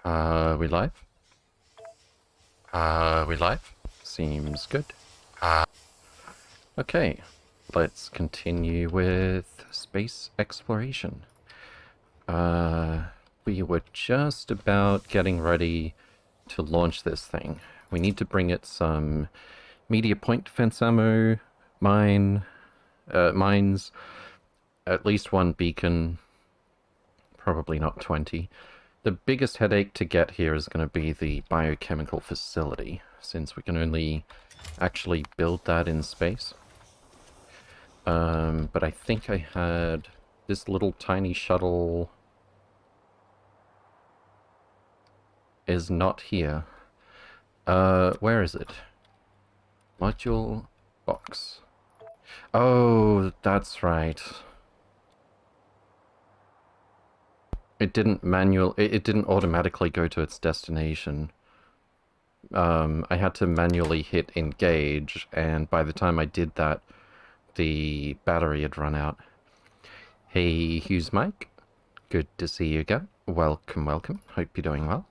We live? We live? Seems good. Okay, let's continue with space exploration. We were just about getting ready to launch this thing. We need to bring it some media point defense ammo, mines, at least one beacon, probably not 20. The biggest headache to get here is going to be the biochemical facility, since we can only actually build that in space. But I think I had this little tiny shuttle is not here. Where is it? Module box. Oh, that's right. It didn't it didn't automatically go to its destination. I had to manually hit engage, and by the time I did that, the battery had run out. Hey, Hughes Mike. Good to see you again. Welcome, welcome. Hope you're doing well.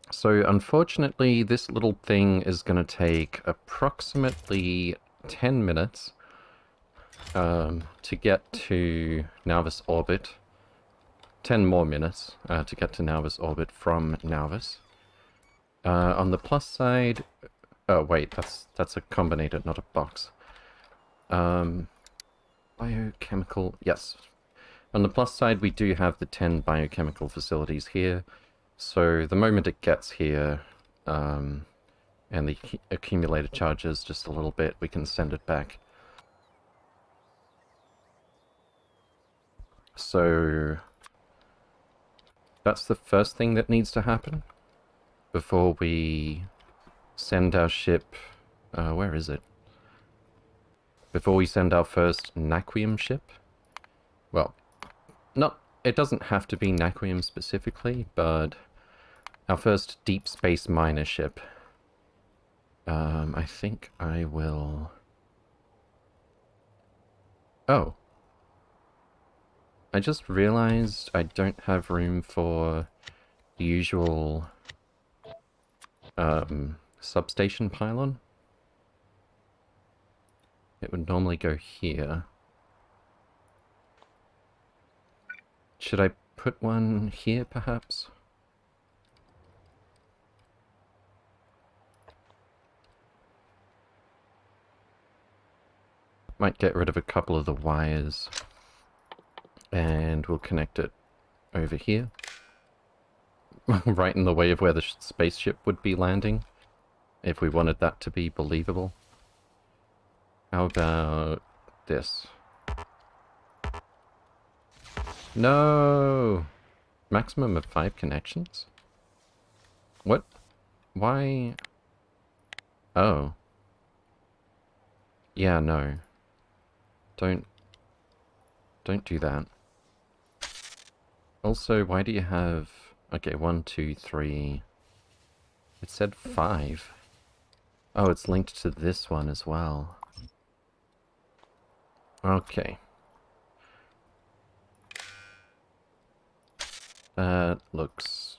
So, unfortunately, this little thing is going to take approximately 10 minutes to get to Nauvis orbit. 10 more minutes to get to Nauvis orbit from Nauvis. On the plus side... Oh, wait, that's a combinator, not a box. Biochemical... Yes. On the plus side, we do have the 10 biochemical facilities here. So the moment it gets here, and the accumulator charges just a little bit, we can send it back. So that's the first thing that needs to happen before we send our ship... where is it? Before we send our first Naquium ship? Well, it doesn't have to be Naquium specifically, but our first deep space miner ship. I think I will... Oh. I just realized I don't have room for the usual substation pylon. It would normally go here. Should I put one here, perhaps? Might get rid of a couple of the wires. And we'll connect it over here. Right in the way of where the spaceship would be landing. If we wanted that to be believable. How about this? No! Maximum of 5 connections? What? Why? Oh. Yeah, no. Don't do that. Also, why do you have... Okay, 1, 2, 3... It said 5. Oh, it's linked to this one as well. Okay. That looks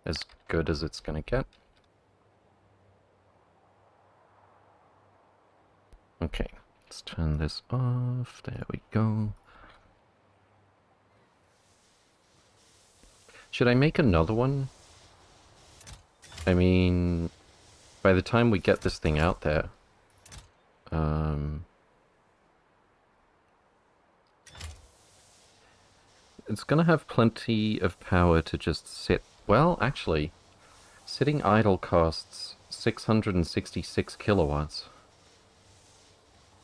as good as it's gonna get. Okay, let's turn this off. There we go. Should I make another one? I mean, by the time we get this thing out there, it's gonna have plenty of power to just sit... Well, actually, sitting idle costs 666 kilowatts.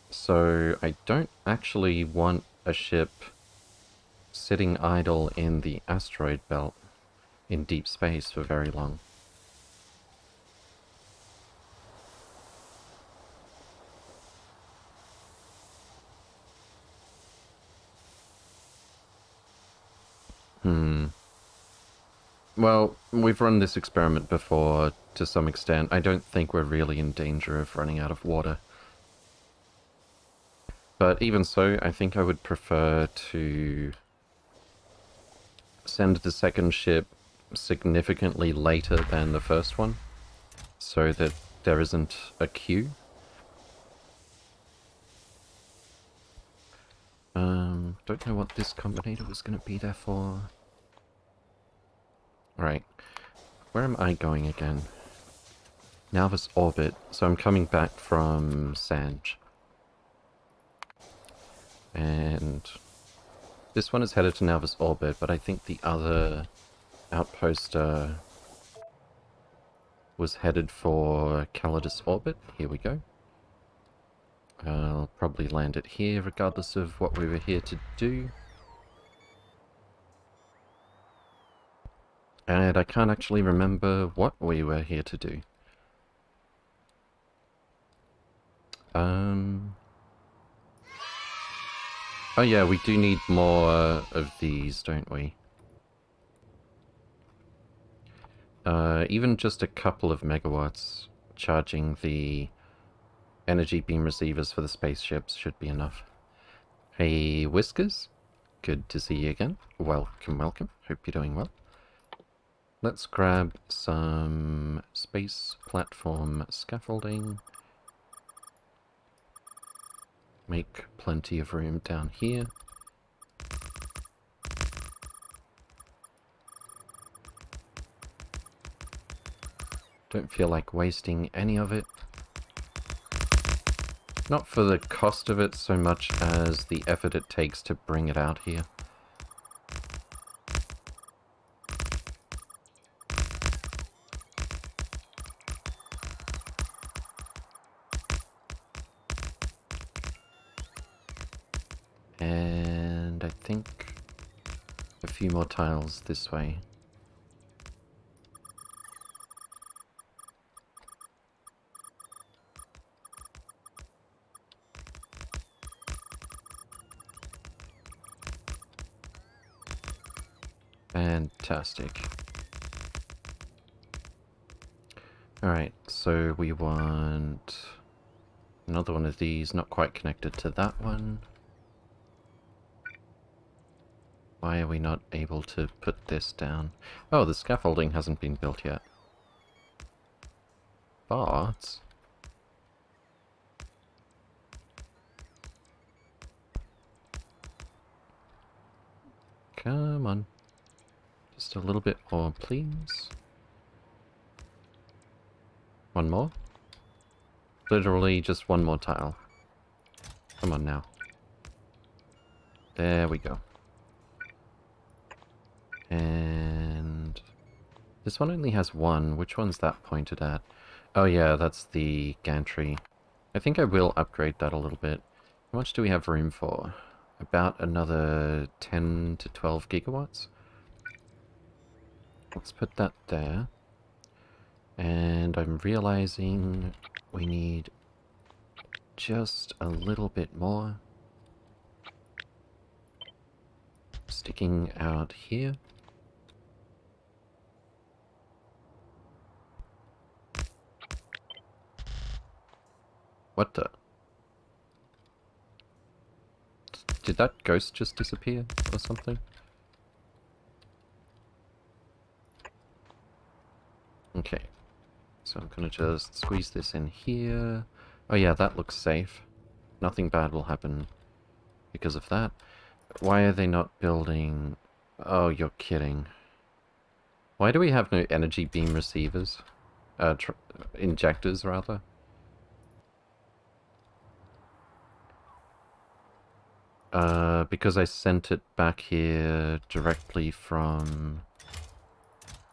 So I don't actually want a ship sitting idle in the asteroid belt in deep space for very long. Well, we've run this experiment before to some extent. I don't think we're really in danger of running out of water. But even so, I think I would prefer to send the second ship significantly later than the first one, so that there isn't a queue. Don't know what this combinator was going to be there for. Right, where am I going again? Nauvis Orbit, so I'm coming back from Sanj. And this one is headed to Nauvis Orbit, but I think the other outpost was headed for Calidus Orbit. Here we go. I'll probably land it here, regardless of what we were here to do. And I can't actually remember what we were here to do. Oh yeah, we do need more of these, don't we? Even just a couple of megawatts charging the energy beam receivers for the spaceships should be enough. Hey, Whiskers. Good to see you again. Welcome, welcome. Hope you're doing well. Let's grab some space platform scaffolding. Make plenty of room down here. Don't feel like wasting any of it. Not for the cost of it so much as the effort it takes to bring it out here. And I think a few more tiles this way. Fantastic. Alright, so we want another one of these, not quite connected to that one. Why are we not able to put this down? Oh, the scaffolding hasn't been built yet. But come on. Just a little bit more, please. One more? Literally just one more tile. Come on now. There we go. And this one only has one. Which one's that pointed at? Oh yeah, that's the gantry. I think I will upgrade that a little bit. How much do we have room for? About another 10 to 12 gigawatts? Let's put that there. And I'm realizing we need just a little bit more. Sticking out here. What the? Did that ghost just disappear or something? Okay. So I'm gonna just squeeze this in here. Oh yeah, that looks safe. Nothing bad will happen because of that. Why are they not building... Oh, you're kidding. Why do we have no energy beam receivers? Injectors, rather. Because I sent it back here directly from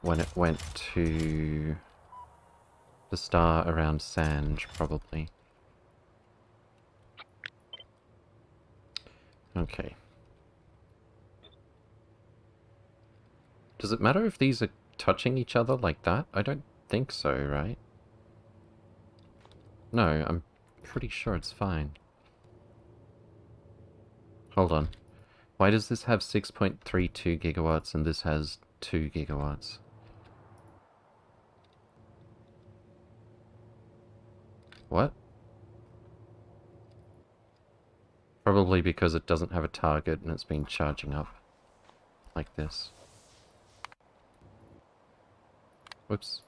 when it went to the star around Sanj, probably. Okay. Does it matter if these are touching each other like that? I don't think so, right? No, I'm pretty sure it's fine. Hold on. Why does this have 6.32 gigawatts and this has 2 gigawatts? What? Probably because it doesn't have a target and it's been charging up. Like this. Whoops.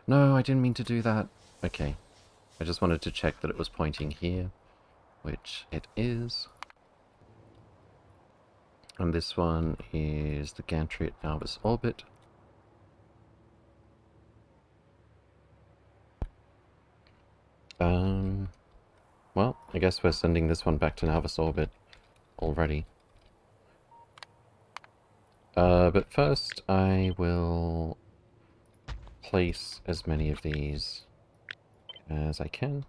No, I didn't mean to do that. Okay. I just wanted to check that it was pointing here, which it is. And this one is the gantry at Alvis Orbit. Well, I guess we're sending this one back to Alvis Orbit already. But first I will place as many of these as I can.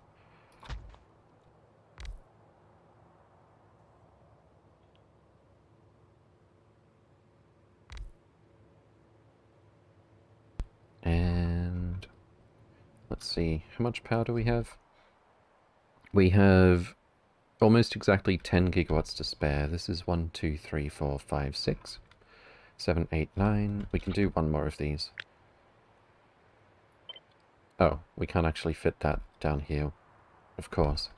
And let's see, how much power do we have? We have almost exactly 10 gigawatts to spare. This is 1, 2, 3, 4, 5, 6, 7, 8, 9. We can do one more of these. Oh, we can't actually fit that down here, of course.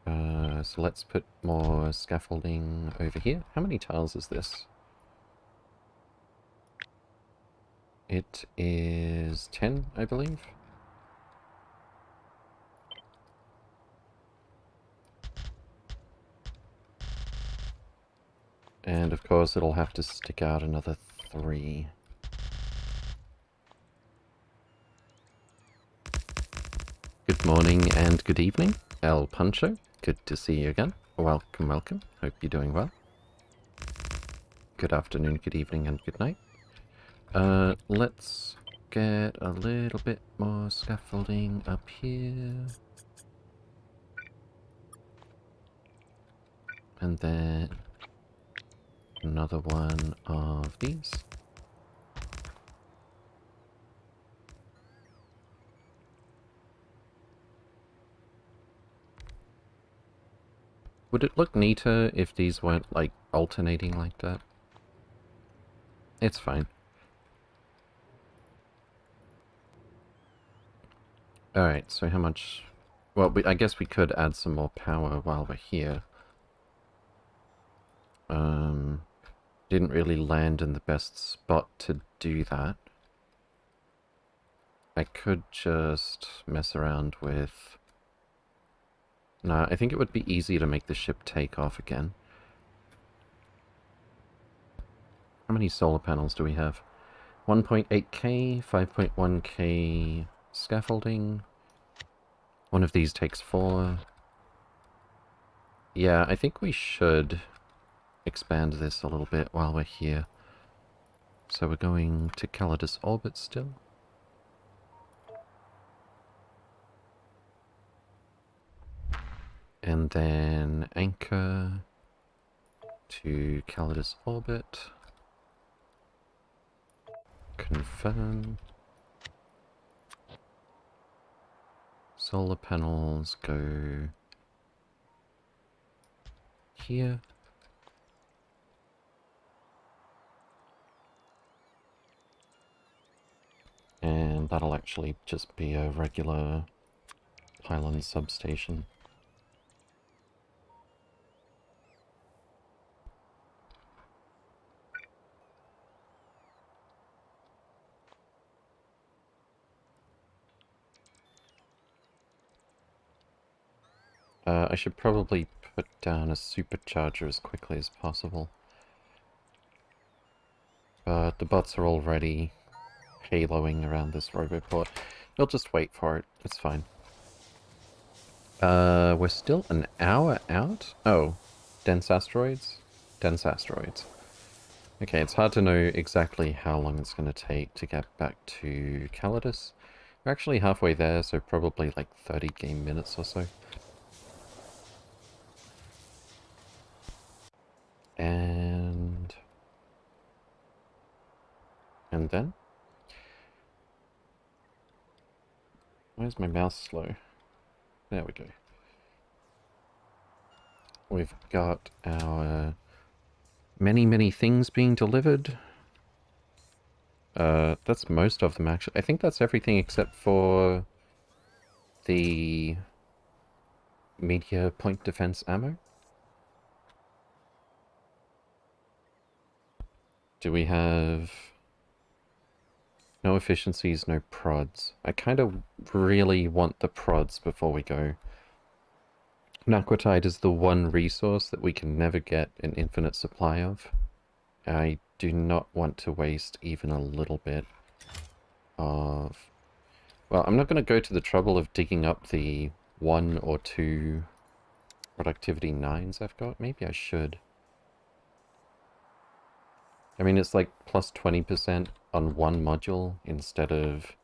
So let's put more scaffolding over here. How many tiles is this? It is 10, I believe. And of course it'll have to stick out another 3. Good morning and good evening, El Pancho. Good to see you again. Welcome, welcome. Hope you're doing well. Good afternoon, good evening, and good night. Let's get a little bit more scaffolding up here. And then another one of these. Would it look neater if these weren't, like, alternating like that? It's fine. Alright, so how much... Well, I guess we could add some more power while we're here. Didn't really land in the best spot to do that. I could just mess around with... Nah, I think it would be easy to make the ship take off again. How many solar panels do we have? 1.8k, 5.1k scaffolding. One of these takes 4. Yeah, I think we should expand this a little bit while we're here. So we're going to Calidus Orbit still. And then anchor to Calidus Orbit. Confirm. Solar panels go here. And that'll actually just be a regular pylon substation. I should probably put down a supercharger as quickly as possible. But the bots are already haloing around this roboport. We'll just wait for it. It's fine. We're still an hour out? Oh, dense asteroids? Dense asteroids. Okay, it's hard to know exactly how long it's going to take to get back to Calidus. We're actually halfway there, so probably like 30 game minutes or so. And then? Where's my mouse slow? There we go. We've got our many, many things being delivered. That's most of them, actually. I think that's everything except for the media point defense ammo. Do we have... No efficiencies, no prods. I kind of really want the prods before we go. Naquitite is the one resource that we can never get an infinite supply of. I do not want to waste even a little bit of... Well, I'm not going to go to the trouble of digging up the 1 or 2 productivity 9s I've got. Maybe I should. I mean, it's like plus 20% on one module instead of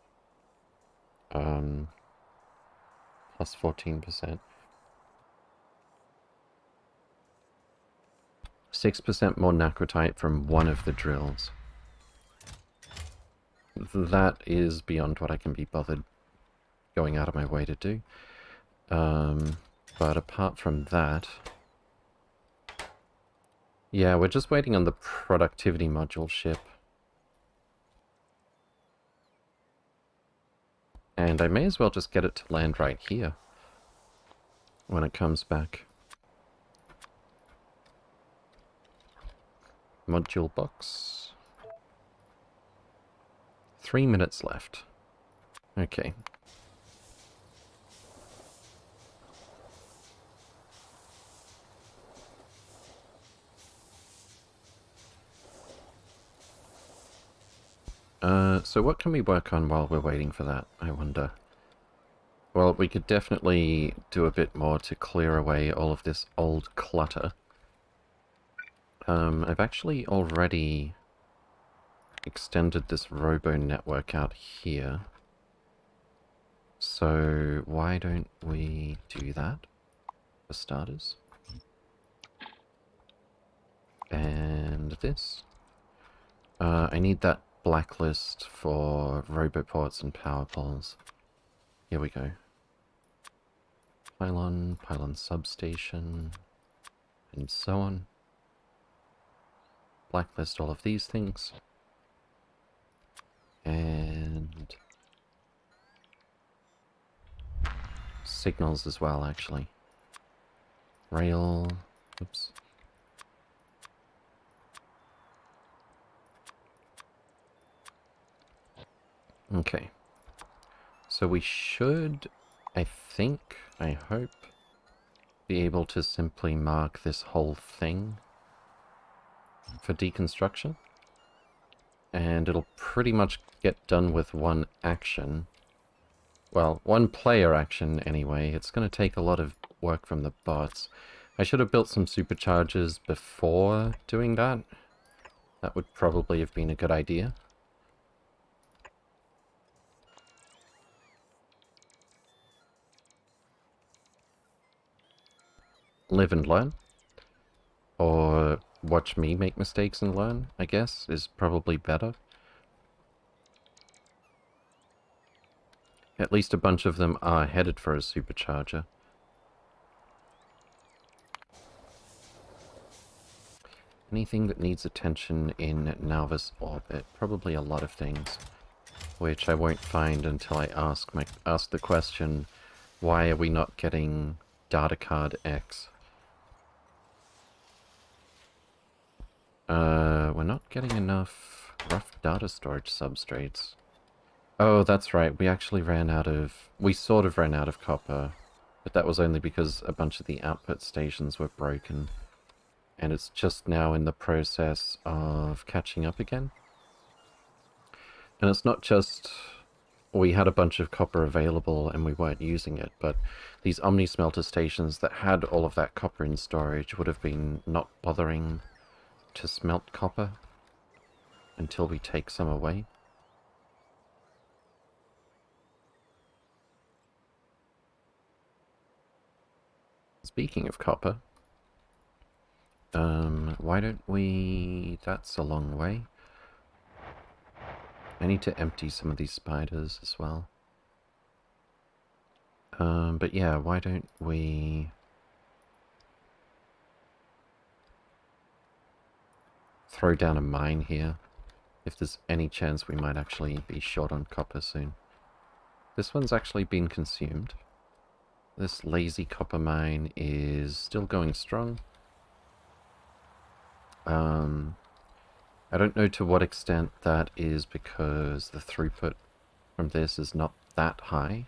plus 14%. 6% more Naquitite from one of the drills. That is beyond what I can be bothered going out of my way to do. But apart from that... Yeah, we're just waiting on the productivity module ship. And I may as well just get it to land right here when it comes back. Module box. 3 minutes left. Okay. So what can we work on while we're waiting for that, I wonder? Well, we could definitely do a bit more to clear away all of this old clutter. I've actually already extended this robo network out here. So why don't we do that, for starters? And this. I need that blacklist for roboports and power poles. Here we go. Pylon, pylon substation, and so on. Blacklist all of these things. And signals as well, actually. Rail, oops. Okay. So we should, I think, I hope, be able to simply mark this whole thing for deconstruction. And it'll pretty much get done with one action. Well, one player action anyway. It's going to take a lot of work from the bots. I should have built some superchargers before doing that. That would probably have been a good idea. Live and learn. Or watch me make mistakes and learn, I guess, is probably better. At least a bunch of them are headed for a supercharger. Anything that needs attention in Nauvis orbit? Probably a lot of things, which I won't find until I ask the question, why are we not getting data card X? We're not getting enough rough data storage substrates. Oh, that's right, we actually ran out of... We sort of ran out of copper, but that was only because a bunch of the output stations were broken. And it's just now in the process of catching up again. And it's not just we had a bunch of copper available and we weren't using it, but these Omni-smelter stations that had all of that copper in storage would have been not bothering to smelt copper until we take some away. Speaking of copper, why don't we... That's a long way. I need to empty some of these spiders as well. But yeah, why don't we... throw down a mine here, if there's any chance we might actually be short on copper soon. This one's actually been consumed. This lazy copper mine is still going strong. I don't know to what extent that is because the throughput from this is not that high,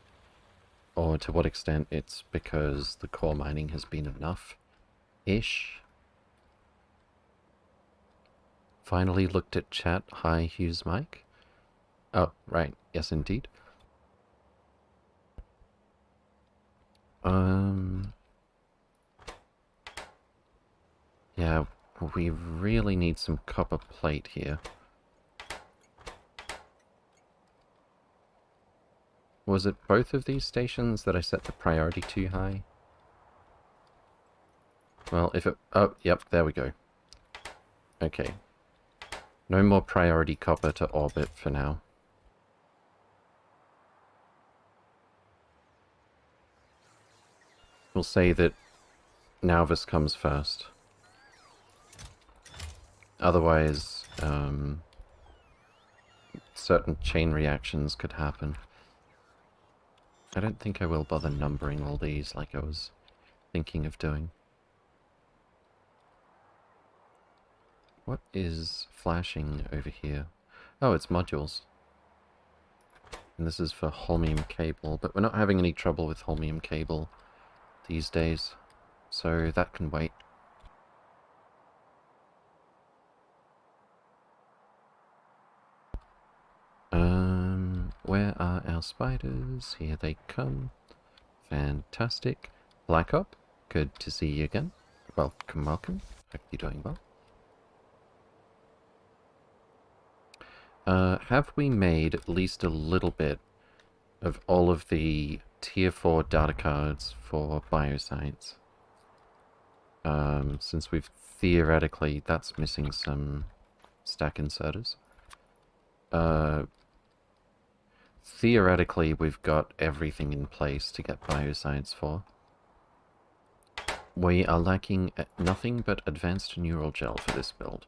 or to what extent it's because the core mining has been enough-ish. Finally looked at chat. Hi, Hughes Mike. Oh, right. Yes, indeed. Yeah, we really need some copper plate here. Was it both of these stations that I set the priority too high? Well, if it... Oh, yep, there we go. Okay. No more priority copper to orbit for now. We'll say that Nauvis comes first. Otherwise, certain chain reactions could happen. I don't think I will bother numbering all these like I was thinking of doing. What is flashing over here? Oh, it's modules. And this is for holmium cable, but we're not having any trouble with holmium cable these days, so that can wait. Where are our spiders? Here they come. Fantastic. Black Op, good to see you again. Welcome, welcome. Hope you're doing well. Have we made at least a little bit of all of the tier 4 data cards for bioscience? Since we've theoretically, that's missing some stack inserters. Theoretically, we've got everything in place to get bioscience for. We are lacking nothing but advanced neural gel for this build.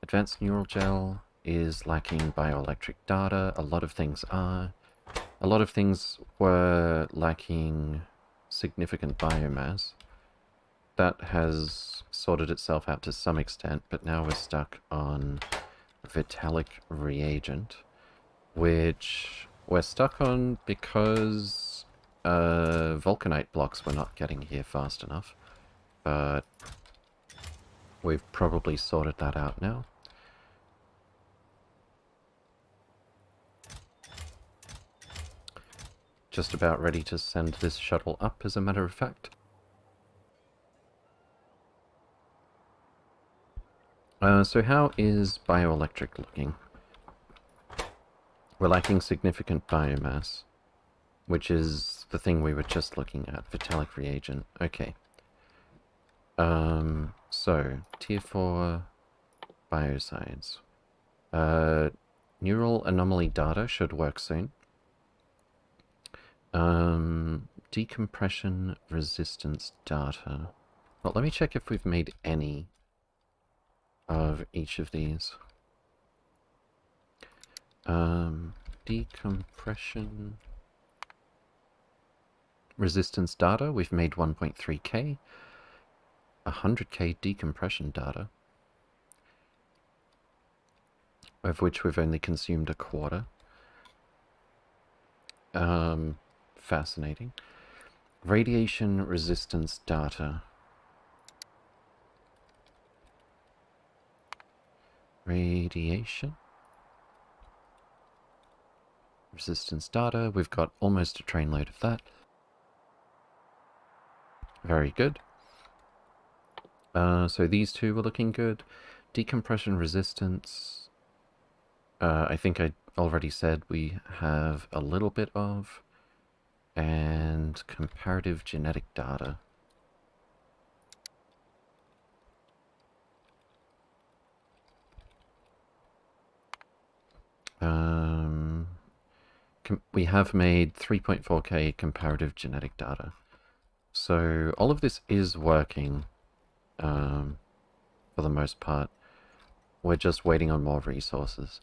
Advanced neural gel is lacking bioelectric data. A lot of things are. A lot of things were lacking significant biomass. That has sorted itself out to some extent, but now we're stuck on Vitalic reagent, which we're stuck on because vulcanite blocks were not getting here fast enough, but we've probably sorted that out now. Just about ready to send this shuttle up, as a matter of fact. So how is bioelectric looking? We're lacking significant biomass, which is the thing we were just looking at, Vitalic reagent. Okay. So, tier 4 bioscience. Neural anomaly data should work soon. Decompression resistance data. Well, let me check if we've made any of each of these. Decompression resistance data, we've made 1.3k. 100k decompression data, of which we've only consumed a quarter. Fascinating. Radiation resistance data. Radiation resistance data. We've got almost a trainload of that. Very good. So these two were looking good. Decompression resistance. I think I already said we have a little bit of. And comparative genetic data. We have made 3.4k comparative genetic data. So all of this is working, for the most part. We're just waiting on more resources.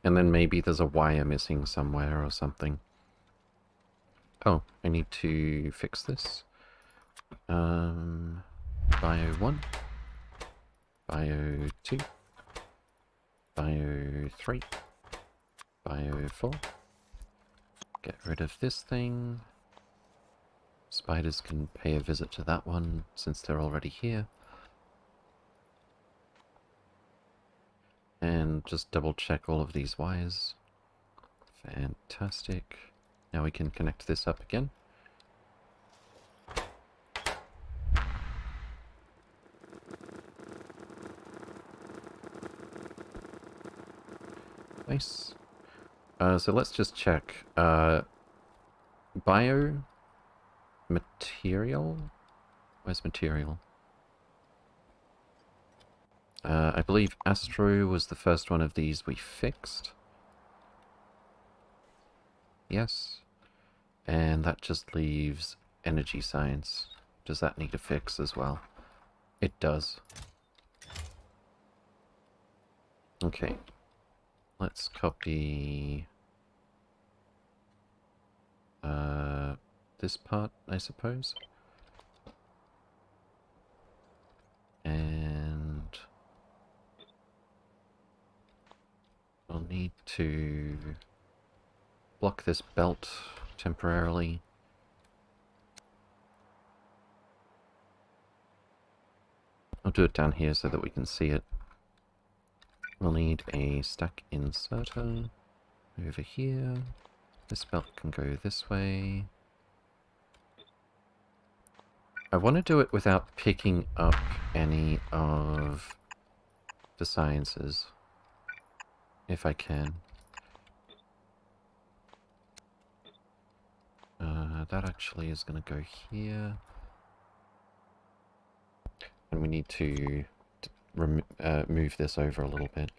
And then maybe there's a wire missing somewhere or something. Oh, I need to fix this. Bio 1, Bio 2, Bio 3, Bio 4. Get rid of this thing. Spiders can pay a visit to that one since they're already here. And just double check all of these wires. Fantastic. Now we can connect this up again. Nice. So let's just check. Bio material? Where's material? I believe Astro was the first one of these we fixed. Yes. And that just leaves energy science. Does that need a fix as well? It does. Okay. Let's copy this part, I suppose. And I'll need to block this belt temporarily. I'll do it down here so that we can see it. We'll need a stack inserter over here. This belt can go this way. I want to do it without picking up any of the sciences, if I can. That actually is going to go here. And we need to move this over a little bit.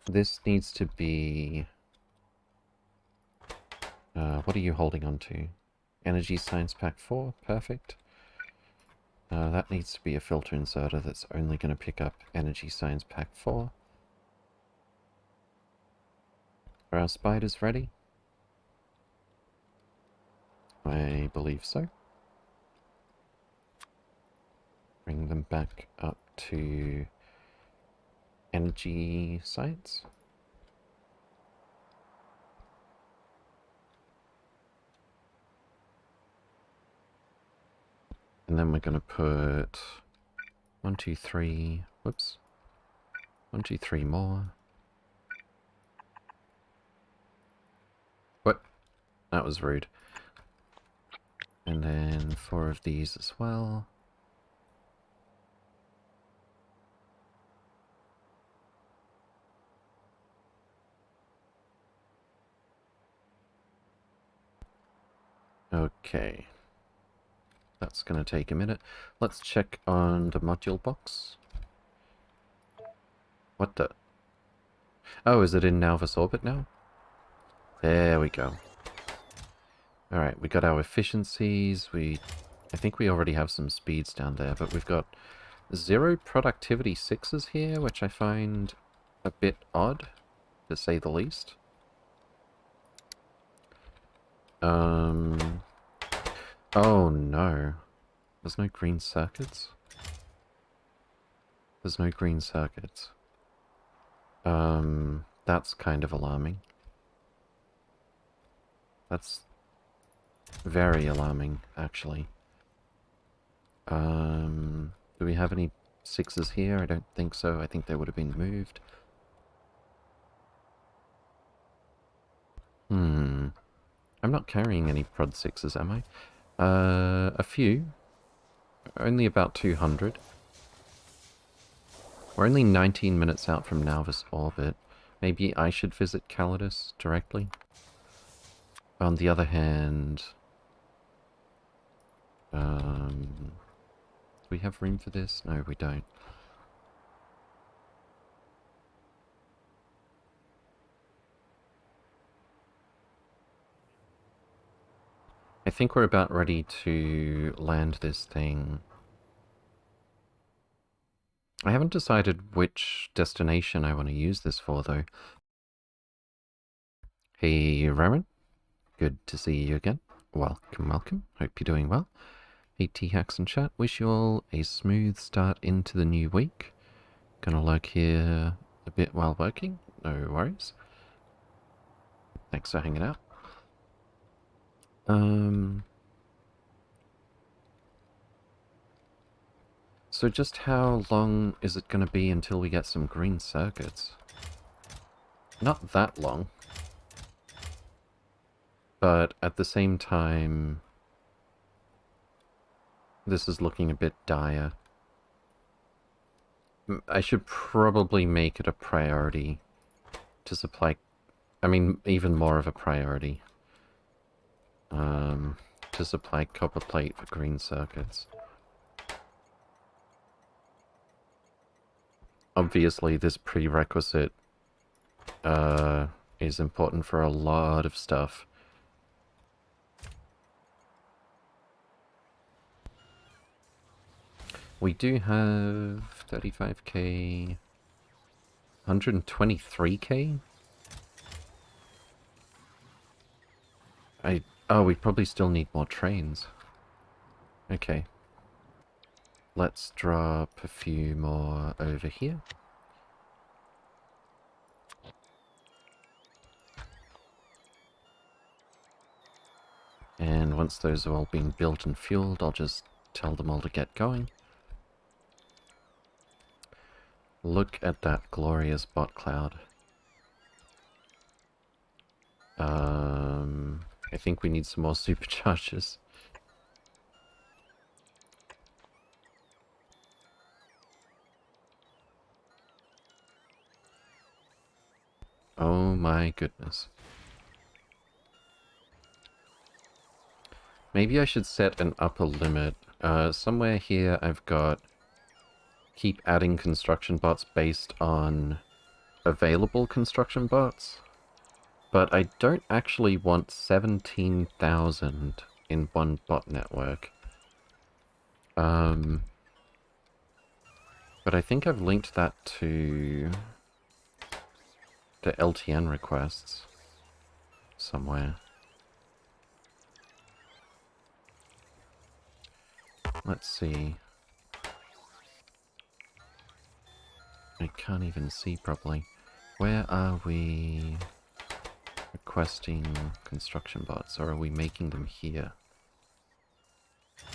This needs to be... what are you holding on to? Energy Science Pack 4, perfect. That needs to be a filter inserter that's only going to pick up Energy Science Pack 4. Are our spiders ready? I believe so. Bring them back up to Energy Science. And then we're going to put 1, 2, 3, whoops, 1, 2, 3 more. What? That was rude. And then 4 of these as well. Okay. That's going to take a minute. Let's check on the module box. What the... Oh, is it in Nauvis orbit now? There we go. Alright, we got our efficiencies. I think we already have some speeds down there, but we've got 0 productivity 6s here, which I find a bit odd, to say the least. Oh no. There's no green circuits? There's no green circuits. That's kind of alarming. That's very alarming, actually. Do we have any 6s here? I don't think so. I think they would have been moved. I'm not carrying any prod 6s, am I? A few. Only about 200. We're only 19 minutes out from Nauvis orbit. Maybe I should visit Calidus directly? On the other hand... do we have room for this? No, we don't. I think we're about ready to land this thing. I haven't decided which destination I want to use this for, though. Hey, Ramen. Good to see you again. Welcome, welcome. Hope you're doing well. Hey, T-Hacks and chat. Wish you all a smooth start into the new week. Gonna lurk here a bit while working. No worries. Thanks for hanging out. So just how long is it gonna be until we get some green circuits? Not that long. But at the same time, this is looking a bit dire. I should probably make it a priority to supply... I mean, even more of a priority. To supply copper plate for green circuits. Obviously, this prerequisite is important for a lot of stuff. We do have 35k, 123k? Oh, we probably still need more trains. Okay. Let's drop a few more over here. And once those have all been built and fueled, I'll just tell them all to get going. Look at that glorious bot cloud. I think we need some more superchargers. Oh my goodness. Maybe I should set an upper limit. Somewhere here I've got keep adding construction bots based on available construction bots. But I don't actually want 17,000 in one bot network. But I think I've linked that to the LTN requests somewhere. Let's see. I can't even see properly. Where are we requesting construction bots, or are we making them here?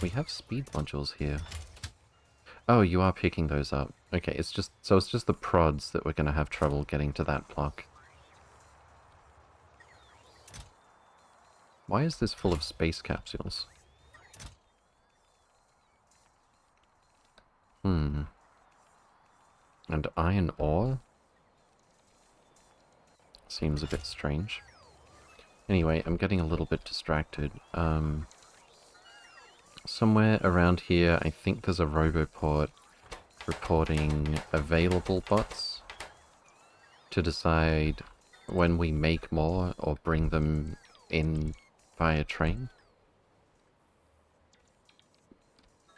We have speed modules here. Oh, you are picking those up. Okay, it's just the prods that we're going to have trouble getting to that block. Why is this full of space capsules? And iron ore? Seems a bit strange. Anyway, I'm getting a little bit distracted. Somewhere around here, I think there's a Roboport reporting available bots to decide when we make more or bring them in via train.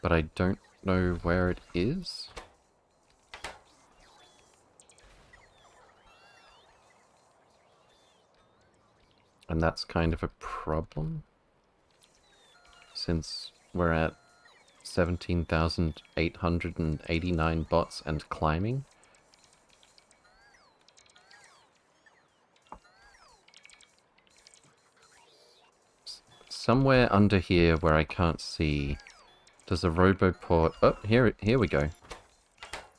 But I don't know where it is. And that's kind of a problem, since we're at 17,889 bots and climbing. Somewhere under here where I can't see, there's a Roboport. Oh, here we go.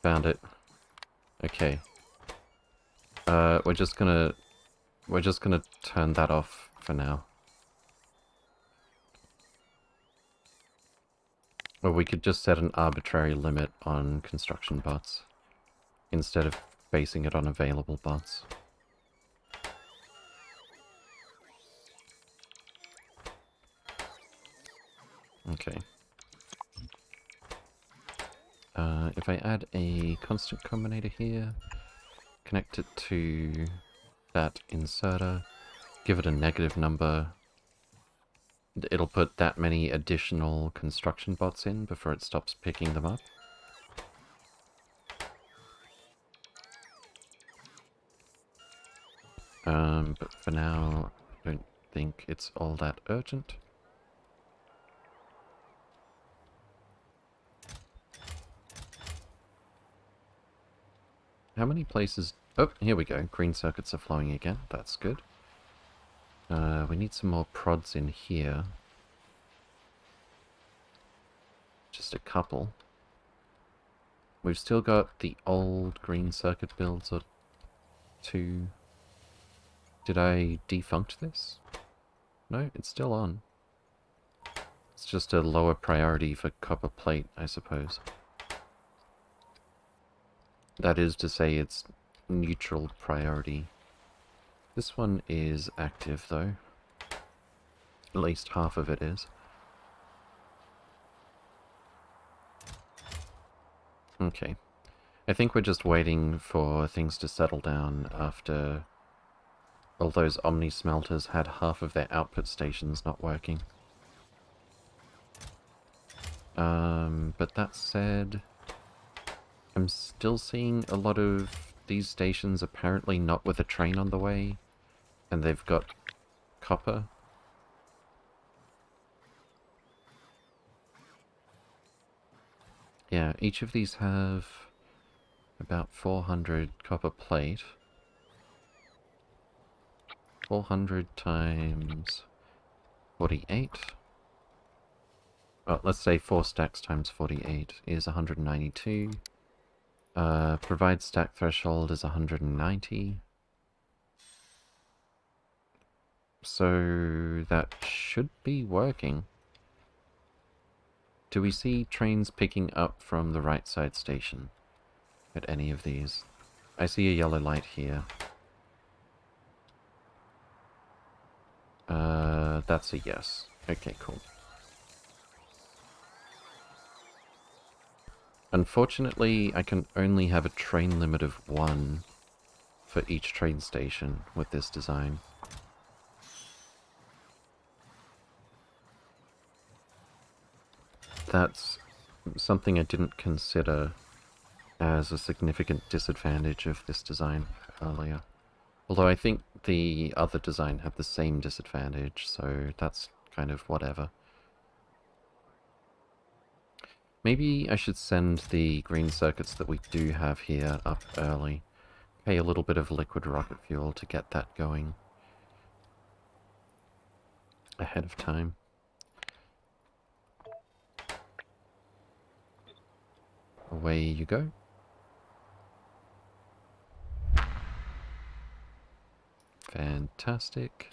Found it. Okay. We're just gonna turn that off for now. Or we could just set an arbitrary limit on construction bots instead of basing it on available bots. Okay. If I add a constant combinator here, connect it to that inserter, give it a negative number, it'll put that many additional construction bots in before it stops picking them up. But for now, I don't think it's all that urgent. How many places... Oh, here we go. Green circuits are flowing again. That's good. We need some more prods in here. Just a couple. We've still got the old green circuit builds or two. Did I defunct this? No, it's still on. It's just a lower priority for copper plate, I suppose. That is to say, it's neutral priority. This one is active, though. At least half of it is. Okay. I think we're just waiting for things to settle down after all those Omni smelters had half of their output stations not working. But that said, I'm still seeing a lot of these stations apparently not with a train on the way, and they've got copper. Yeah, each of these have about 400 copper plate. 400 times 48. Well, let's say 4 stacks times 48 is 192. Provide stack threshold is 190. So that should be working. Do we see trains picking up from the right side station at any of these? I see a yellow light here. That's a yes. Okay, cool. Unfortunately, I can only have a train limit of 1 for each train station with this design. That's something I didn't consider as a significant disadvantage of this design earlier. Although I think the other design had the same disadvantage, so that's kind of whatever. Maybe I should send the green circuits that we do have here up early. Pay a little bit of liquid rocket fuel to get that going ahead of time. Away you go. Fantastic.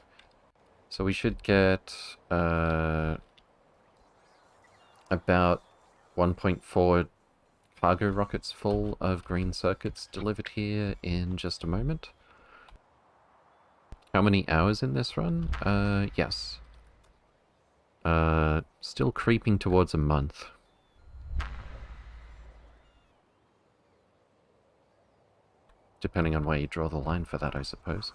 So we should get about 1.4 cargo rockets full of green circuits delivered here in just a moment. How many hours in this run? Yes. Still creeping towards a month. Depending on where you draw the line for that, I suppose.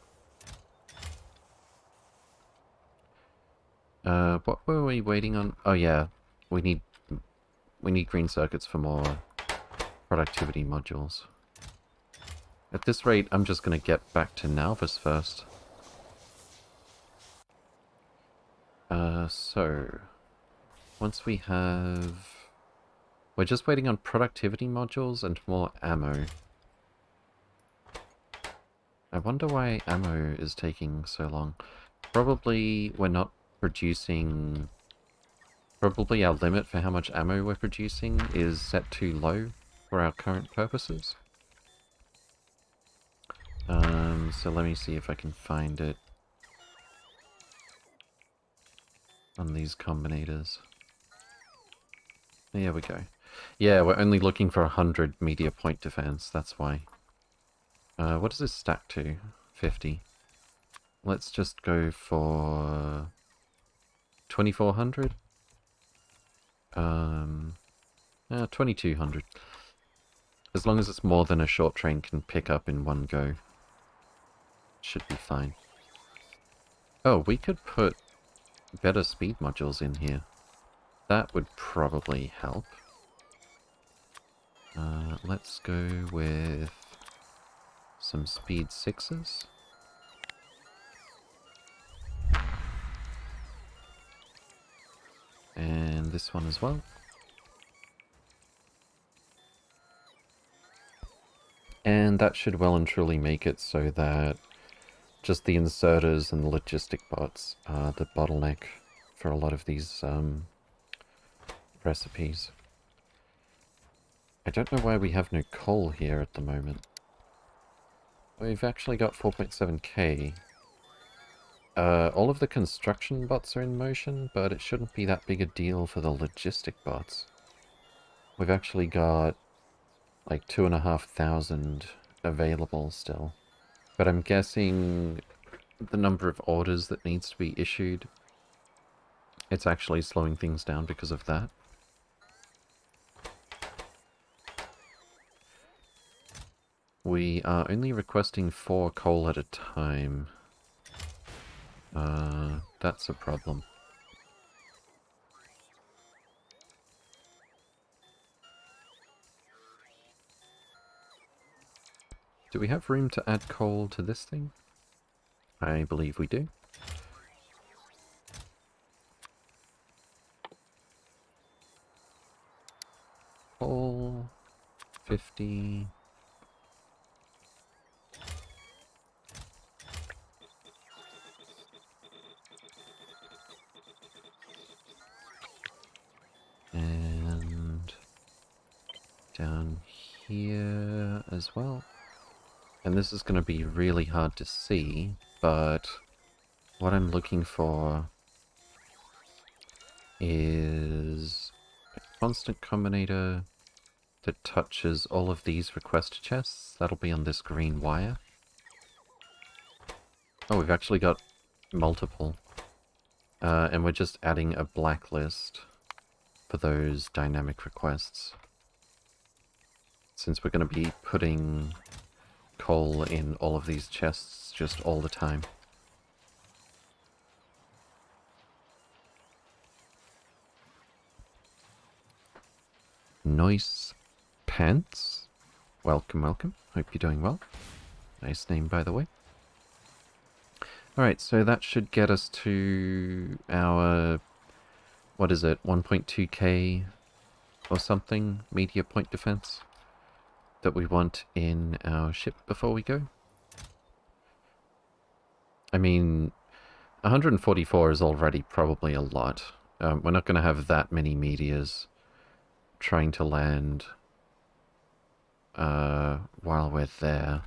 What were we waiting on? Oh yeah, we need green circuits for more productivity modules. At this rate, I'm just going to get back to Nalvis first. So, once we have... We're just waiting on productivity modules and more ammo. I wonder why ammo is taking so long. Probably we're not producing... Probably our limit for how much ammo we're producing is set too low for our current purposes. So let me see if I can find it on these combinators. There we go. Yeah, we're only looking for 100 media point defense, that's why. What does this stack to? 50. Let's just go for 2400. 2200. As long as it's more than a short train can pick up in one go. Should be fine. Oh, we could put better speed modules in here. That would probably help. Let's go with some speed 6s. And this one as well. And that should well and truly make it so that just the inserters and the logistic bots are the bottleneck for a lot of these recipes. I don't know why we have no coal here at the moment. We've actually got 4.7k. All of the construction bots are in motion, but it shouldn't be that big a deal for the logistic bots. We've actually got like 2,500 available still. But I'm guessing the number of orders that needs to be issued, it's actually slowing things down because of that. We are only requesting 4 coal at a time. That's a problem. Do we have room to add coal to this thing? I believe we do. Coal, 50... And down here as well. And this is going to be really hard to see, but what I'm looking for is a constant combinator that touches all of these request chests. That'll be on this green wire. Oh, we've actually got multiple. And we're just adding a blacklist for those dynamic requests. Since we're going to be putting coal in all of these chests just all the time. Nice Pants. Welcome, welcome. Hope you're doing well. Nice name, by the way. Alright, so that should get us to our... what is it? 1.2k or something? Media point defense that we want in our ship before we go. I mean, 144 is already probably a lot. We're not going to have that many meteors trying to land while we're there.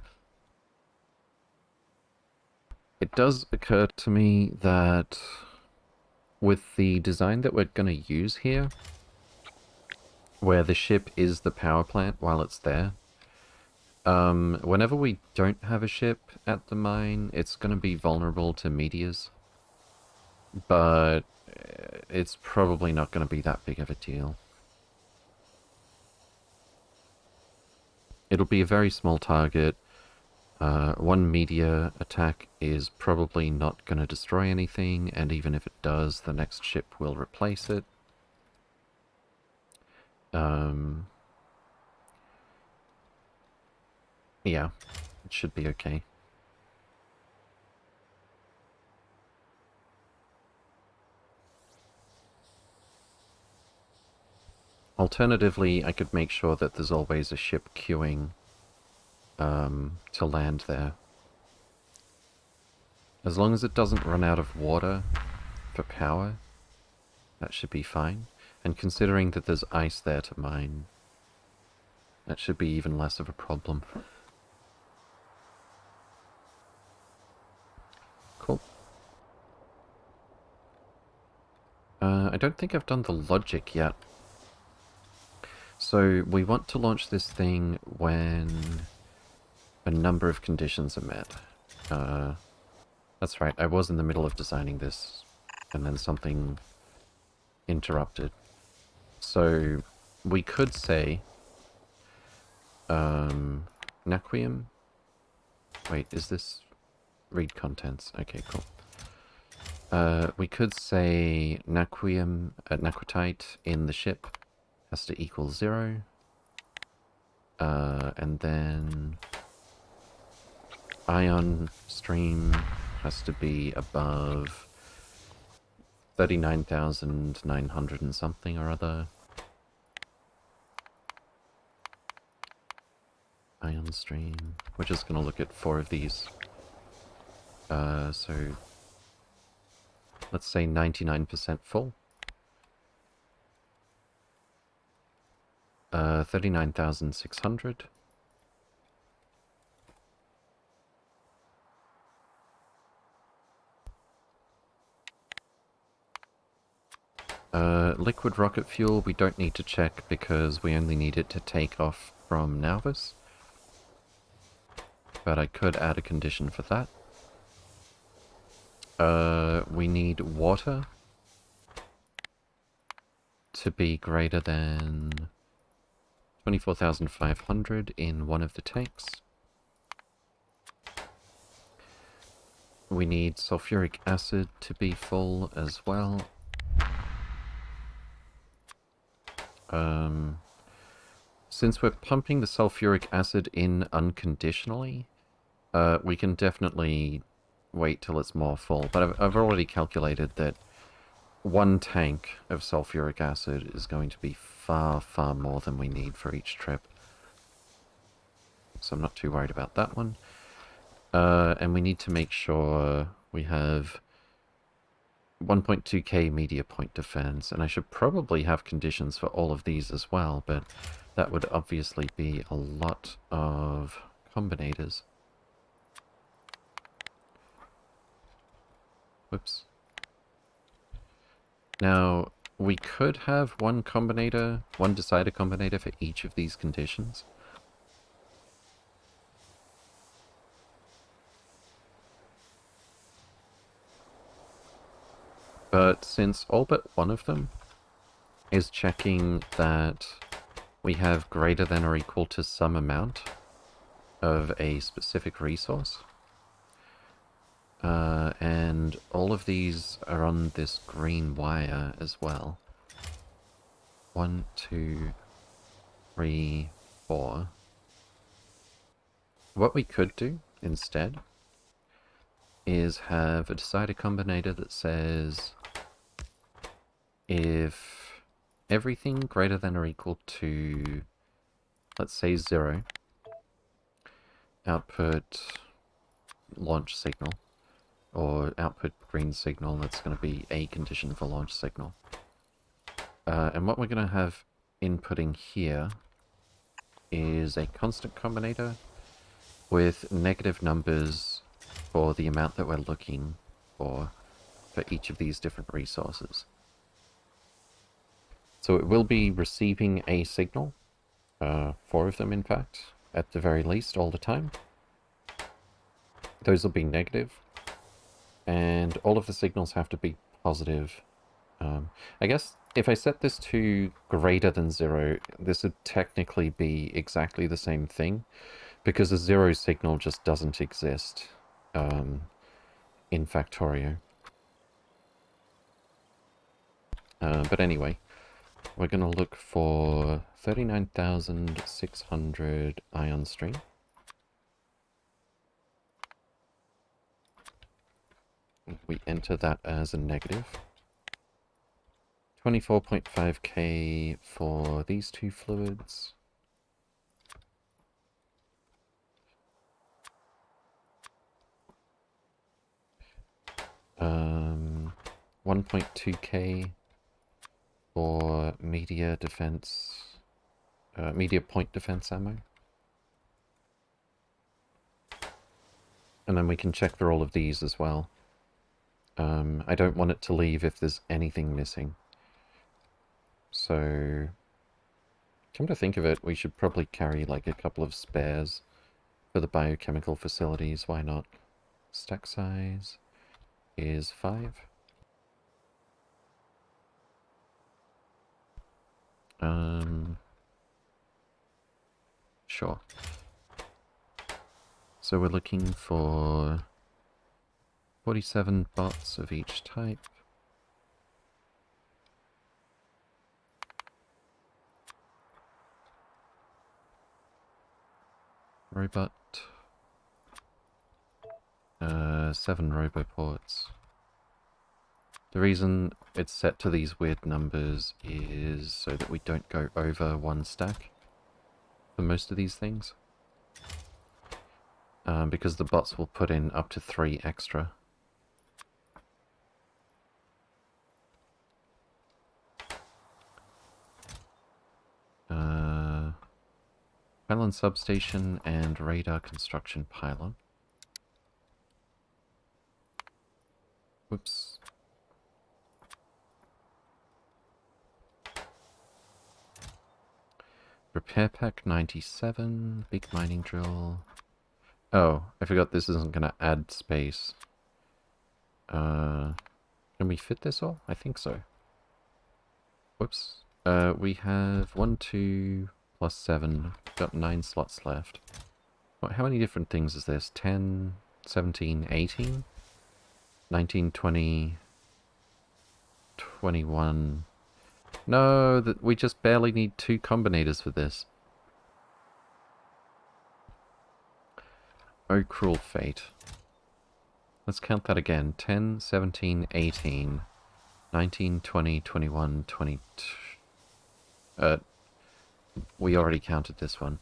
It does occur to me that with the design that we're going to use here, where the ship is the power plant while it's there, whenever we don't have a ship at the mine, it's going to be vulnerable to meteors. But it's probably not going to be that big of a deal. It'll be a very small target. One meteor attack is probably not going to destroy anything, and even if it does, the next ship will replace it. Yeah, it should be okay. Alternatively, I could make sure that there's always a ship queuing to land there. As long as it doesn't run out of water for power, that should be fine. And considering that there's ice there to mine, that should be even less of a problem. Cool. I don't think I've done the logic yet. So we want to launch this thing when a number of conditions are met. That's right, I was in the middle of designing this, and then something interrupted. So we could say Naquium. Wait, is this read contents? Okay, cool. We could say Naquium, Naquitite in the ship has to equal 0. And then ion stream has to be above 39,900 and something or other. ion stream. We're just going to look at 4 of these. So let's say 99% full. 39,600. Liquid rocket fuel we don't need to check because we only need it to take off from Nauvis. But I could add a condition for that. We need water to be greater than 24,500 in one of the tanks. We need sulfuric acid to be full as well. Since we're pumping the sulfuric acid in unconditionally, we can definitely wait till it's more full. But I've already calculated that 1 tank of sulfuric acid is going to be far, far more than we need for each trip. So I'm not too worried about that one. And we need to make sure we have 1.2k media point defense, and I should probably have conditions for all of these as well, but that would obviously be a lot of combinators. Whoops. Now, we could have one decider combinator for each of these conditions. But since all but one of them is checking that we have greater than or equal to some amount of a specific resource, and all of these are on this green wire as well. 1, 2, 3, 4. What we could do instead is have a decider combinator that says if everything greater than or equal to, let's say 0, output launch signal, or output green signal, that's going to be a condition for launch signal. And what we're going to have inputting here is a constant combinator with negative numbers for the amount that we're looking for each of these different resources. So it will be receiving a signal, 4 of them in fact, at the very least all the time. Those will be negative, and all of the signals have to be positive. I guess if I set this to greater than 0, this would technically be exactly the same thing, because a 0 signal just doesn't exist in Factorio. But anyway, we're going to look for 39,600 ion stream. We enter that as a negative. 24.5k for these 2 fluids. Um, 1.2k for media defense, media point defense ammo. And then we can check for all of these as well. I don't want it to leave if there's anything missing. So, come to think of it, we should probably carry like a couple of spares for the biochemical facilities. Why not? Stack size is 5. Sure. So we're looking for 47 bots of each type. Robot. 7 roboports. The reason it's set to these weird numbers is so that we don't go over 1 stack for most of these things. because the bots will put in up to 3 extra. Pylon substation and radar construction pylon. Whoops. Repair pack 97, big mining drill. Oh, I forgot this isn't going to add space. Can we fit this all? I think so. Whoops. We have 1, 2, plus 7. Got 9 slots left. What, how many different things is this? 10, 17, 18? 19, 20, 21. No, that we just barely need 2 combinators for this. Oh, cruel fate. Let's count that again. 10, 17, 18, 19, 20, 21, 22... we already counted this one.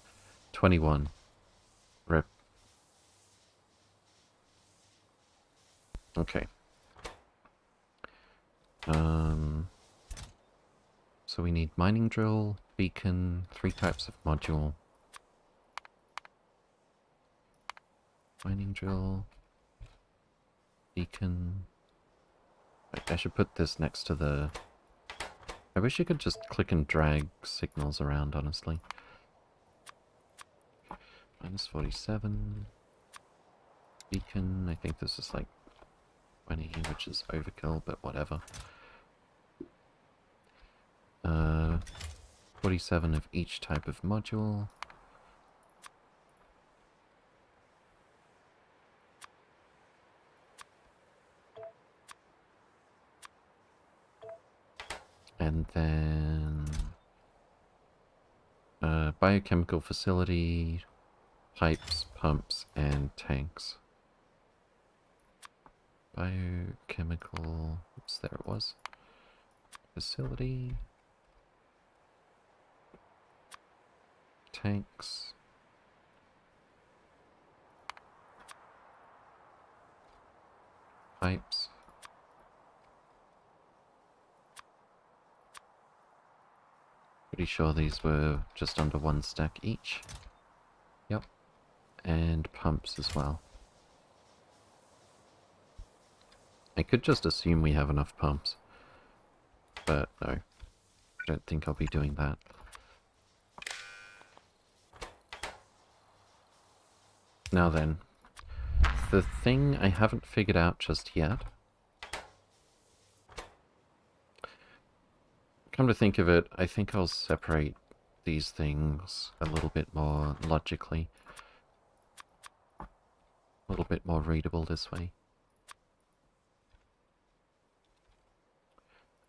21. Rip. Okay. So we need mining drill, beacon, 3 types of module. Mining drill, beacon. I should put this next to the... I wish you could just click and drag signals around, honestly. Minus 47. Beacon, I think this is like 20, which is overkill, but whatever. 47 of each type of module. And then biochemical facility, pipes, pumps, and tanks. Biochemical, oops, there it was. Facility. Tanks. Pipes. Pretty sure these were just under 1 stack each. Yep. And pumps as well. I could just assume we have enough pumps. But no. I don't think I'll be doing that. Now then. The thing I haven't figured out just yet. Come to think of it, I think I'll separate these things a little bit more logically. A little bit more readable this way.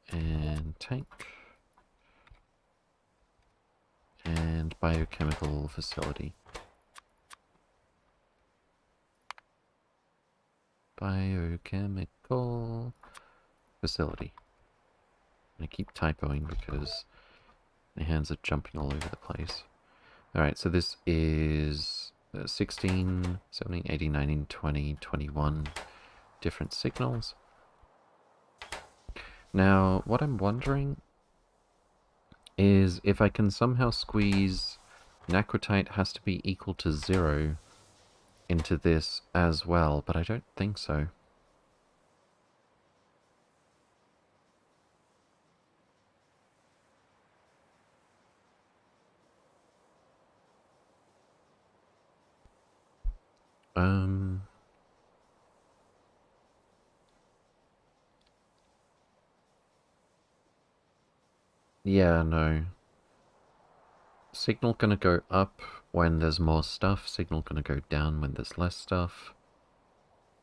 And tank. And biochemical facility. Biochemical facility. I keep typoing because my hands are jumping all over the place. Alright, so this is 16, 17, 18, 19, 20, 21 different signals. Now, what I'm wondering is if I can somehow squeeze Nacrotite has to be equal to 0 into this as well, but I don't think so. Yeah, no. Signal gonna go up when there's more stuff, signal gonna go down when there's less stuff.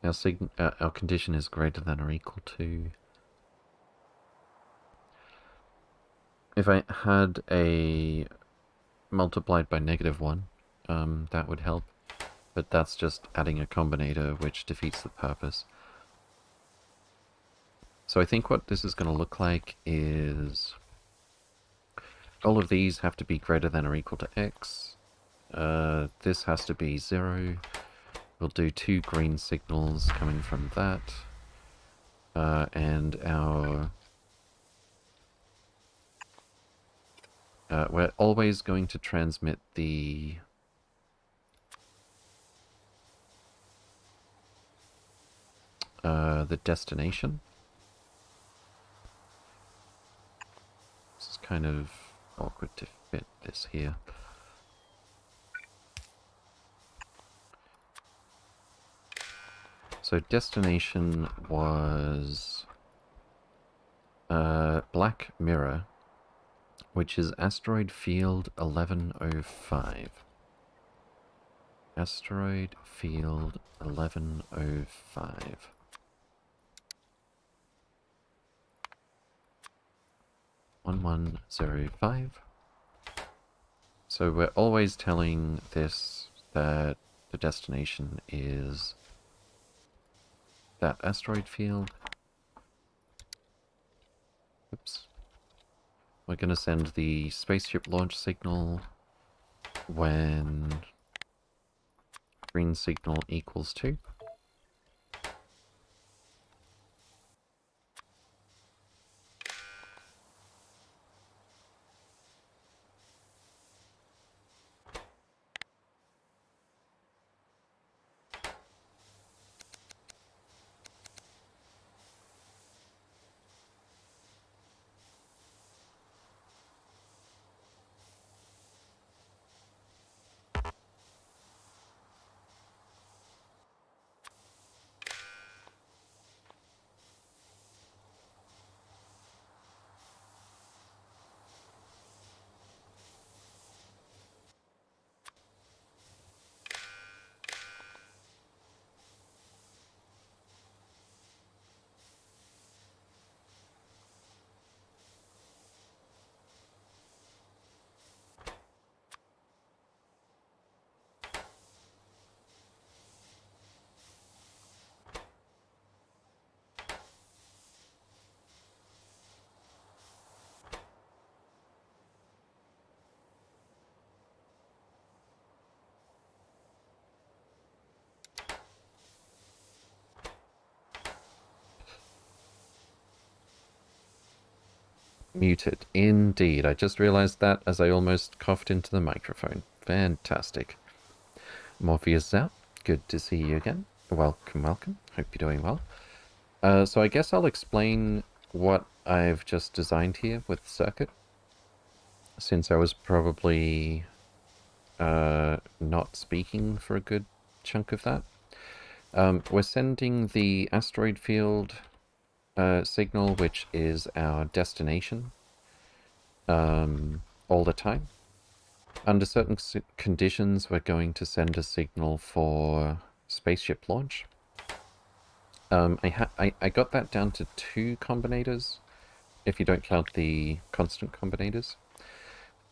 Our condition is greater than or equal to. If I had a multiplied by -1, that would help. But that's just adding a combinator, which defeats the purpose. So I think what this is going to look like is all of these have to be greater than or equal to x. This has to be 0. We'll do 2 green signals coming from that. And our... we're always going to transmit the... the destination. This is kind of awkward to fit this here. So destination was Black Mirror, which is asteroid field 1105. Asteroid field 1105. (1105). So we're always telling this that the destination is that asteroid field. Oops. We're going to send the spaceship launch signal when green signal equals 2. Muted. Indeed. I just realized that as I almost coughed into the microphone. Fantastic. Morpheus out. Good to see you again. Welcome, welcome. Hope you're doing well. So I guess I'll explain what I've just designed here with the circuit, since I was probably not speaking for a good chunk of that. We're sending the asteroid field signal, which is our destination, all the time. Under certain conditions, we're going to send a signal for spaceship launch. I got that down to 2 combinators, if you don't count the constant combinators.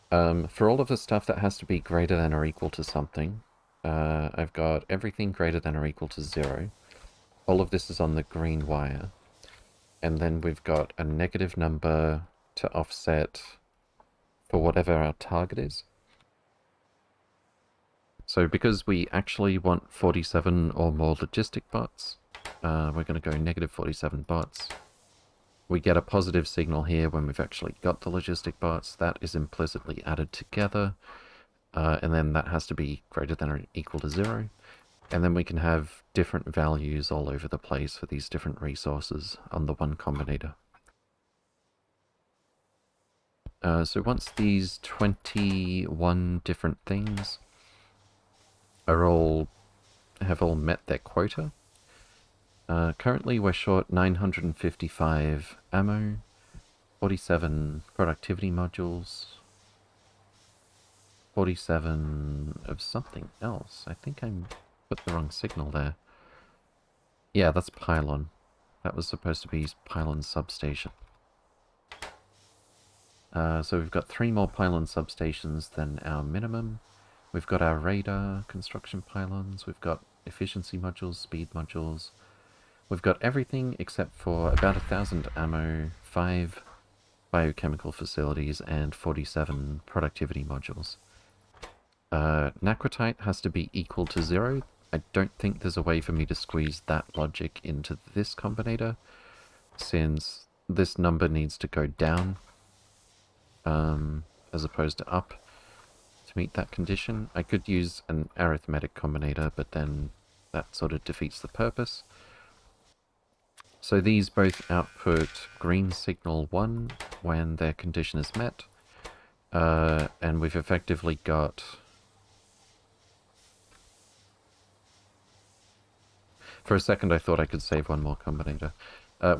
For all of the stuff that has to be greater than or equal to something, I've got everything greater than or equal to 0. All of this is on the green wire. And then we've got a negative number to offset for whatever our target is. So because we actually want 47 or more logistic bots, we're going to go negative 47 bots. We get a positive signal here when we've actually got the logistic bots. That is implicitly added together. And then that has to be greater than or equal to 0. And then we can have different values all over the place for these different resources on the one combinator. So once these 21 different things have all met their quota, currently we're short 955 ammo, 47 productivity modules, 47 of something else. I think I'm put the wrong signal there. Yeah, that's pylon. That was supposed to be pylon substation. So we've got 3 more pylon substations than our minimum. We've got our radar construction pylons. We've got efficiency modules, speed modules. We've got everything except for about 1,000 ammo, 5 biochemical facilities, and 47 productivity modules. Nacritite has to be equal to 0. I don't think there's a way for me to squeeze that logic into this combinator, since this number needs to go down, as opposed to up, to meet that condition. I could use an arithmetic combinator, but then that sort of defeats the purpose. So these both output green signal 1 when their condition is met, and we've effectively got... For a second I thought I could save one more combinator.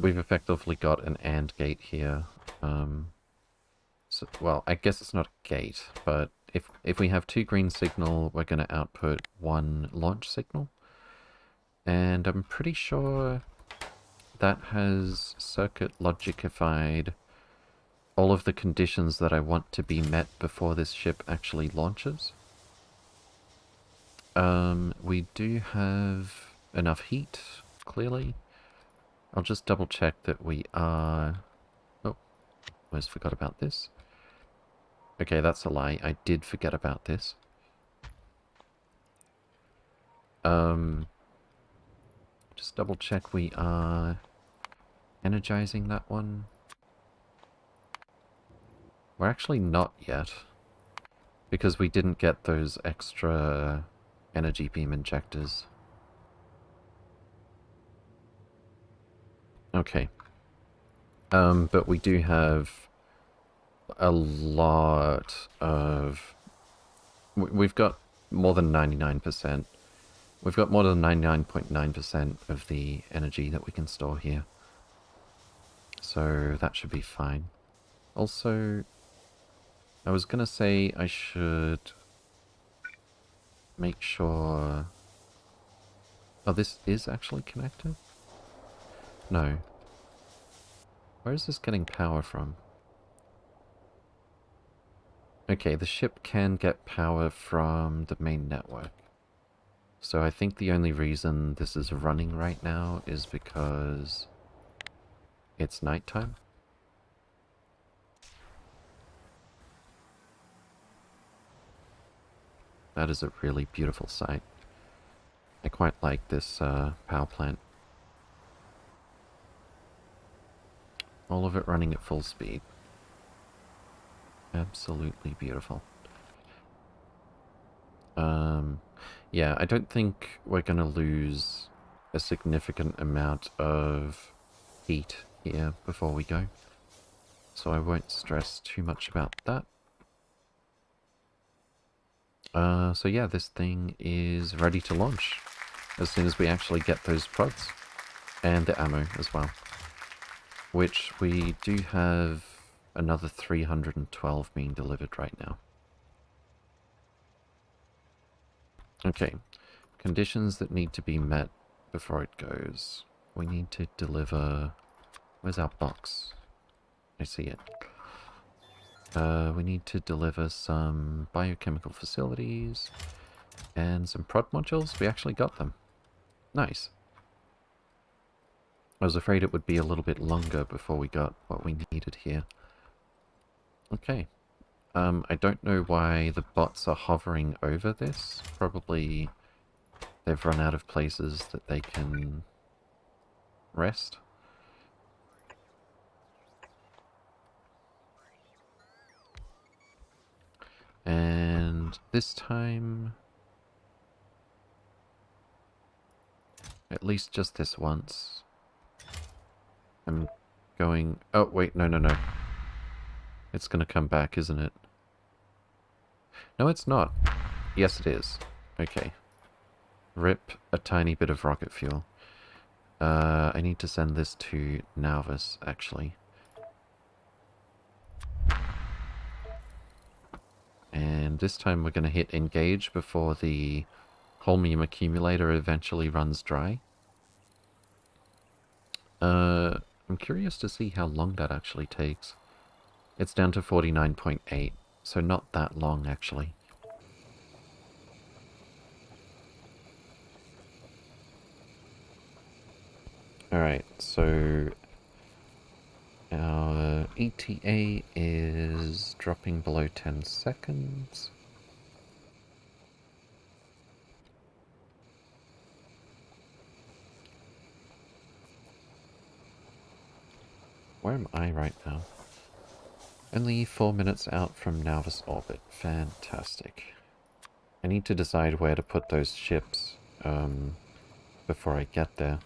We've effectively got an AND gate here. So, well, I guess it's not a gate, but if we have 2 green signal, we're going to output 1 launch signal. And I'm pretty sure that has circuit logicified all of the conditions that I want to be met before this ship actually launches. We do have enough heat, clearly. I'll just double check that we are... Oh, almost forgot about this. Okay, that's a lie. I did forget about this. Just double check we are energizing that one. We're actually not yet, because we didn't get those extra energy beam injectors. Okay. But we do have a lot of... We've got more than 99%. We've got more than 99.9% of the energy that we can store here. So that should be fine. Also, I was gonna say I should make sure... Oh, this is actually connected? No. Where is this getting power from? Okay, the ship can get power from the main network. So I think the only reason this is running right now is because it's nighttime. That is a really beautiful sight. I quite like this power plant. All of it running at full speed. Absolutely beautiful. Yeah, I don't think we're going to lose a significant amount of heat here before we go. So I won't stress too much about that. So yeah, this thing is ready to launch as soon as we actually get those prods and the ammo as well. Which we do have another 312 being delivered right now. Okay, conditions that need to be met before it goes. We need to deliver... Where's our box? I see it. We need to deliver some biochemical facilities and some prod modules. We actually got them. Nice. I was afraid it would be a little bit longer before we got what we needed here. Okay. I don't know why the bots are hovering over this. Probably they've run out of places that they can rest. And this time, at least just this once, I'm going... Oh, wait, no. It's going to come back, isn't it? No, it's not. Yes, it is. Okay. Rip a tiny bit of rocket fuel. I need to send this to Nauvis, actually. And this time we're going to hit engage before the holmium accumulator eventually runs dry. I'm curious to see how long that actually takes. It's down to 49.8, so not that long actually. Alright, so our ETA is dropping below 10 seconds. Where am I right now? Only 4 minutes out from Nauvis orbit. Fantastic. I need to decide where to put those ships, before I get there.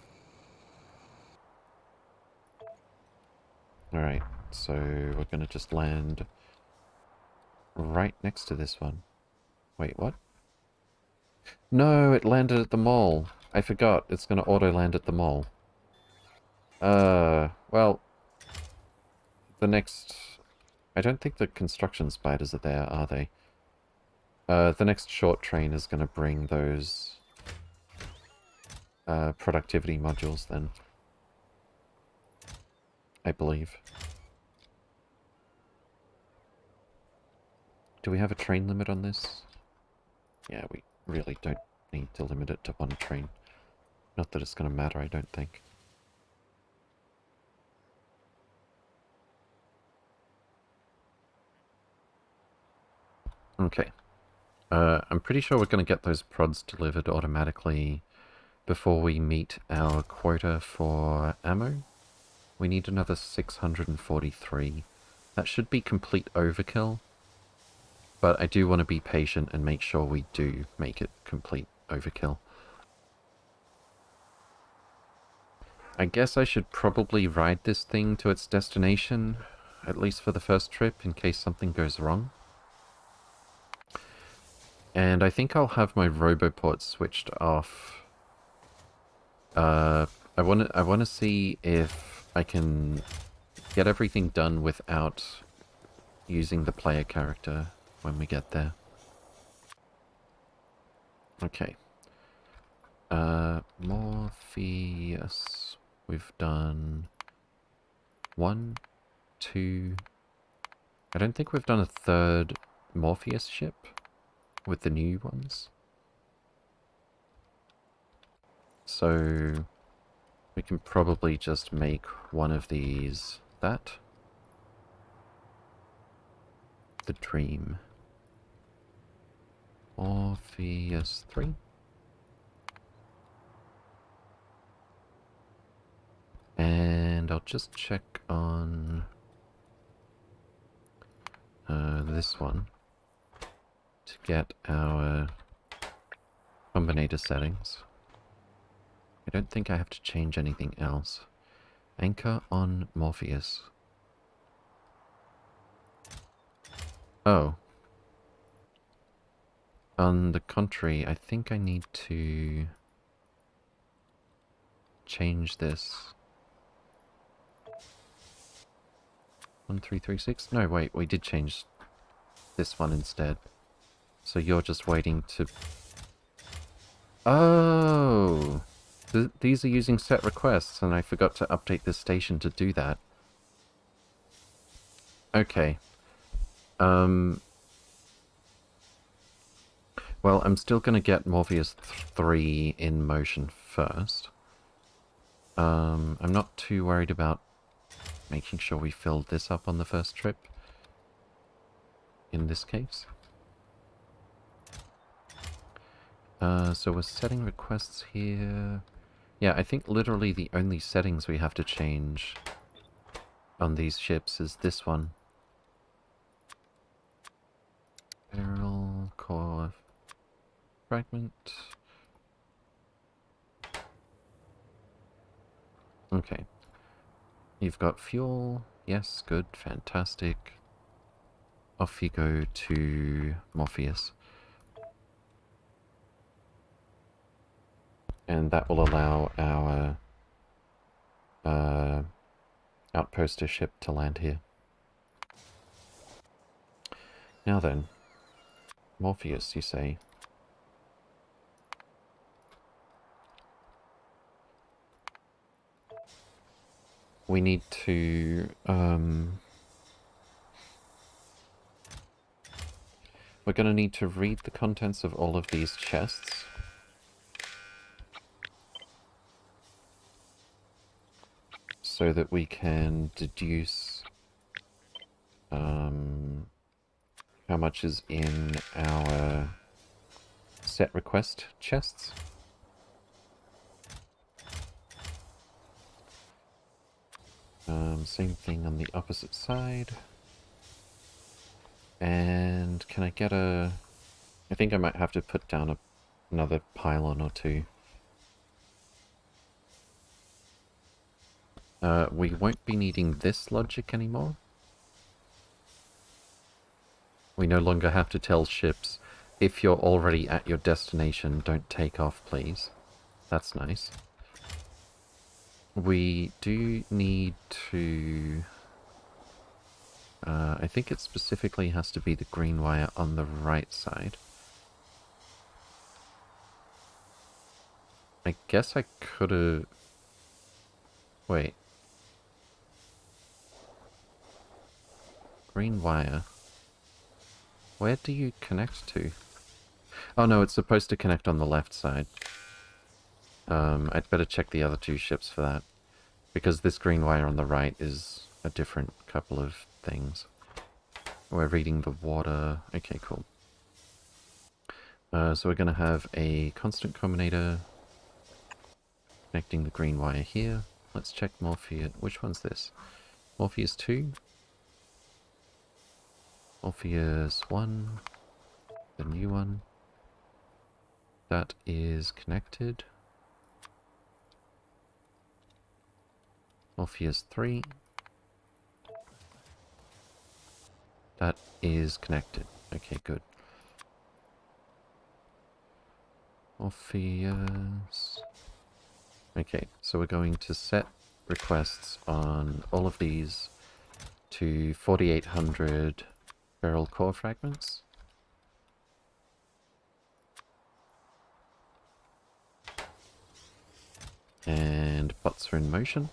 Alright, so we're gonna just land right next to this one. Wait, what? No, it landed at the mall. I forgot. It's gonna auto-land at the mall. Well, the next... I don't think the construction spiders are there, are they? The next short train is gonna bring those... productivity modules then. I believe. Do we have a train limit on this? Yeah, we really don't need to limit it to one train. Not that it's gonna matter, I don't think. Okay. I'm pretty sure we're gonna get those prods delivered automatically before we meet our quota for ammo. We need another 643. That should be complete overkill. But I do want to be patient and make sure we do make it complete overkill. I guess I should probably ride this thing to its destination, at least for the first trip, in case something goes wrong. And I think I'll have my Roboport switched off. I want to see if I can get everything done without using the player character when we get there. Okay. Morpheus. We've done 1, 2... I don't think we've done a third Morpheus ship with the new ones. So we can probably just make one of these that. The Dream. Morpheus 3. And I'll just check on this one to get our combinator settings. I don't think I have to change anything else. Anchor on Morpheus. Oh. On the contrary, I think I need to change this. 1336? No, wait, we did change this one instead. So you're just waiting to... Oh! These are using set requests, and I forgot to update this station to do that. Okay. Well, I'm still gonna get Morpheus 3 in motion first. I'm not too worried about making sure we filled this up on the first trip. In this case. So we're setting requests here. Yeah, I think literally the only settings we have to change on these ships is this one. Barrel, core, fragment. Okay. You've got fuel. Yes, good, fantastic. Off you go to Morpheus. And that will allow our outposter ship to land here. Now then, Morpheus, you say? We need to, we're gonna need to read the contents of all of these chests. So that we can deduce, how much is in our set request chests. Same thing on the opposite side. And can I get a... I think I might have to put down another pylon or two. We won't be needing this logic anymore. We no longer have to tell ships, if you're already at your destination, don't take off, please. That's nice. We do need to... I think it specifically has to be the green wire on the right side. I guess I could've... Wait. Green wire. Where do you connect to? Oh no, it's supposed to connect on the left side. I'd better check the other two ships for that. Because this green wire on the right is a different couple of things. We're reading the water. Okay, cool. So we're going to have a constant combinator connecting the green wire here. Let's check Morpheus. Which one's this? Morpheus 2? Morpheus 1? The new one. That is connected. Morpheus 3. That is connected. Okay, good. Morpheus... Okay, so we're going to set requests on all of these to 4800 beryl core fragments. And bots are in motion.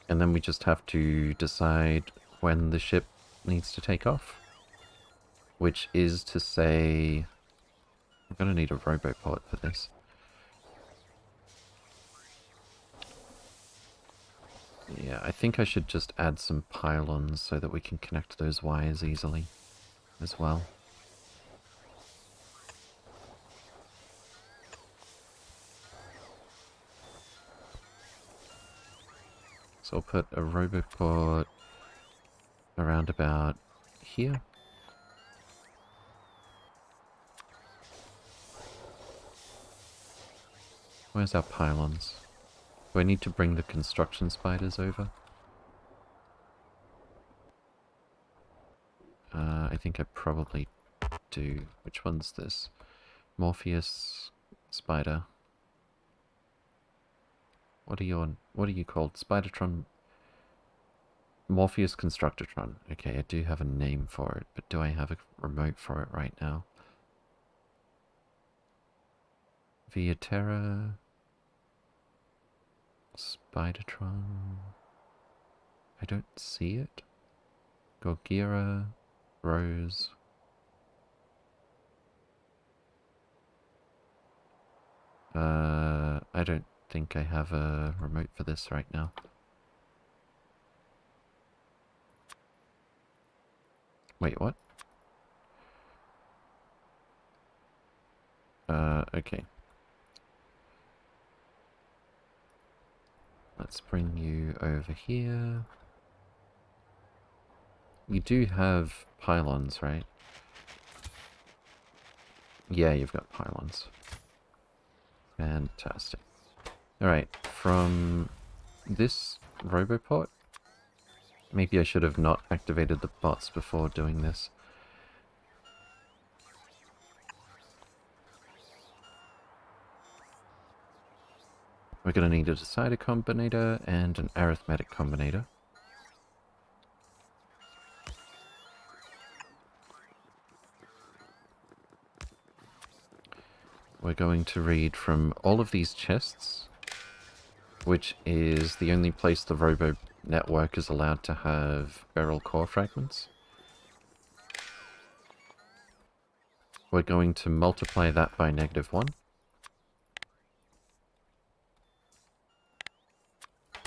And then we just have to decide when the ship needs to take off. Which is to say... I'm going to need a roboport for this. Yeah, I think I should just add some pylons so that we can connect those wires easily as well. So I'll put a roboport around about here. Where's our pylons? Do I need to bring the construction spiders over? I think I probably do. Which one's this? Morpheus spider. What are you called? Spidertron? Morpheus Constructotron. Okay, I do have a name for it, but do I have a remote for it right now? Viaterra... Spidertron... I don't see it. Gorgira... Rose... I don't think I have a remote for this right now. Wait, what? Okay. Let's bring you over here. You do have pylons, right? Yeah, you've got pylons. Fantastic. Alright, from this roboport, maybe I should have not activated the bots before doing this. We're going to need a decider combinator and an arithmetic combinator. We're going to read from all of these chests, which is the only place the robo network is allowed to have beryl core fragments. We're going to multiply that by -1.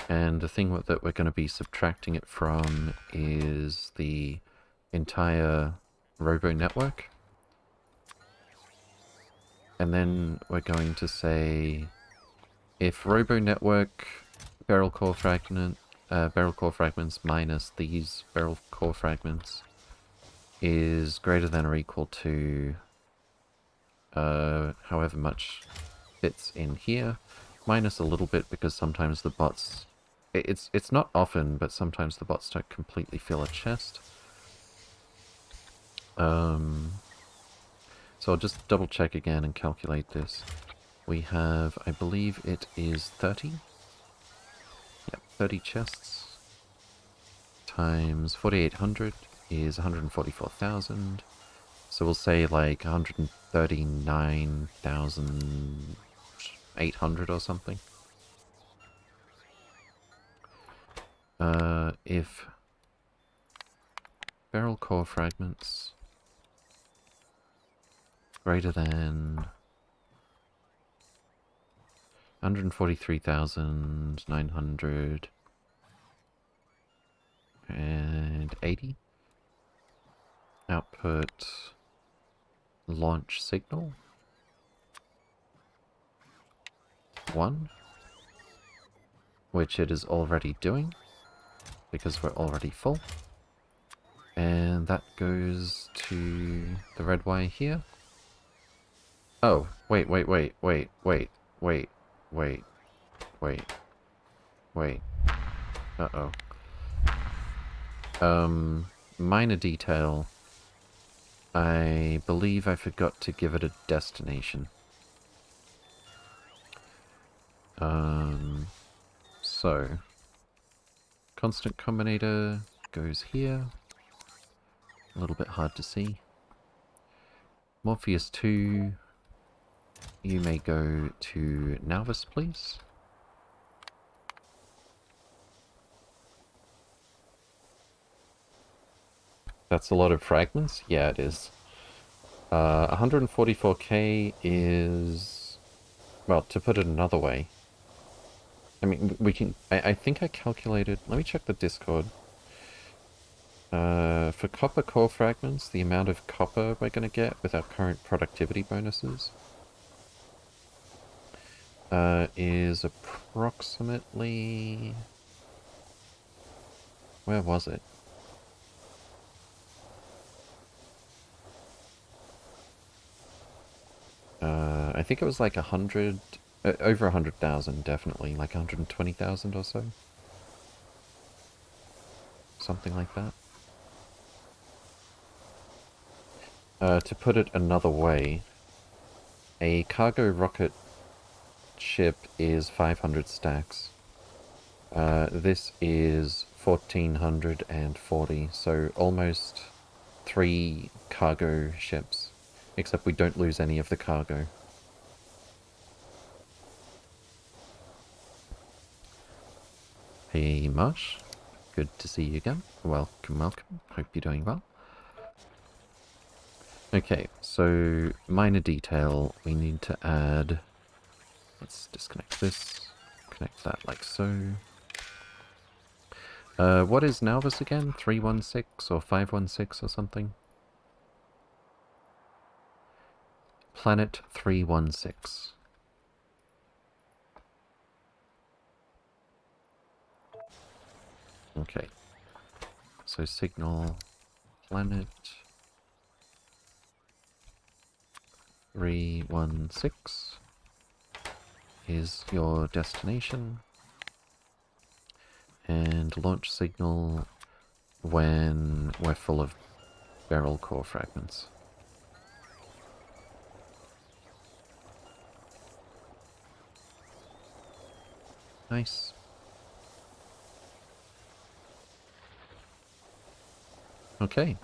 And the thing that we're going to be subtracting it from is the entire robo network. And then we're going to say if Robo Network barrel core fragments minus these barrel core fragments is greater than or equal to however much fits in here, minus a little bit because sometimes the bots... It's not often, but sometimes the bots don't completely fill a chest. So I'll just double check again and calculate this. We have, I believe it is 30. Yep, 30 chests times 4,800 is 144,000. So we'll say like 139,800 or something. If barrel core fragments greater than 143,980 output launch signal 1, which it is already doing because we're already full, and that goes to the red wire here. Oh, wait. Uh-oh. Minor detail. I believe I forgot to give it a destination. So constant combinator goes here. A little bit hard to see. Morpheus 2, you may go to Nauvis, please. That's a lot of fragments? Yeah, it is. 144k is... Well, to put it another way... I mean, we can... I think I calculated... Let me check the Discord. For copper core fragments, the amount of copper we're going to get with our current productivity bonuses is approximately... Where was it? I think it was like 100... over 100,000, definitely. Like 120,000 or so. Something like that. To put it another way, a cargo rocket ship is 500 stacks. This is 1,440, so almost 3 cargo ships. Except we don't lose any of the cargo. Hey Marsh, good to see you again. Welcome, welcome. Hope you're doing well. Okay, so minor detail, we need to add... Let's disconnect this, connect that like so. What is Nauvis again? 316 or 516 or something? Planet 316. Okay. So signal planet 316 is your destination. And launch signal when we're full of barrel core fragments. Nice. Okay.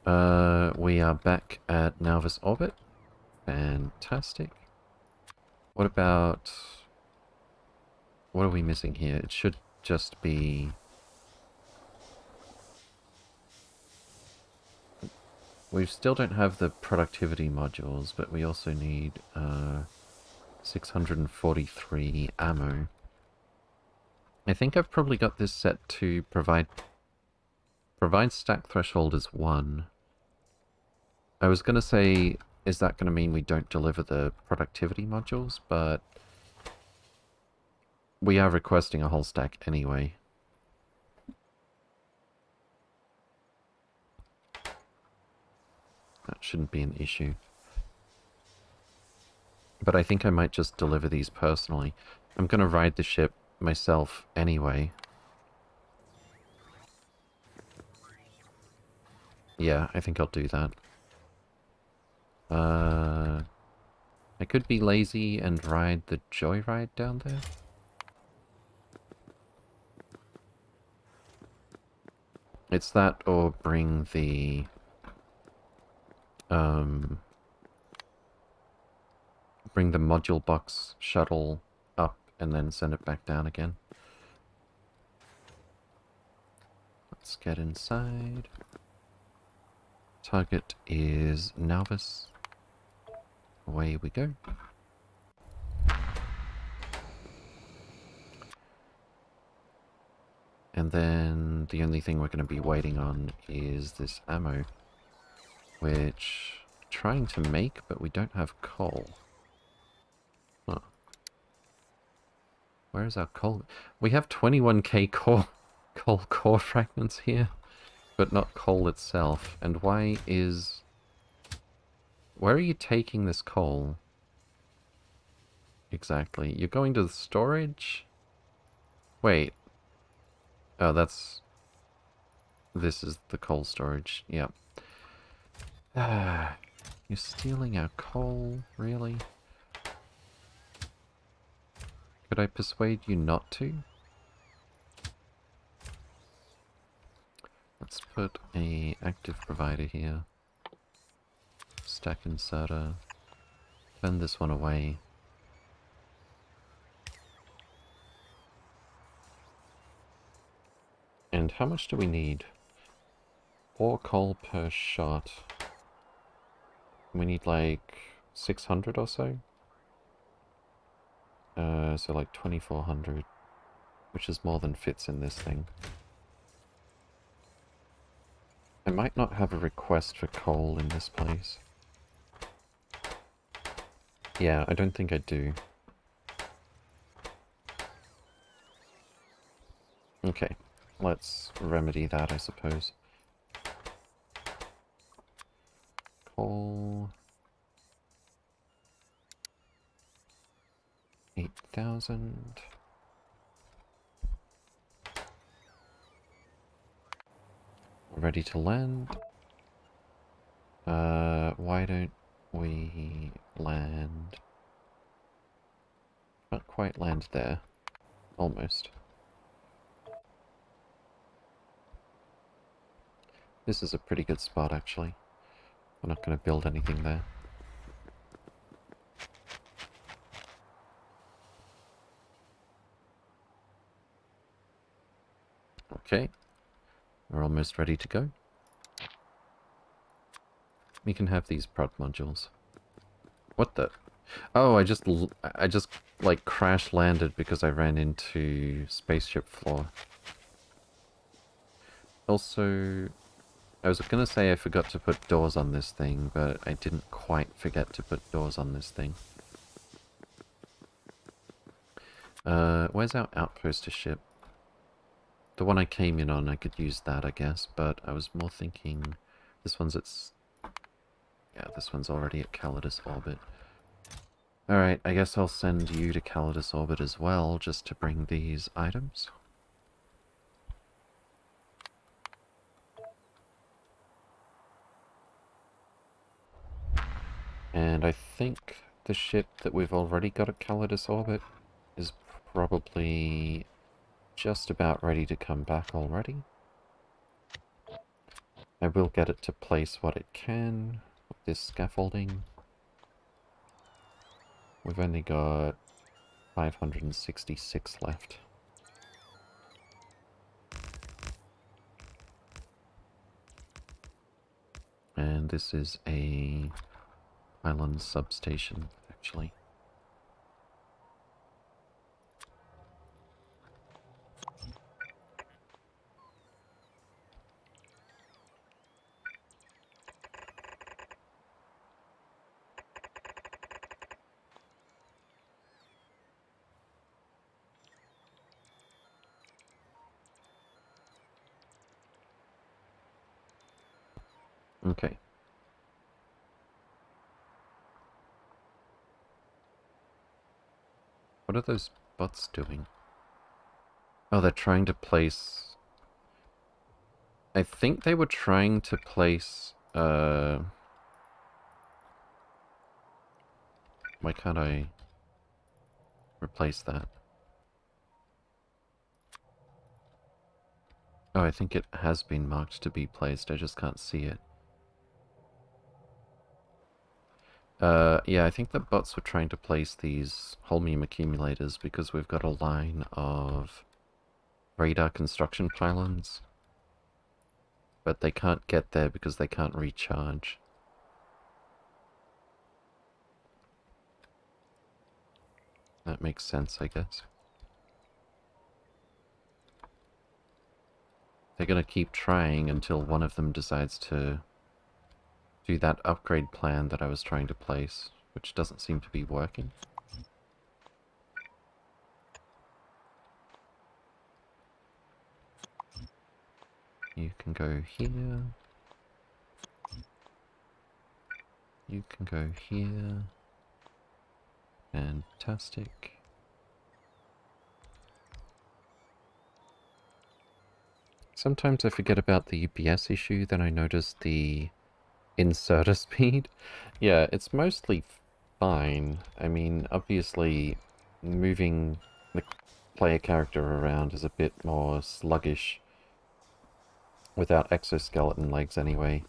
We are back at Nauvis orbit. Fantastic. What about... What are we missing here? It should just be... We still don't have the productivity modules, but we also need 643 ammo. I think I've probably got this set to provide stack threshold as 1. I was going to say is that going to mean we don't deliver the productivity modules? But we are requesting a whole stack anyway. That shouldn't be an issue. But I think I might just deliver these personally. I'm going to ride the ship myself anyway. Yeah, I think I'll do that. I could be lazy and ride the joyride down there. It's that or bring the... bring the module box shuttle up and then send it back down again. Let's get inside. Target is Nauvis. Away we go. And then the only thing we're going to be waiting on is this ammo, which I'm trying to make, but we don't have coal. Huh. Where is our coal? We have 21k coal core fragments here, but not coal itself. And why is... Where are you taking this coal? Exactly. You're going to the storage? Wait. Oh, that's... This is the coal storage. Yep. Ah, you're stealing our coal, really? Could I persuade you not to? Let's put a active provider here. Stack inserter. Turn this one away. And how much do we need? 4 coal per shot. We need like 600 or so. So like 2400, which is more than fits in this thing. I might not have a request for coal in this place. Yeah, I don't think I do. Okay, let's remedy that, I suppose. Coal... 8,000... Ready to land. Why don't we land... Not quite land there. Almost. This is a pretty good spot, actually. We're not going to build anything there. Okay. We're almost ready to go. We can have these prod modules. What the... Oh, I just, like, crash landed because I ran into spaceship floor. Also, I was gonna say I forgot to put doors on this thing, but I didn't quite forget to put doors on this thing. Where's our outposter ship? The one I came in on, I could use that, I guess, but I was more thinking... This one's at... Yeah, this one's already at Calidus Orbit. Alright, I guess I'll send you to Calidus Orbit as well, just to bring these items. And I think the ship that we've already got at Calidus Orbit is probably just about ready to come back already. I will get it to place what it can with this scaffolding. We've only got 566 left. And this is a island substation, actually. Okay. What are those bots doing? Oh, they're trying to place... I think they were trying to place... Why can't I replace that? Oh, I think it has been marked to be placed, I just can't see it. Yeah, I think the bots were trying to place these holmium accumulators because we've got a line of radar construction pylons. But they can't get there because they can't recharge. That makes sense, I guess. They're gonna keep trying until one of them decides to do that upgrade plan that I was trying to place, which doesn't seem to be working. You can go here. You can go here. Fantastic. Sometimes I forget about the UPS issue, then I notice the inserter speed. Yeah, it's mostly fine. I mean, obviously, moving the player character around is a bit more sluggish without exoskeleton legs anyway.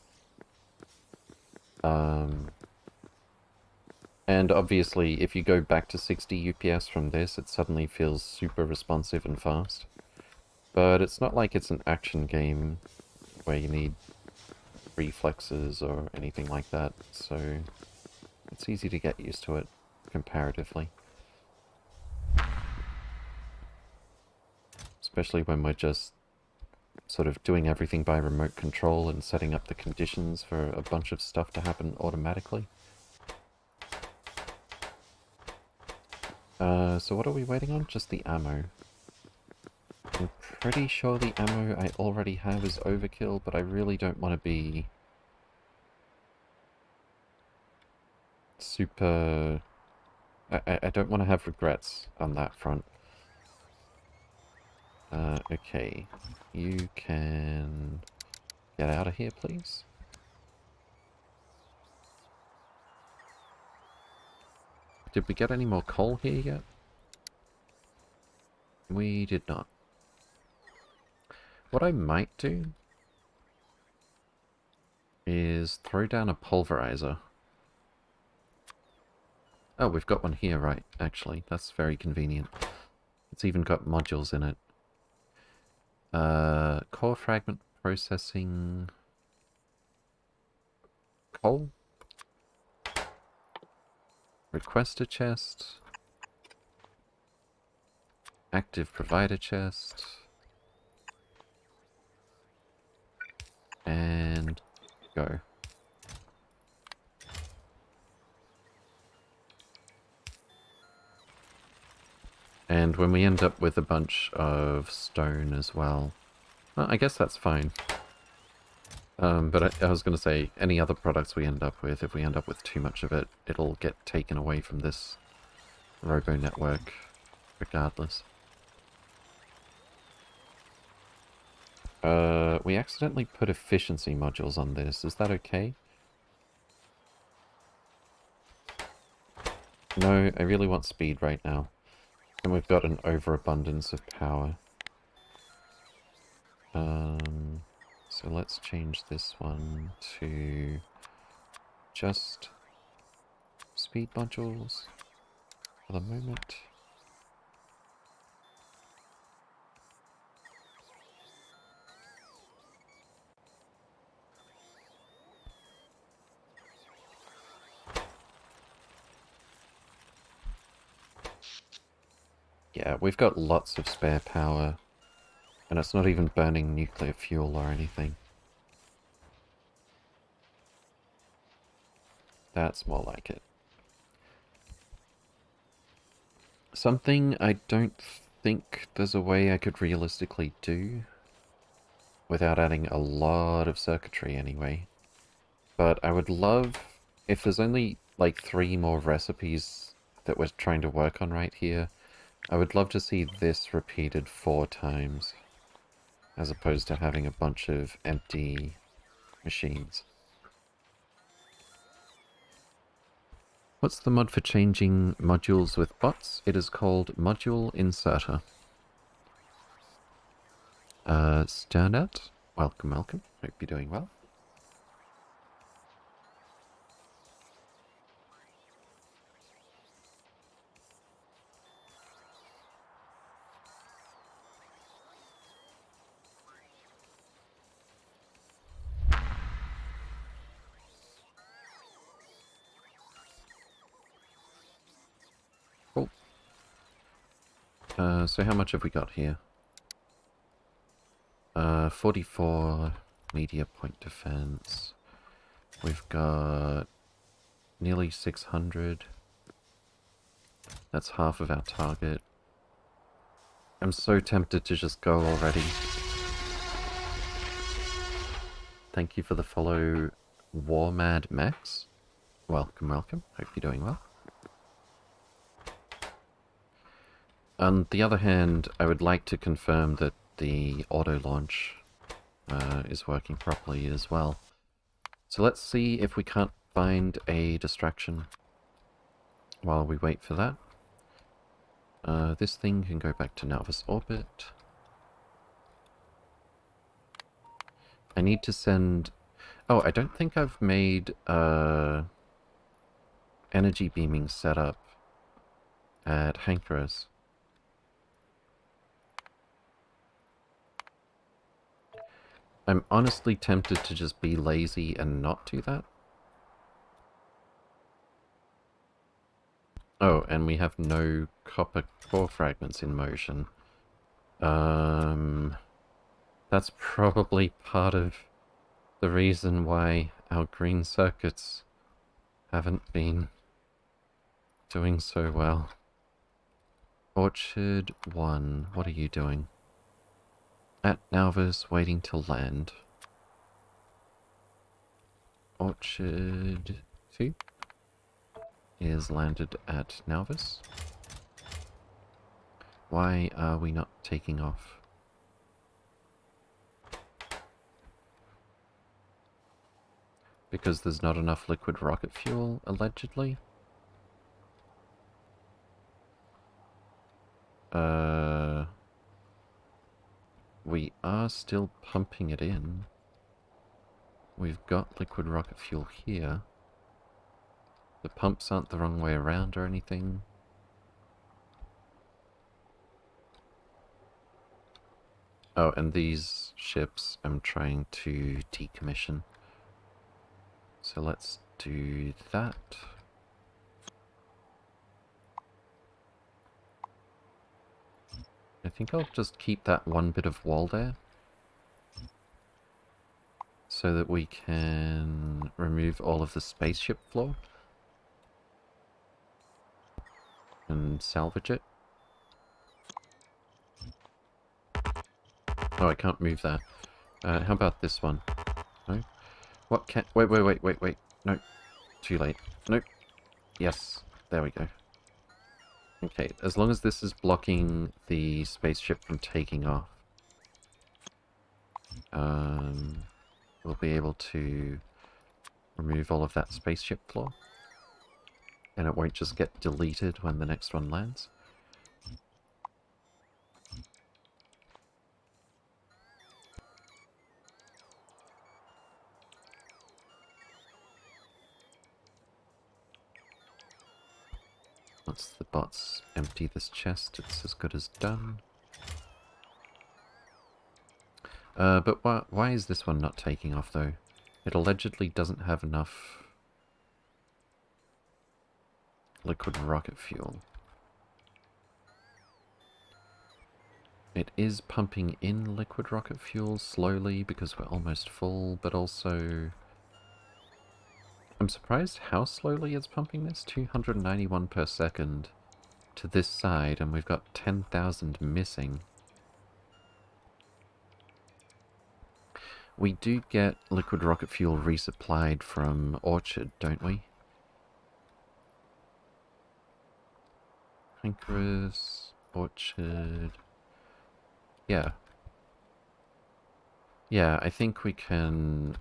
And obviously, if you go back to 60 UPS from this, it suddenly feels super responsive and fast. But it's not like it's an action game where you need reflexes or anything like that, so it's easy to get used to it, comparatively. Especially when we're just sort of doing everything by remote control and setting up the conditions for a bunch of stuff to happen automatically. So what are we waiting on? Just the ammo. I'm pretty sure the ammo I already have is overkill, but I really don't want to be super... I don't want to have regrets on that front. Okay. You can get out of here, please. Did we get any more coal here yet? We did not. What I might do is throw down a pulverizer. Oh, we've got one here, right, actually. That's very convenient. It's even got modules in it. Core fragment processing... Coal? Requester chest. Active provider chest. And go. And when we end up with a bunch of stone as well, I guess that's fine. But I was going to say, any other products we end up with, if we end up with too much of it, it'll get taken away from this robo network regardless. We accidentally put efficiency modules on this. Is that okay? No, I really want speed right now. And we've got an overabundance of power. So let's change this one to just speed modules for the moment. Yeah, we've got lots of spare power, and it's not even burning nuclear fuel or anything. That's more like it. Something I don't think there's a way I could realistically do without adding a lot of circuitry anyway, But I would love, if there's only like 3 more recipes that we're trying to work on right here, I would love to see this repeated 4 times, as opposed to having a bunch of empty machines. What's the mod for changing modules with bots? It is called Module Inserter. Standout, welcome, welcome. Hope you're doing well. Cool. So how much have we got here? 44 media point defense. We've got nearly 600. That's half of our target. I'm so tempted to just go already. Thank you for the follow, Warmad Max. Welcome, welcome. Hope you're doing well. On the other hand, I would like to confirm that the auto launch is working properly as well. So let's see if we can't find a distraction while we wait for that. This thing can go back to Nauvis orbit. I need to send... Oh, I don't think I've made energy beaming setup at Hankeras. I'm honestly tempted to just be lazy and not do that. Oh, and we have no copper core fragments in motion. That's probably part of the reason why our green circuits haven't been doing so well. Orchard 1, what are you doing? At Nauvis, waiting to land. Orchard 2 is landed at Nauvis. Why are we not taking off? Because there's not enough liquid rocket fuel, allegedly? We are still pumping it in. We've got liquid rocket fuel here. The pumps aren't the wrong way around or anything. Oh, and these ships I'm trying to decommission. So let's do that. I think I'll just keep that one bit of wall there, so that we can remove all of the spaceship floor and salvage it. Oh, I can't move that. How about this one? No? What can... Wait. No. Too late. Nope. Yes. There we go. Okay, as long as this is blocking the spaceship from taking off, we'll be able to remove all of that spaceship floor, and it won't just get deleted when the next one lands. Once the bots empty this chest, it's as good as done. But why is this one not taking off, though? It allegedly doesn't have enough liquid rocket fuel. It is pumping in liquid rocket fuel slowly because we're almost full, but also... I'm surprised how slowly it's pumping this. 291 per second to this side, and we've got 10,000 missing. We do get liquid rocket fuel resupplied from Orchard, don't we? Hankerus, Orchard... Yeah. Yeah, I think we can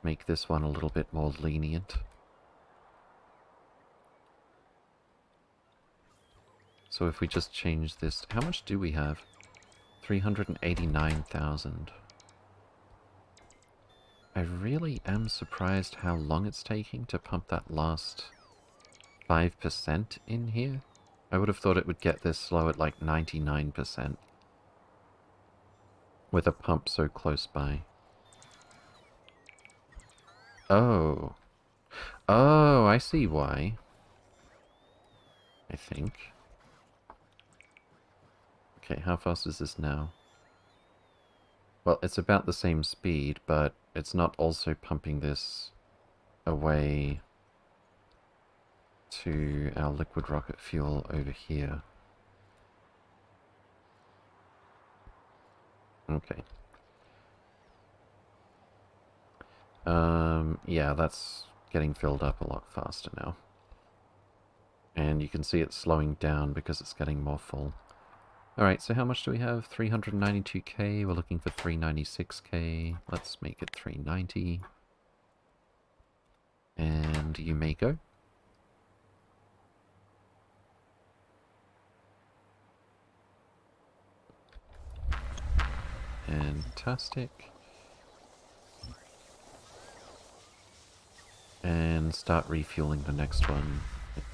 make this one a little bit more lenient. So if we just change this... How much do we have? 389,000. I really am surprised how long it's taking to pump that last 5% in here. I would have thought it would get this slow at like 99%. With a pump so close by. Oh. Oh, I see why. I think. Okay, how fast is this now? Well, it's about the same speed, but it's not also pumping this away to our liquid rocket fuel over here. Okay. Yeah, that's getting filled up a lot faster now. And you can see it's slowing down because it's getting more full. Alright, so how much do we have? 392k, we're looking for 396k. Let's make it 390. And you may go. Fantastic. And start refueling the next one.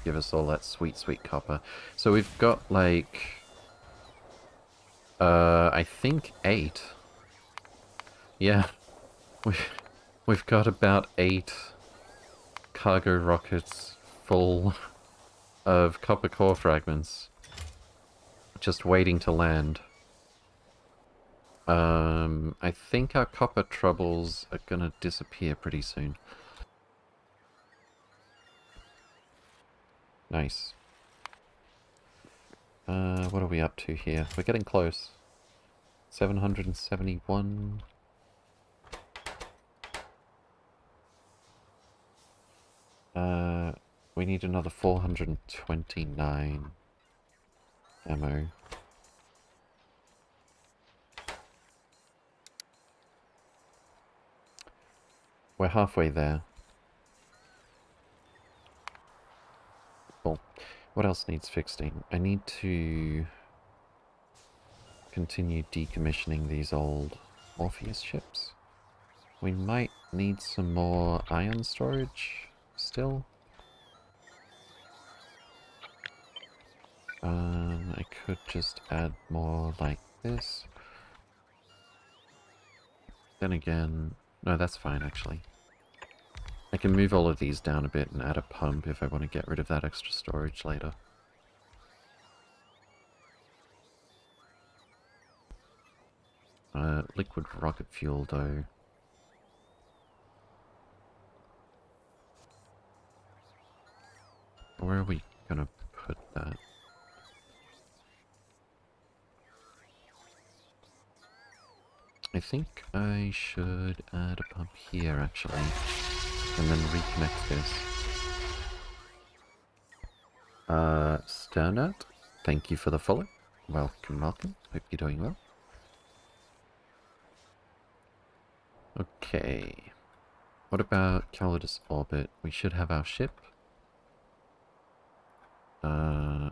Give us all that sweet, sweet copper. So we've got like... I think 8. Yeah. We've got about 8 cargo rockets full of copper core fragments. Just waiting to land. I think our copper troubles are gonna disappear pretty soon. Nice. What are we up to here? We're getting close. 771. We need another 429 ammo. We're halfway there. Cool. What else needs fixing? I need to continue decommissioning these old Morpheus ships. We might need some more ion storage still. I could just add more like this. Then again, no, that's fine actually. I can move all of these down a bit and add a pump if I want to get rid of that extra storage later. Liquid rocket fuel though. Where are we gonna put that? I think I should add a pump here actually, and then reconnect this. Sternat, thank you for the follow. Welcome, welcome. Hope you're doing well. Okay. What about Calidus Orbit? We should have our ship.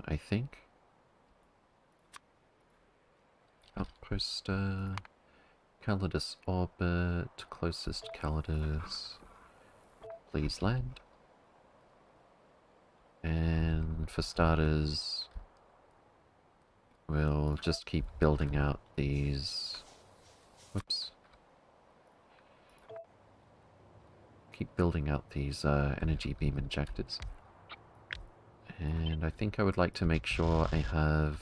I think. Outpost, Calidus Orbit, closest Calidus. Please land. And for starters, we'll just keep building out these... Whoops. Keep building out these energy beam injectors. And I think I would like to make sure I have...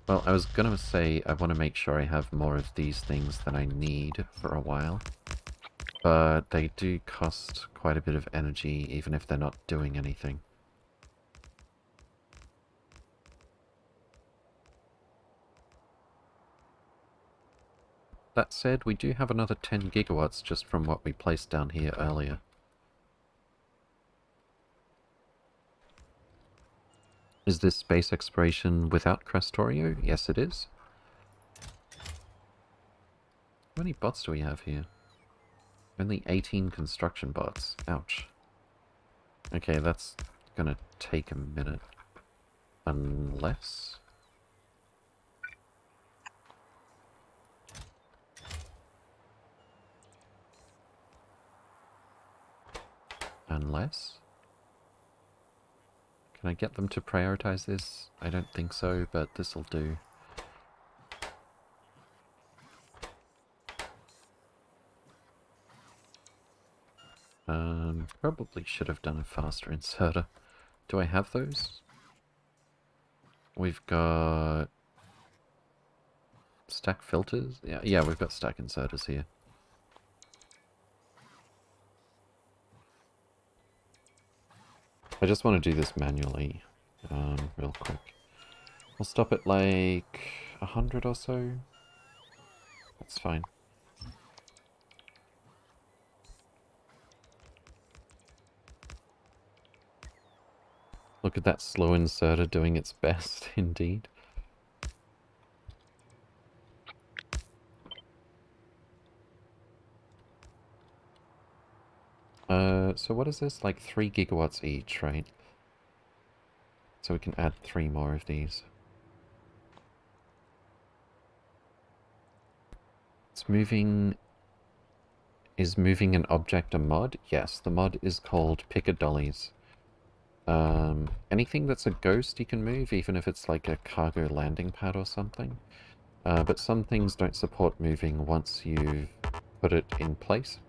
Well, I was gonna say I want to make sure I have more of these things than I need for a while. But they do cost quite a bit of energy, even if they're not doing anything. That said, we do have another 10 gigawatts just from what we placed down here earlier. Is this space exploration without Crestorio? Yes, it is. How many bots do we have here? Only 18 construction bots. Ouch. Okay, that's gonna take a minute. Unless... Unless... Can I get them to prioritize this? I don't think so, but this'll do. Probably should have done a faster inserter. Do I have those? We've got... stack filters? Yeah, we've got stack inserters here. I just want to do this manually, real quick. We'll stop at like 100 or so. That's fine. Look at that slow inserter doing its best, indeed. So what is this? Like 3 gigawatts each, right? So we can add 3 more of these. It's moving... Is moving an object a mod? Yes, the mod is called Pickadollies. Anything that's a ghost you can move, even if it's like a cargo landing pad or something. But some things don't support moving once you've put it in place.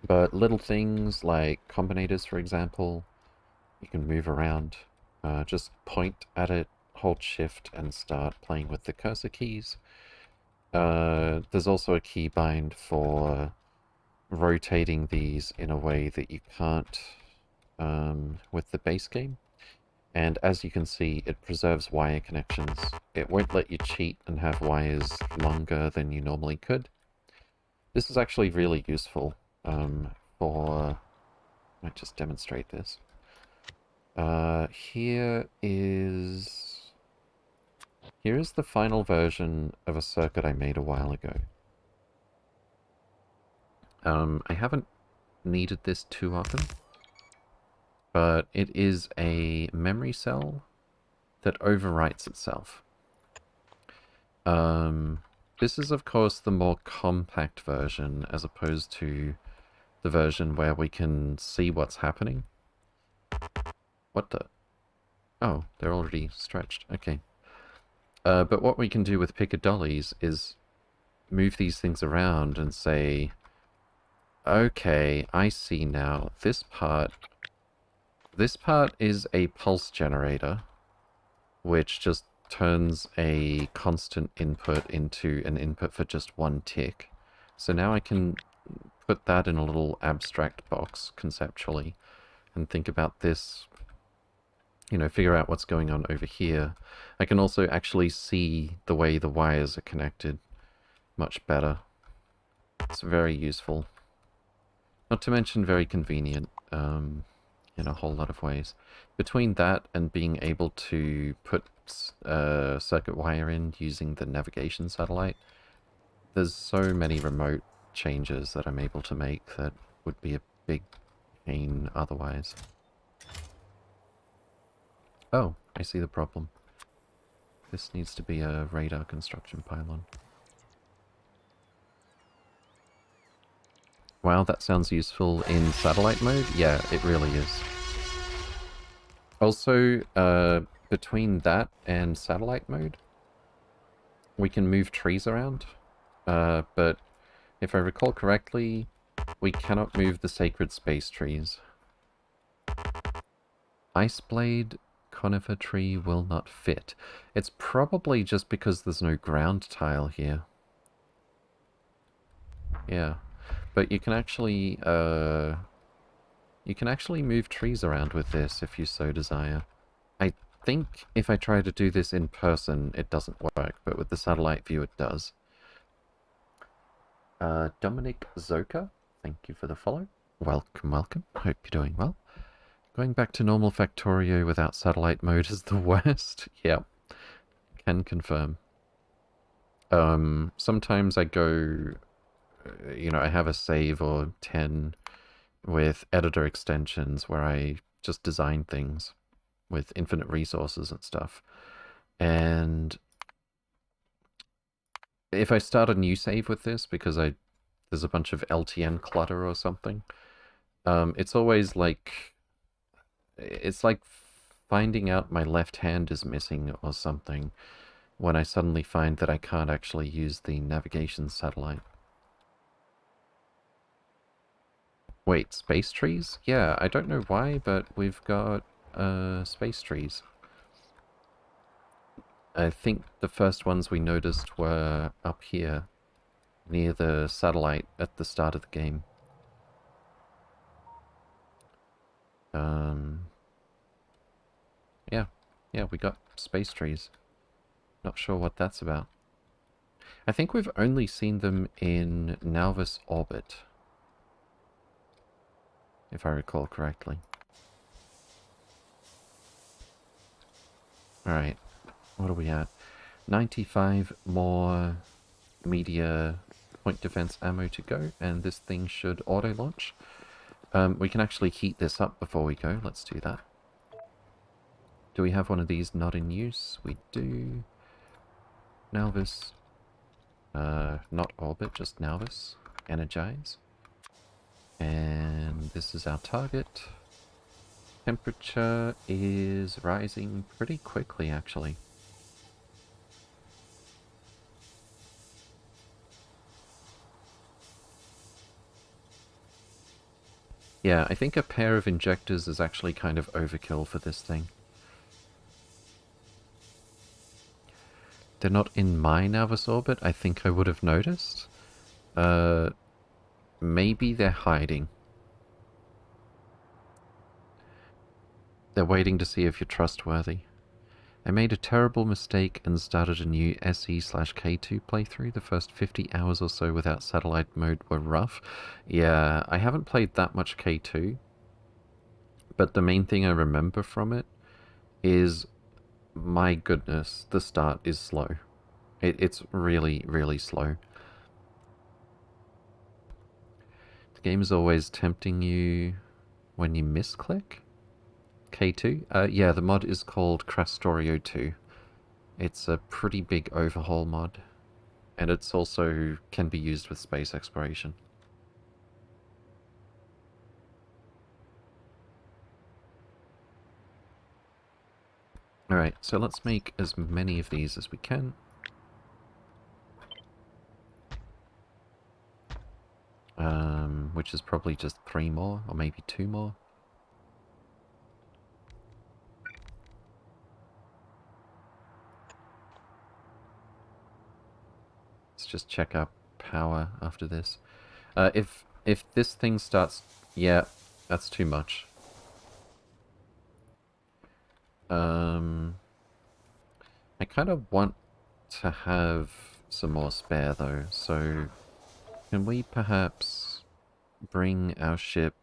But little things like combinators, for example, you can move around. Just point at it, hold shift, and start playing with the cursor keys. There's also a keybind for rotating these in a way that you can't with the base game. And as you can see, it preserves wire connections. It won't let you cheat and have wires longer than you normally could. This is actually really useful for... I might just demonstrate this. Here is the final version of a circuit I made a while ago. I haven't needed this too often, but it is a memory cell that overwrites itself. This is, of course, the more compact version, as opposed to the version where we can see what's happening. What the... Oh, they're already stretched. Okay. But what we can do with Pickadollies is move these things around and say, okay, I see now. This part is a pulse generator, which just turns a constant input into an input for just one tick. So now I can put that in a little abstract box conceptually and think about this, you know, figure out what's going on over here. I can also actually see the way the wires are connected much better. It's very useful. Not to mention very convenient in a whole lot of ways. Between that and being able to put circuit wire in using the navigation satellite, there's so many remote changes that I'm able to make that would be a big pain otherwise. Oh, I see the problem. This needs to be a radar construction pylon. Wow, that sounds useful in satellite mode? Yeah, it really is. Also, between that and satellite mode, we can move trees around. But if I recall correctly, we cannot move the sacred space trees. Iceblade conifer tree will not fit. It's probably just because there's no ground tile here. Yeah. But you can actually move trees around with this if you so desire. I think if I try to do this in person, it doesn't work, but with the satellite view it does. Dominic Zoka, thank you for the follow. Welcome, welcome. Hope you're doing well. Going back to normal Factorio without satellite mode is the worst. Yeah, can confirm. Sometimes I go, I have a save or 10 with editor extensions where I just design things with infinite resources and stuff. And if I start a new save with this, because there's a bunch of LTN clutter or something, it's always like, it's like finding out my left hand is missing or something when I suddenly find that I can't actually use the navigation satellite. Wait, space trees? Yeah, I don't know why, but we've got space trees. I think the first ones we noticed were up here, near the satellite at the start of the game. Yeah, we got space trees. Not sure what that's about. I think we've only seen them in Nauvis orbit, if I recall correctly. Alright, what are we at? 95 more media point defense ammo to go, and this thing should auto-launch. We can actually heat this up before we go. Let's do that. Do we have one of these not in use? We do. Nauvis. Not orbit, just Nauvis. Energize. And this is our target. Temperature is rising pretty quickly, actually. Yeah, I think a pair of injectors is actually kind of overkill for this thing. They're not in my Nauvis orbit. I think I would have noticed. Maybe they're hiding. They're waiting to see if you're trustworthy. I made a terrible mistake and started a new SE/K2 playthrough. The first 50 hours or so without satellite mode were rough. Yeah, I haven't played that much K2, but the main thing I remember from it is, my goodness, the start is slow. It's really, really slow. The game is always tempting you when you misclick. K2? Yeah, the mod is called Crastorio 2. It's a pretty big overhaul mod, and it's also can be used with space exploration. Alright, so let's make as many of these as we can. Which is probably just 3 more, or maybe 2 more. Let's just check our power after this. If this thing starts... Yeah, that's too much. I kind of want to have some more spare, though, so... Can we perhaps bring our ship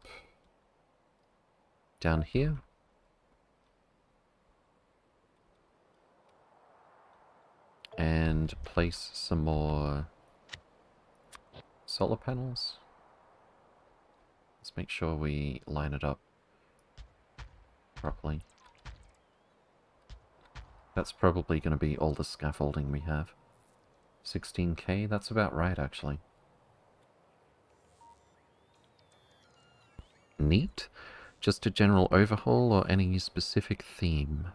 down here? And place some more solar panels? Let's make sure we line it up properly. That's probably going to be all the scaffolding we have. 16k, that's about right, actually. Neat. Just a general overhaul or any specific theme?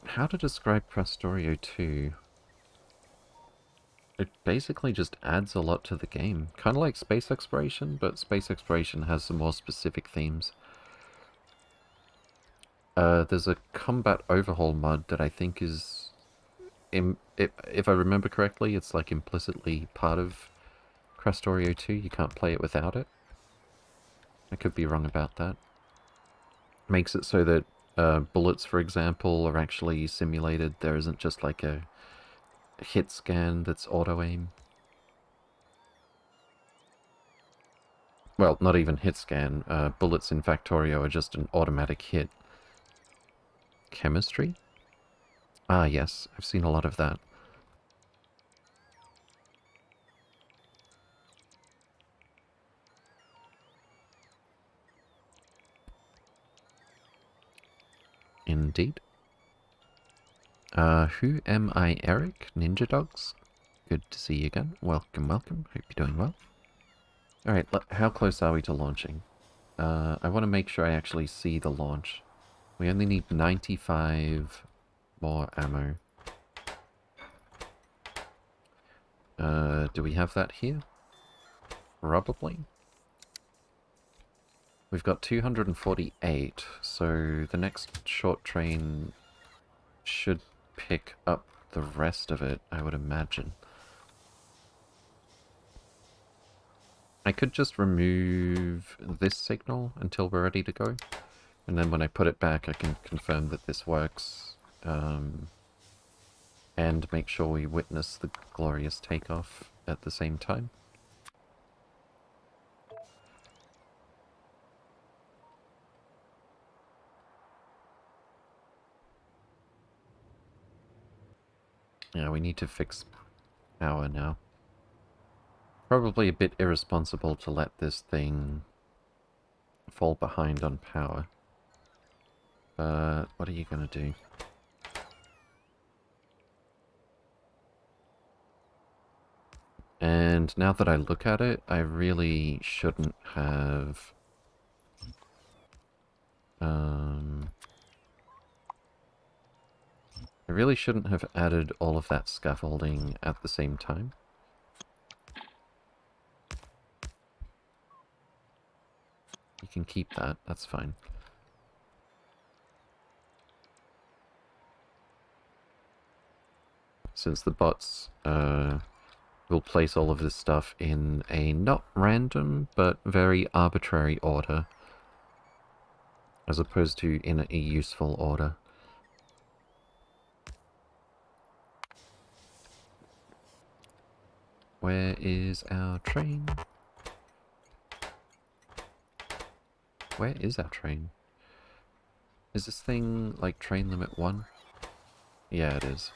How to describe Crastorio 2? It basically just adds a lot to the game. Kind of like space exploration, but space exploration has some more specific themes. There's a combat overhaul mod that I think is... If I remember correctly, it's like implicitly part of Crastorio 2. You can't play it without it. I could be wrong about that. Makes it so that bullets, for example, are actually simulated. There isn't just like a hit scan that's auto-aim. Well, not even hit scan. Bullets in Factorio are just an automatic hit. Chemistry? Ah, yes. I've seen a lot of that. Indeed. Who am I, Eric? Ninja Dogs? Good to see you again. Welcome, welcome. Hope you're doing well. Alright, how close are we to launching? I want to make sure I actually see the launch. We only need 95 more ammo. Do we have that here? Probably. We've got 248, so the next short train should pick up the rest of it, I would imagine. I could just remove this signal until we're ready to go, and then when I put it back I can confirm that this works, and make sure we witness the glorious takeoff at the same time. Yeah, we need to fix power now. Probably a bit irresponsible to let this thing fall behind on power. But what are you gonna do? And now that I look at it, I really shouldn't have... I really shouldn't have added all of that scaffolding at the same time. You can keep that, that's fine. Since the bots will place all of this stuff in a not random, but very arbitrary order, as opposed to in a useful order. Where is our train? Where is our train? Is this thing like train limit 1? Yeah, it is.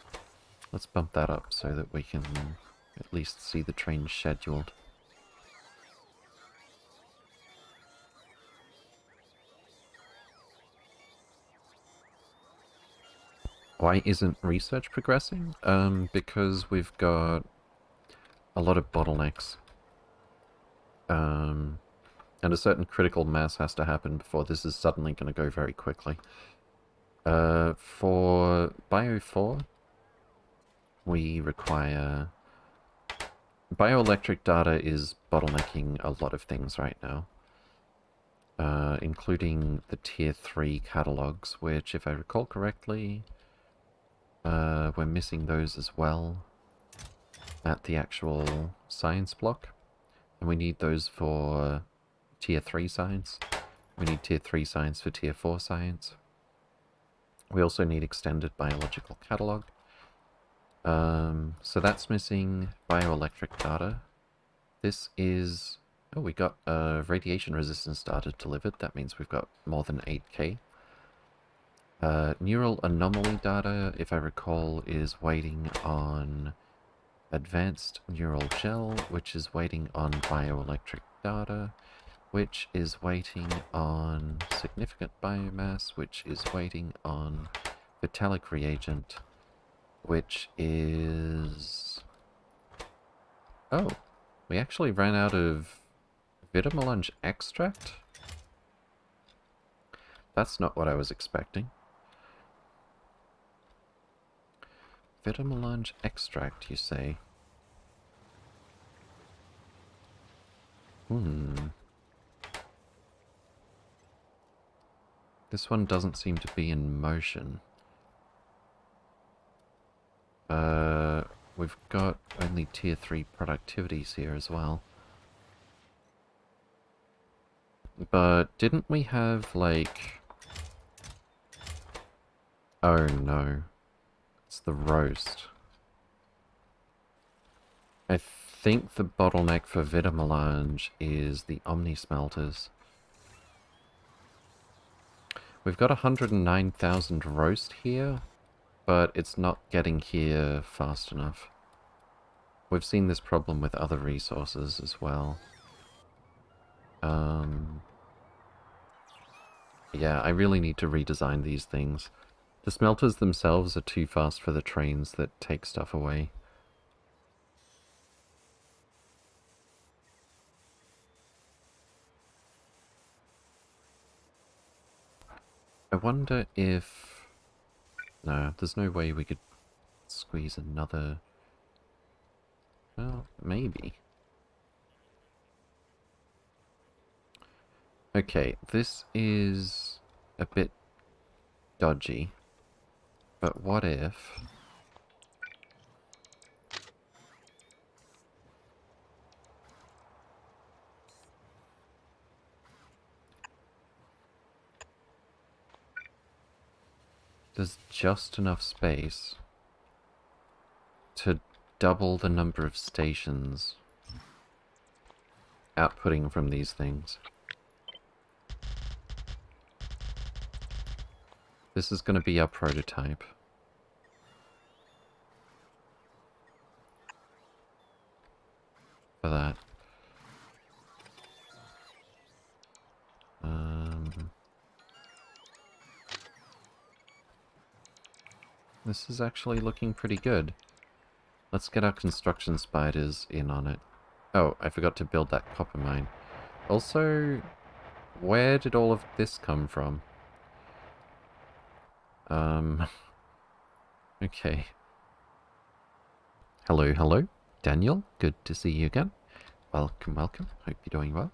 Let's bump that up so that we can at least see the train scheduled. Why isn't research progressing? Because we've got a lot of bottlenecks. And a certain critical mass has to happen before this is suddenly going to go very quickly. For Bio 4, we require... Bioelectric data is bottlenecking a lot of things right now. Including the Tier 3 catalogs, which, if I recall correctly, we're missing those as well at the actual science block. And we need those for Tier 3 science. We need Tier 3 science for Tier 4 science. We also need extended biological catalog. So that's missing bioelectric data. This is... Oh, we got radiation resistance data delivered. That means we've got more than 8k. Neural anomaly data, if I recall, is waiting on advanced neural shell, which is waiting on bioelectric data, which is waiting on significant biomass, which is waiting on Vitalic reagent, which is... Oh, we actually ran out of Vitamelange extract? That's not what I was expecting. Vitamelange extract, you say? This one doesn't seem to be in motion. We've got only Tier 3 productivities here as well. But didn't we have, like... Oh no. It's the roast. I think the bottleneck for Vitamelange is the Omni smelters. We've got 109,000 roast here, but it's not getting here fast enough. We've seen this problem with other resources as well. Yeah, I really need to redesign these things. The smelters themselves are too fast for the trains that take stuff away. I wonder if... No, there's no way we could squeeze another... Well, maybe. Okay, this is a bit dodgy. But what if... there's just enough space to double the number of stations outputting from these things. This is going to be our prototype. For that. This is actually looking pretty good. Let's get our construction spiders in on it. Oh, I forgot to build that copper mine. Also, where did all of this come from? Okay. Hello, hello. Daniel, good to see you again. Welcome, welcome. Hope you're doing well.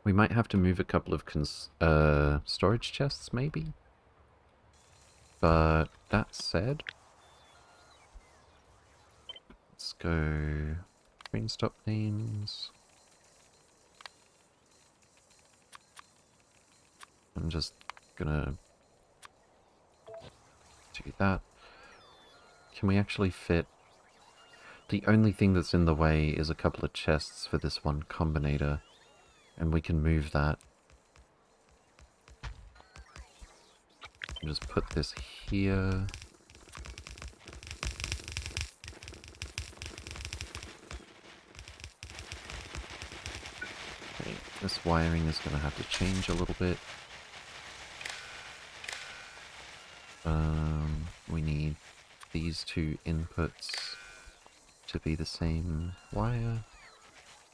We might have to move a couple of storage chests, maybe? But that said, let's go train stop names. I'm just gonna do that. Can we actually fit? The only thing that's in the way is a couple of chests for this one combinator, and we can move that. Just put this here. Okay, this wiring is going to have to change a little bit. We need these two inputs to be the same wire.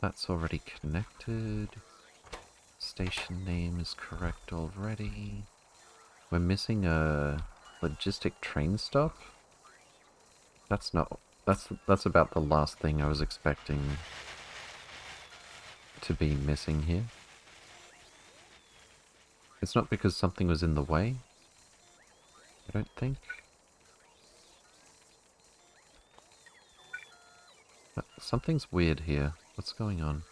That's already connected. Station name is correct already. We're missing a logistic train stop? That's not... That's about the last thing I was expecting to be missing here. It's not because something was in the way, I don't think. But something's weird here. What's going on?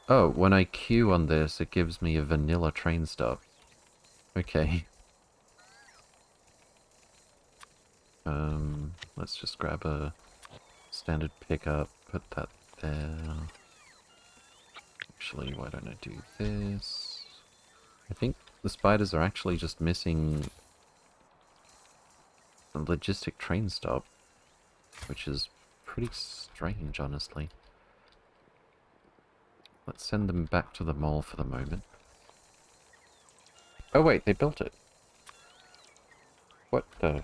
Oh, when I queue on this, it gives me a vanilla train stop. Okay. Let's just grab a standard pickup, put that there. Actually, why don't I do this? I think the spiders are actually just missing a logistic train stop, which is pretty strange, honestly. Let's send them back to the mall for the moment. Oh wait, they built it. What the...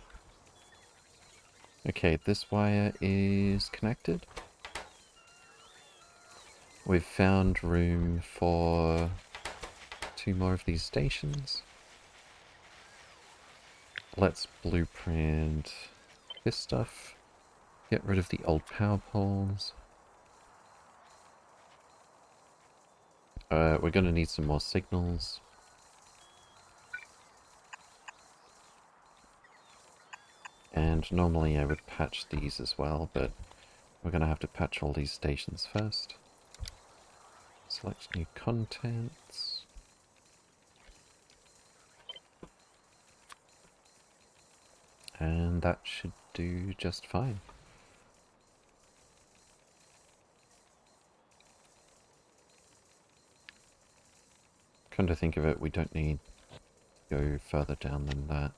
Okay, this wire is connected. We've found room for 2 more of these stations. Let's blueprint this stuff. Get rid of the old power poles. We're going to need some more signals. And normally I would patch these as well, but we're going to have to patch all these stations first. Select new contents. And that should do just fine. Come to think of it, we don't need to go further down than that.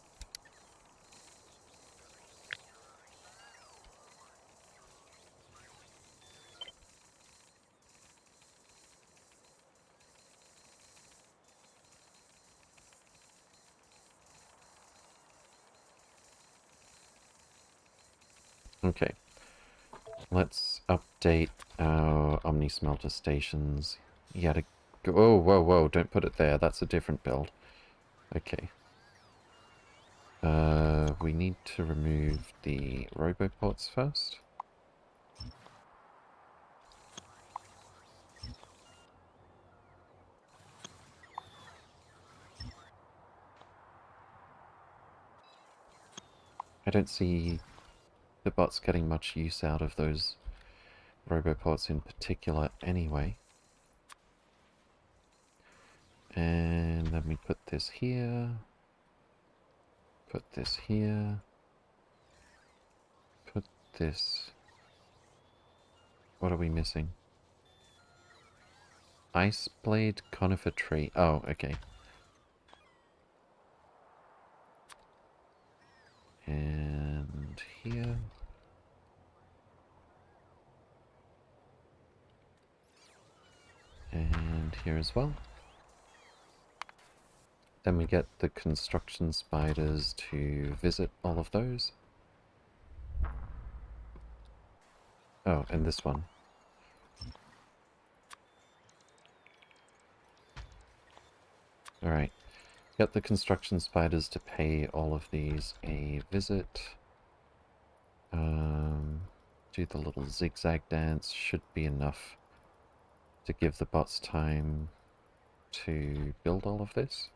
Okay, let's update our Omni Smelter stations. You gotta go. Oh, whoa, whoa! Don't put it there. That's a different build. Okay. We need to remove the roboports first. I don't see the bots getting much use out of those roboports in particular anyway. And then we put this here. Put this here. Put this... What are we missing? Ice blade conifer tree. Oh, okay. And here. And here as well. Then we get the construction spiders to visit all of those. Oh, and this one. Alright. Get the construction spiders to pay all of these a visit. Do the little zigzag dance. Should be enough to give the bots time to build all of this.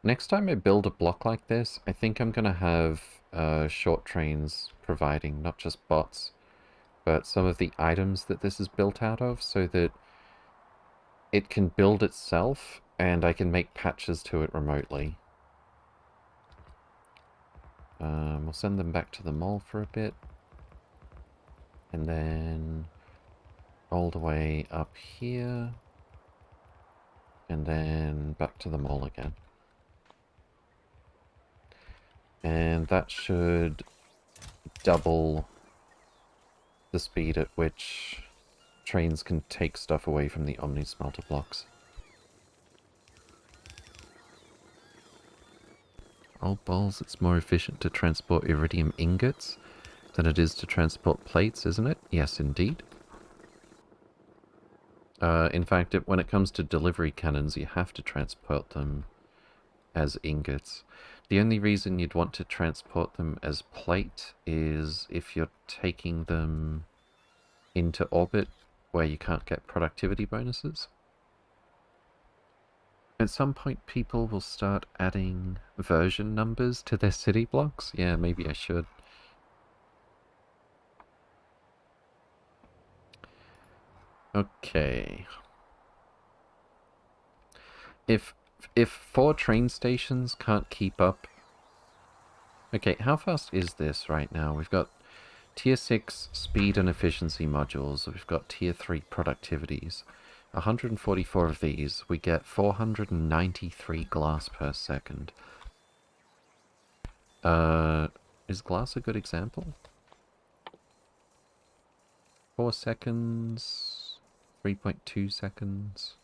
Next time I build a block like this, I think I'm going to have short trains providing not just bots, but some of the items that this is built out of, so that it can build itself and I can make patches to it remotely. We'll send them back to the mall for a bit. And then all the way up here. And then back to the mall again. And that should double the speed at which trains can take stuff away from the Omni Smelter blocks. Oh balls, it's more efficient to transport iridium ingots than it is to transport plates, isn't it? Yes, indeed. In fact, when it comes to delivery cannons, you have to transport them as ingots. The only reason you'd want to transport them as plate is if you're taking them into orbit where you can't get productivity bonuses. At some point, people will start adding version numbers to their city blocks. Yeah, maybe I should. Okay. If 4 train stations can't keep up... Okay, how fast is this right now? We've got Tier 6 speed and efficiency modules. We've got Tier 3 productivities. 144 of these. We get 493 glass per second. Is glass a good example? 4 seconds... 3.2 seconds...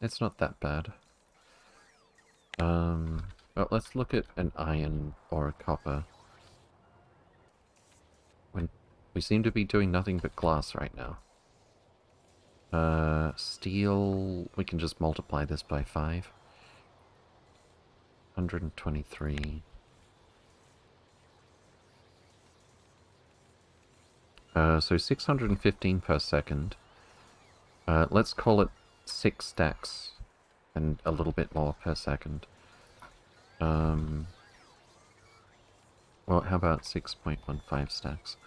It's not that bad. Well, let's look at an iron or a copper. When we seem to be doing nothing but glass right now. Steel, we can just multiply this by 5. 123. So 615 per second. Let's call it 6 stacks and a little bit more per second. Well, how about 6.15 stacks?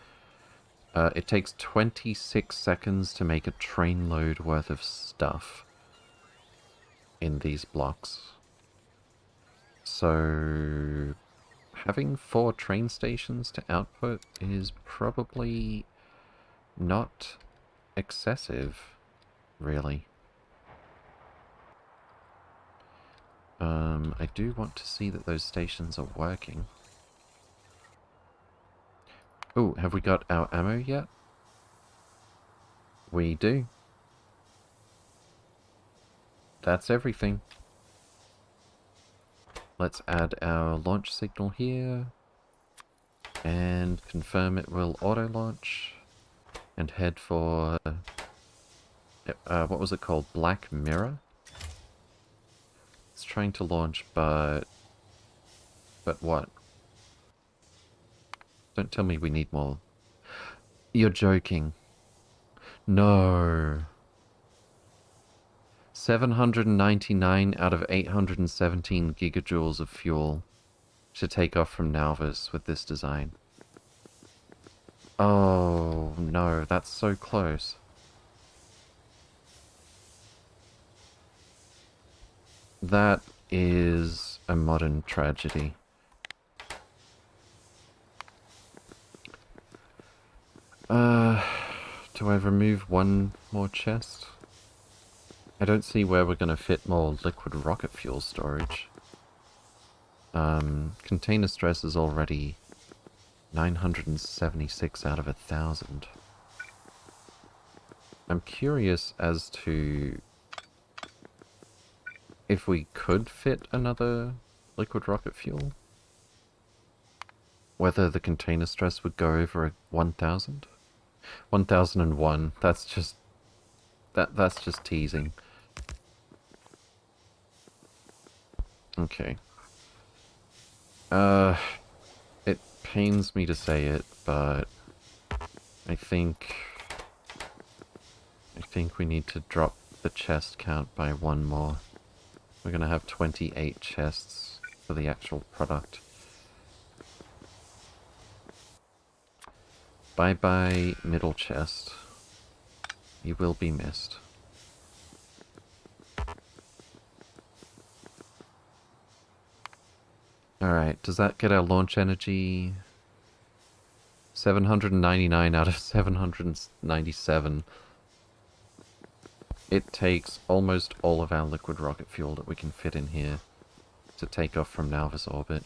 It takes 26 seconds to make a train load worth of stuff in these blocks. So having 4 train stations to output is probably not excessive, really. I do want to see that those stations are working. Oh, have we got our ammo yet? We do. That's everything. Let's add our launch signal here. And confirm it will auto-launch. And head for... what was it called? Black Mirror? It's trying to launch, but... But what? Don't tell me we need more. You're joking. No. 799 out of 817 gigajoules of fuel to take off from Nauvis with this design. Oh, no, that's so close. That is a modern tragedy. Do I remove one more chest? I don't see where we're gonna fit more liquid rocket fuel storage. Container stress is already 976 out of 1,000. I'm curious as to if we could fit another liquid rocket fuel. Whether the container stress would go over 1,000? 1001, that's just... That's just teasing. Okay. It pains me to say it, but I think we need to drop the chest count by one more. We're gonna have 28 chests for the actual product. Bye-bye, middle chest. You will be missed. Alright, does that get our launch energy? 799 out of 797. It takes almost all of our liquid rocket fuel that we can fit in here to take off from Nauvis orbit.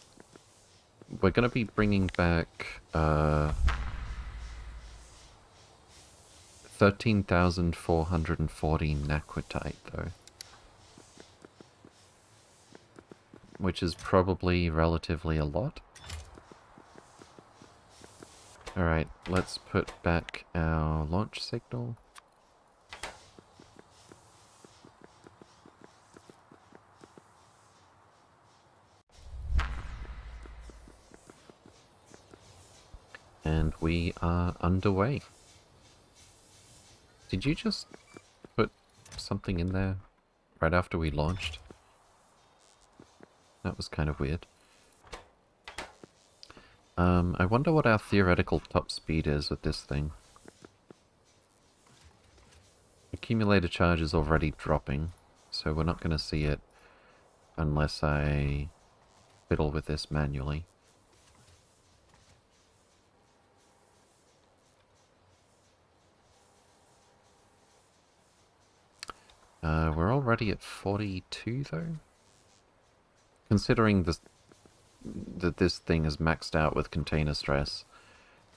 We're gonna be bringing back, 13,440 naquitite, though. Which is probably relatively a lot. Alright, let's put back our launch signal. And we are underway. Did you just put something in there right after we launched? That was kind of weird. I wonder what our theoretical top speed is with this thing. Accumulator charge is already dropping, so we're not going to see it unless I fiddle with this manually. We're already at 42 though. Considering this, that this thing is maxed out with container stress,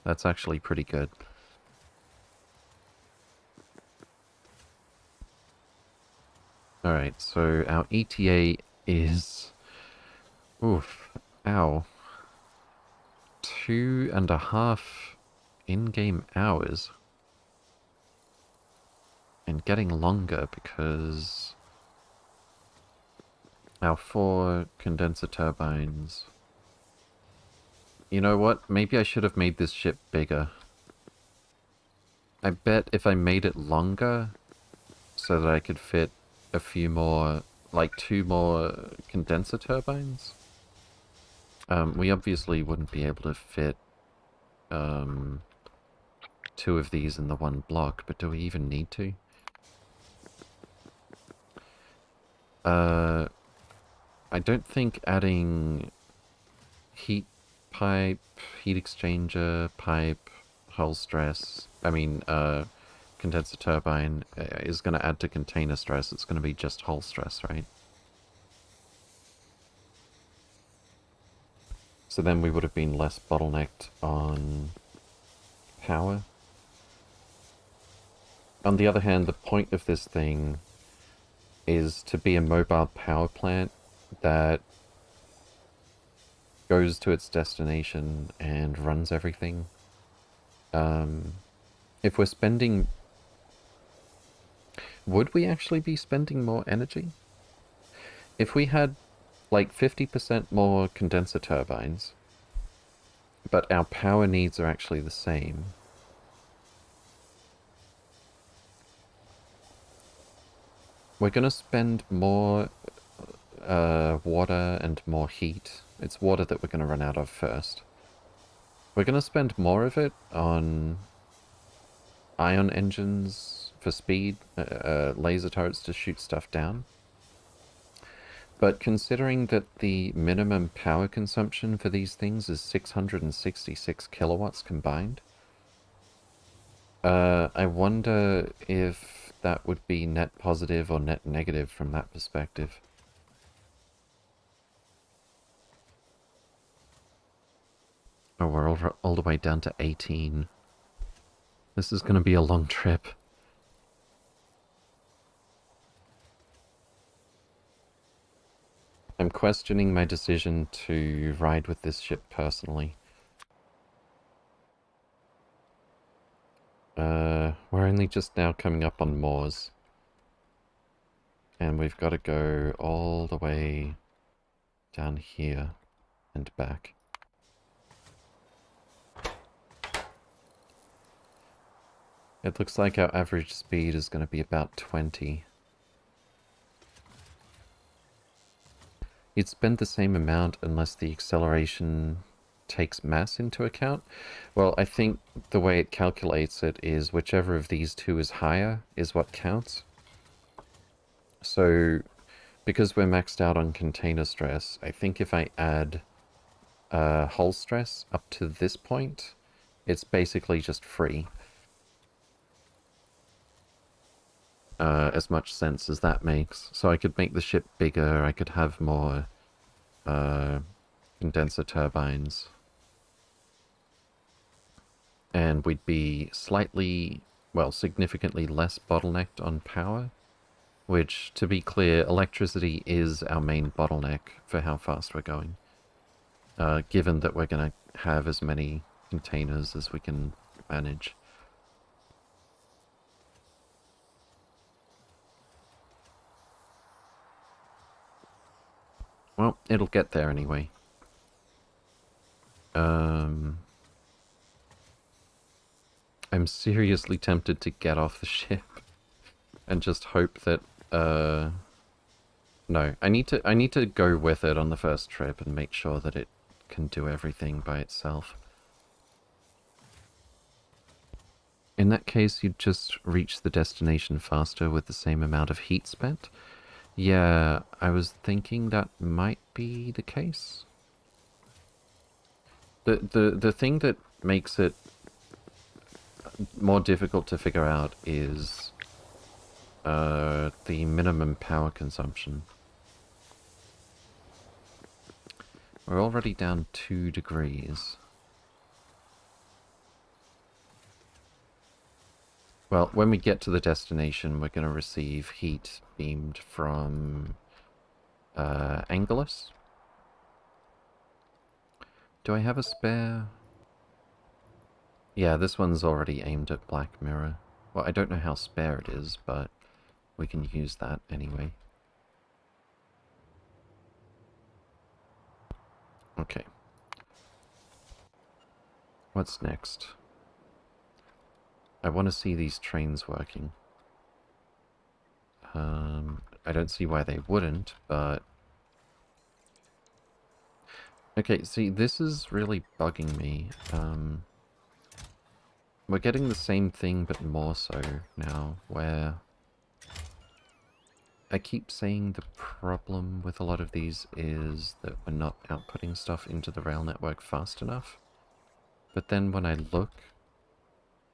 that's actually pretty good. Alright, so our ETA is... Oof, ow. 2.5 in-game hours. And getting longer because our 4 condenser turbines... You know what? Maybe I should have made this ship bigger. I bet if I made it longer so that I could fit a few more, like 2 more condenser turbines. We obviously wouldn't be able to fit 2 of these in the one block, but do we even need to? I don't think adding heat pipe, heat exchanger, pipe, hull stress, condenser turbine is going to add to container stress. It's going to be just hull stress, right? So then we would have been less bottlenecked on power. On the other hand, the point of this thing is to be a mobile power plant that goes to its destination and runs everything. If we're spending... Would we actually be spending more energy? If we had like 50% more condenser turbines, but our power needs are actually the same. We're going to spend more water and more heat. It's water that we're going to run out of first. We're going to spend more of it on ion engines for speed, laser turrets to shoot stuff down. But considering that the minimum power consumption for these things is 666 kilowatts combined, I wonder if that would be net positive or net negative from that perspective. Oh, we're all the way down to 18. This is going to be a long trip. I'm questioning my decision to ride with this ship personally. We're only just now coming up on Moors. And we've got to go all the way down here and back. It looks like our average speed is going to be about 20. You'd spend the same amount unless the acceleration takes mass into account. Well, I think the way it calculates it is whichever of these two is higher is what counts. So, because we're maxed out on container stress, I think if I add hull stress up to this point, it's basically just free. As much sense as that makes. So I could make the ship bigger, I could have more condenser turbines. And we'd be slightly, well, significantly less bottlenecked on power. Which, to be clear, electricity is our main bottleneck for how fast we're going. Given that we're going to have as many containers as we can manage. Well, it'll get there anyway. I'm seriously tempted to get off the ship and just hope that, no, I need to go with it on the first trip and make sure that it can do everything by itself. In that case, you'd just reach the destination faster with the same amount of heat spent. Yeah, I was thinking that might be the case. The thing that makes it more difficult to figure out is the minimum power consumption. We're already down 2 degrees. Well, when we get to the destination, we're going to receive heat beamed from Angelus. Do I have a spare? Yeah, this one's already aimed at Black Mirror. Well, I don't know how spare it is, but we can use that anyway. Okay. What's next? I want to see these trains working. I don't see why they wouldn't, but... Okay, see, this is really bugging me. We're getting the same thing, but more so now, where... I keep saying the problem with a lot of these is that we're not outputting stuff into the rail network fast enough. But then when I look,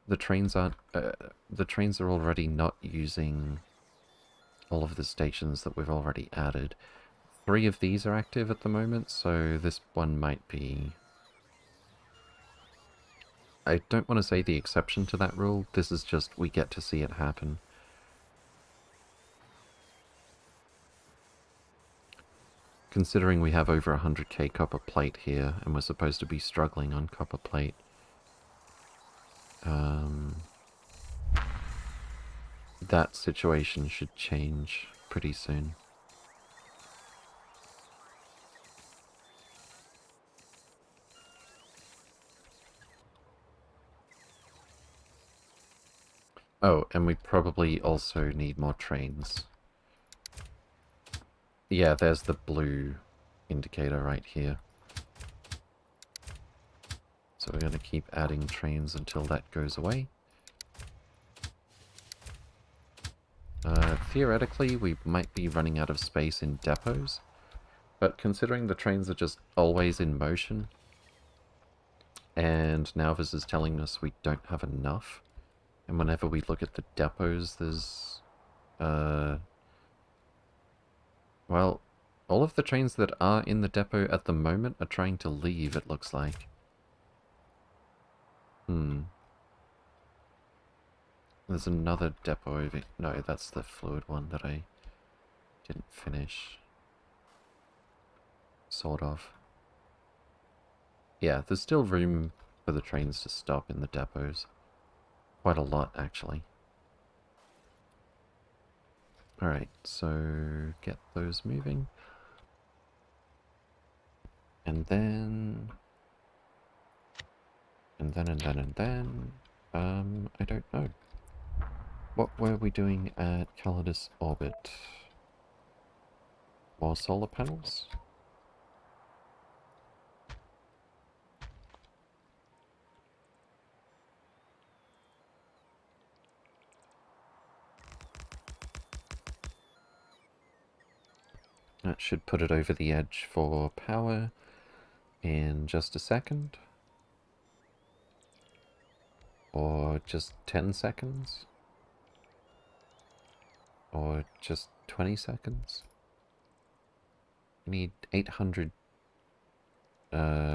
the trains are already not using all of the stations that we've already added. 3 of these are active at the moment, so this one might be... I don't want to say the exception to that rule, this is just we get to see it happen. Considering we have over 100k copper plate here, and we're supposed to be struggling on copper plate, that situation should change pretty soon. Oh, and we probably also need more trains. Yeah, there's the blue indicator right here. So we're going to keep adding trains until that goes away. Theoretically, we might be running out of space in depots, but considering the trains are just always in motion, and Nauvis is telling us we don't have enough, and whenever we look at the depots, there's... well, all of the trains that are in the depot at the moment are trying to leave, it looks like. There's another depot over... No, that's the fluid one that I didn't finish. Sort of. Yeah, there's still room for the trains to stop in the depots. Quite a lot, actually. Alright, so get those moving. And then... I don't know. What were we doing at Calidus Orbit? More solar panels? That should put it over the edge for power in just a second. Or just 10 seconds? Or just 20 seconds? We need 800... 800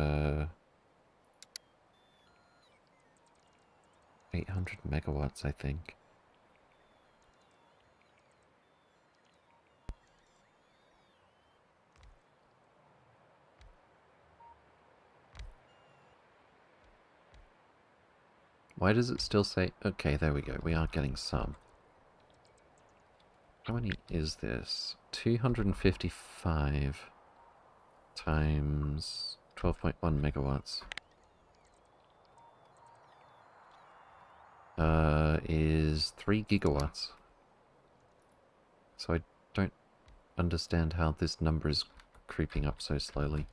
megawatts, I think. Why does it still say... Okay, there we go. We are getting some. How many is this? 255 times 12.1 megawatts. Is 3 gigawatts. So I don't understand how this number is creeping up so slowly.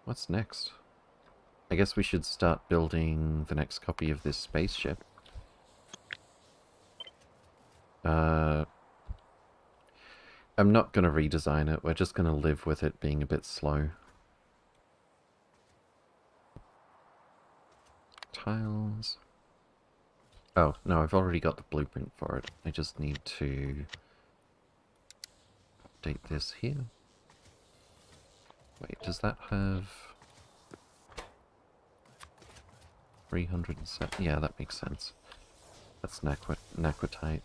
What's next? I guess we should start building the next copy of this spaceship. I'm not going to redesign it, we're just going to live with it being a bit slow. Tiles. Oh, no, I've already got the blueprint for it. I just need to update this here. Wait, does that have 307? Yeah, that makes sense. That's Naquitite.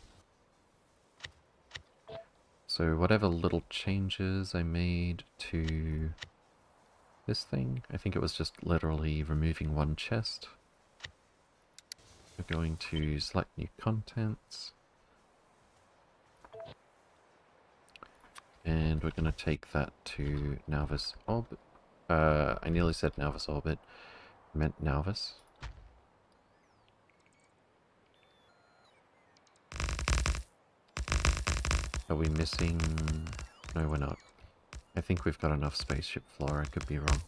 So whatever little changes I made to this thing, I think it was just literally removing one chest. We're going to select new contents. And we're going to take that to Nauvis Orbit. I nearly said Nauvis Orbit. I meant Nauvis. Are we missing... No, we're not. I think we've got enough spaceship floor, I could be wrong.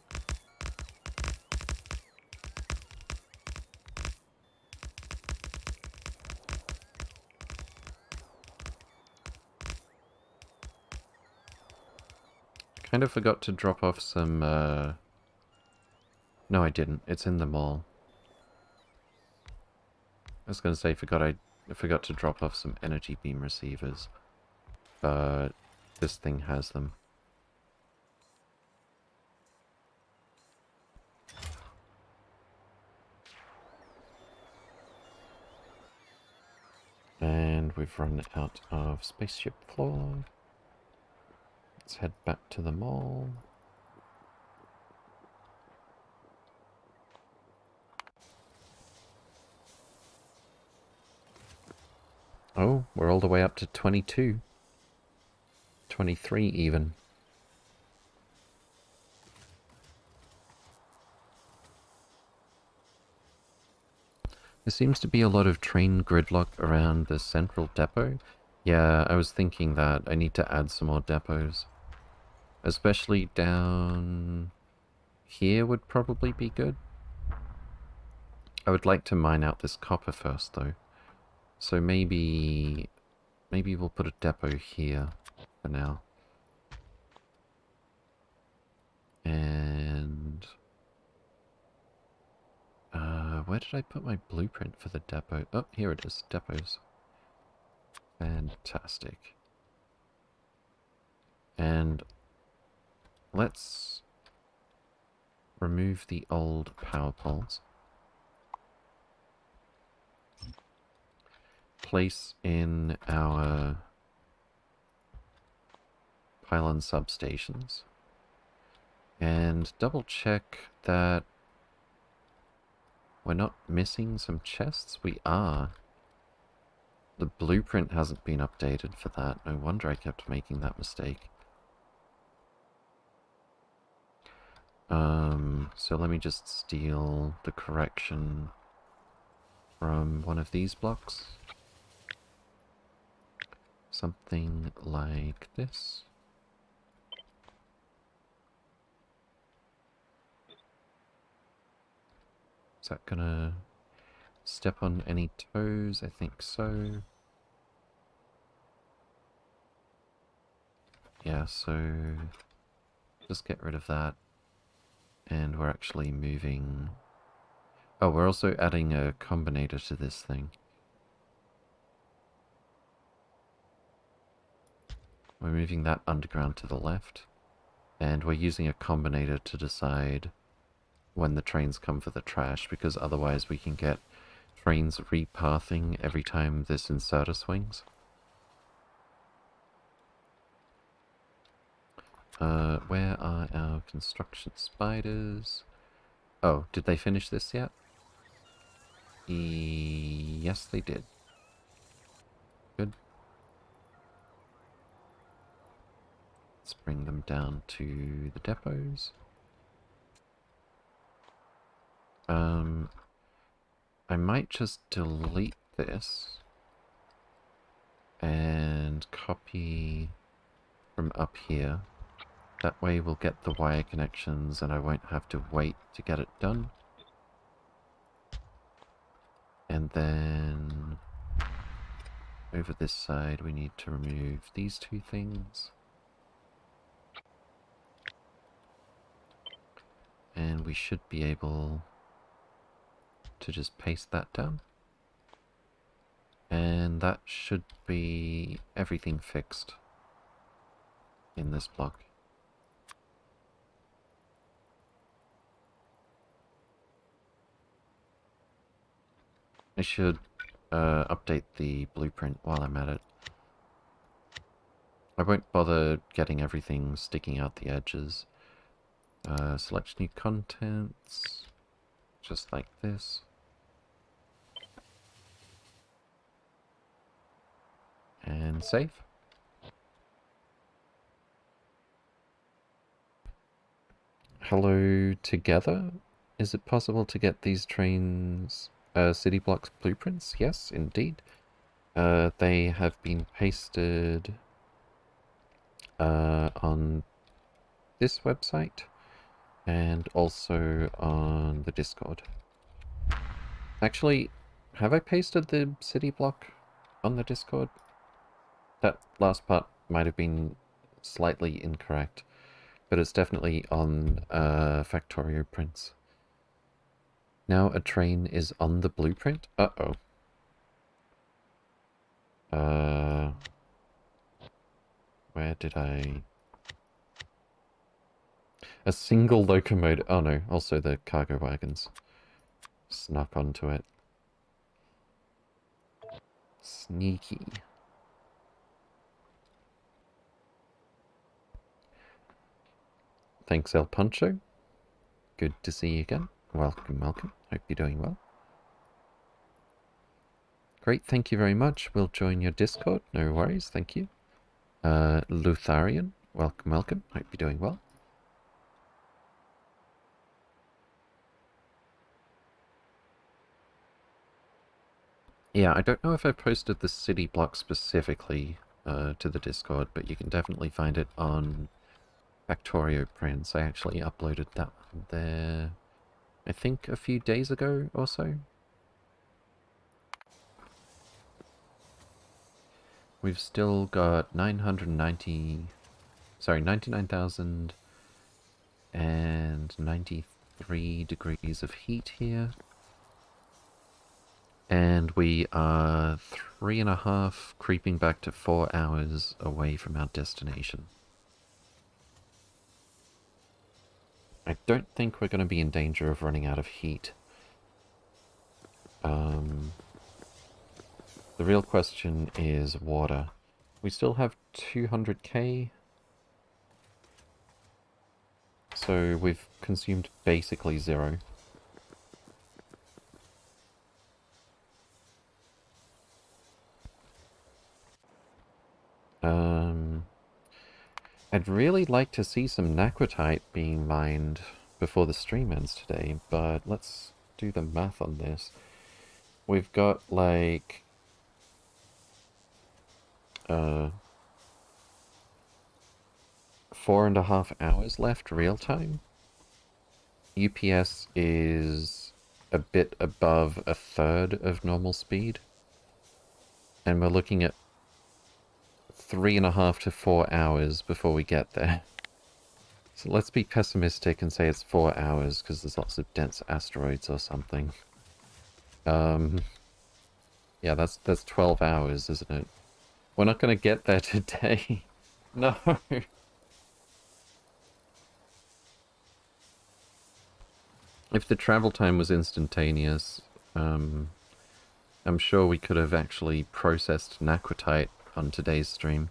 kind of forgot to drop off some, No, I didn't. It's in the mall. I was gonna say, I forgot to drop off some energy beam receivers. But this thing has them. And we've run out of spaceship floor. Let's head back to the mall. Oh, we're all the way up to 22. 23 even. There seems to be a lot of train gridlock around the central depot. Yeah, I was thinking that. I need to add some more depots. Especially down here would probably be good. I would like to mine out this copper first, though. So maybe we'll put a depot here for now. And... where did I put my blueprint for the depot? Oh, here it is. Depots. Fantastic. And let's remove the old power poles. Place in our pylon substations. And double check that we're not missing some chests. We are. The blueprint hasn't been updated for that. No wonder I kept making that mistake. So let me just steal the correction from one of these blocks. Something like this. Is that gonna step on any toes? I think so. Yeah, so just get rid of that. And we're actually moving... Oh, we're also adding a combinator to this thing. We're moving that underground to the left. And we're using a combinator to decide when the trains come for the trash, because otherwise we can get trains repathing every time this inserter swings. Where are our construction spiders? Oh, did they finish this yet? Yes, they did. Good. Let's bring them down to the depots. I might just delete this and copy from up here. That way we'll get the wire connections and I won't have to wait to get it done. And then over this side we need to remove these two things. And we should be able to just paste that down. And that should be everything fixed in this block. I should update the blueprint while I'm at it. I won't bother getting everything sticking out the edges. Select new contents, just like this. And save. Hello together? Is it possible to get these trains city blocks blueprints? Yes, indeed. They have been pasted on this website and also on the Discord. Actually, have I pasted the city block on the Discord? That last part might have been slightly incorrect. But it's definitely on Factorio prints. Now a train is on the blueprint? Uh-oh. Where did I... A single locomotive... Oh no, also the cargo wagons. Snuck onto it. Sneaky. Thanks, El Poncho. Good to see you again. Welcome, welcome. Hope you're doing well. Great, thank you very much. We'll join your Discord. No worries, thank you. Lutharian, welcome, welcome. Hope you're doing well. Yeah, I don't know if I posted the city block specifically to the Discord, but you can definitely find it on Factorio Prints. I actually uploaded that one there, I think, a few days ago or so. We've still got 99,093 degrees of heat here. And we are 3.5, creeping back to 4 hours away from our destination. I don't think we're going to be in danger of running out of heat. The real question is water. We still have 200k. So we've consumed basically 0. I'd really like to see some Naquitite being mined before the stream ends today, but let's do the math on this. We've got like 4.5 hours left real time. UPS is a bit above 1/3 of normal speed. And we're looking at 3.5 to 4 hours before we get there. So let's be pessimistic and say it's 4 hours, because there's lots of dense asteroids or something. Yeah, that's 12 hours, isn't it? We're not going to get there today. No. If the travel time was instantaneous, I'm sure we could have actually processed Naquitite on today's stream.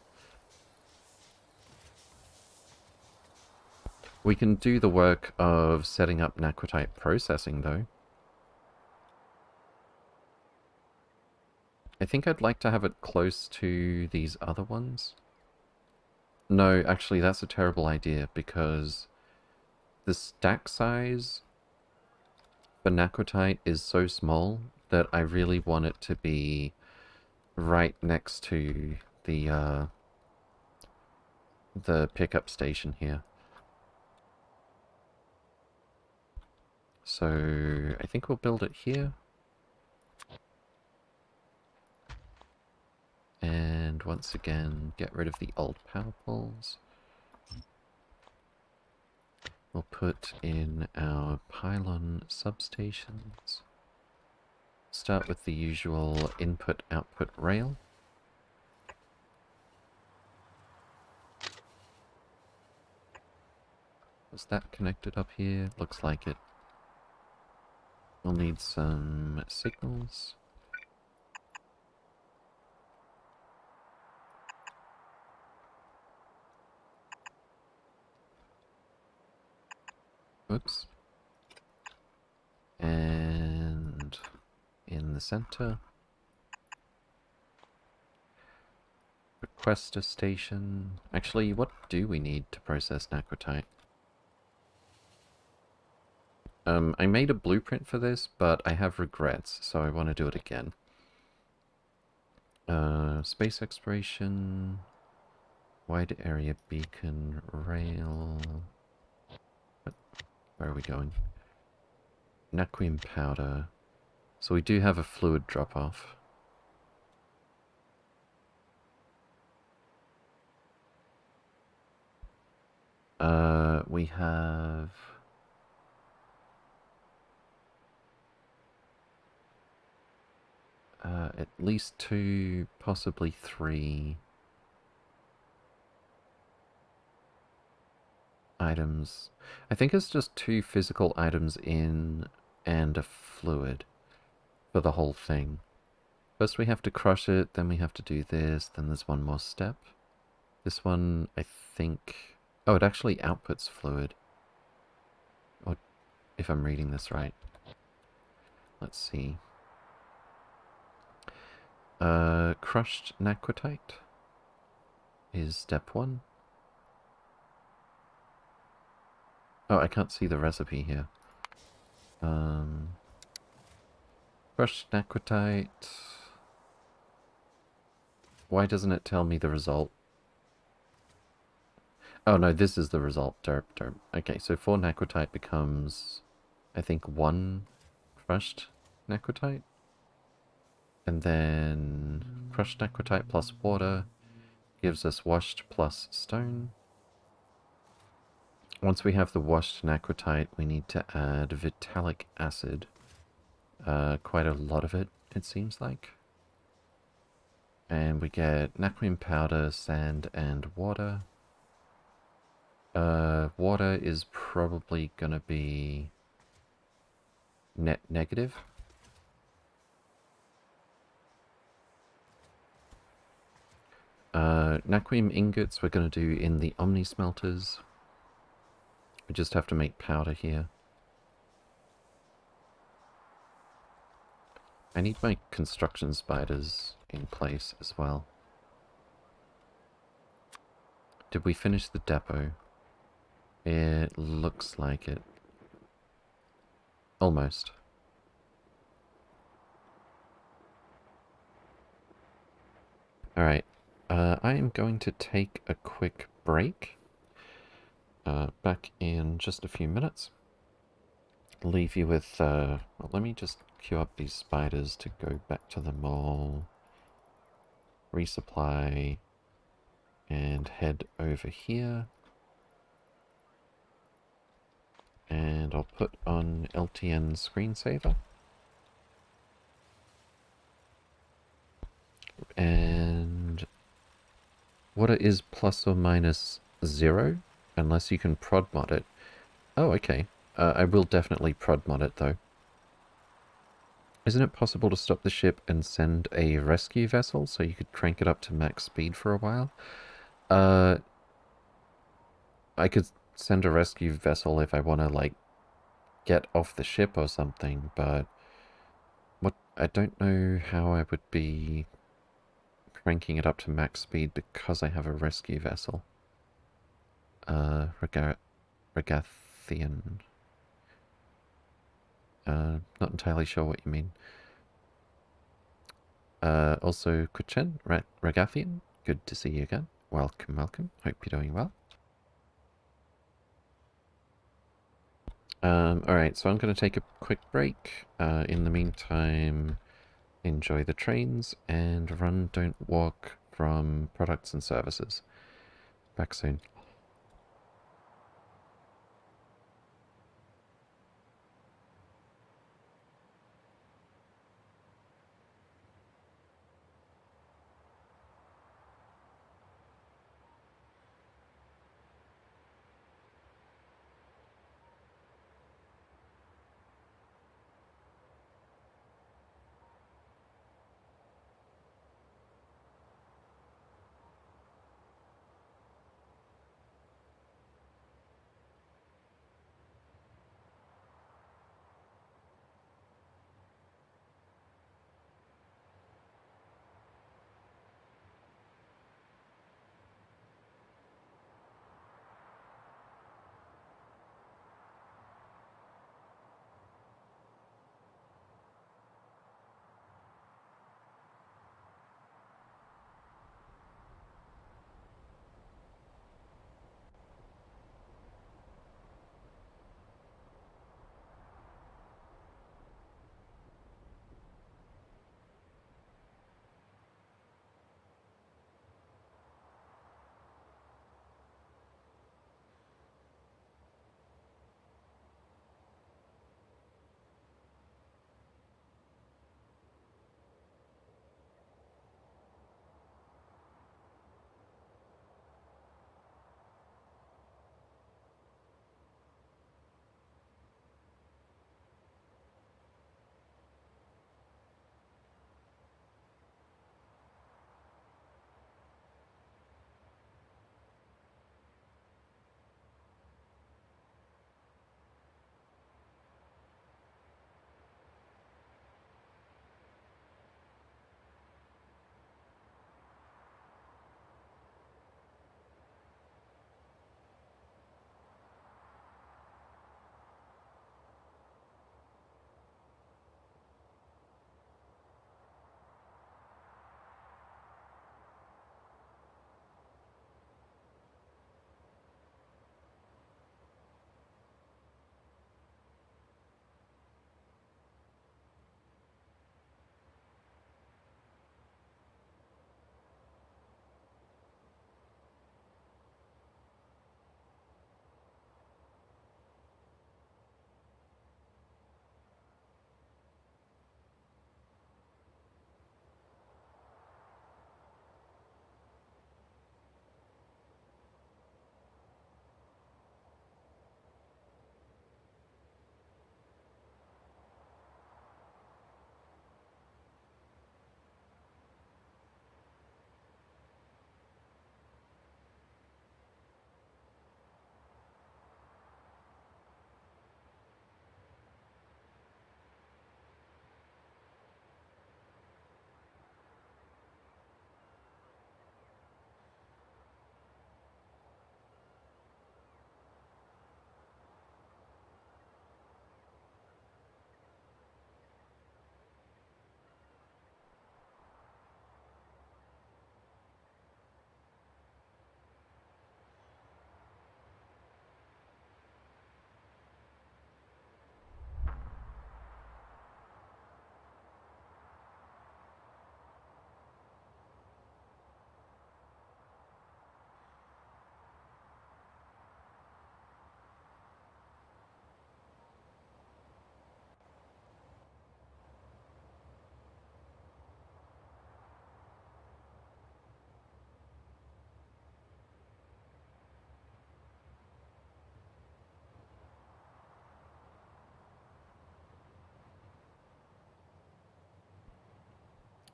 We can do the work of setting up Naquitite processing, though. I think I'd like to have it close to these other ones. No, actually, that's a terrible idea, because the stack size for Naquitite is so small that I really want it to be right next to the pickup station here. So I think we'll build it here. And once again, get rid of the old power poles. We'll put in our pylon substations. Start with the usual input-output rail. Was that connected up here? Looks like it. We'll need some signals. Oops. And in the center, request a station. Actually, what do we need to process Naquitite? I made a blueprint for this, but I have regrets, so I want to do it again. Space exploration, wide area beacon, rail. Where are we going? Naquium powder. So we do have a fluid drop-off. we have... at least 2, possibly 3 items. I think it's just 2 physical items in and a fluid for the whole thing. First we have to crush it, then we have to do this, then there's one more step. This one, I think... Oh, it actually outputs fluid. Or if I'm reading this right. Let's see. Crushed naquitite is step 1. Oh, I can't see the recipe here. Crushed naquitite... Why doesn't it tell me the result? Oh no, this is the result. Derp, derp. Okay, so 4 naquitite becomes, I think, 1 crushed naquitite. And then crushed naquitite plus water gives us washed plus stone. Once we have the washed naquitite, we need to add vitalic acid. Quite a lot of it, it seems like. And we get naquim powder, sand, and water. Water is probably gonna be net negative. Naquim ingots we're gonna do in the Omni smelters. We just have to make powder here. I need my construction spiders in place as well. Did we finish the depot? It looks like it. Almost. Alright, I am going to take a quick break. Back in just a few minutes. Leave you with, well, let me just queue up these spiders to go back to the mall. Resupply. And head over here. And I'll put on LTN screensaver. And water is plus or minus 0, unless you can prod mod it. Oh, okay. I will definitely prod mod it, though. Isn't it possible to stop the ship and send a rescue vessel so you could crank it up to max speed for a while? I could send a rescue vessel if I want to, like, get off the ship or something, but I don't know how I would be cranking it up to max speed because I have a rescue vessel. Regathian. Not entirely sure what you mean. Also, Kuchen, Regathian, good to see you again. Welcome, welcome. Hope you're doing well. Alright, so I'm going to take a quick break. In the meantime, enjoy the trains and run, don't walk from products and services. Back soon.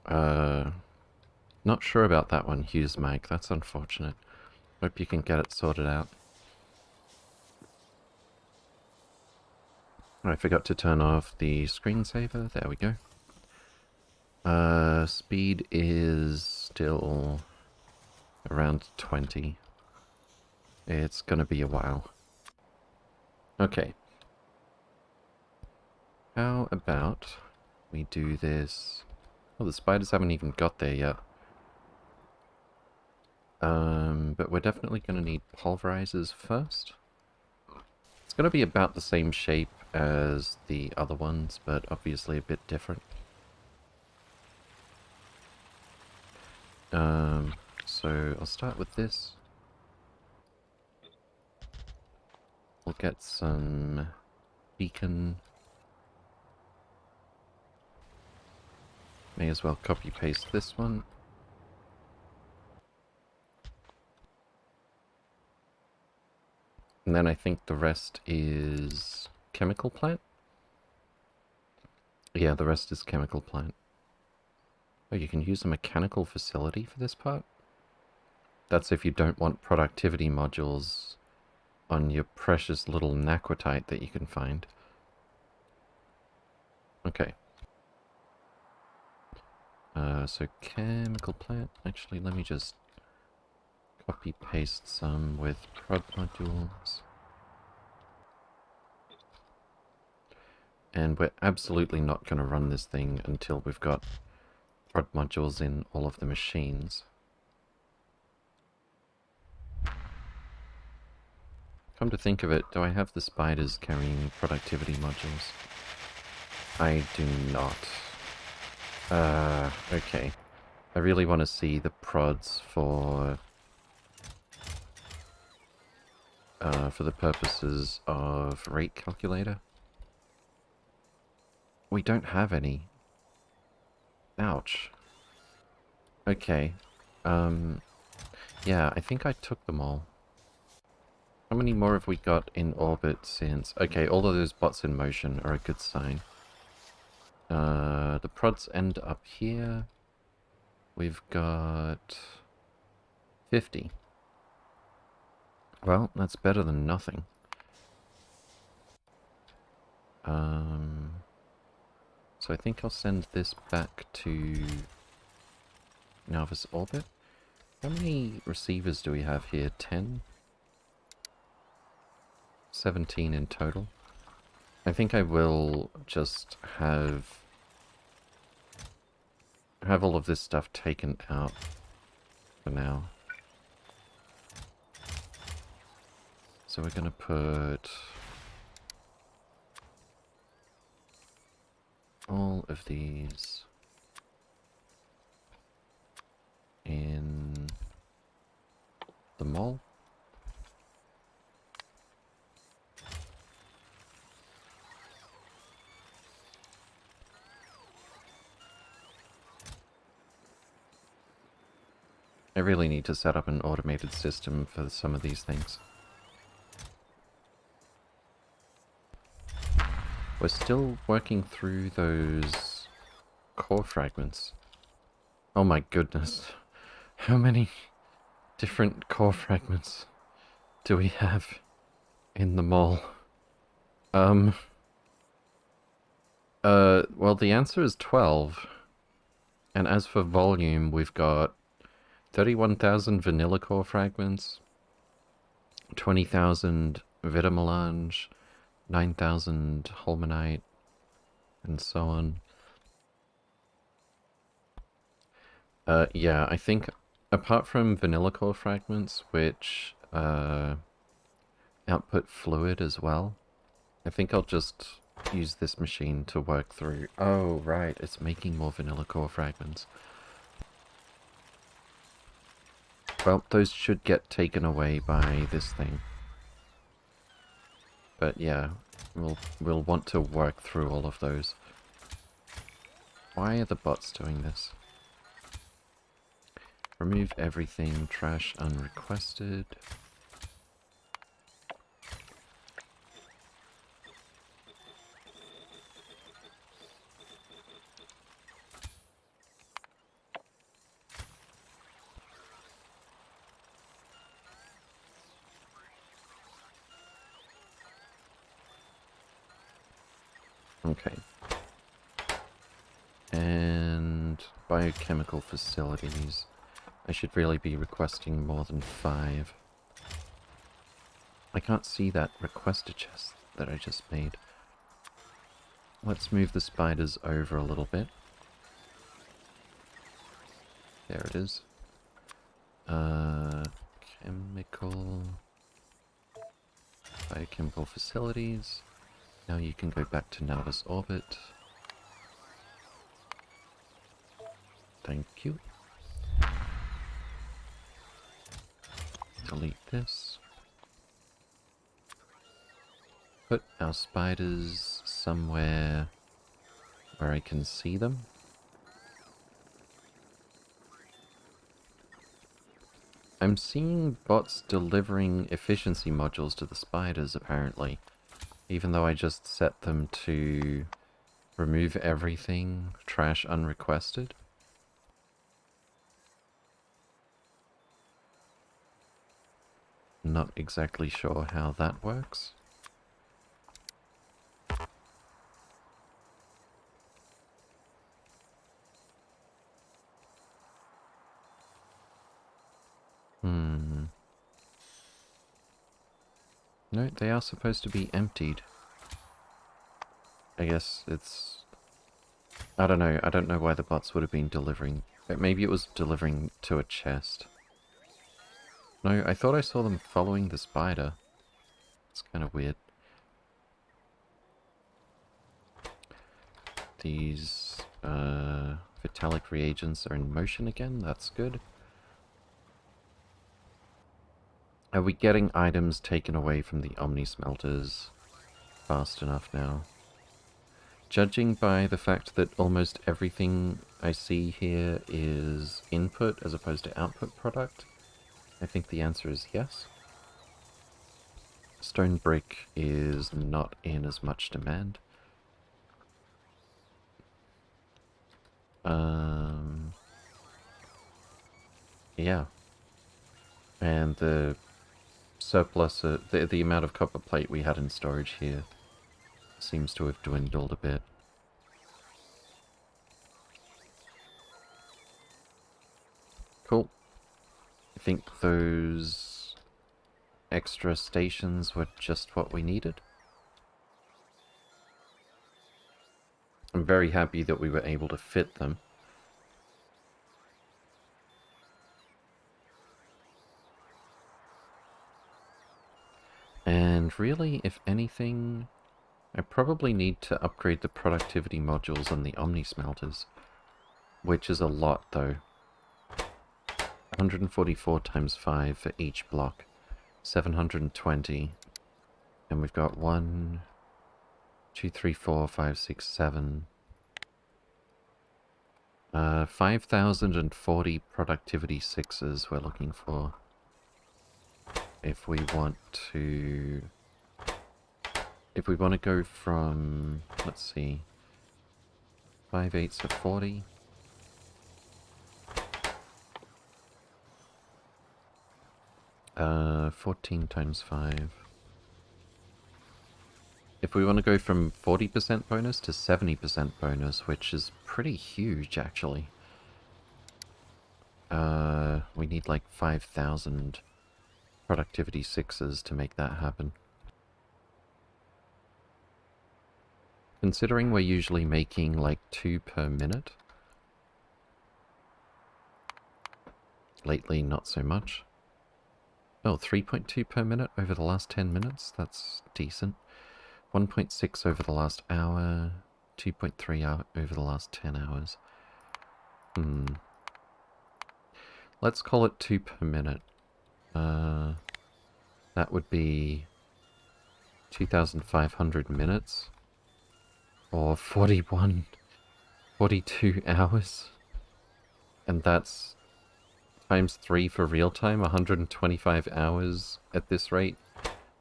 Not sure about that one, Hughes Mike. That's unfortunate. Hope you can get it sorted out. I forgot to turn off the screensaver. There we go. Speed is still around 20. It's gonna be a while. Okay. How about we do this... Oh, the spiders haven't even got there yet. But we're definitely gonna need pulverizers first. It's gonna be about the same shape as the other ones, but obviously a bit different. So I'll start with this. We'll get some beacon. May as well copy paste this one. And then I think the rest is chemical plant? Yeah, the rest is chemical plant. Oh, you can use a mechanical facility for this part? That's if you don't want productivity modules on your precious little naquitite that you can find. Okay. So chemical plant. Actually, let me just copy paste some with prod modules. And we're absolutely not going to run this thing until we've got prod modules in all of the machines. Come to think of it, do I have the spiders carrying productivity modules? I do not. Okay. I really want to see the prods for the purposes of rate calculator. We don't have any. Ouch. Okay. Yeah, I think I took them all. How many more have we got in orbit since... Okay, all of those bots in motion are a good sign. The prods end up here. We've got 50. Well, that's better than nothing. So I think I'll send this back to Nauvis Orbit. How many receivers do we have here? 10? 17 in total. I think I will just have all of this stuff taken out for now. So we're gonna put all of these in the mall. I really need to set up an automated system for some of these things. We're still working through those core fragments. Oh my goodness. How many different core fragments do we have in the mall? Well, the answer is 12. And as for volume, we've got 31,000 vanilla core fragments, 20,000 vitamelange, 9,000 holmanite, and so on. Yeah, I think apart from vanilla core fragments, which output fluid as well, I think I'll just use this machine to work through... Oh, right, it's making more vanilla core fragments. Well, those should get taken away by this thing. But yeah, we'll want to work through all of those. Why are the bots doing this? Remove everything, trash unrequested. Okay. And biochemical facilities. I should really be requesting more than 5. I can't see that requested chest that I just made. Let's move the spiders over a little bit. There it is. Chemical... Biochemical facilities. Now you can go back to Nautilus orbit. Thank you. Delete this. Put our spiders somewhere where I can see them. I'm seeing bots delivering efficiency modules to the spiders, apparently. Even though I just set them to remove everything, trash unrequested. Not exactly sure how that works. No, they are supposed to be emptied. I guess it's... I don't know. I don't know why the bots would have been delivering. Maybe it was delivering to a chest. No, I thought I saw them following the spider. It's kind of weird. These Vitalic reagents are in motion again. That's good. Are we getting items taken away from the Omni Smelters fast enough now? Judging by the fact that almost everything I see here is input as opposed to output product, I think the answer is yes. Stone brick is not in as much demand. Yeah. And the surplus, the amount of copper plate we had in storage here seems to have dwindled a bit. Cool. I think those extra stations were just what we needed. I'm very happy that we were able to fit them. And really, if anything, I probably need to upgrade the productivity modules on the Omni Smelters, which is a lot though. 144 times 5 for each block, 720, and we've got 1, 2, 3, 4, 5, 6, 7, 5,040 productivity 6s we're looking for. If we want to go from, let's see, 5 8s to 40. Uh, 14 times 5. If we want to go from 40% bonus to 70% bonus, which is pretty huge actually, we need like 5,000 productivity 6s to make that happen. Considering we're usually making like 2 per minute, lately not so much. Oh, 3.2 per minute over the last 10 minutes, that's decent. 1.6 over the last hour, 2.3 over the last 10 hours. Let's call it 2 per minute. That would be 2,500 minutes. Or 42 hours. And that's times 3 for real time, 125 hours at this rate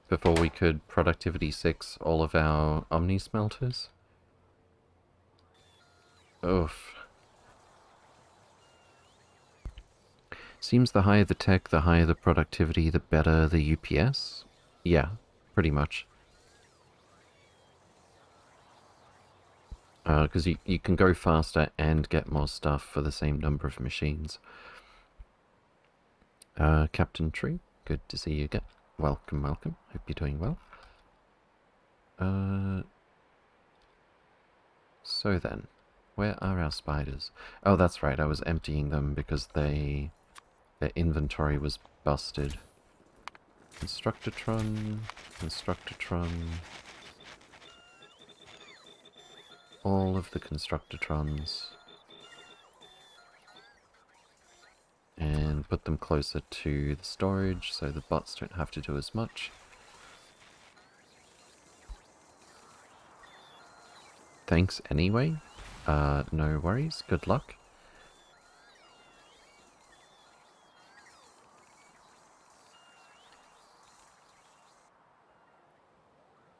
before we could productivity 6 all of our Omni Smelters. Oof. Seems the higher the tech, the higher the productivity, the better the UPS. Yeah, pretty much. Because you can go faster and get more stuff for the same number of machines. Captain Tree, good to see you again. Welcome, welcome. Hope you're doing well. So then, where are our spiders? Oh, that's right, I was emptying them because their inventory was busted. Constructotron, Constructotron. All of the Constructotrons. And put them closer to the storage so the bots don't have to do as much. Thanks anyway. No worries. Good luck.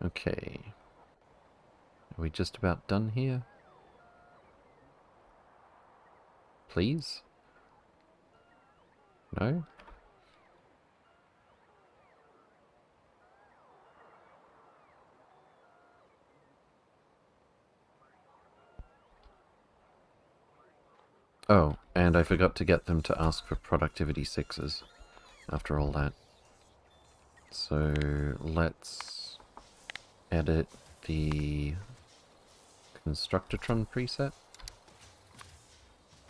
Okay. Are we just about done here? Please? No? Oh, and I forgot to get them to ask for productivity 6s after all that. So let's edit the Constructotron preset.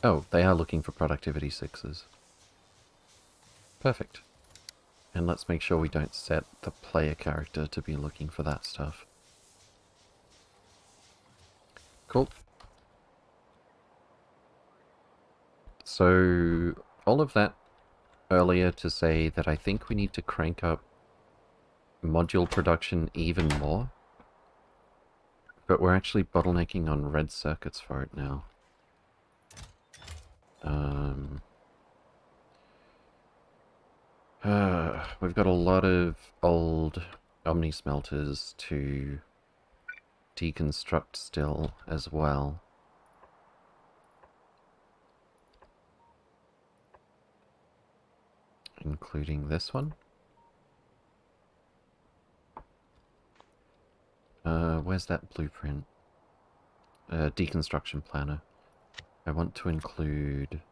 Oh, they are looking for productivity 6s. Perfect. And let's make sure we don't set the player character to be looking for that stuff. Cool. So, all of that earlier to say that I think we need to crank up module production even more. But we're actually bottlenecking on red circuits for it now. We've got a lot of old Omni smelters to deconstruct still as well. Including this one. Where's that blueprint? Deconstruction planner. I want to include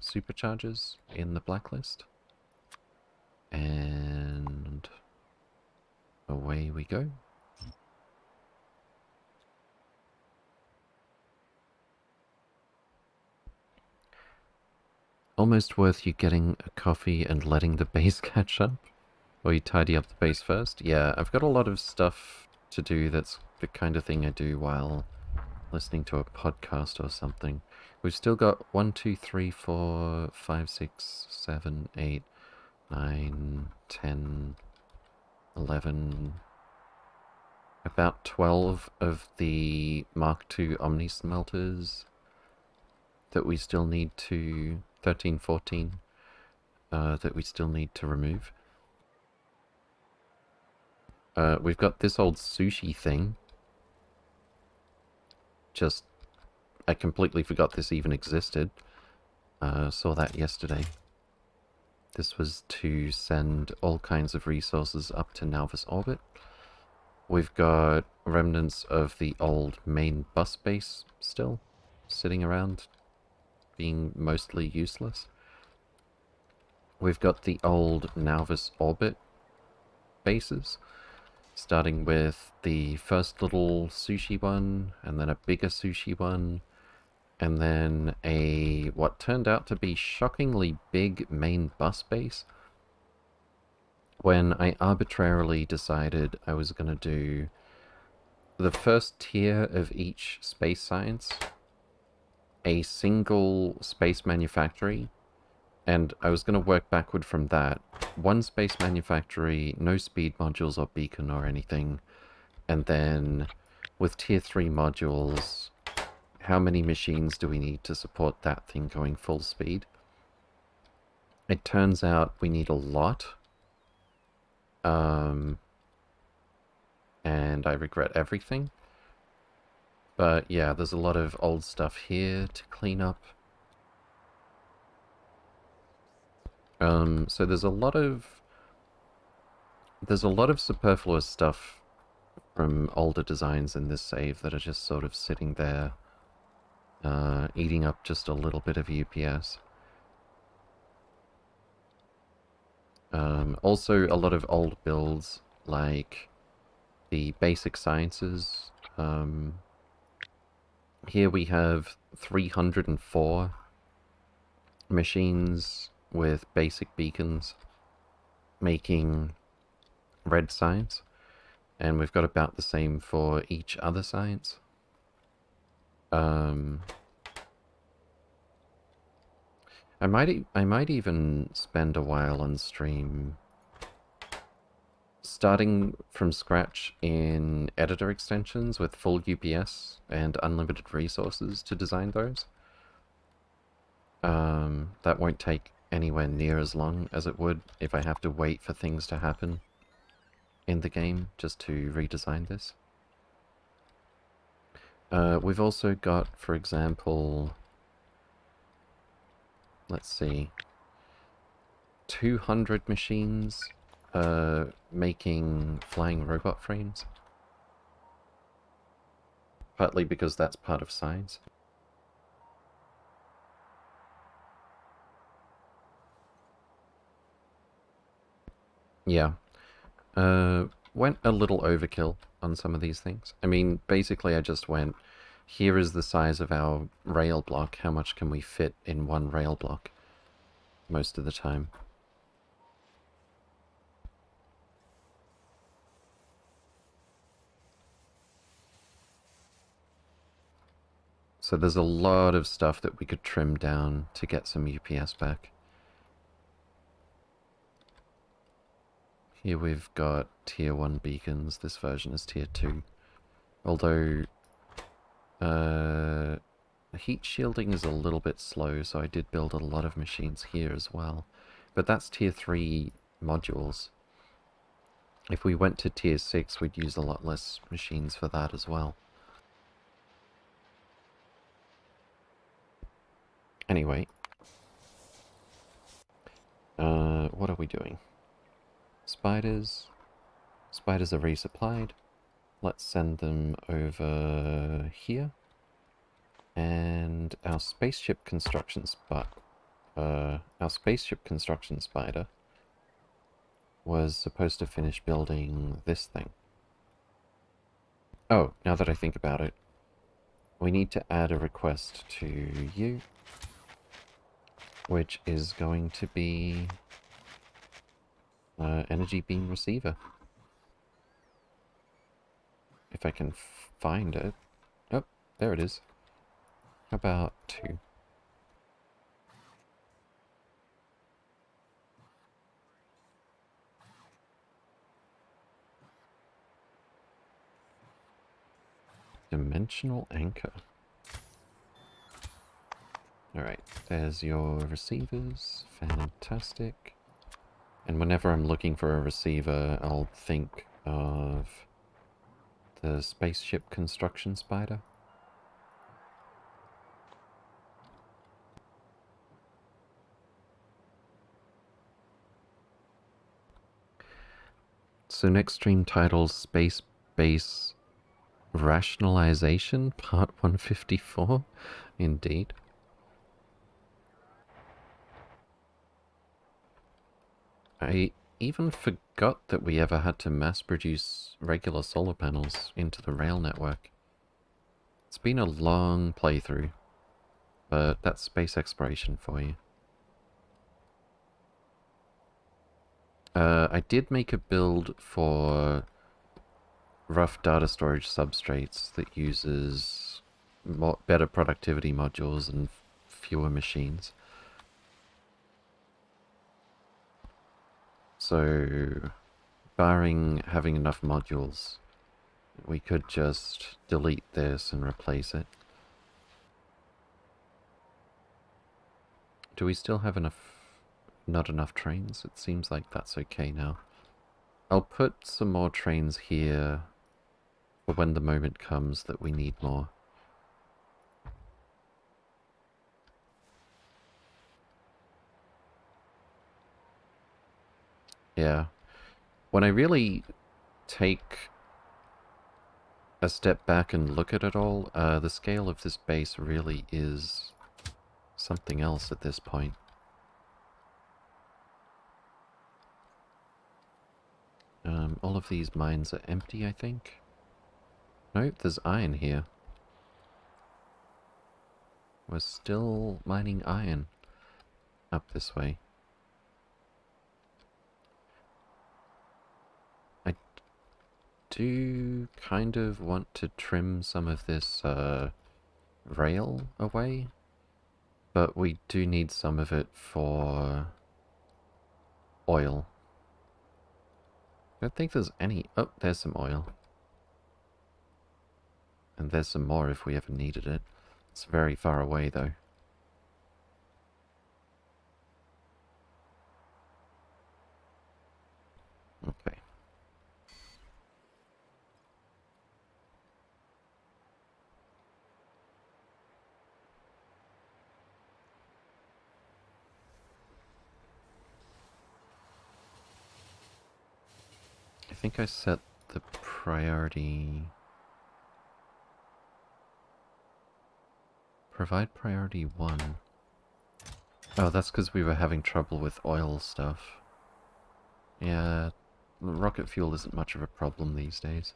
superchargers in the blacklist. And away we go. Almost worth you getting a coffee and letting the base catch up. Or you tidy up the base first. Yeah, I've got a lot of stuff to do that's the kind of thing I do while listening to a podcast or something. We've still got 1, 2, 3, 4, 5, 6, 7, 8, 9, 10, 11, about 12 of the Mark II Omni smelters that we still need to, 13, 14, that we still need to remove. We've got this old sushi thing. Just, I completely forgot this even existed. Saw that yesterday. This was to send all kinds of resources up to Nauvis orbit. We've got remnants of the old main bus base still sitting around, being mostly useless. We've got the old Nauvis orbit bases, starting with the first little sushi one, and then a bigger sushi one, and then a what turned out to be shockingly big main bus base. When I arbitrarily decided I was going to do the first tier of each space science, a single space manufactory, and I was going to work backward from that. One space manufactory, no speed modules or beacon or anything, and then with tier 3 modules, how many machines do we need to support that thing going full speed? It turns out we need a lot. And I regret everything. But yeah, there's a lot of old stuff here to clean up. So there's a lot of superfluous stuff from older designs in this save that are just sort of sitting there, eating up just a little bit of UPS. Also, a lot of old builds, like the basic sciences. Here we have 304 machines with basic beacons making red science, and we've got about the same for each other science. I might even spend a while on stream starting from scratch in editor extensions with full UPS and unlimited resources to design those. That won't take anywhere near as long as it would if I have to wait for things to happen in the game just to redesign this. We've also got, for example, let's see, 200 machines making flying robot frames. Partly because that's part of science. Yeah. Went a little overkill on some of these things. I mean, basically I just went, here is the size of our rail block, how much can we fit in one rail block most of the time. So there's a lot of stuff that we could trim down to get some UPS back. Here we've got tier 1 beacons, this version is tier 2. Although, heat shielding is a little bit slow, so I did build a lot of machines here as well. But that's tier 3 modules. If we went to tier 6, we'd use a lot less machines for that as well. Anyway. What are we doing? Spiders. Spiders are resupplied. Let's send them over here. And our spaceship construction spider was supposed to finish building this thing. Oh, now that I think about it, we need to add a request to you, which is going to be energy beam receiver. If I can find it. Oh, there it is. How about 2? Dimensional anchor. Alright, there's your receivers. Fantastic. And whenever I'm looking for a receiver, I'll think of the spaceship construction spider. So next stream titles Space Base Rationalization, Part 154. Indeed. I even forgot that we ever had to mass produce regular solar panels into the rail network. It's been a long playthrough, but that's space exploration for you. I did make a build for rough data storage substrates that uses better productivity modules and fewer machines. So, barring having enough modules, we could just delete this and replace it. Do we still have not enough trains? It seems like that's okay now. I'll put some more trains here for when the moment comes that we need more. Yeah. When I really take a step back and look at it all, the scale of this base really is something else at this point. All of these mines are empty, I think. Nope, there's iron here. We're still mining iron up this way. I do kind of want to trim some of this rail away, but we do need some of it for oil. I don't think there's any... Oh, there's some oil. And there's some more if we ever needed it. It's very far away, though. Okay. I think I set the priority... Provide priority 1. Oh, that's because we were having trouble with oil stuff. Yeah, rocket fuel isn't much of a problem these days.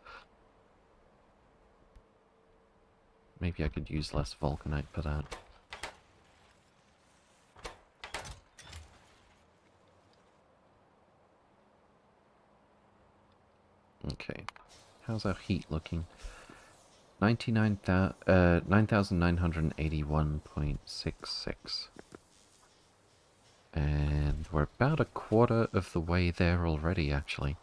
Maybe I could use less vulcanite for that. Okay, how's our heat looking? 9,981.66. And we're about a quarter of the way there already, actually.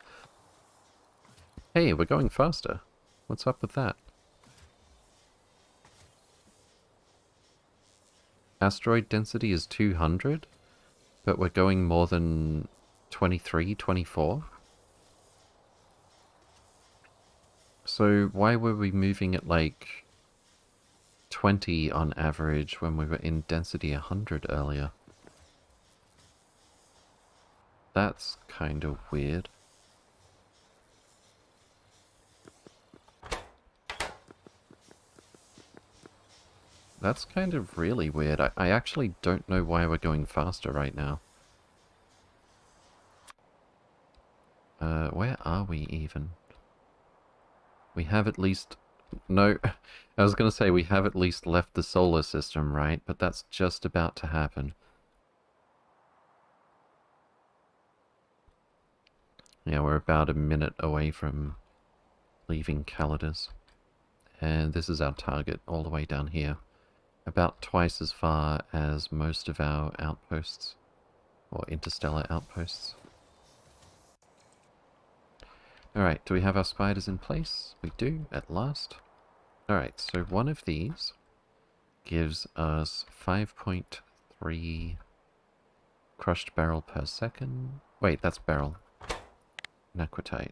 Hey, we're going faster. What's up with that? Asteroid density is 200, but we're going more than 23, 24? So why were we moving at like 20 on average when we were in density 100 earlier? That's kind of weird. That's kind of really weird. I actually don't know why we're going faster right now. Where are we even? We have at least... No, I was going to say we have at least left the solar system, right? But that's just about to happen. Yeah, we're about a minute away from leaving Calidus. And this is our target all the way down here. About twice as far as most of our outposts. Or interstellar outposts. Alright, do we have our spiders in place? We do, at last. Alright, so one of these gives us 5.3 crushed barrel per second. Wait, that's barrel. Naquitite.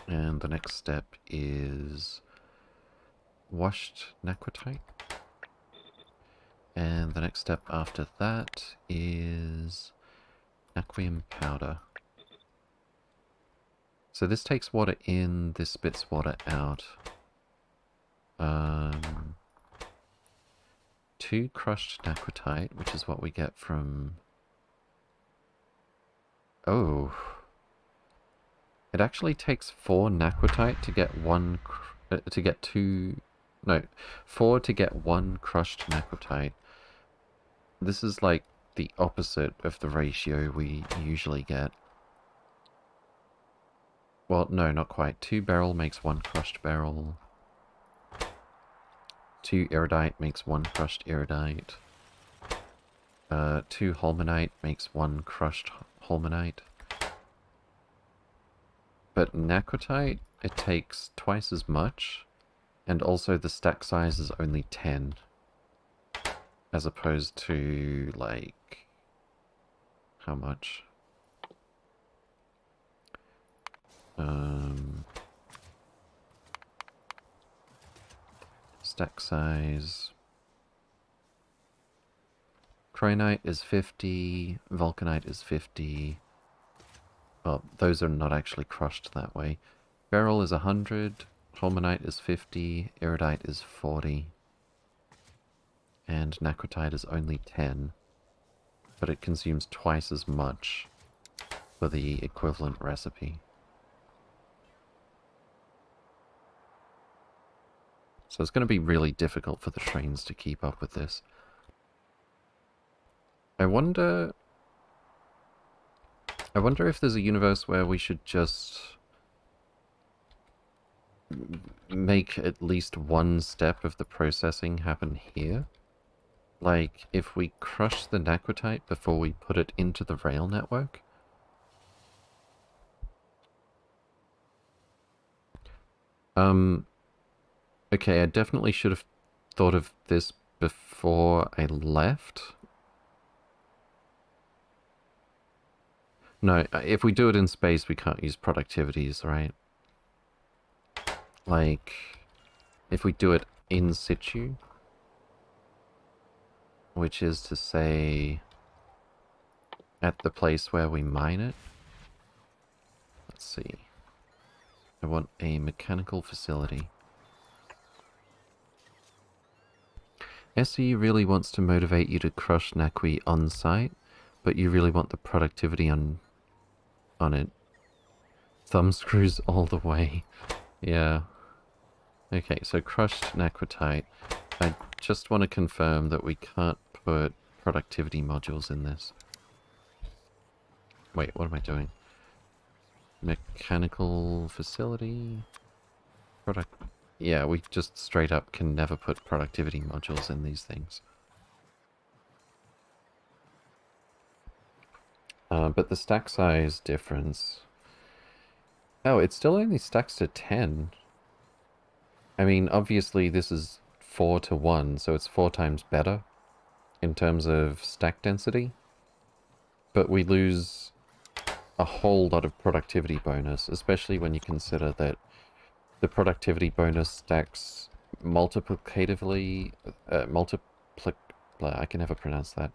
And the next step is washed naquitite. And the next step after that is naquium powder. So this takes water in, this spits water out. 2 crushed naquitite, which is what we get from... Oh. It actually takes 4 naquitite to get 1... to get 2... No, 4 to get 1 crushed naquitite. This is like the opposite of the ratio we usually get. Well, no, not quite. 2 beryl makes 1 crushed beryl. 2 iridite makes 1 crushed iridite. 2 holmanite makes 1 crushed holmanite. But naquitite, it takes twice as much, and also the stack size is only 10. As opposed to, like... How much? Stack size... Chromite is 50, Vulcanite is 50, Well, those are not actually crushed that way. Beryl is 100, Holmanite is 50, Iridite is 40, and Nacrotite is only 10, but it consumes twice as much for the equivalent recipe. So it's going to be really difficult for the trains to keep up with this. I wonder if there's a universe where we should just make at least one step of the processing happen here. Like, if we crush the Nacrotite before we put it into the rail network. Okay, I definitely should have thought of this before I left. No, if we do it in space, we can't use productivities, right? Like, if we do it in situ, which is to say, at the place where we mine it. Let's see. I want a mechanical facility. SE really wants to motivate you to crush Naqui on site, but you really want the productivity on it. Thumb screws all the way. Yeah. Okay, so crushed Nacrotite. I just want to confirm that we can't put productivity modules in this. Wait, what am I doing? Mechanical facility? Product... Yeah, we just straight up can never put productivity modules in these things. But the stack size difference... Oh, it still only stacks to 10. I mean, obviously this is 4 to 1, so it's 4 times better in terms of stack density. But we lose a whole lot of productivity bonus, especially when you consider that the productivity bonus stacks multiplicatively, I can never pronounce that.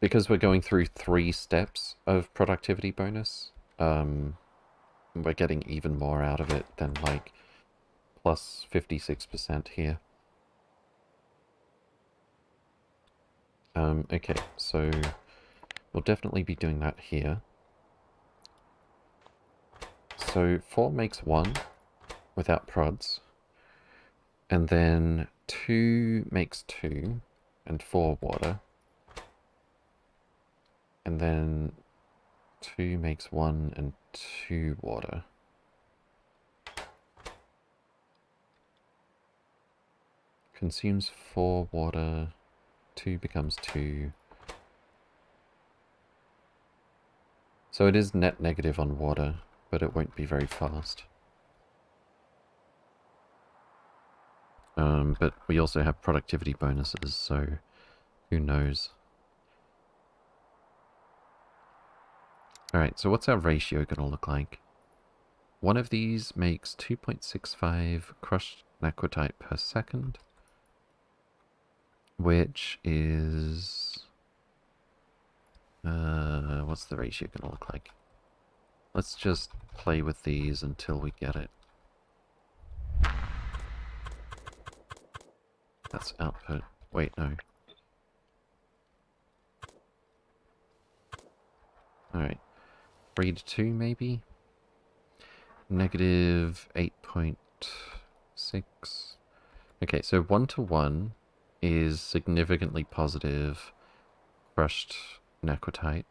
Because we're going through 3 steps of productivity bonus, we're getting even more out of it than, like, plus 56% here. Okay, so we'll definitely be doing that here. So 4 makes 1 without prods, and then 2 makes 2 and 4 water, and then 2 makes 1 and 2 water. Consumes 4 water, 2 becomes 2. So it is net negative on water, but it won't be very fast. But we also have productivity bonuses, so who knows. Alright, so what's our ratio going to look like? One of these makes 2.65 crushed Nacrotite per second, which is... what's the ratio going to look like? Let's just play with these until we get it. That's output. Wait, no. Alright. 3 to 2, maybe? Negative 8.6. Okay, so 1 to 1 is significantly positive crushed Nacrotite.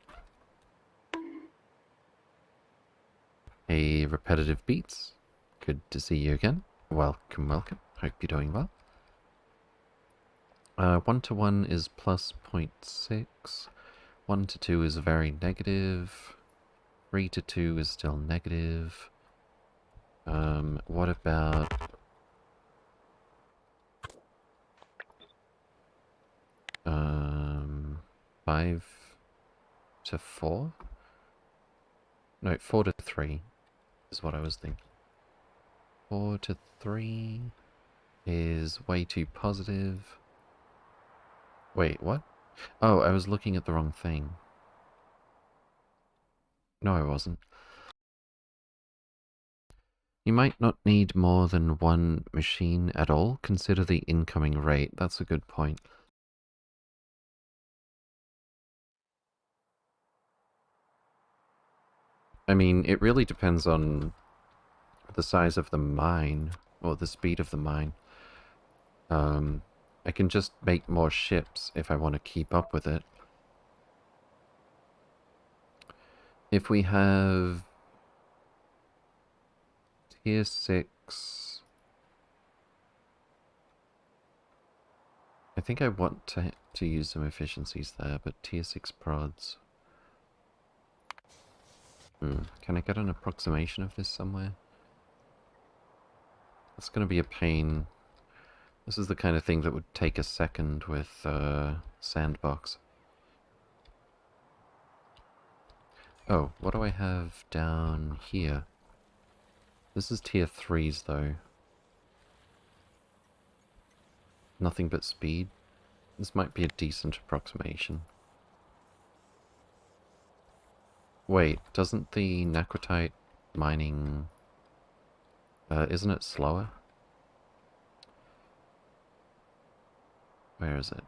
A repetitive beats. Good to see you again. Welcome, welcome. Hope you're doing well. 1 to 1 is plus 0.6. 1 to 2 is very negative. 3 to 2 is still negative. What about... Um, 5 to 4? No, 4 to 3 is what I was thinking. 4 to 3 is way too positive. Wait, what? Oh, I was looking at the wrong thing. No, I wasn't. You might not need more than one machine at all. Consider the incoming rate. That's a good point. I mean, it really depends on the size of the mine, or the speed of the mine. I can just make more ships if I want to keep up with it. If we have tier 6... I think I want to use some efficiencies there, but tier 6 prods... Can I get an approximation of this somewhere? It's going to be a pain. This is the kind of thing that would take a second with Sandbox. Oh, what do I have down here? This is tier 3s though. Nothing but speed. This might be a decent approximation. Wait, doesn't the Necrotite mining... isn't it slower? Where is it?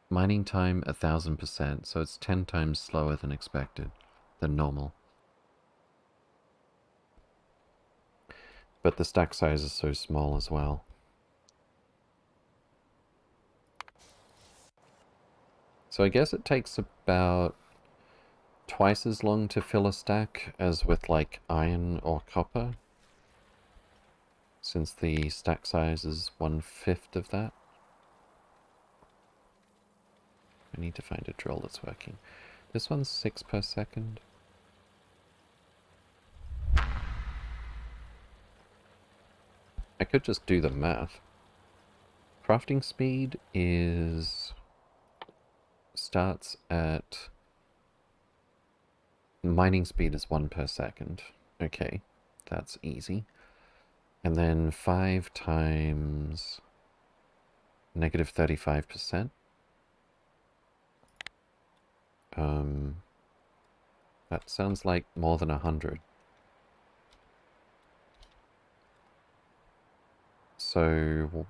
Mining time 1000%, so it's 10 times slower than expected, than normal. But the stack size is so small as well. So I guess it takes about twice as long to fill a stack as with like iron or copper, since the stack size is 1/5 of that. I need to find a drill that's working. This one's 6 per second. I could just do the math. Crafting speed starts at... Mining speed is 1 per second. Okay, that's easy. And then 5 times negative 35%. That sounds like more than 100. So...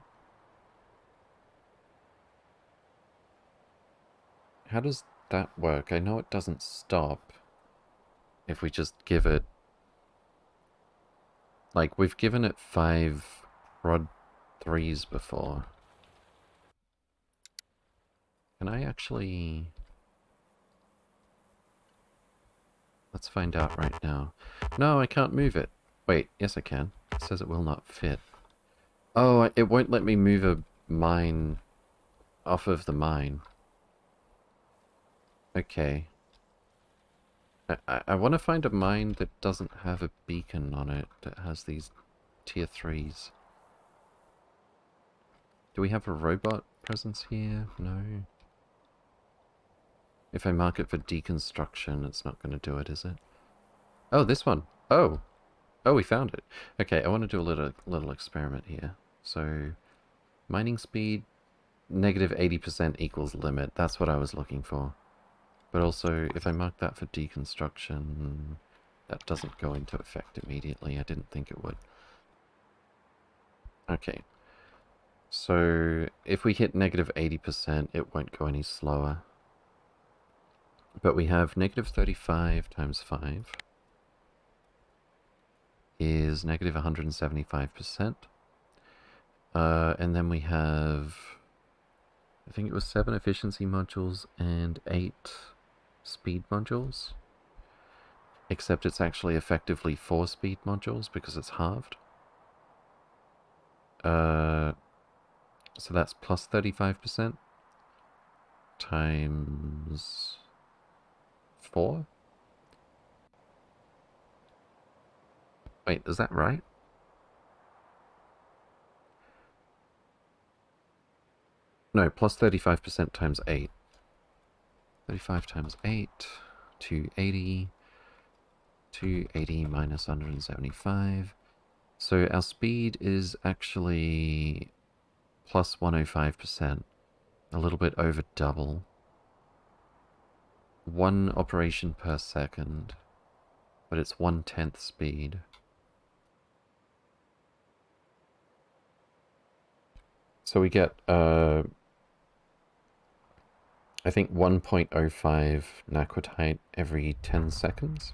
how does that work? I know it doesn't stop if we just give it... like, we've given it 5 Rod 3s before. Can I actually... let's find out right now. No, I can't move it. Wait, yes I can. It says it will not fit. Oh, it won't let me move a mine off of the mine. Okay. I want to find a mine that doesn't have a beacon on it, that has these tier 3s. Do we have a robot presence here? No. If I mark it for deconstruction, it's not going to do it, is it? Oh, this one. Oh. Oh, we found it. Okay, I want to do a little experiment here. So, mining speed, negative 80% equals limit. That's what I was looking for. But also, if I mark that for deconstruction, that doesn't go into effect immediately. I didn't think it would. Okay. So, if we hit negative 80%, it won't go any slower. But we have negative 35 times 5 is negative 175%. And then we have, I think it was 7 efficiency modules and 8 speed modules. Except it's actually effectively 4 speed modules because it's halved. So that's plus 35% times 4? Wait, is that right? No, plus 35% times 8. 35 times 8, 280. 280 minus 175. So our speed is actually plus 105%. A little bit over double. 1 operation per second, but it's 1/10 speed. So we get, I think 1.05 naquitite every 10 seconds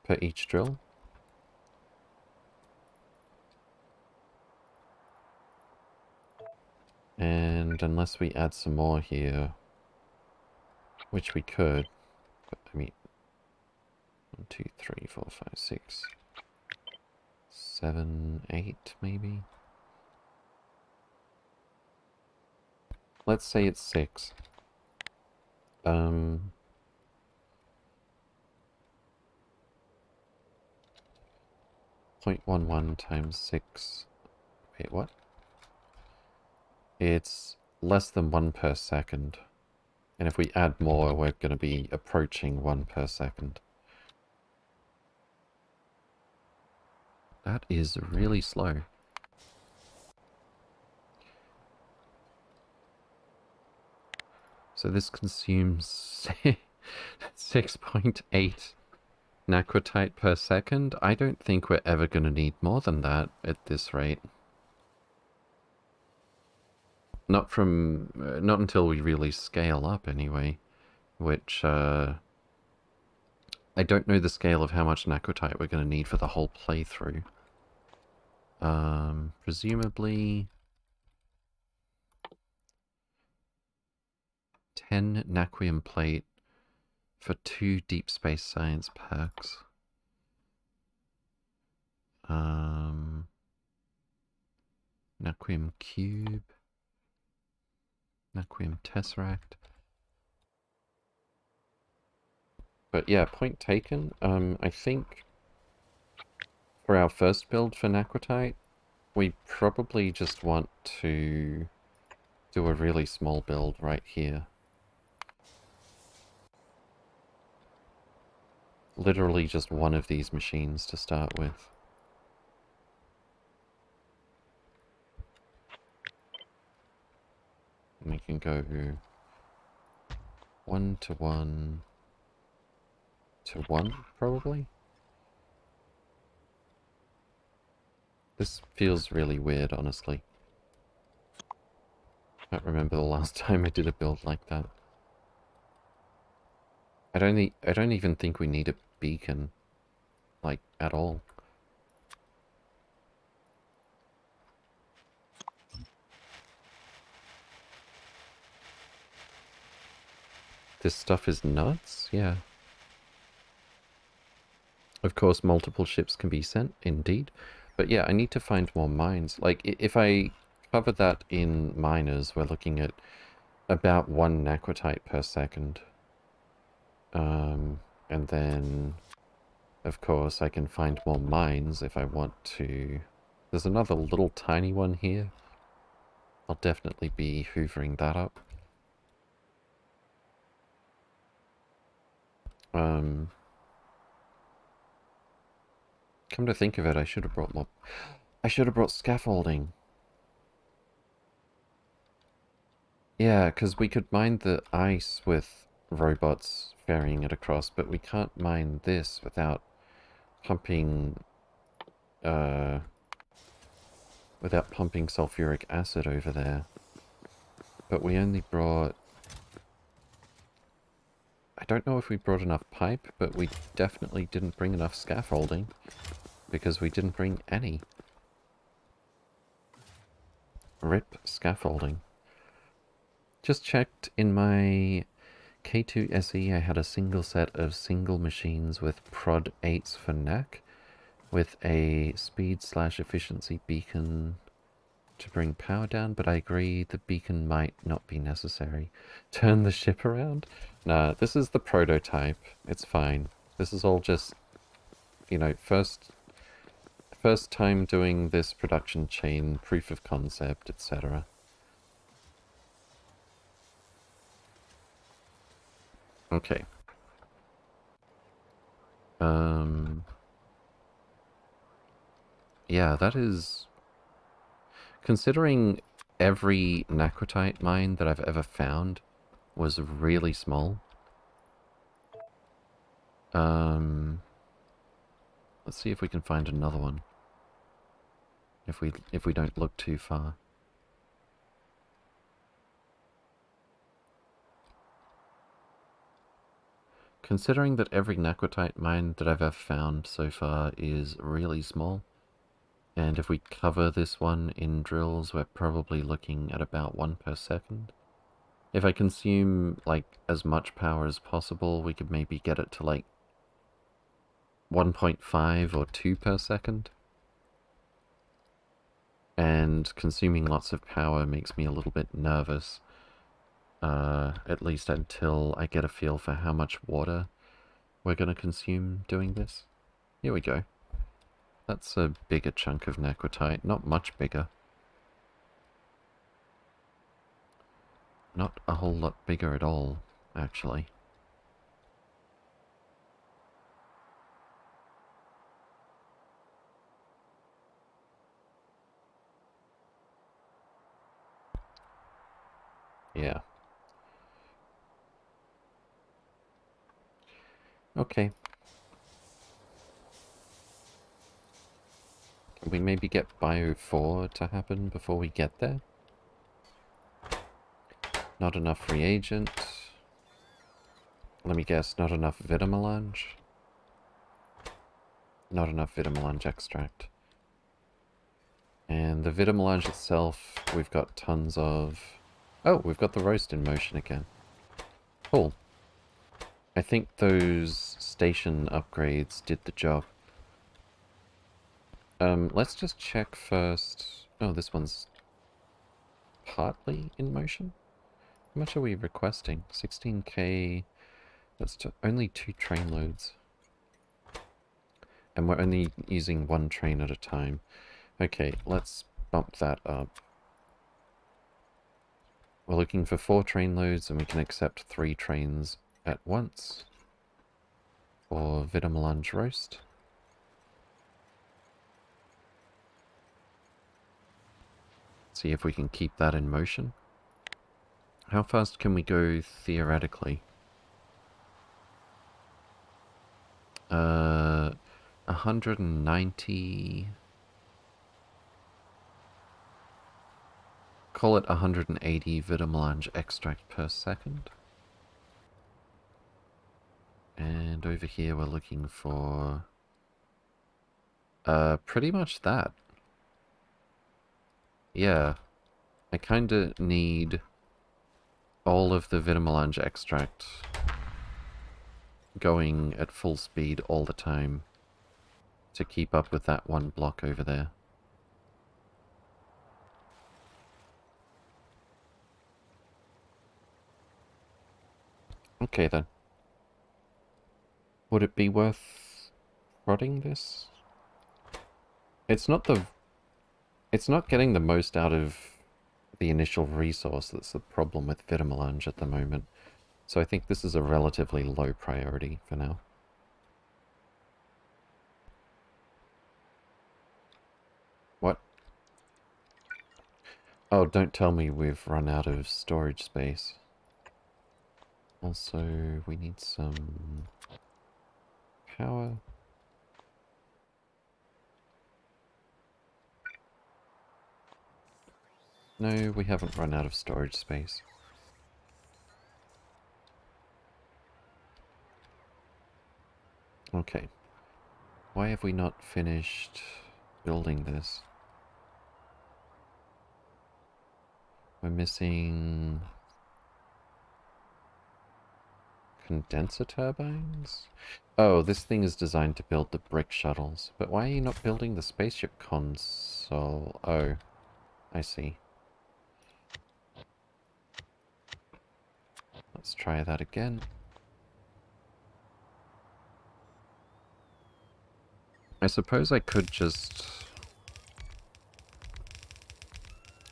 per each drill. And unless we add some more here, which we could, but I mean, 1, 2, 3, 4, 5, 6, 7, 8 maybe? Let's say it's 6. 0.11 times 6. Wait, what? It's less than 1 per second. And if we add more, we're going to be approaching 1 per second. That is really slow. So this consumes 6.8 naquitite per second. I don't think we're ever going to need more than that at this rate. Not until we really scale up anyway, which, I don't know the scale of how much naquitite we're going to need for the whole playthrough. Presumably 10 naquium plate for 2 Deep Space Science packs. Naquium cube. Naquium tesseract. But yeah, point taken. I think for our first build for naquitite, we probably just want to do a really small build right here. Literally just one of these machines to start with. And we can go 1 to 1 to 1, probably. This feels really weird, honestly. I can't remember the last time I did a build like that. I don't even think we need a beacon, like, at all. This stuff is nuts? Yeah. Of course, multiple ships can be sent, indeed. But yeah, I need to find more mines. Like, if I cover that in miners, we're looking at about 1 naquitite per second. And then, of course, I can find more mines if I want to. There's another little tiny one here. I'll definitely be hoovering that up. Come to think of it, I should have brought more. I should have brought scaffolding. Yeah, because we could mine the ice with robots ferrying it across, but we can't mine this without pumping, without pumping sulfuric acid over there. But we only brought... I don't know if we brought enough pipe, but we definitely didn't bring enough scaffolding, because we didn't bring any. RIP scaffolding. Just checked in my K2 SE, I had a single set of single machines with prod 8s for NAC, with a speed/efficiency beacon to bring power down, but I agree the beacon might not be necessary. Turn the ship around? Nah, this is the prototype. It's fine. This is all just, you know, first time doing this production chain, proof of concept, etc. Okay. Yeah, that is... Considering every naquitite mine that I've ever found was really small. Let's see if we can find another one. If we don't look too far. Considering that every Naquitite mine that I've ever found so far is really small, and if we cover this one in drills, we're probably looking at about 1 per second. If I consume, like, as much power as possible, we could maybe get it to, like, 1.5 or 2 per second. And consuming lots of power makes me a little bit nervous. At least until I get a feel for how much water we're going to consume doing this. Here we go. That's a bigger chunk of Naquitite. Not much bigger. Not a whole lot bigger at all, actually. Yeah. Okay. Can we maybe get Bio 4 to happen before we get there? Not enough reagent. Let me guess, not enough Vitamelange? Not enough Vitamelange extract. And the Vitamelange itself, we've got tons of... Oh, we've got the roast in motion again. Cool. I think those station upgrades did the job. Let's just check first... Oh, this one's partly in motion? How much are we requesting? 16k... That's only 2 train loads. And we're only using 1 train at a time. Okay, let's bump that up. We're looking for 4 train loads, and we can accept 3 trains at once for Vitamelange roast. See if we can keep that in motion. How fast can we go theoretically? 190... Call it 180 Vitamelange extract per second. And over here we're looking for... pretty much that. Yeah. I kinda need all of the Vitamelange extract going at full speed all the time to keep up with that one block over there. Okay then. Would it be worth prodding this? It's not getting the most out of the initial resource that's the problem with Vitamelange at the moment. So I think this is a relatively low priority for now. What? Oh, don't tell me we've run out of storage space. Also, we need some power. No, we haven't run out of storage space. Okay. Why have we not finished building this? We're missing... condenser turbines? Oh, this thing is designed to build the brick shuttles. But why are you not building the spaceship console? Oh, I see. Let's try that again. I suppose I could just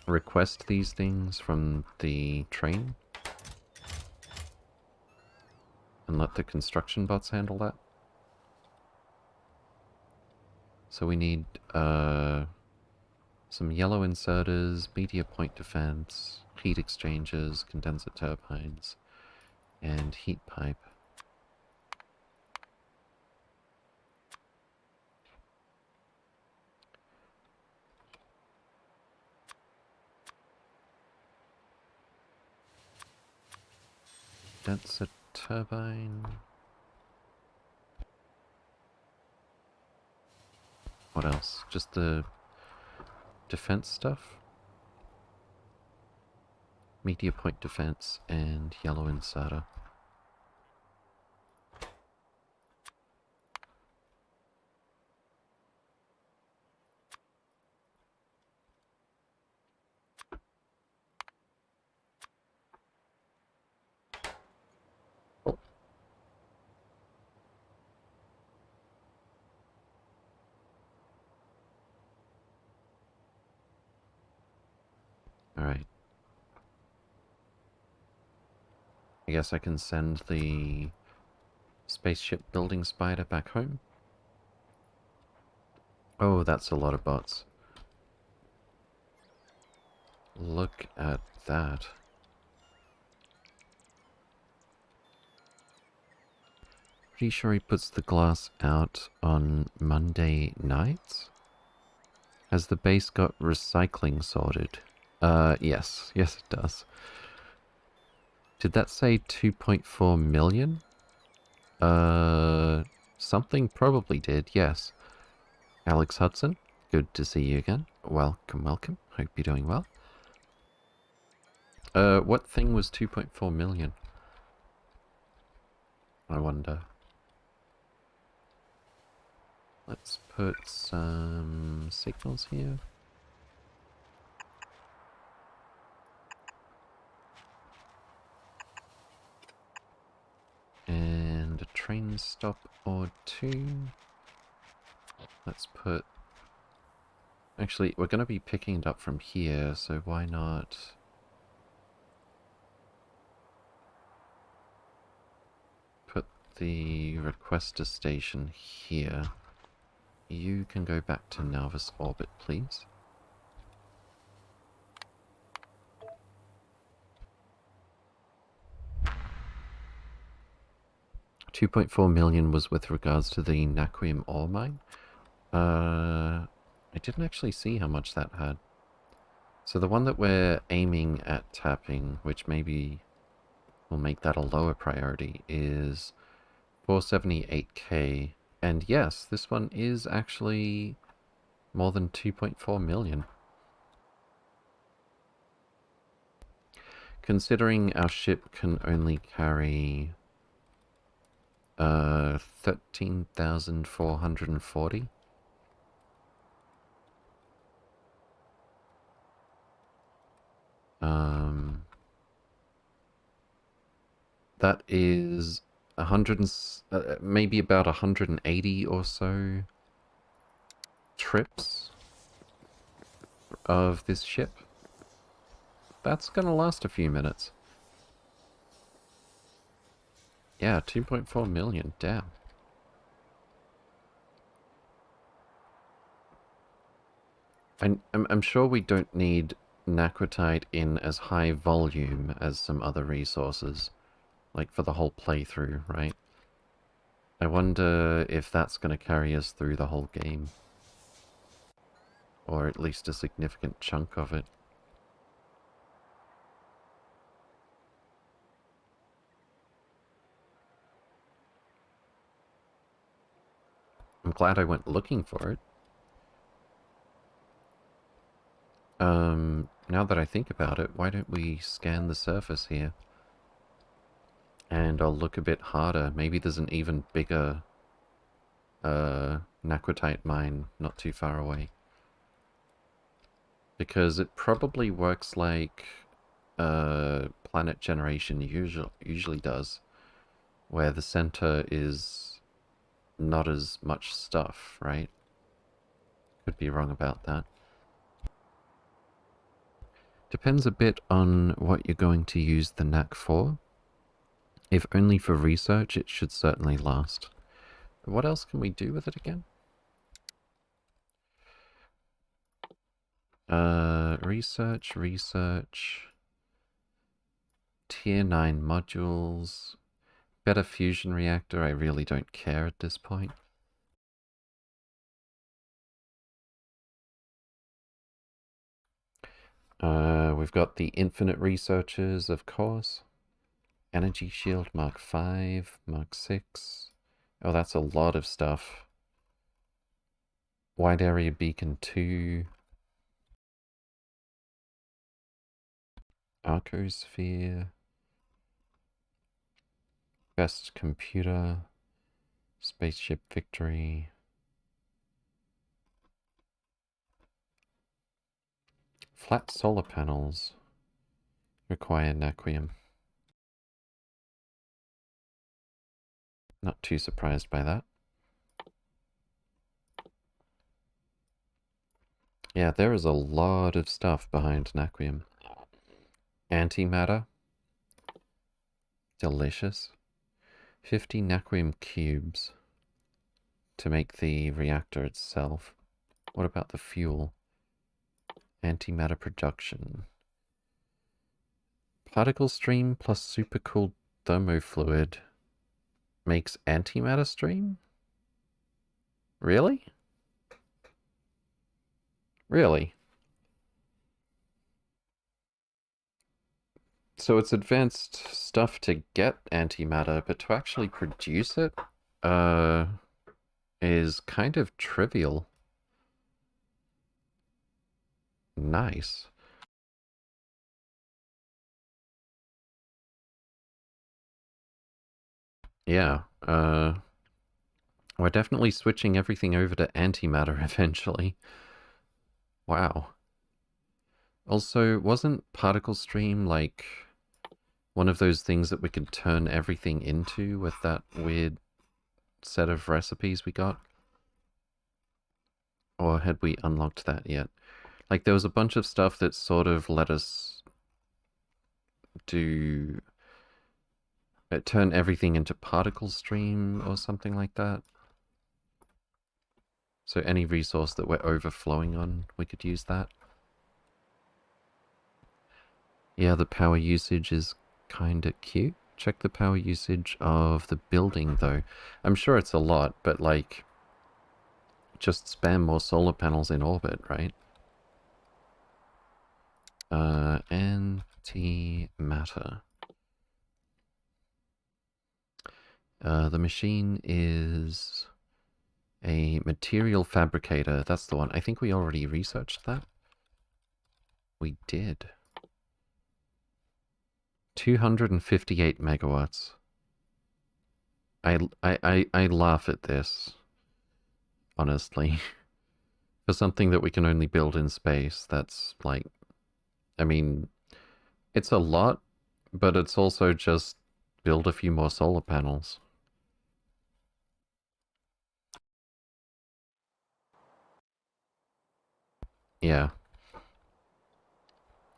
request these things from the train and let the construction bots handle that. So we need some yellow inserters, media point defense, heat exchangers, condenser turbines. And heat pipe. That's a turbine. What else? Just the defense stuff? Meteor point defense and yellow inserter. Alright. I guess I can send the spaceship building spider back home. Oh, that's a lot of bots. Look at that. Pretty sure he puts the glass out on Monday nights? Has the base got recycling sorted? Yes. Yes, it does. Did that say 2.4 million? Something probably did, yes. Alex Hudson, good to see you again. Welcome, welcome. Hope you're doing well. What thing was 2.4 million? I wonder. Let's put some signals here. And a train stop or two. Let's put... Actually, we're going to be picking it up from here, so why not... put the requester station here. You can go back to Nauvis orbit, please. $2.4 million was with regards to the Naquium ore mine. I didn't actually see how much that had. So the one that we're aiming at tapping, which maybe will make that a lower priority, is 478k. And yes, this one is actually more than 2.4 million. Considering our ship can only carry 13,440. That is 100 maybe about 180 or so trips of this ship. That's gonna last a few minutes. Yeah, 2.4 million, damn. I'm sure we don't need Naquitite in as high volume as some other resources, like for the whole playthrough, right? I wonder if that's going to carry us through the whole game. Or at least a significant chunk of it. I'm glad I went looking for it. Now that I think about it, why don't we scan the surface here? And I'll look a bit harder. Maybe there's an even bigger Naquitite mine not too far away. Because it probably works like planet generation usually does, where the center is not as much stuff, right? Could be wrong about that. Depends a bit on what you're going to use the NAC for. If only for research, it should certainly last. What else can we do with it again? Research. Tier 9 modules. Better fusion reactor, I really don't care at this point. We've got the Infinite Researchers, of course. Energy Shield Mark 5, Mark 6. Oh, that's a lot of stuff. Wide Area Beacon 2. Arcosphere. Best Computer. Spaceship Victory. Flat solar panels. Require Naquium. Not too surprised by that. Yeah, there is a lot of stuff behind Naquium. Antimatter. Delicious. 50 Naquium cubes to make the reactor itself. What about the fuel? Antimatter production. Particle stream plus supercooled thermofluid makes antimatter stream? Really? Really? So it's advanced stuff to get antimatter, but to actually produce it, is kind of trivial. Nice. Yeah, we're definitely switching everything over to antimatter eventually. Wow. Also, wasn't particle stream like one of those things that we could turn everything into with that weird set of recipes we got? Or had we unlocked that yet? Like, there was a bunch of stuff that sort of let us do... turn everything into particle stream or something like that. So any resource that we're overflowing on, we could use that. Yeah, the power usage is kinda cute. Check the power usage of the building, though. I'm sure it's a lot, but, like, just spam more solar panels in orbit, right? Antimatter. The machine is a material fabricator. That's the one. I think we already researched that. We did. 258 megawatts. I laugh at this, honestly. For something that we can only build in space, that's like... I mean, it's a lot, but it's also just build a few more solar panels. Yeah.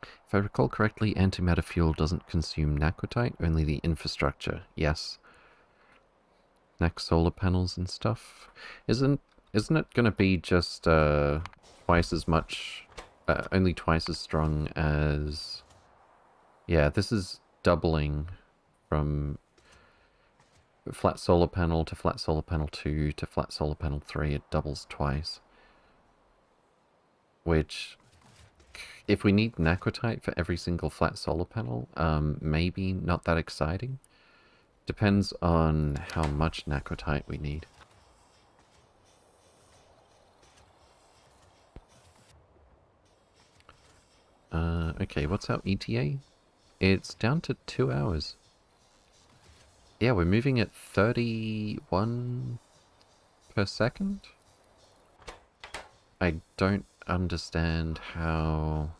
If I recall correctly, antimatter fuel doesn't consume naquitite, only the infrastructure. Yes. Neck solar panels and stuff. Isn't it gonna be just twice as much, only twice as strong as... Yeah, this is doubling from flat solar panel to flat solar panel 2 to flat solar panel 3. It doubles twice. Which, if we need naquitite for every single flat solar panel, maybe not that exciting. Depends on how much naquitite we need. Okay, what's our ETA? It's down to 2 hours. Yeah, we're moving at 31 per second? I don't understand how...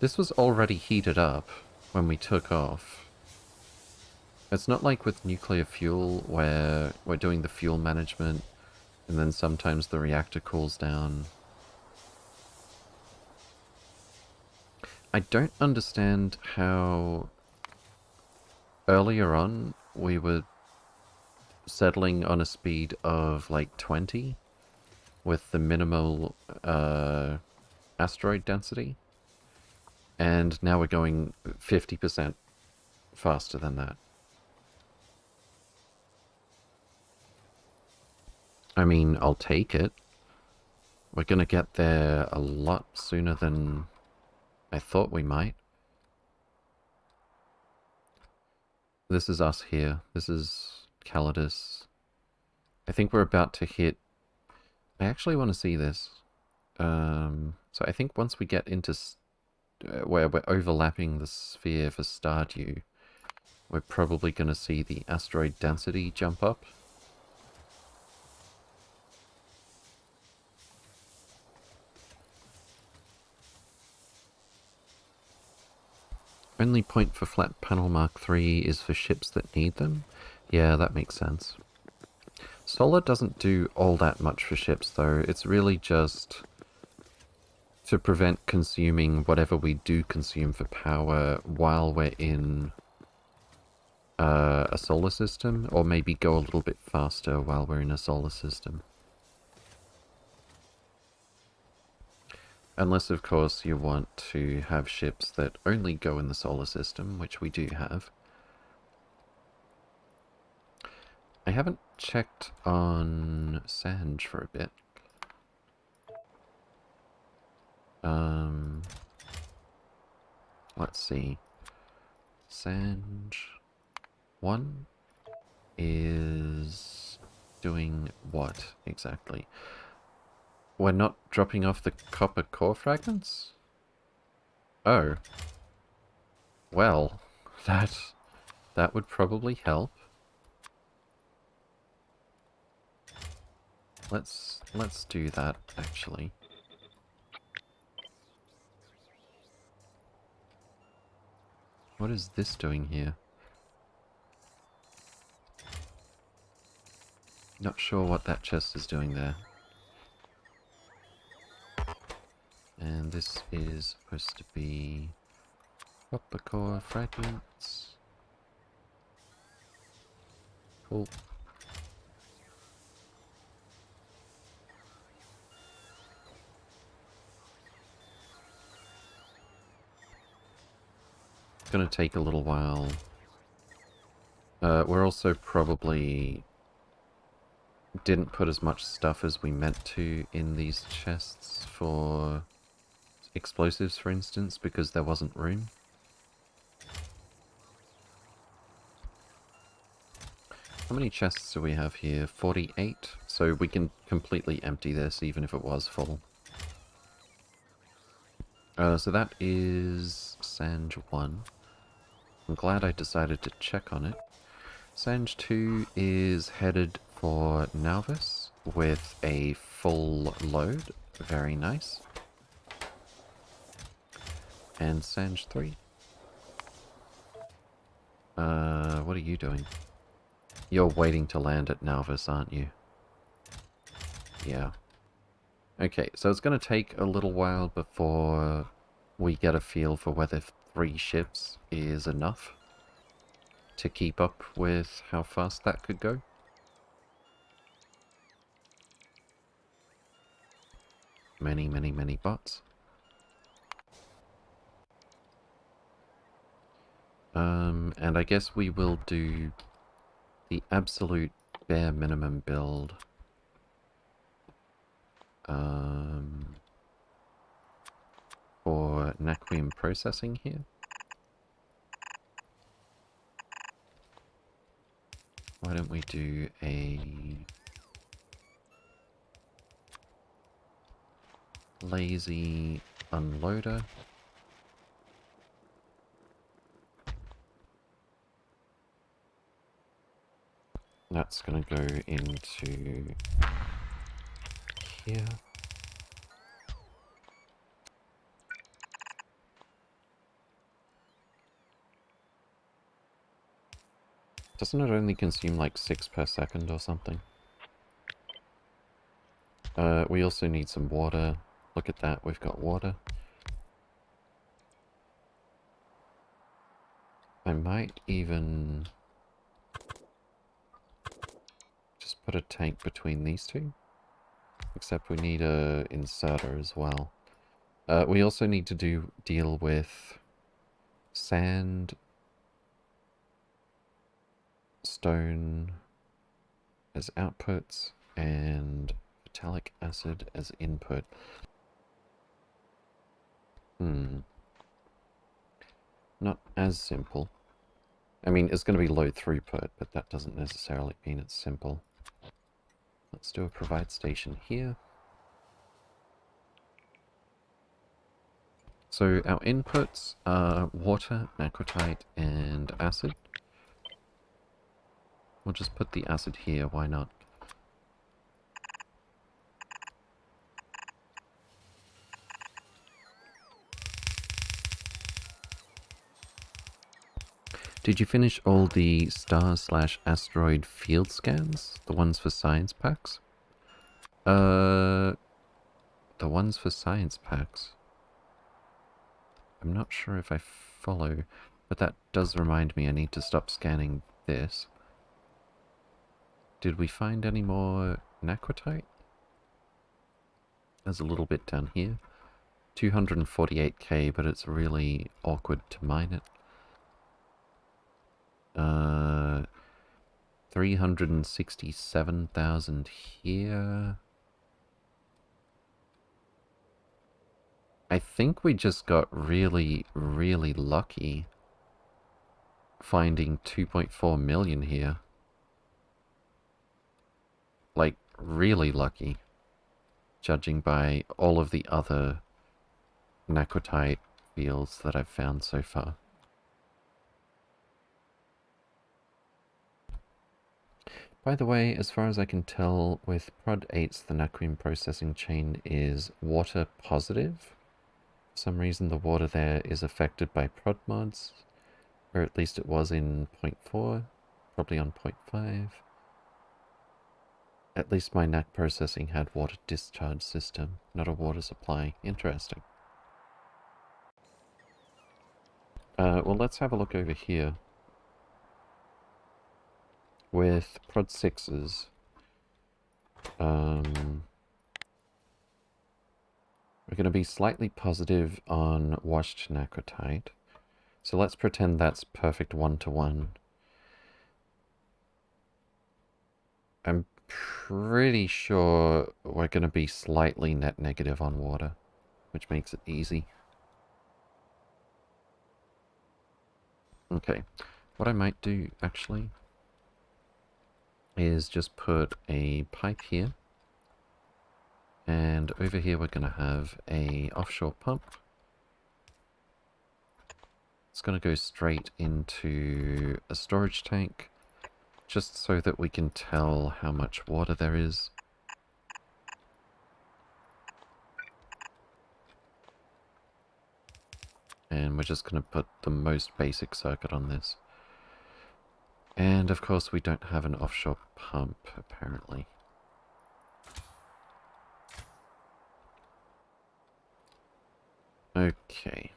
This was already heated up when we took off. It's not like with nuclear fuel where we're doing the fuel management and then sometimes the reactor cools down. I don't understand how earlier on we were settling on a speed of like 20 with the minimal asteroid density. And now we're going 50% faster than that. I mean, I'll take it. We're gonna get there a lot sooner than I thought we might. This is us here. This is Calidus. I think we're about to hit... I actually want to see this. So I think once we get into where we're overlapping the sphere for Stardew, we're probably going to see the asteroid density jump up. Only point for flat panel Mark III is for ships that need them? Yeah, that makes sense. Solar doesn't do all that much for ships, though. It's really just to prevent consuming whatever we do consume for power while we're in a solar system, or maybe go a little bit faster while we're in a solar system. Unless, of course, you want to have ships that only go in the solar system, which we do have. I haven't checked on Sanj for a bit. Let's see. Sanj 1 is doing what exactly? We're not dropping off the copper core fragments? Oh. Well, that would probably help. Let's do that, actually. What is this doing here? Not sure what that chest is doing there. And this is supposed to be copper core fragments. Cool. It's gonna take a little while. We're also probably didn't put as much stuff as we meant to in these chests for explosives, for instance, because there wasn't room. How many chests do we have here? 48? So we can completely empty this even if it was full. So that is Sanj 1. I'm glad I decided to check on it. Sanj 2 is headed for Nauvis with a full load. Very nice. And Sanj 3. What are you doing? You're waiting to land at Nauvis, aren't you? Yeah. Okay, so it's going to take a little while before we get a feel for whether 3 ships is enough to keep up with how fast that could go. Many, many, many bots. And I guess we will do the absolute bare minimum build. For Naquium processing here. Why don't we do a lazy unloader? That's gonna go into here. Doesn't it only consume like 6 per second or something? We also need some water. Look at that, we've got water. I might even just put a tank between these two. Except we need a inserter as well. We also need to deal with sand, stone as outputs, and metallic acid as input. Not as simple. I mean, it's going to be low throughput, but that doesn't necessarily mean it's simple. Let's do a provide station here. So our inputs are water, naquitite, and acid. We'll just put the acid here, why not? Did you finish all the star/asteroid field scans? The ones for science packs? The ones for science packs? I'm not sure if I follow, but that does remind me I need to stop scanning this. Did we find any more naquitite? There's a little bit down here. 248k, but it's really awkward to mine it. 367,000 here. I think we just got really, really lucky finding 2.4 million here. Like, really lucky, judging by all of the other naquitite fields that I've found so far. By the way, as far as I can tell, with Prod 8's the Naquium processing chain is water positive. For some reason the water there is affected by prod mods, or at least it was in 0.4, probably on 0.5. At least my NAC processing had water discharge system, not a water supply. Interesting. Well, let's have a look over here. With Prod 6's, we're going to be slightly positive on washed naquitite. So let's pretend that's perfect 1-to-1. I'm pretty sure we're going to be slightly net negative on water, which makes it easy. Okay, what I might do, actually, is just put a pipe here. And over here we're going to have a offshore pump. It's going to go straight into a storage tank, just so that we can tell how much water there is. And we're just going to put the most basic circuit on this. And of course we don't have an offshore pump, apparently. Okay.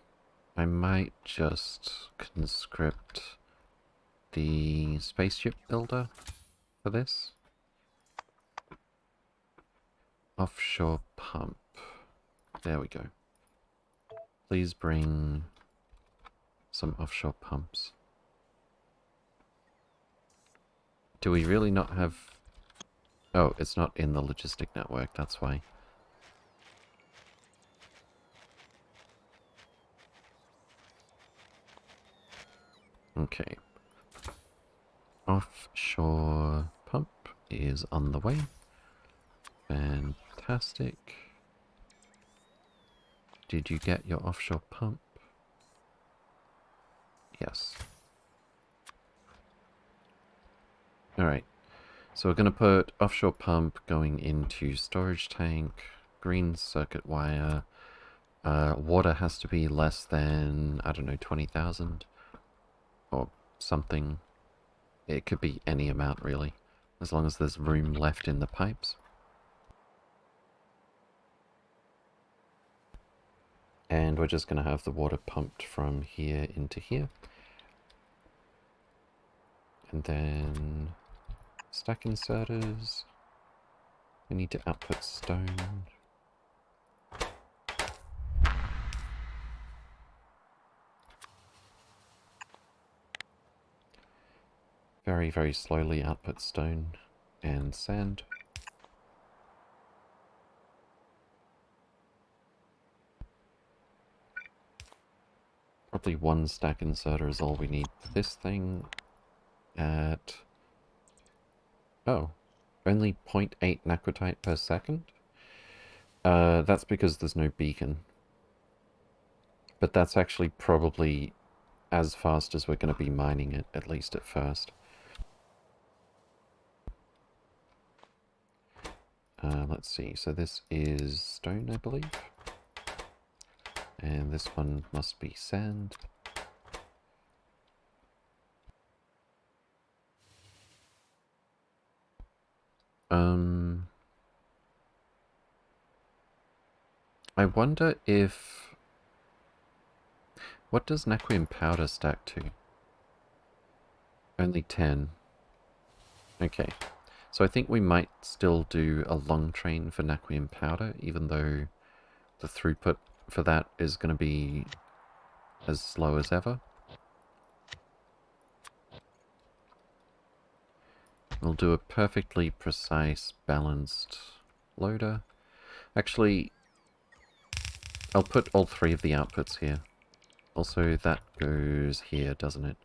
I might just conscript the spaceship builder for this. Offshore pump. There we go. Please bring some offshore pumps. Do we really not have... Oh, it's not in the logistic network, that's why. Okay. Offshore pump is on the way. Fantastic. Did you get your offshore pump? Yes. Alright. So we're going to put offshore pump going into storage tank, green circuit wire. Water has to be less than, I don't know, 20,000 or something. It could be any amount, really, as long as there's room left in the pipes. And we're just going to have the water pumped from here into here. And then stack inserters. We need to output stone. very, very slowly output stone and sand. Probably 1 stack inserter is all we need for this thing at... oh, only 0.8 naquitite per second? That's because there's no beacon. But that's actually probably as fast as we're going to be mining it, at least at first. Let's see, so this is stone, I believe. And this one must be sand. I wonder if... what does Naquium powder stack to? Only 10. Okay. So I think we might still do a long train for Naquium powder, even though the throughput for that is going to be as slow as ever. We'll do a perfectly precise, balanced loader. Actually, I'll put all 3 of the outputs here. Also, that goes here, doesn't it?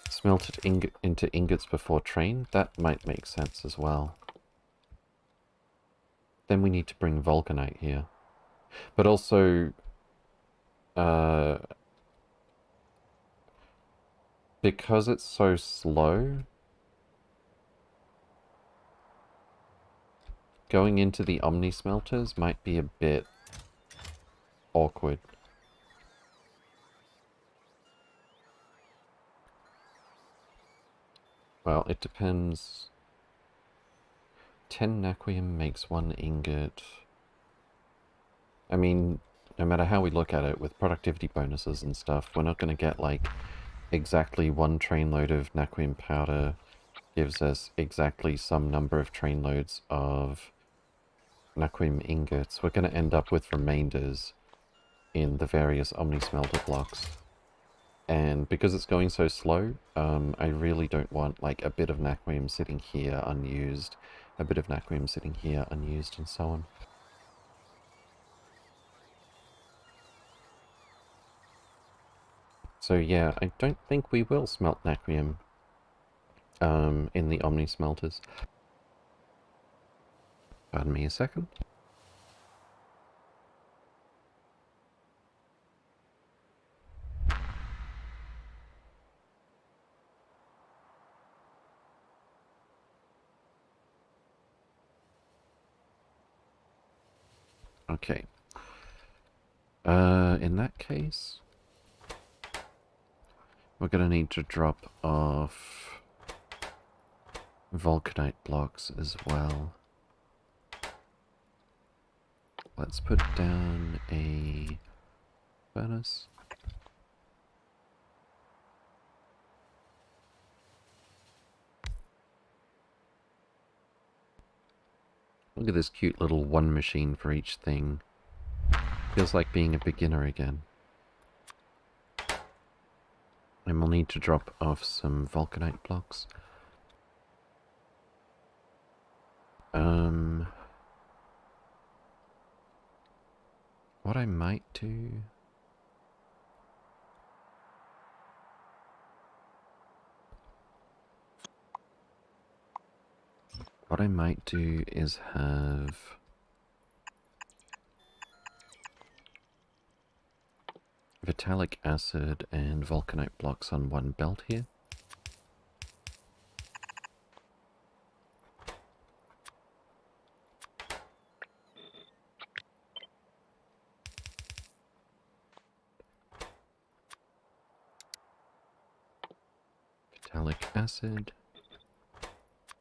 Smelted into ingots before train? That might make sense as well. Then we need to bring vulcanite here. But also... because it's so slow... going into the Omni smelters might be a bit awkward. Well, it depends. 10 naquium makes 1 ingot. I mean, no matter how we look at it, with productivity bonuses and stuff, we're not going to get, like, exactly 1 trainload of naquium powder gives us exactly some number of trainloads of naquium ingots. We're going to end up with remainders in the various Omni smelter blocks. And because it's going so slow, I really don't want like a bit of naquium sitting here unused, a bit of naquium sitting here unused, and so on. So yeah, I don't think we will smelt naquium in the Omni smelters. Pardon me a second. Okay. In that case, we're gonna need to drop off vulcanite blocks as well. Let's put down a furnace. Look at this cute little 1 machine for each thing. Feels like being a beginner again. And we'll need to drop off some vulcanite blocks. What I might do... what I might do is have... vitalic acid and vulcanite blocks on 1 belt here. Vitalic acid,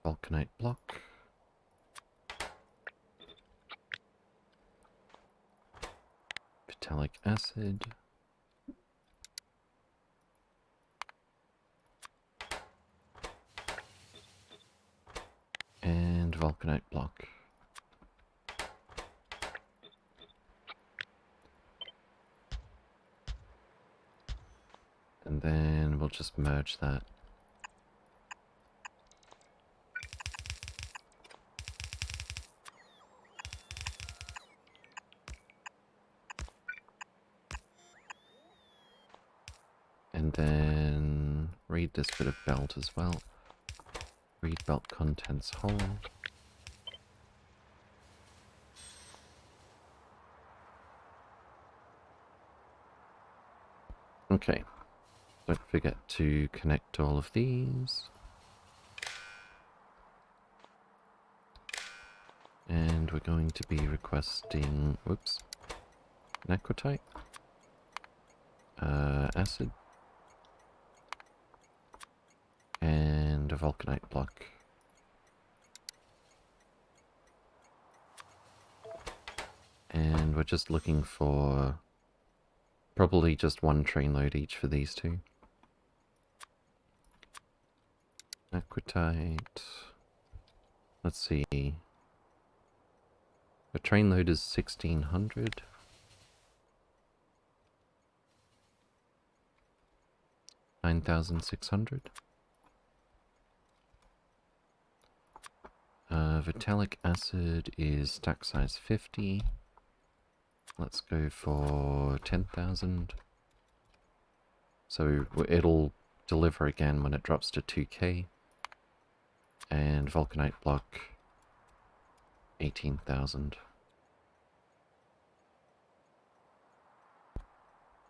vulcanite block, vitalic acid, and vulcanite block. And then we'll just merge that. And then read this bit of belt as well. Read belt contents whole. Okay. Don't forget to connect all of these. And we're going to be requesting, whoops, Naquitite, acid, and a vulcanite block. And we're just looking for probably just one train load each for these two. Aquatite. Let's see. The train load is 1600. $9,600. Vitalic acid is stack size 50. Let's go for 10,000. So it'll deliver again when it drops to 2k. And vulcanite block 18,000.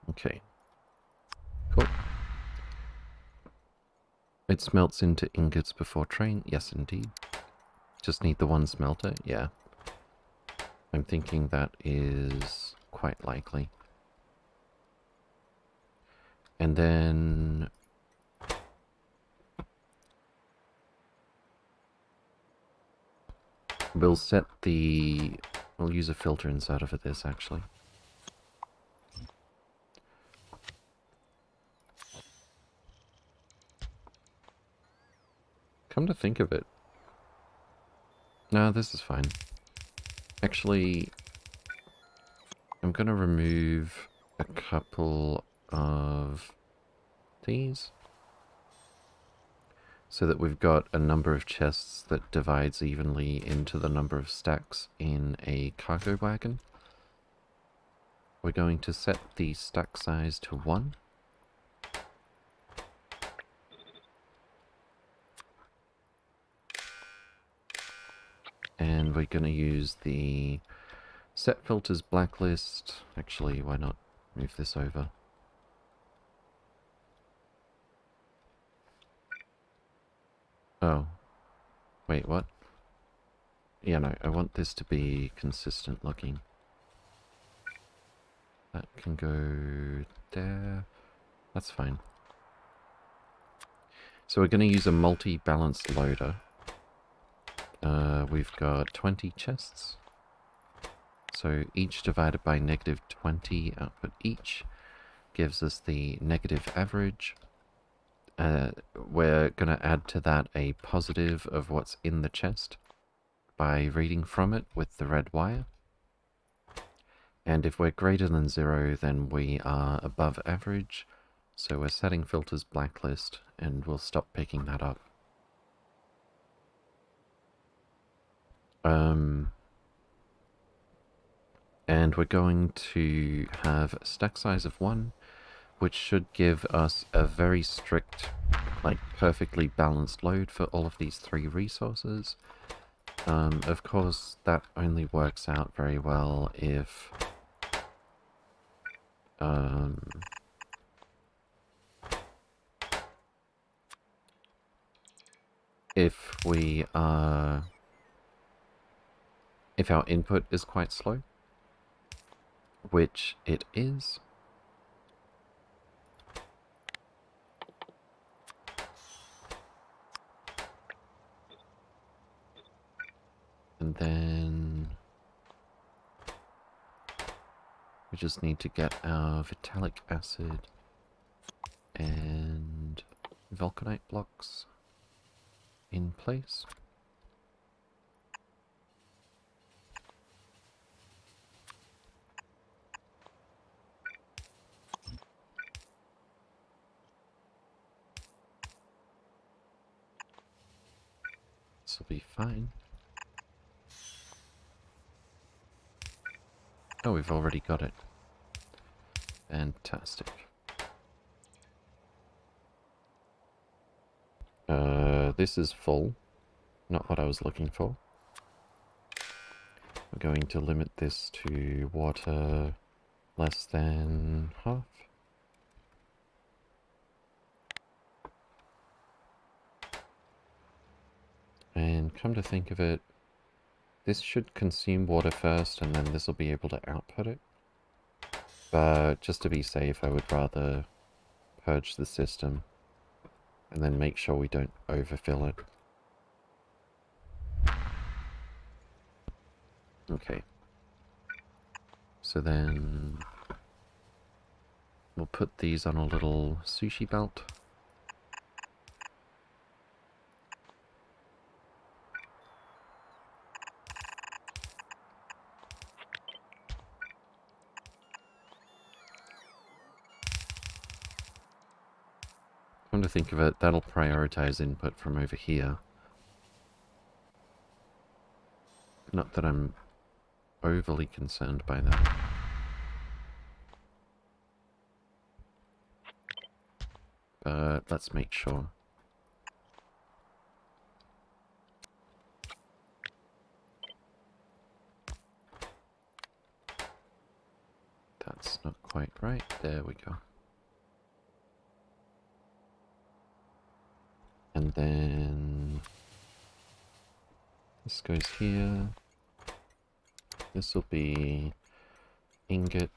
Okay. Cool. It smelts into ingots before train. Yes, indeed. Just need the one smelter. Yeah. I'm thinking that is quite likely. And then we'll set the... We'll use a filter inside of this, actually. Come to think of it. No, this is fine. Actually, I'm going to remove a couple of these. So that we've got a number of chests that divides evenly into the number of stacks in a cargo wagon. We're going to set the stack size to 1. And we're going to use the set filters blacklist. Actually, why not move this over? Oh. Wait, what? Yeah, no, I want this to be consistent looking. That can go there. That's fine. So we're going to use a multi-balanced loader. We've got 20 chests. So each divided by -20 output each gives us the negative average. We're going to add to that a positive of what's in the chest by reading from it with the red wire. And if we're greater than 0, then we are above average. So we're setting filters blacklist, and we'll stop picking that up. And we're going to have a stack size of 1, which should give us a very strict, like perfectly balanced load for all of these 3 resources. Of course, that only works out very well if we are... if our input is quite slow, which it is. And then we just need to get our Vitalic acid and vulcanite blocks in place. This will be fine. Oh, we've already got it. Fantastic. This is full. Not what I was looking for. We're going to limit this to water less than half. And come to think of it, this should consume water first and then this will be able to output it. But just to be safe, I would rather purge the system and then make sure we don't overfill it. Okay. So then we'll put these on a little sushi belt. Come to think of it, that'll prioritize input from over here. Not that I'm overly concerned by that. But let's make sure. That's not quite right. There we go. And then this goes here. This will be ingot,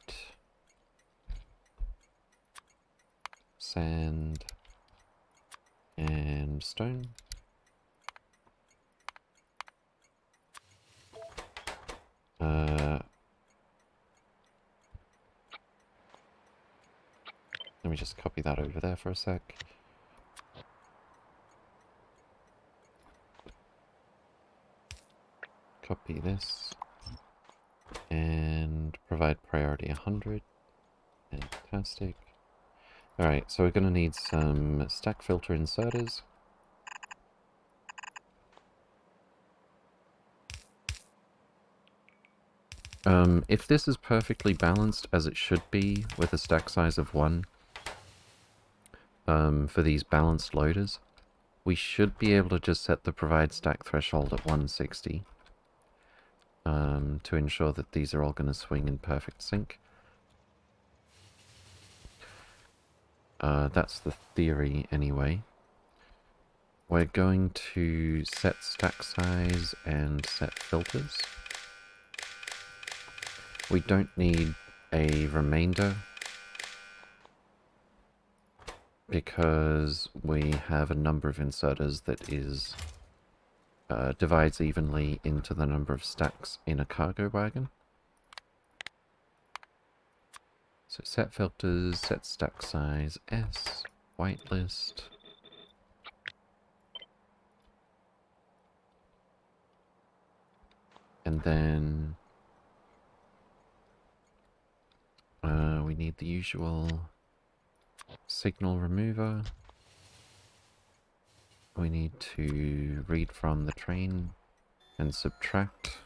sand, and stone. Let me just copy that over there for a sec. Copy this. And provide priority 100. Fantastic. Alright, so we're going to need some stack filter inserters. If this is perfectly balanced, as it should be, with a stack size of 1, for these balanced loaders, we should be able to just set the provide stack threshold at 160. To ensure that these are all going to swing in perfect sync. That's the theory anyway. We're going to set stack size and set filters. We don't need a remainder because we have a number of inserters that is divides evenly into the number of stacks in a cargo wagon. So set filters, set stack size, S, whitelist. And then we need the usual signal remover. We need to read from the train and subtract.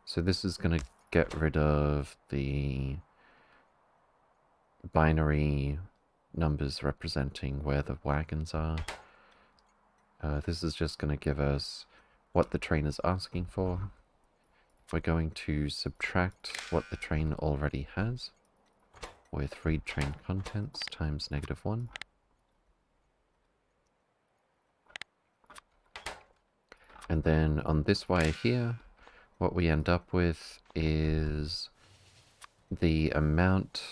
So this is going to get rid of the binary numbers representing where the wagons are. This is just going to give us what the train is asking for. We're going to subtract what the train already has with read train contents times -1. And then on this wire here, what we end up with is the amount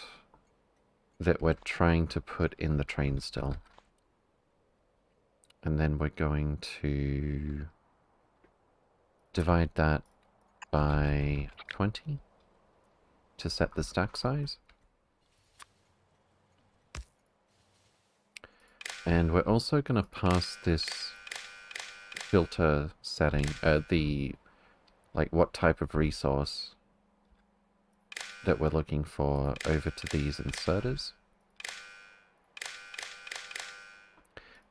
that we're trying to put in the train still. And then we're going to divide that by 20 to set the stack size. And we're also going to pass this filter setting, what type of resource that we're looking for over to these inserters.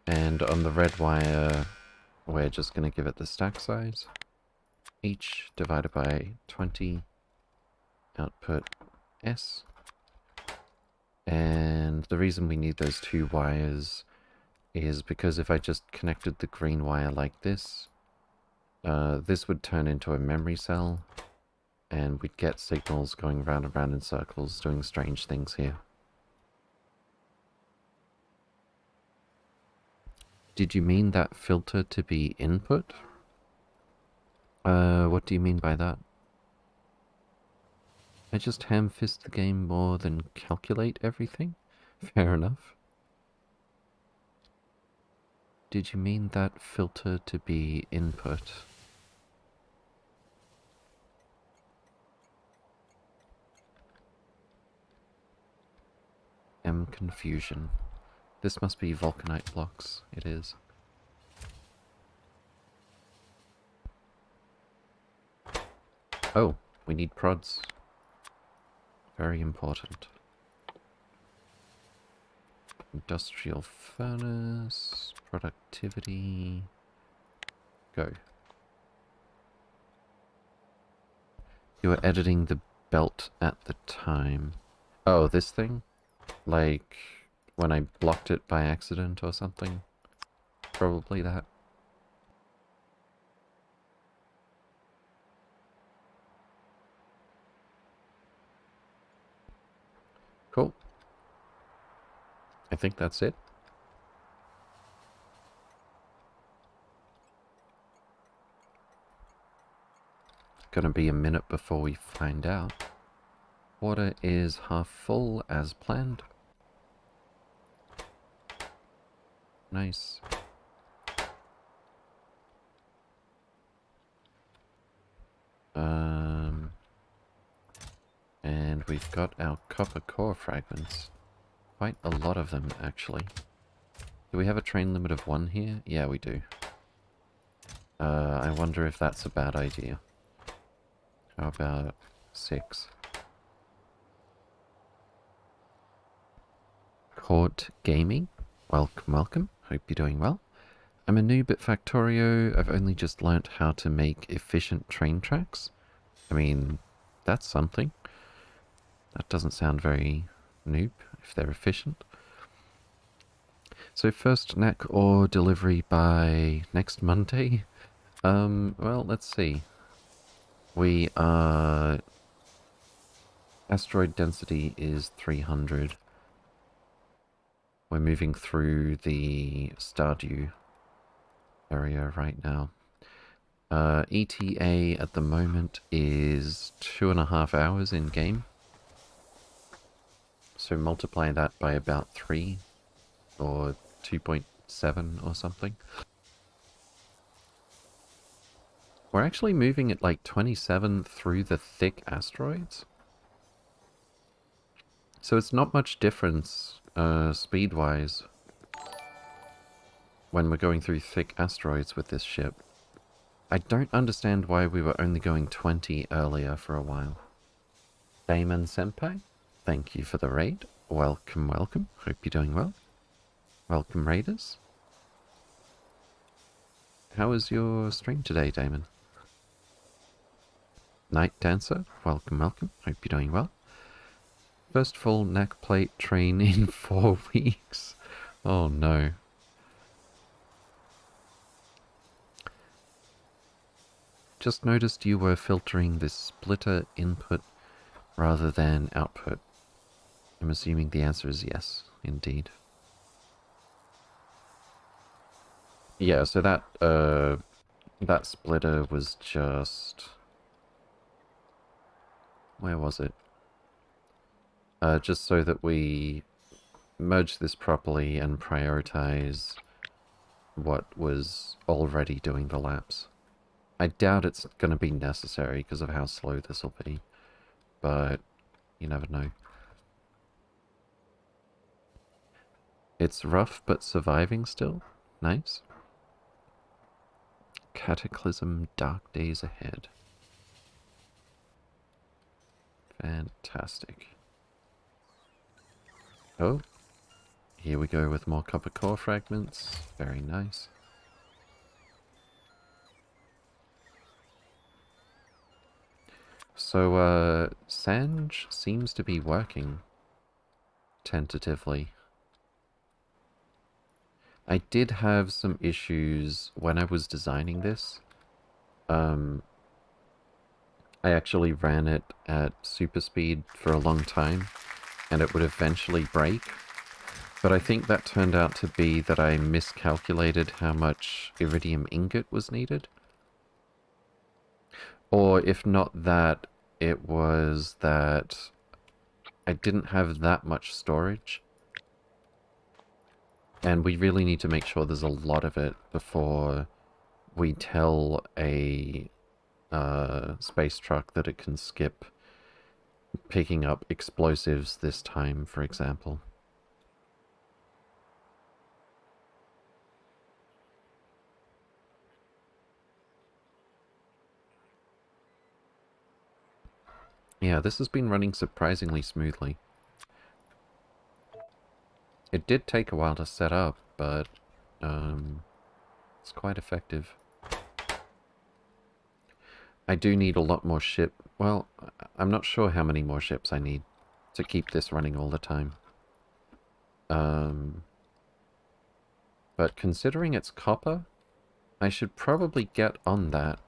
And on the red wire, we're just going to give it the stack size. Each divided by 20, output S. And the reason we need those two wires is because if I just connected the green wire like this, this would turn into a memory cell, and we'd get signals going round and round in circles, doing strange things here. Did you mean that filter to be input? What do you mean by that? I just ham-fist the game more than calculate everything? Fair enough. Did you mean that filter to be input? Confusion. This must be vulcanite blocks. It is. Oh, we need prods. Very important. Industrial furnace, productivity, go. You were editing the belt at the time. Oh, this thing? Like, when I blocked it by accident or something? Probably that. Cool. I think that's it. Gonna be a minute before we find out. Water is half full as planned. Nice. And we've got our copper core fragments. Quite a lot of them, actually. Do we have a train limit of 1 here? Yeah, we do. I wonder if that's a bad idea. How about 6? Court Gaming? Welcome, welcome. Hope you're doing well. I'm a noob at Factorio. I've only just learnt how to make efficient train tracks. I mean, that's something. That doesn't sound very noob if they're efficient. So first knack ore delivery by next Monday? Well, let's see. We are... Asteroid density is 300. We're moving through the Stardew area right now. ETA at the moment is 2.5 hours in game. So multiply that by about 3 or 2.7 or something. We're actually moving at like 27 through the thick asteroids. So it's not much difference speed-wise when we're going through thick asteroids with this ship. I don't understand why we were only going 20 earlier for a while. Damon Senpai, thank you for the raid. Welcome, welcome. Hope you're doing well. Welcome, raiders. How was your stream today, Damon? Night Dancer, welcome, welcome. Hope you're doing well. First full neck plate train in 4 weeks. Oh no. Just noticed you were filtering this splitter input rather than output. I'm assuming the answer is yes, indeed. Yeah, so that splitter was just... Where was it? Just so that we merge this properly and prioritize what was already doing the laps. I doubt it's going to be necessary because of how slow this will be, but you never know. It's rough but surviving still. Nice. Cataclysm, dark days ahead. Fantastic. Oh, Here we go with more copper core fragments. Very nice. So, Sanj seems to be working tentatively. I did have some issues when I was designing this. I actually ran it at super speed for a long time, and it would eventually break. But I think that turned out to be that I miscalculated how much iridium ingot was needed. Or if not that, it was that I didn't have that much storage. And we really need to make sure there's a lot of it before we tell a space truck that it can skip picking up explosives this time, for example. Yeah, this has been running surprisingly smoothly. It did take a while to set up, but it's quite effective. I do need a lot more ship. Well, I'm not sure how many more ships I need to keep this running all the time. But considering it's copper, I should probably get on that.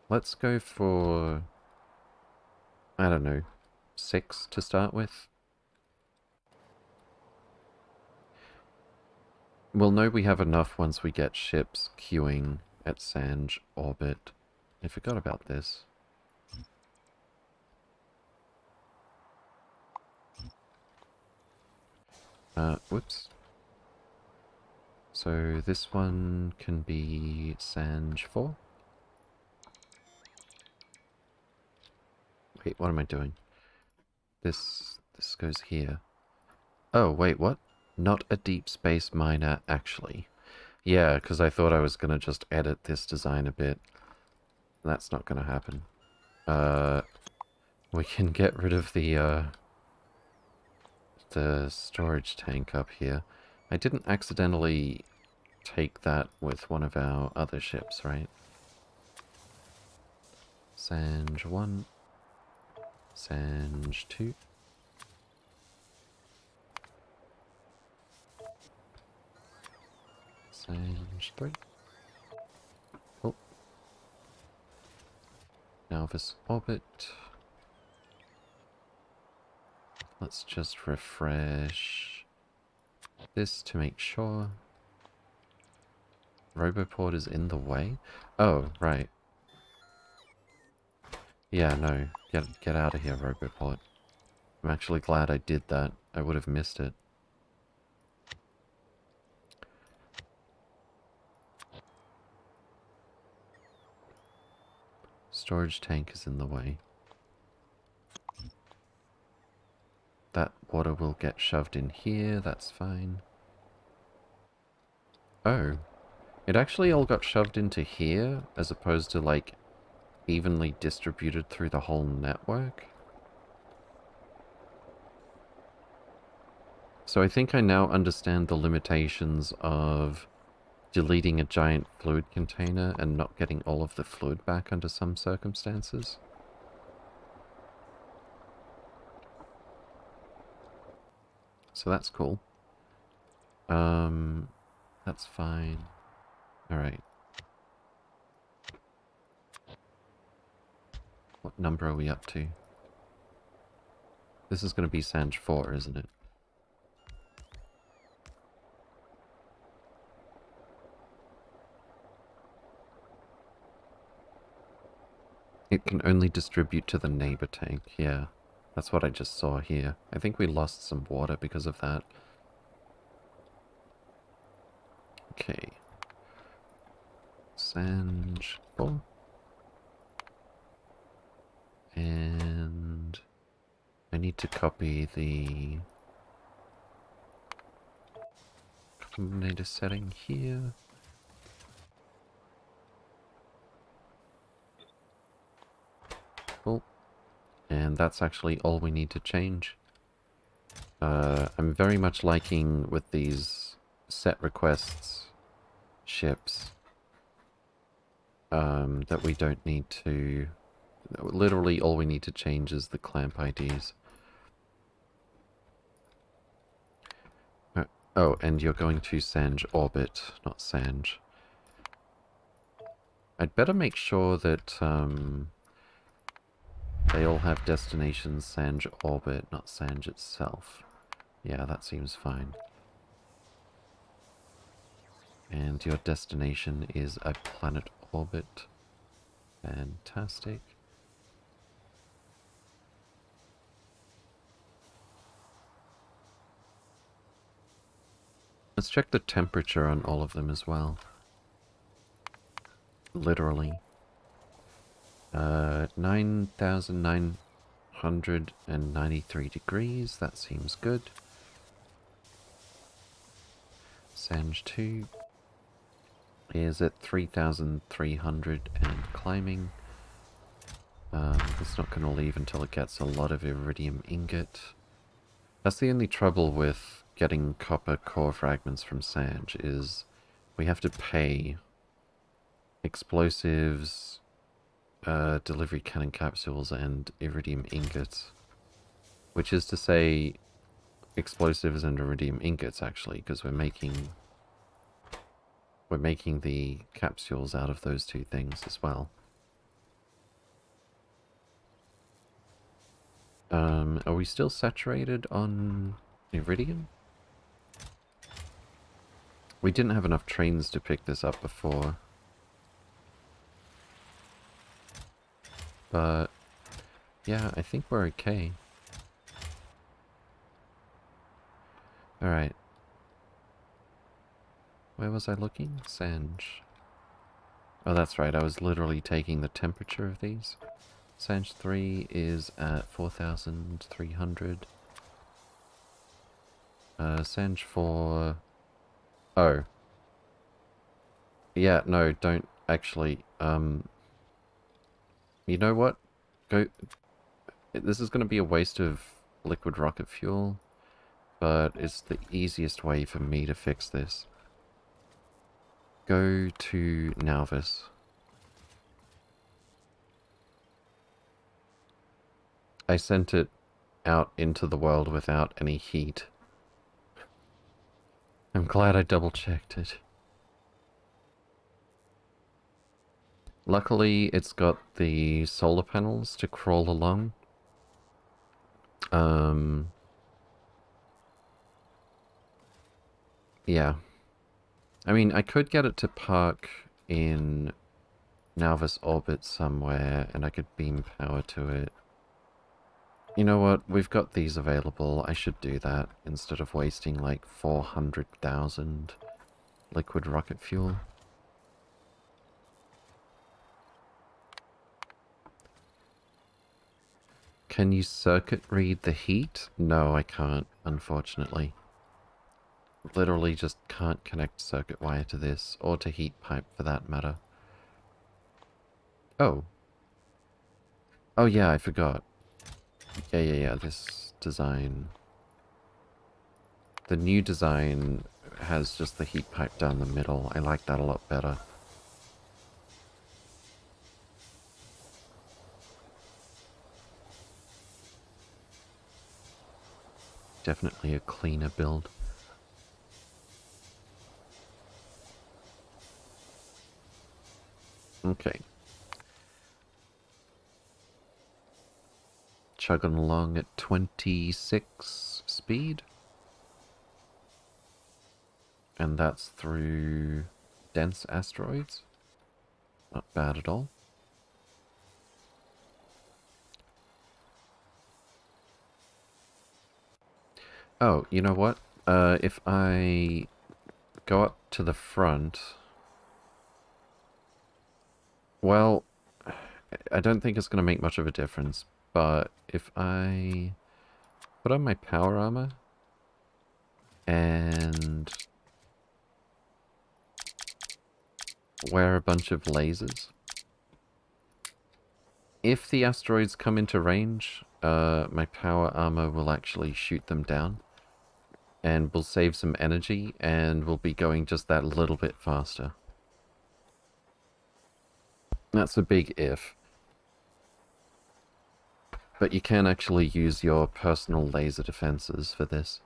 Let's go for, I don't know, 6 to start with. We'll know we have enough once we get ships queuing at Sanj orbit. I forgot about this. Whoops. So this one can be Sanj 4. Wait, what am I doing? This goes here. Oh, wait, what? Not a deep space miner, actually. Yeah, because I thought I was going to just edit this design a bit. That's not going to happen. We can get rid of the storage tank up here. I didn't accidentally take that with one of our other ships, right? Sanj 1. Sanj 2. Sanj 3. Oh. Nauvis orbit. Let's just refresh this to make sure. Roboport is in the way? Oh, right. Yeah, no. Get out of here, Roboport. I'm actually glad I did that. I would have missed it. Storage tank is in the way. That water will get shoved in here, that's fine. Oh. It actually all got shoved into here, as opposed to, like, evenly distributed through the whole network. So I think I now understand the limitations of deleting a giant fluid container and not getting all of the fluid back under some circumstances. So that's cool. That's fine. Alright. What number are we up to? This is going to be Sanj 4, isn't it? It can only distribute to the neighbor tank, yeah. That's what I just saw here. I think we lost some water because of that. Okay. Sanj 4. And I need to copy the combinator setting here. Cool. And that's actually all we need to change. I'm very much liking with these set requests ships that we don't need to... Literally all we need to change is the clamp IDs. Oh, and you're going to Sanj Orbit, not Sanj. I'd better make sure that they all have destinations Sanj Orbit, not Sanj itself. Yeah, that seems fine. And your destination is a planet orbit. Fantastic. Let's check the temperature on all of them as well. Literally. 9,993 degrees, that seems good. Sanj 2 is at 3,300 and climbing. It's not going to leave until it gets a lot of iridium ingot. That's the only trouble with getting copper core fragments from Sanj, is we have to pay explosives, delivery cannon capsules, and iridium ingots. Which is to say, explosives and iridium ingots, actually, because we're making the capsules out of those two things as well. Are we still saturated on iridium? We didn't have enough trains to pick this up before. But yeah, I think we're okay. Alright. Where was I looking? Sanj. Oh, that's right, I was literally taking the temperature of these. Sanj 3 is at 4,300. Sanj 4... Oh. Yeah, no, don't actually, you know what? Go... This is going to be a waste of liquid rocket fuel, but it's the easiest way for me to fix this. Go to Nauvis. I sent it out into the world without any heat. I'm glad I double-checked it. Luckily, it's got the solar panels to crawl along. Yeah. I mean, I could get it to park in Nauvis orbit somewhere, and I could beam power to it. You know what? We've got these available. I should do that instead of wasting like 400,000 liquid rocket fuel. Can you circuit read the heat? No, I can't, unfortunately. Literally just can't connect circuit wire to this, or to heat pipe for that matter. Oh. Oh yeah, I forgot. Yeah, this design... The new design has just the heat pipe down the middle. I like that a lot better. Definitely a cleaner build. Okay. Chugging along at 26 speed. And that's through dense asteroids. Not bad at all. Oh, you know what? If I go up to the front... Well, I don't think it's going to make much of a difference, but if I put on my power armor and wear a bunch of lasers, if the asteroids come into range, my power armor will actually shoot them down. and we'll save some energy, and we'll be going just that little bit faster. That's a big if. But you can actually use your personal laser defenses for this.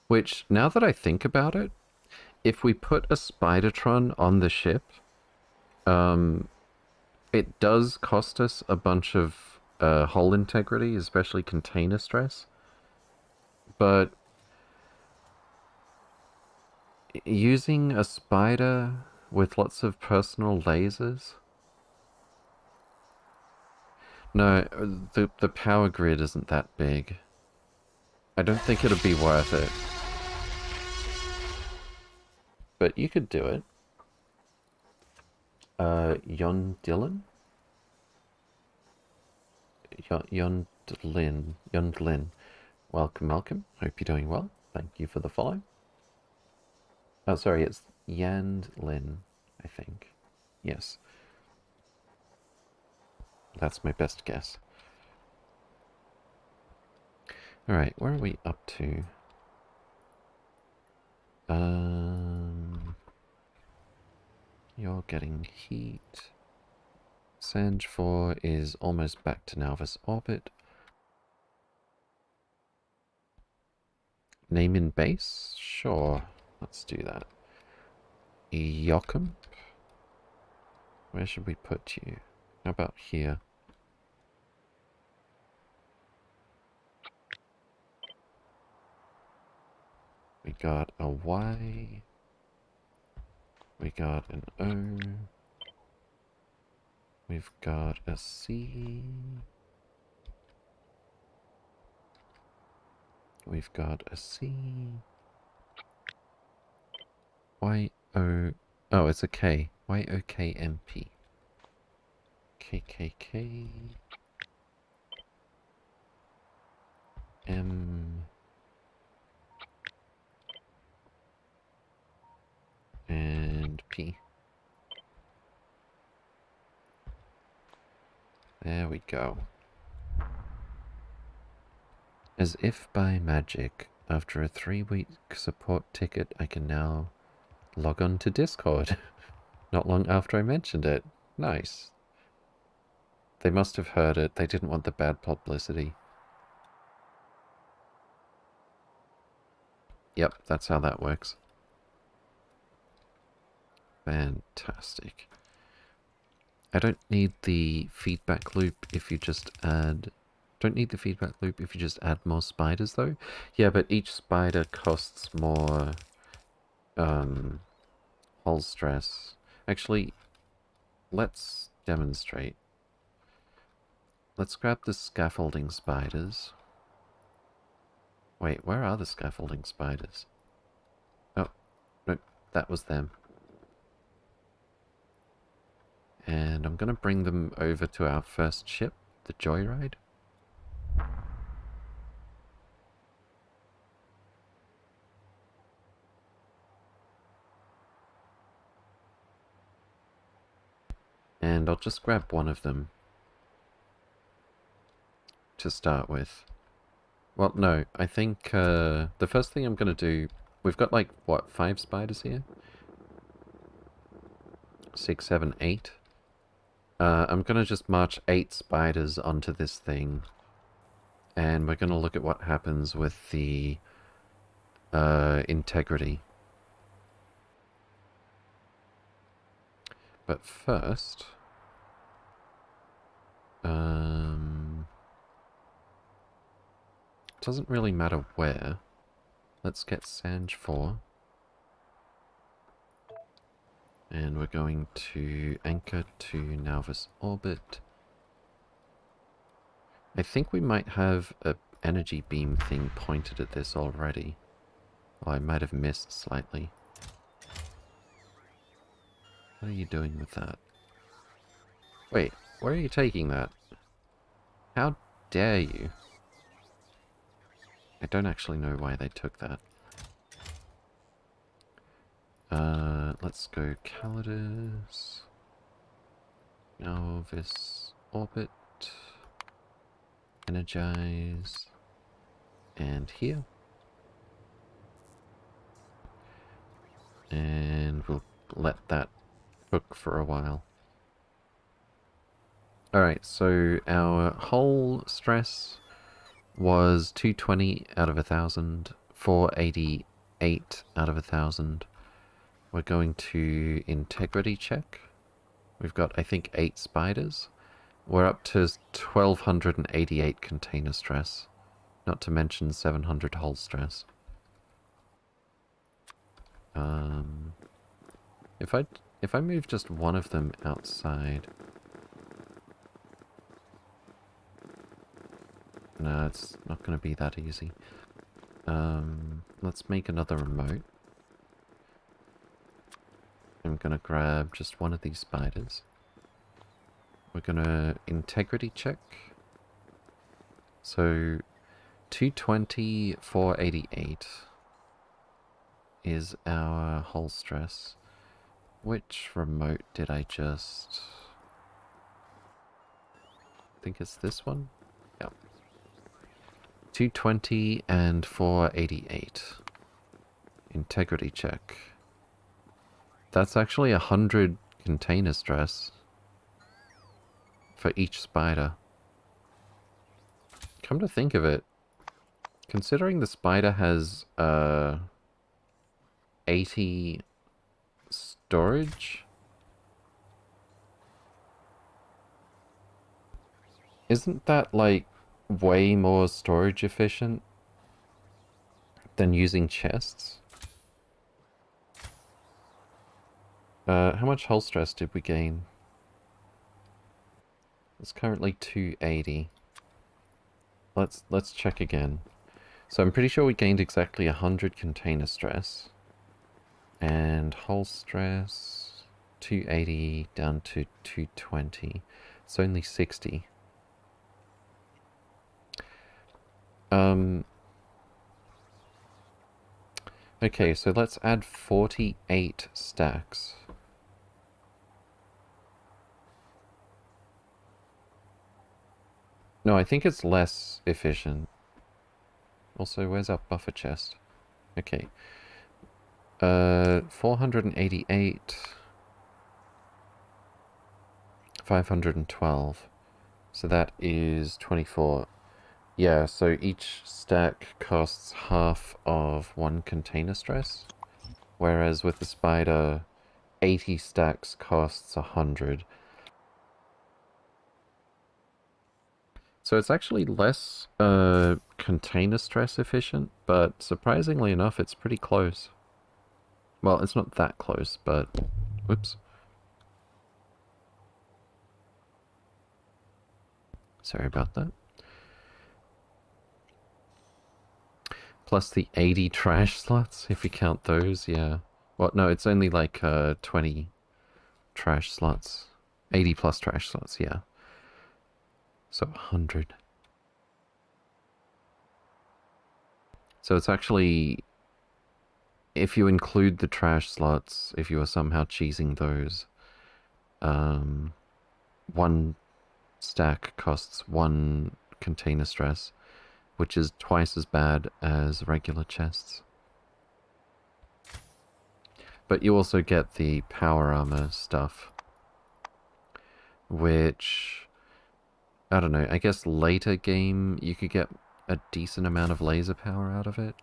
Which, now that I think about it, if we put a Spidertron on the ship, it does cost us a bunch of hull integrity, especially container stress. But using a spider with lots of personal lasers... No, the power grid isn't that big. I don't think it'll be worth it. But you could do it. Yon Dylan? Yondlin. Welcome, welcome. Hope you're doing well. Thank you for the follow. Oh, sorry, it's Yandlin, I think. Yes. That's my best guess. Alright, where are we up to? You're getting heat. Sange 4 is almost back to Nauvis orbit. Name in base? Sure, let's do that. Yokum? Where should we put you? How about here? We got a Y. We got an O. We've got a C. We've got a C. Y-O... Oh, it's a K. Y-O-K-M-P. K-K-K... M... And P. There we go. As if by magic, after a 3-week support ticket, I can now log on to Discord. Not long after I mentioned it. Nice. They must have heard it. They didn't want the bad publicity. Yep, that's how that works. Fantastic. I don't need the feedback loop if you just add... Don't need the feedback loop if you just add more spiders, though. Yeah, but each spider costs more... hull stress. Actually, let's demonstrate. Let's grab the scaffolding spiders. Wait, where are the scaffolding spiders? Oh, no, that was them. And I'm gonna bring them over to our first ship, the Joyride. And I'll just grab one of them to start with. Well, no, I think the first thing I'm gonna do... We've got like, what, 5 spiders here? 6, 7, 8. I'm gonna just march 8 spiders onto this thing. And we're gonna look at what happens with the integrity. But first... doesn't really matter where. Let's get Sange 4. And we're going to anchor to Nauvis orbit. I think we might have an energy beam thing pointed at this already. Well, I might have missed slightly. What are you doing with that? Wait, where are you taking that? How dare you? I don't actually know why they took that. Let's go Calidus. Nauvis orbit. Energize. And here. And we'll let that cook for a while. Alright, so our whole stress was 220 out of 1,000, 488 out of 1,000. We're going to integrity check. We've got, I think, 8 spiders. We're up to 1,288 container stress, not to mention 700 hull stress. If I move just one of them outside... No, it's not going to be that easy. Let's make another remote. I'm going to grab just one of these spiders. We're going to integrity check. So, 220, 488 is our hull stress. Which remote did I just... I think it's this one? Yep. 220 and 488. Integrity check. That's actually 100 container stress for each spider. Come to think of it, considering the spider has 80 storage, isn't that like way more storage efficient than using chests? How much hull stress did we gain? It's currently 280. Let's check again. So I'm pretty sure we gained exactly 100 container stress. And hull stress 280 down to 220. It's only 60. Okay, so let's add 48 stacks. No, I think it's less efficient. Also, where's our buffer chest? Okay. 488. 512. So that is 24. Yeah, so each stack costs half of one container stress. Whereas with the spider, 80 stacks costs 100. So it's actually less container stress efficient, but surprisingly enough, it's pretty close. Well, it's not that close, but... Whoops. Sorry about that. Plus the 80 trash slots, if you count those, yeah. Well, no, it's only like 20 trash slots. 80 plus trash slots, yeah. So 100. So it's actually, if you include the trash slots, if you are somehow cheesing those, one stack costs one container stress, which is twice as bad as regular chests. But you also get the power armor stuff, which... I don't know, I guess later game you could get a decent amount of laser power out of it.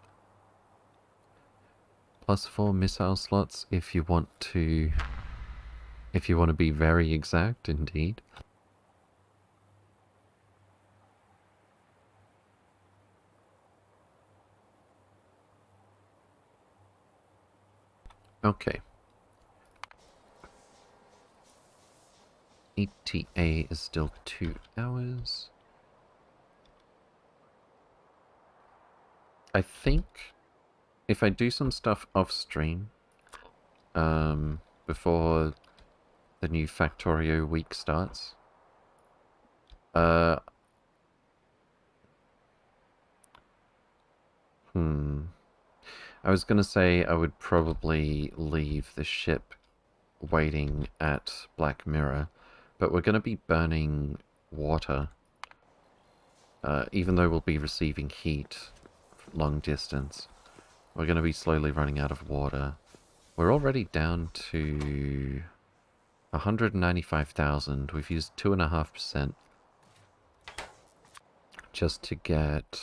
Plus 4 missile slots if you want to... If you want to be very exact, indeed. Okay. ETA is still 2 hours. I think if I do some stuff off stream, before the new Factorio week starts, I was gonna say I would probably leave the ship waiting at Black Mirror, but we're gonna be burning water. Even though we'll be receiving heat long distance, we're gonna be slowly running out of water. We're already down to 195,000. We've used 2.5% just to get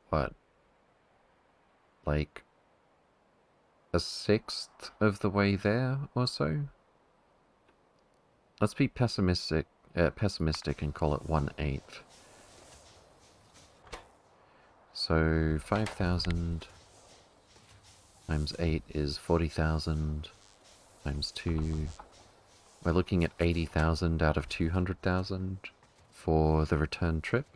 what? Like a sixth of the way there or so? Let's be pessimistic and call it 1/8. So 5,000 times 8 is 40,000 times 2. We're looking at 80,000 out of 200,000 for the return trip.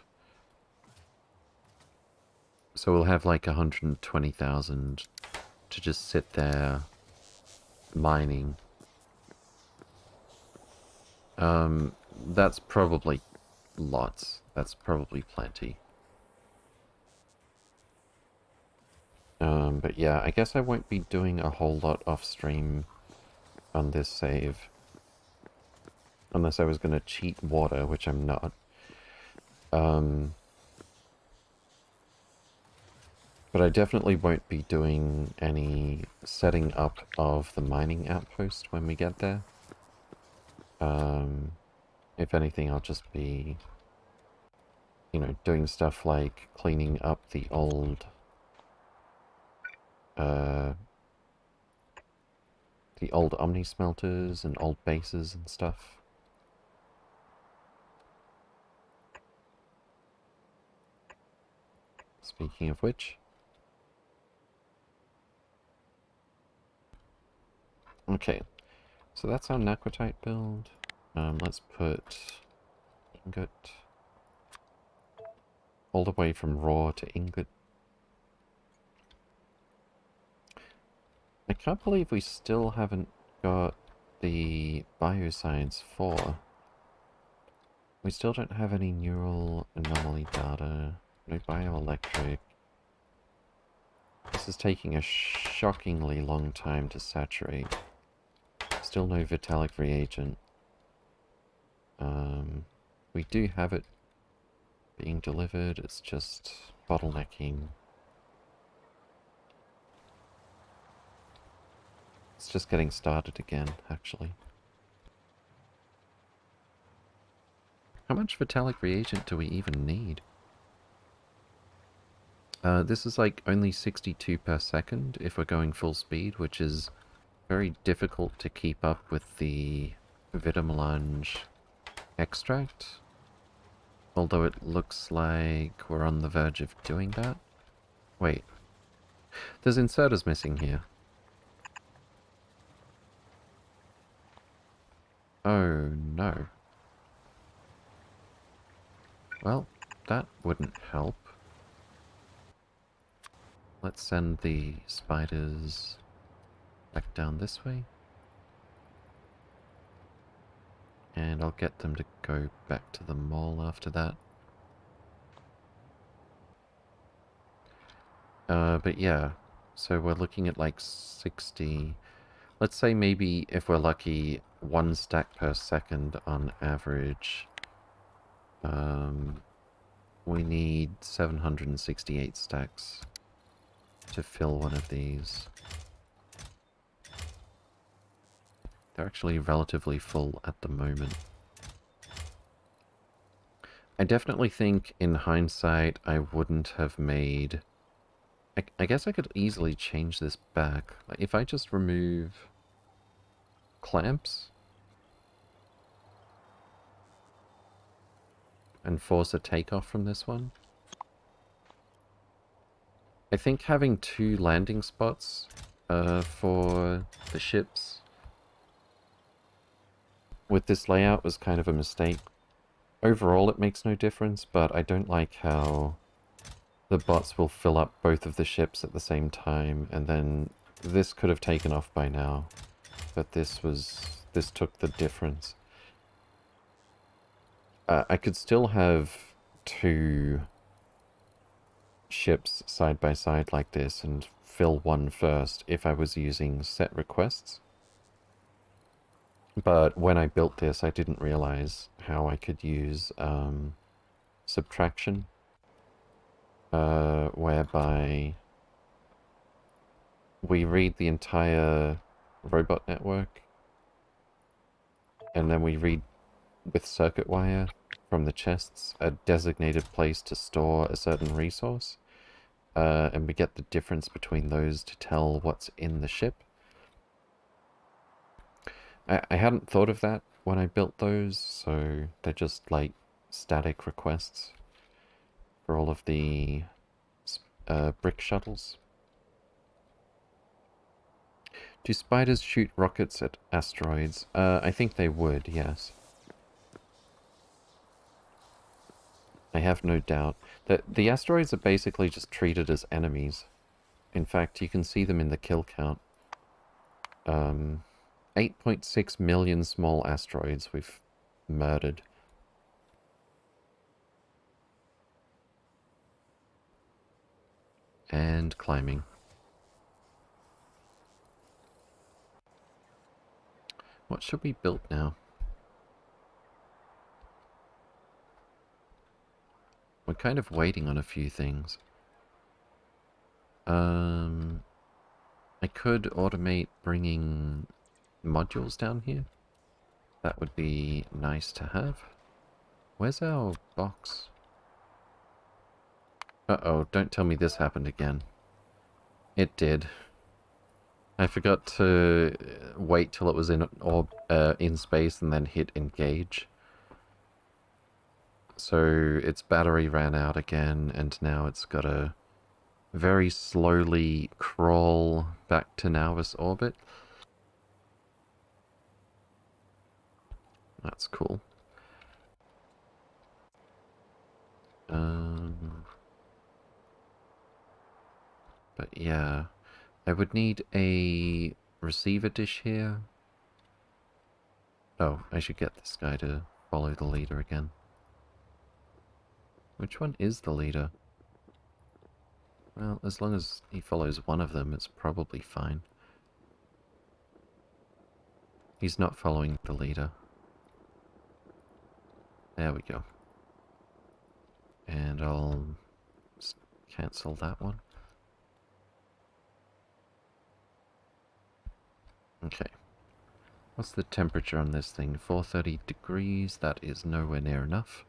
So we'll have like 120,000 to just sit there mining. That's probably lots. That's probably plenty. But yeah, I guess I won't be doing a whole lot off stream on this save. Unless I was going to cheat water, which I'm not. But I definitely won't be doing any setting up of the mining outpost when we get there. If anything, I'll just be, you know, doing stuff like cleaning up the old Omni smelters and old bases and stuff. Speaking of which. Okay, so that's our Naquitite build. Let's put ingot all the way from raw to ingot. I can't believe we still haven't got the bioscience 4. We still don't have any neural anomaly data, no bioelectric. This is taking a shockingly long time to saturate. Still no Vitalik reagent. We do have it being delivered, it's just bottlenecking. It's just getting started again, actually. How much Vitalik reagent do we even need? This is like only 62 per second if we're going full speed, which is very difficult to keep up with the Vitamelange extract. Although it looks like we're on the verge of doing that. Wait. There's inserters missing here. Oh no. Well, that wouldn't help. Let's send the spiders back down this way. And I'll get them to go back to the mall after that. But yeah, so we're looking at like 60. Let's say maybe, if we're lucky, 1 stack per second on average. We need 768 stacks to fill one of these. They're actually relatively full at the moment. I definitely think, in hindsight, I wouldn't have made... I guess I could easily change this back. Like, if I just remove clamps and force a takeoff from this one. I think having 2 landing spots for the ships with this layout was kind of a mistake. Overall it makes no difference, but I don't like how the bots will fill up both of the ships at the same time, and then this could have taken off by now, but this took the difference. I could still have 2 ships side by side like this and fill one first if I was using set requests. But when I built this, I didn't realize how I could use subtraction. whereby we read the entire robot network, and then we read with circuit wire from the chests a designated place to store a certain resource, and we get the difference between those to tell what's in the ship. I hadn't thought of that when I built those, so they're just like static requests for all of the brick shuttles. Do spiders shoot rockets at asteroids? I think they would, yes. I have no doubt. The asteroids are basically just treated as enemies. In fact, you can see them in the kill count. 8.6 million small asteroids we've murdered. And climbing. What should we build now? We're kind of waiting on a few things. I could automate bringing modules down here. That would be nice to have. Where's our box? Uh-oh, don't tell me this happened again. It did. I forgot to wait till it was in space and then hit engage. So its battery ran out again, and now it's got to very slowly crawl back to Nauvis orbit. That's cool. But yeah, I would need a receiver dish here. Oh, I should get this guy to follow the leader again. Which one is the leader? Well, as long as he follows one of them, it's probably fine. He's not following the leader. There we go. And I'll cancel that one. Okay. What's the temperature on this thing? 430 degrees. That is nowhere near enough.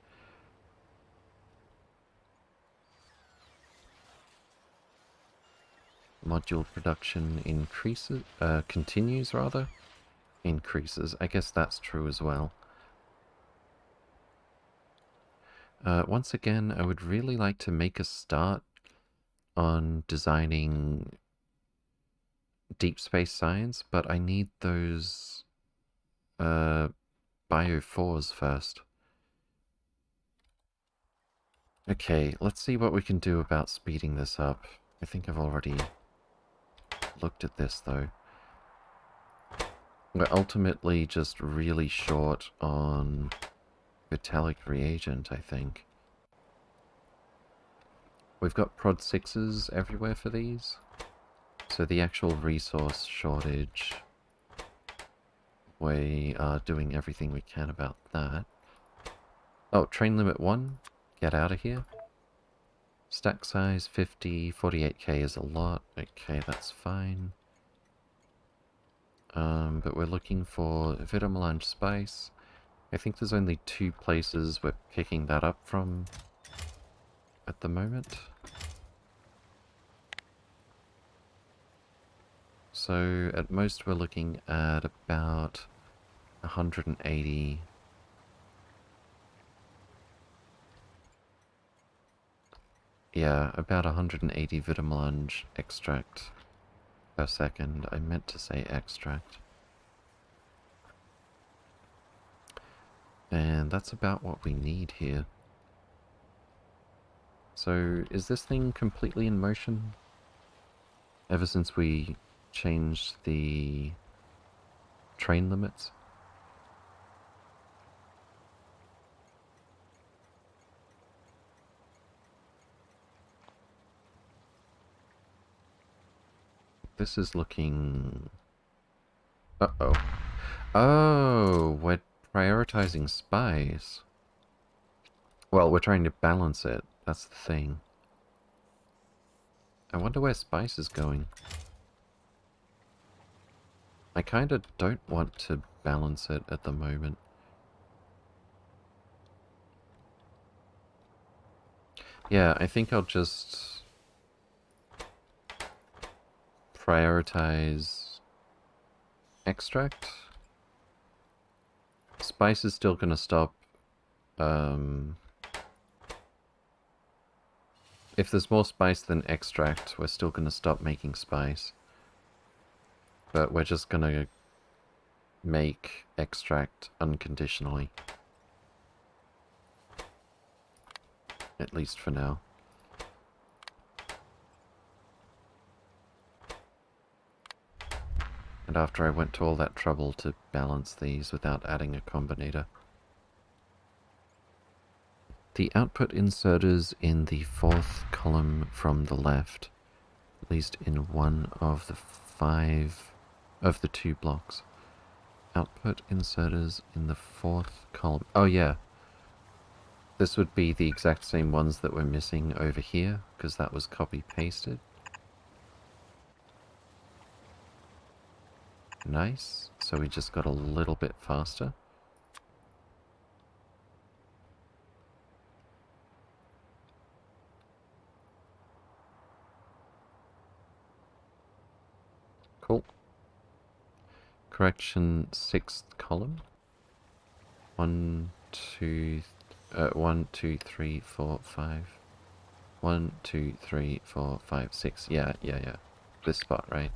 Module production increases, continues rather. Increases. I guess that's true as well. Once again, I would really like to make a start on designing deep space science, but I need those bio-4s first. Okay, let's see what we can do about speeding this up. I think I've already looked at this, though. We're ultimately just really short on Vitalic reagent, I think. We've got prod 6s everywhere for these. So the actual resource shortage, we are doing everything we can about that. Oh, train limit 1, get out of here. Stack size 50, 48k is a lot. Okay, that's fine. But we're looking for Vitamelange Spice. I think there's only 2 places we're picking that up from at the moment. So at most we're looking at about 180. Yeah, about 180 Vitamelange extract per second. I meant to say extract. And that's about what we need here. So, is this thing completely in motion? Ever since we changed the train limits? This is looking... Uh-oh. Oh, we're prioritizing spies. Well, we're trying to balance it. That's the thing. I wonder where Spice is going. I kinda don't want to balance it at the moment. Yeah, I think I'll just prioritize extract. Spice is still gonna stop. If there's more spice than extract, we're still gonna stop making spice. But we're just gonna make extract unconditionally. At least for now. And after I went to all that trouble to balance these without adding a combinator. The output inserters in the fourth column from the left, at least in one of the 5 of the 2 blocks. Output inserters in the fourth column. Oh yeah. This would be the exact same ones that we're missing over here, because that was copy-pasted. Nice. So we just got a little bit faster. Cool. Correction 6th column. 1, 2, 3, 4, 5. 1, 2, 3, 4, 5, 6. Yeah. This spot, right?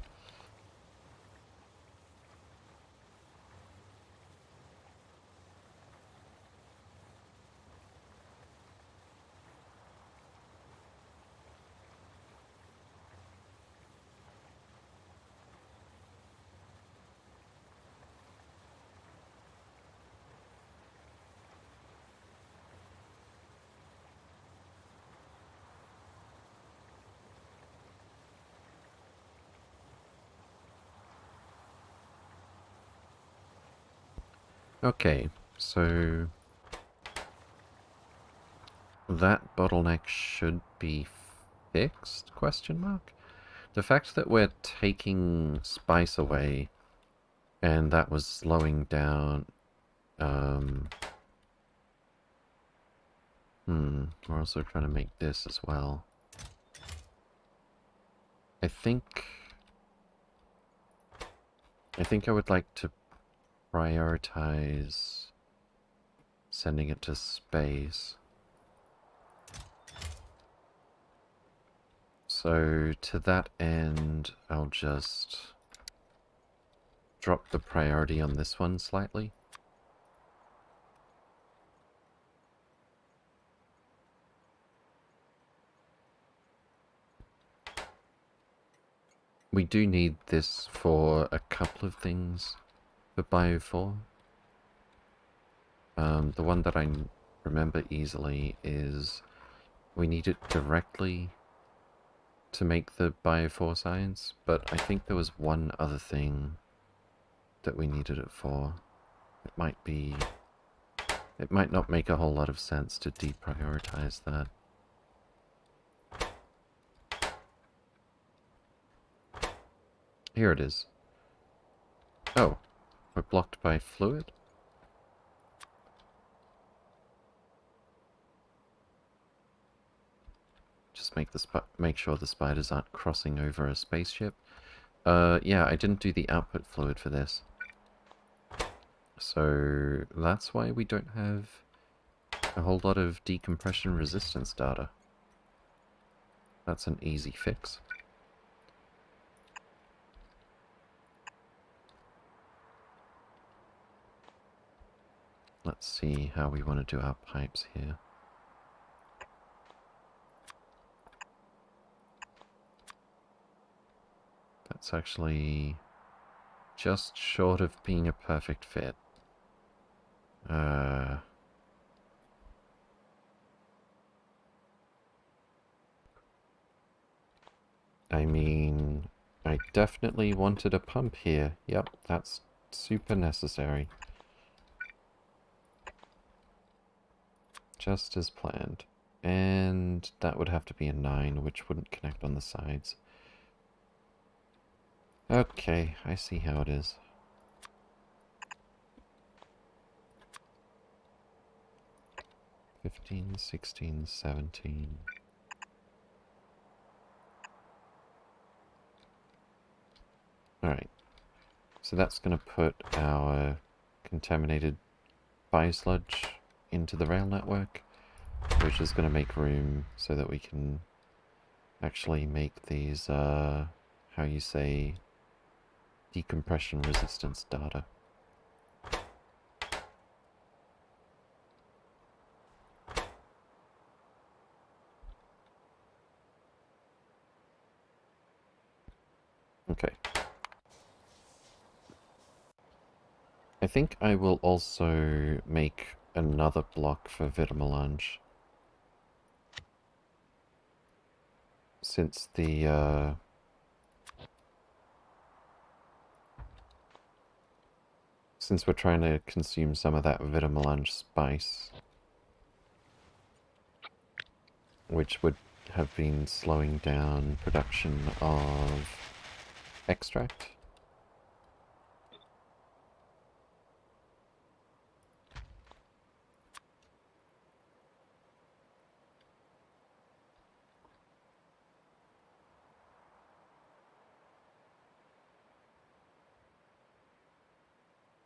Okay, so that bottleneck should be fixed, question mark? The fact that we're taking spice away and that was slowing down, we're also trying to make this as well. I think I would like to prioritize sending it to space. So to that end, I'll just drop the priority on this one slightly. We do need this for a couple of things for Bio 4. The one that I remember easily is we need it directly to make the Bio 4 science, but I think there was one other thing that we needed it for. It might not make a whole lot of sense to deprioritize that. Here it is. Oh, we're blocked by fluid? Just make sure the spiders aren't crossing over a spaceship. Yeah, I didn't do the output fluid for this. So that's why we don't have a whole lot of decompression resistance data. That's an easy fix. Let's see how we want to do our pipes here. That's actually just short of being a perfect fit. I mean, I definitely wanted a pump here. Yep, that's super necessary. Just as planned. And that would have to be a 9, which wouldn't connect on the sides. Okay, I see how it is. $15, $16, $17. Alright, so that's going to put our contaminated biosludge into the rail network, which is going to make room so that we can actually make these, how you say, decompression resistance data. Okay. I think I will also make another block for Vitamelange. Since the, since we're trying to consume some of that Vitamelange spice, which would have been slowing down production of extract.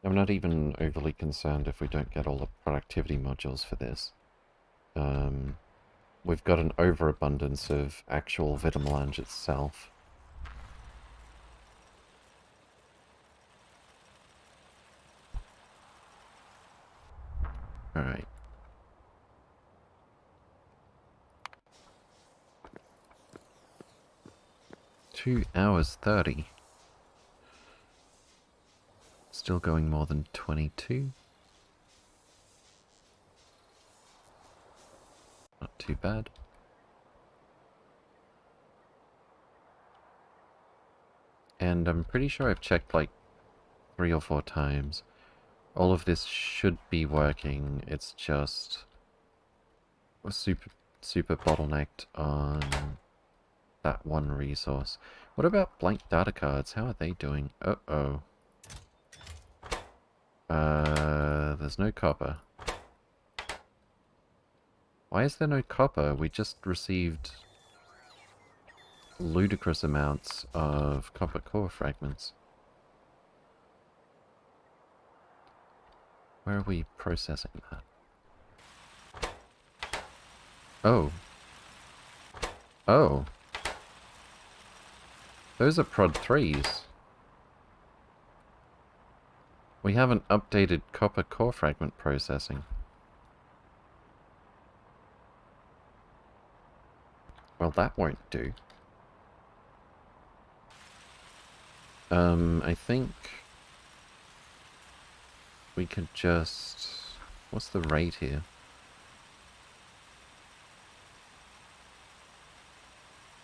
I'm not even overly concerned if we don't get all the productivity modules for this. We've got an overabundance of actual Vitamelange itself. Alright. $2:30. Still going more than 22. Not too bad. And I'm pretty sure I've checked like 3 or 4 times. All of this should be working, it's just super bottlenecked on that one resource. What about blank data cards? How are they doing? Uh-oh. There's no copper. Why is there no copper? We just received ludicrous amounts of copper core fragments. Where are we processing that? Oh. Oh. Those are prod 3s. We haven't updated copper core fragment processing. Well, that won't do. I think we could just... What's the rate here?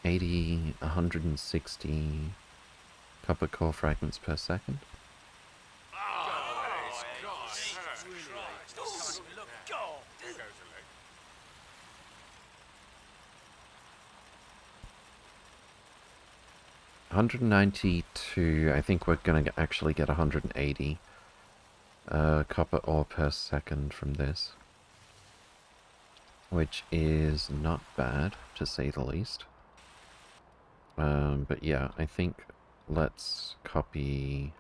80, 160 copper core fragments per second. 192, I think we're going to actually get 180 copper ore per second from this. Which is not bad, to say the least. But yeah, I think let's copy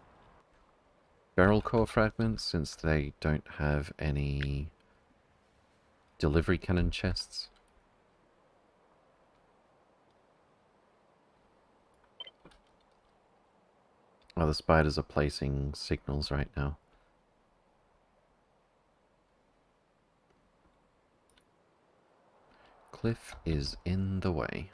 barrel core fragments, since they don't have any delivery cannon chests. Oh, the spiders are placing signals right now. Cliff is in the way.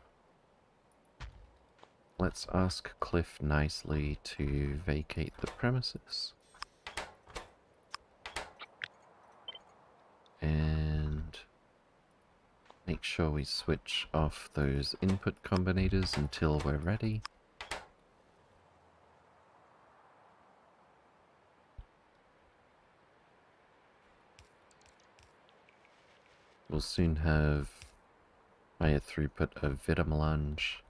Let's ask Cliff nicely to vacate the premises. And make sure we switch off those input combinators until we're ready. We'll soon have Higher throughput of Vitamelange.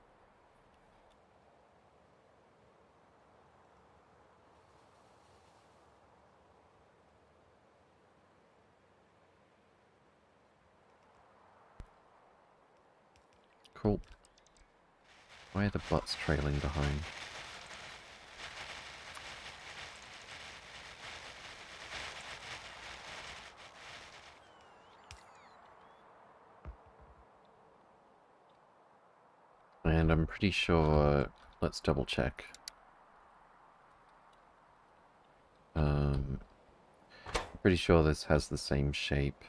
Cool. Why are the bots trailing behind? And I'm pretty sure... Let's double check. Pretty sure this has the same shape.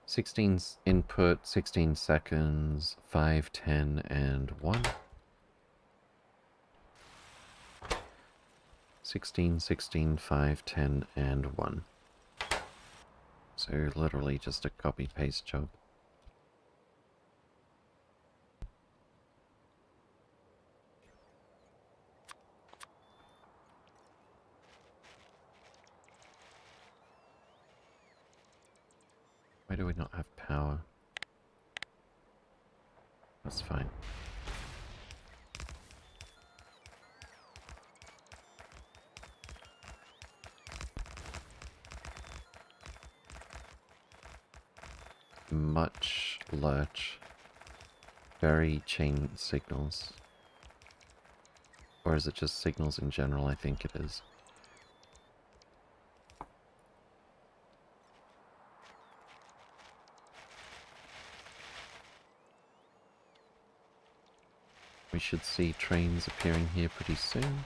16 input, 16 seconds, 5, 10, and 1. 16, 16, 5, 10, and 1. So literally just a copy-paste job. Why do we not have power? That's fine. Much lurch. Very chain signals. Or is it just signals in general? I think it is. We should see trains appearing here pretty soon.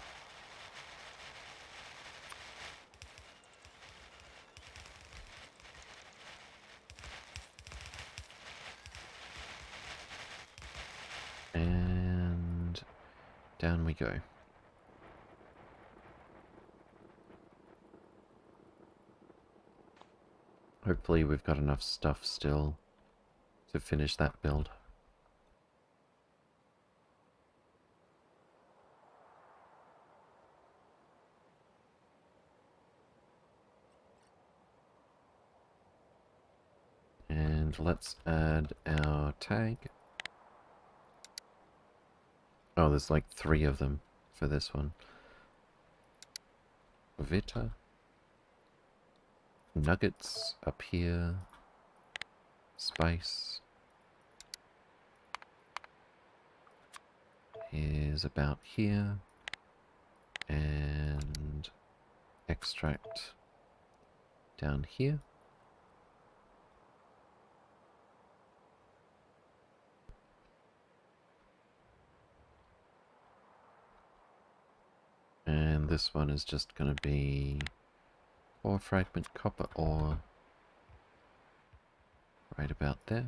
And down we go. Hopefully we've got enough stuff still to finish that build. And let's add our tag. Oh, there's like 3 of them for this one. Vita. Nuggets up here. Spice is about here. And extract down here. And this one is just going to be ore fragment copper ore right about there.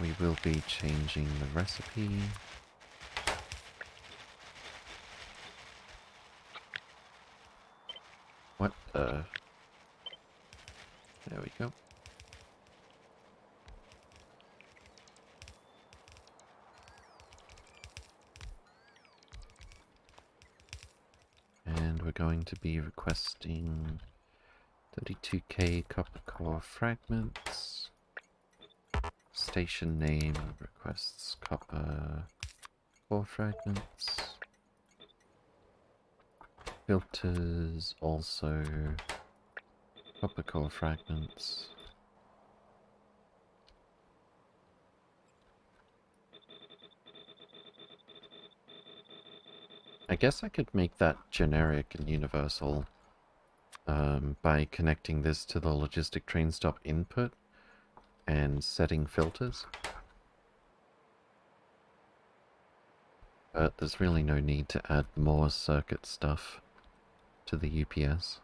We will be changing the recipe. What the? There we go. And we're going to be requesting 32k copper core fragments. Station name requests copper core fragments. Filters also copper core fragments. I guess I could make that generic and universal by connecting this to the logistic train stop input and setting filters. But there's really no need to add more circuit stuff to the UPS.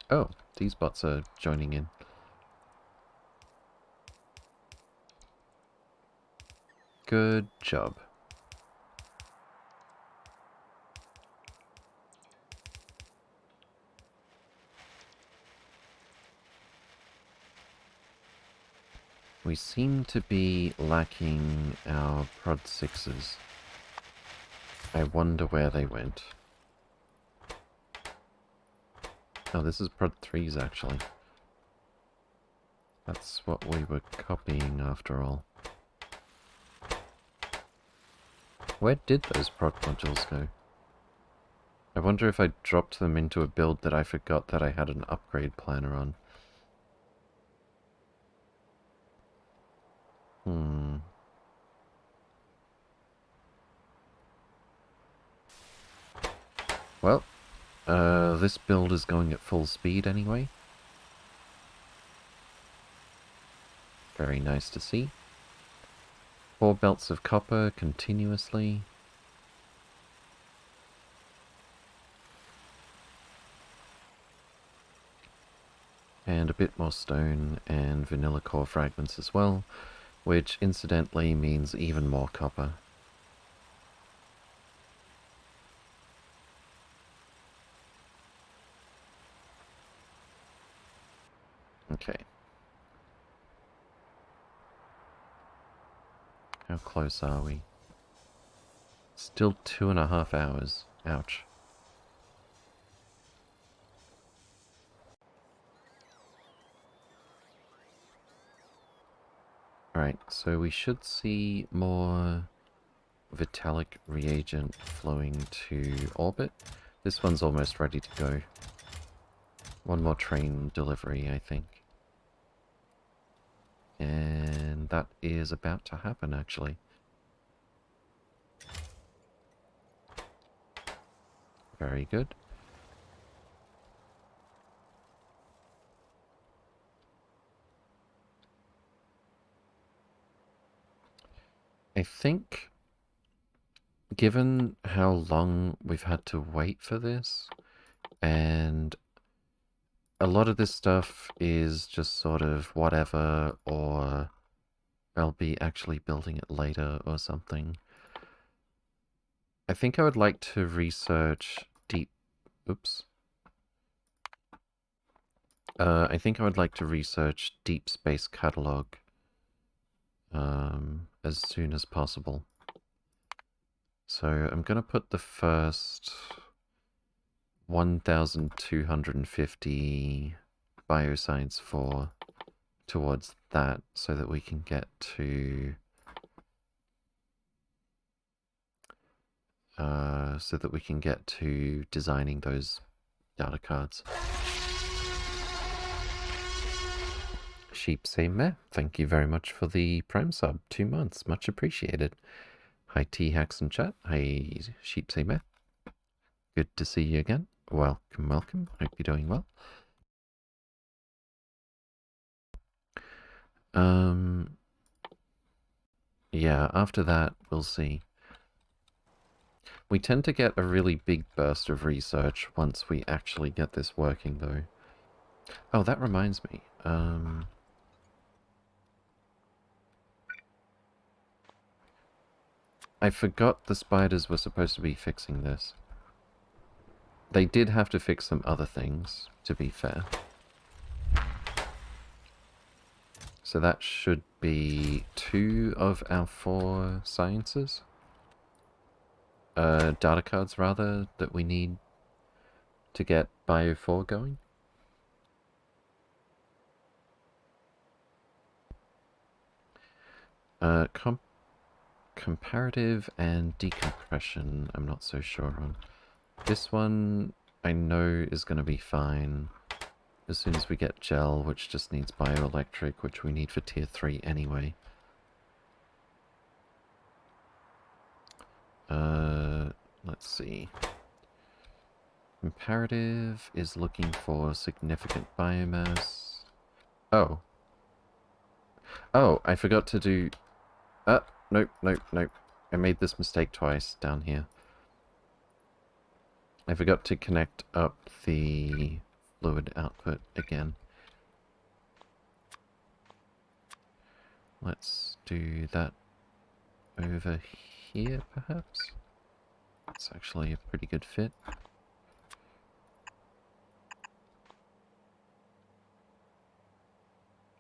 Oh, these bots are joining in. Good job. We seem to be lacking our Prod 6s. I wonder where they went. Oh, this is Prod 3's actually. That's what we were copying after all. Where did those prod modules go? I wonder if I dropped them into a build that I forgot that I had an upgrade planner on. Well, this build is going at full speed anyway. Very nice to see. 4 belts of copper continuously. And a bit more stone and vanilla core fragments as well, which incidentally means even more copper. Okay. How close are we? Still 2.5 hours. Ouch. Alright, so we should see more Vitalic reagent flowing to orbit. This one's almost ready to go. One more train delivery, I think. And that is about to happen, actually. Very good. I think, given how long we've had to wait for this, and a lot of this stuff is just sort of whatever, or I'll be actually building it later or something. I think I would like to research deep... Oops. I think I would like to research Deep Space Catalog as soon as possible. So I'm going to put the first 1,250 Bioscience 4 towards that so that we can get to... designing those data cards. Sheep say meh. Thank you very much for the Prime sub. 2 months. Much appreciated. Hi T-Hacks and chat. Hi Sheep say meh. Good to see you again. Welcome, welcome. Hope you're doing well. Yeah, after that, we'll see. We tend to get a really big burst of research once we actually get this working, though. Oh, that reminds me. I forgot the spiders were supposed to be fixing this. They did have to fix some other things, to be fair. So that should be 2 of our 4 sciences. Data cards, rather, that we need to get Bio 4 going. Comparative and decompression, I'm not so sure on. This one, I know is going to be fine. As soon as we get gel, which just needs bioelectric, which we need for tier 3 anyway. Let's see. Comparative is looking for significant biomass. Oh. Oh, I forgot to do... nope, nope, nope. I made this mistake twice down here. I forgot to connect up the fluid output again. Let's do that over here, perhaps? It's actually a pretty good fit.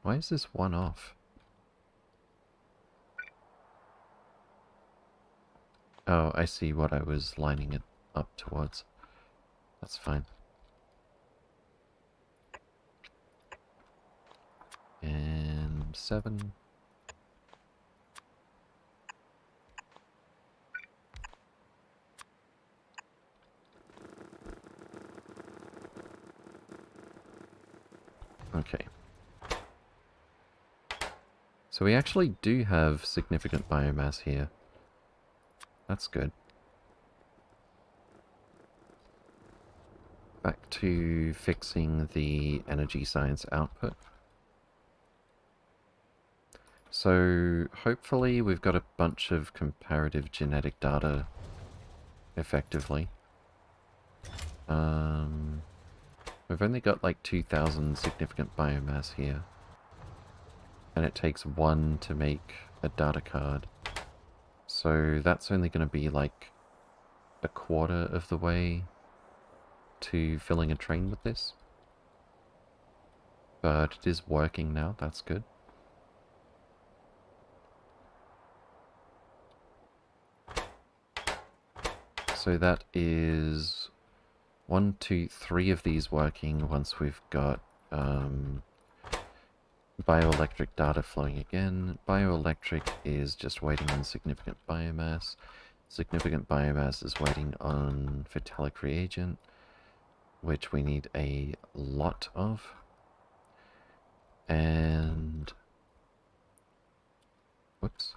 Why is this one off? Oh, I see what I was lining it up towards. That's fine. And 7. Okay. So we actually do have significant biomass here. That's good. Back to fixing the energy science output. So hopefully we've got a bunch of comparative genetic data effectively. We've only got like 2,000 significant biomass here. And it takes 1 to make a data card. So that's only going to be like a quarter of the way to filling a train with this. But it is working now, that's good. So that is 1, 2, 3 of these working once we've got bioelectric data flowing again. Bioelectric is just waiting on significant biomass. Significant biomass is waiting on Vitalic reagent, which we need a lot of. And... whoops.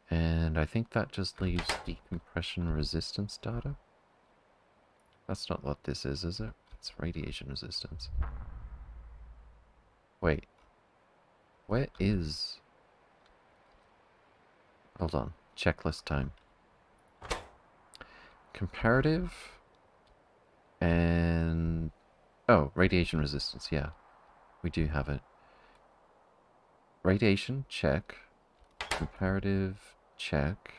And I think that just leaves decompression resistance data. That's not what this is it? It's radiation resistance. Wait. Where is... hold on. Checklist time. Comparative. And... oh, radiation resistance, yeah. We do have it. Radiation, check. Comparative, check.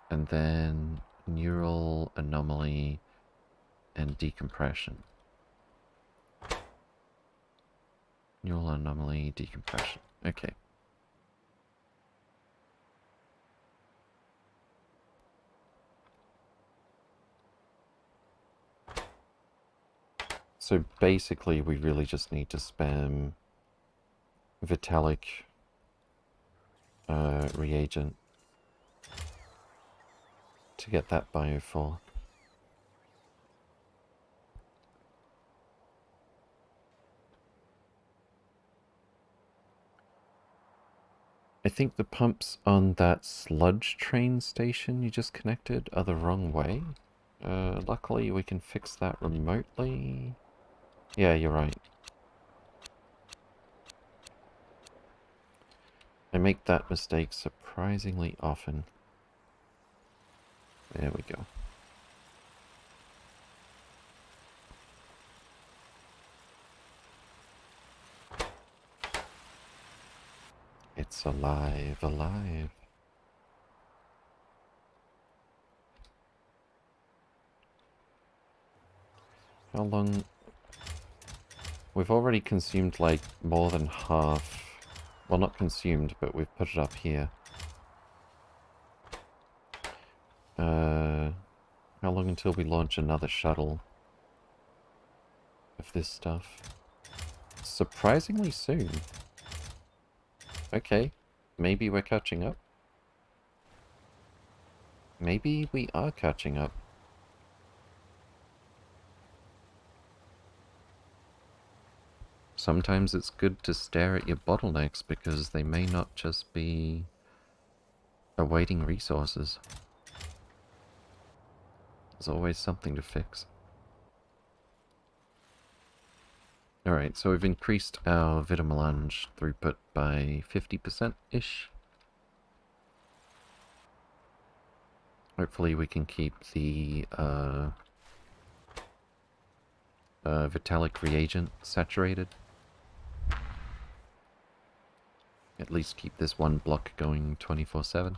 And then neural anomaly and decompression. Neural anomaly, decompression. Okay. So basically we really just need to spam Vitalic reagent to get that biofor. I think the pumps on that sludge train station you just connected are the wrong way. Luckily we can fix that remotely. Yeah, you're right. I make that mistake surprisingly often. There we go. It's alive, alive. How long? We've already consumed like more than half. Well, not consumed, but we've put it up here. How long until we launch another shuttle of this stuff? Surprisingly soon. Okay, maybe we're catching up. Maybe we are catching up. Sometimes it's good to stare at your bottlenecks because they may not just be awaiting resources. There's always something to fix. Alright, so we've increased our Vitamelange throughput by 50%-ish. Hopefully we can keep the Vitalic reagent saturated. At least keep this one block going 24/7.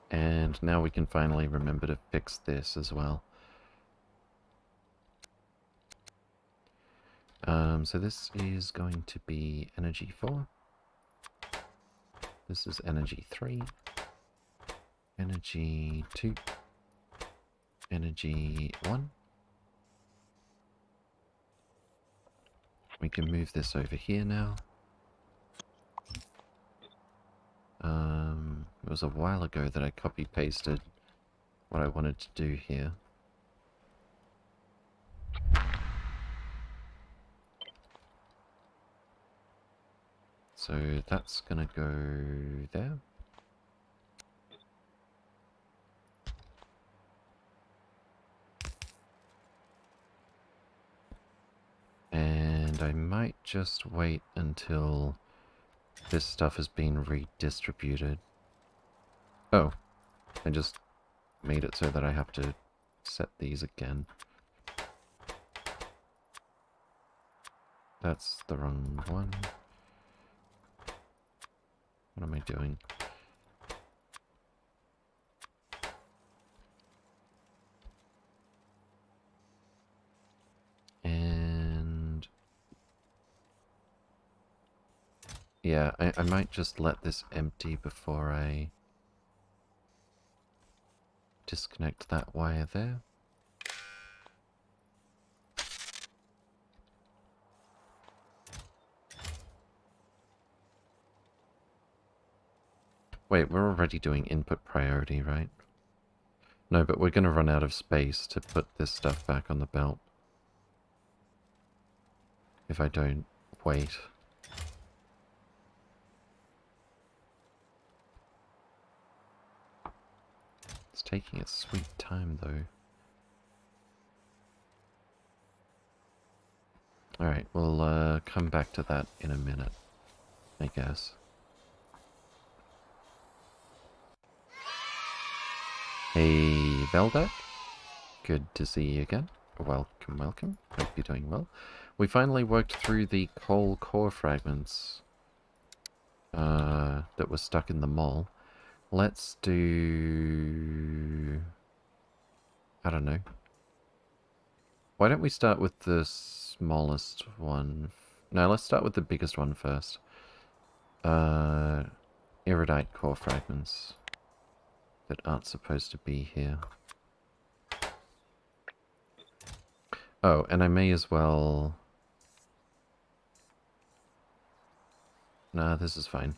And now we can finally remember to fix this as well. So this is going to be energy 4. This is energy 3. Energy 2. Energy 1. We can move this over here now. It was a while ago that I copy-pasted what I wanted to do here. So that's gonna go there. And I might just wait until this stuff has been redistributed. Oh, I just made it so that I have to set these again. That's the wrong one. What am I doing? And yeah, I might just let this empty before I disconnect that wire there. Wait, we're already doing input priority, right? No, but we're gonna run out of space to put this stuff back on the belt. If I don't wait. It's taking its sweet time, though. Alright, we'll come back to that in a minute, I guess. Hey, Veldak. Good to see you again. Welcome, welcome. Hope you're doing well. We finally worked through the coal core fragments that were stuck in the mall. Let's do... I don't know. Why don't we start with the smallest one? No, let's start with the biggest one first. Iridite core fragments that aren't supposed to be here. Oh, and I may as well... Nah, this is fine.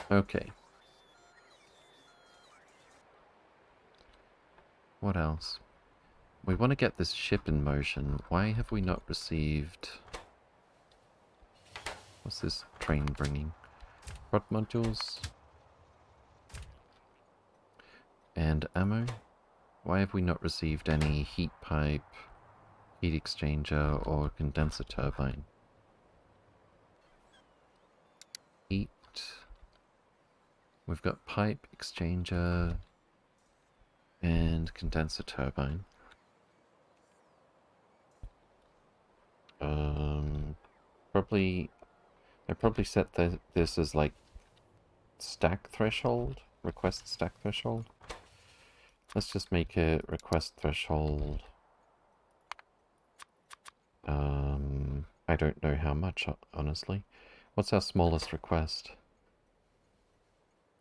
Okay. What else? We want to get this ship in motion. Why have we not received... What's this train bringing? Prod modules? And ammo? Why have we not received any heat pipe, heat exchanger, or condenser turbine? Heat. We've got pipe, exchanger, and condenser turbine. I probably set this as like stack threshold, request stack threshold. Let's just make it request threshold. I don't know how much, honestly. What's our smallest request?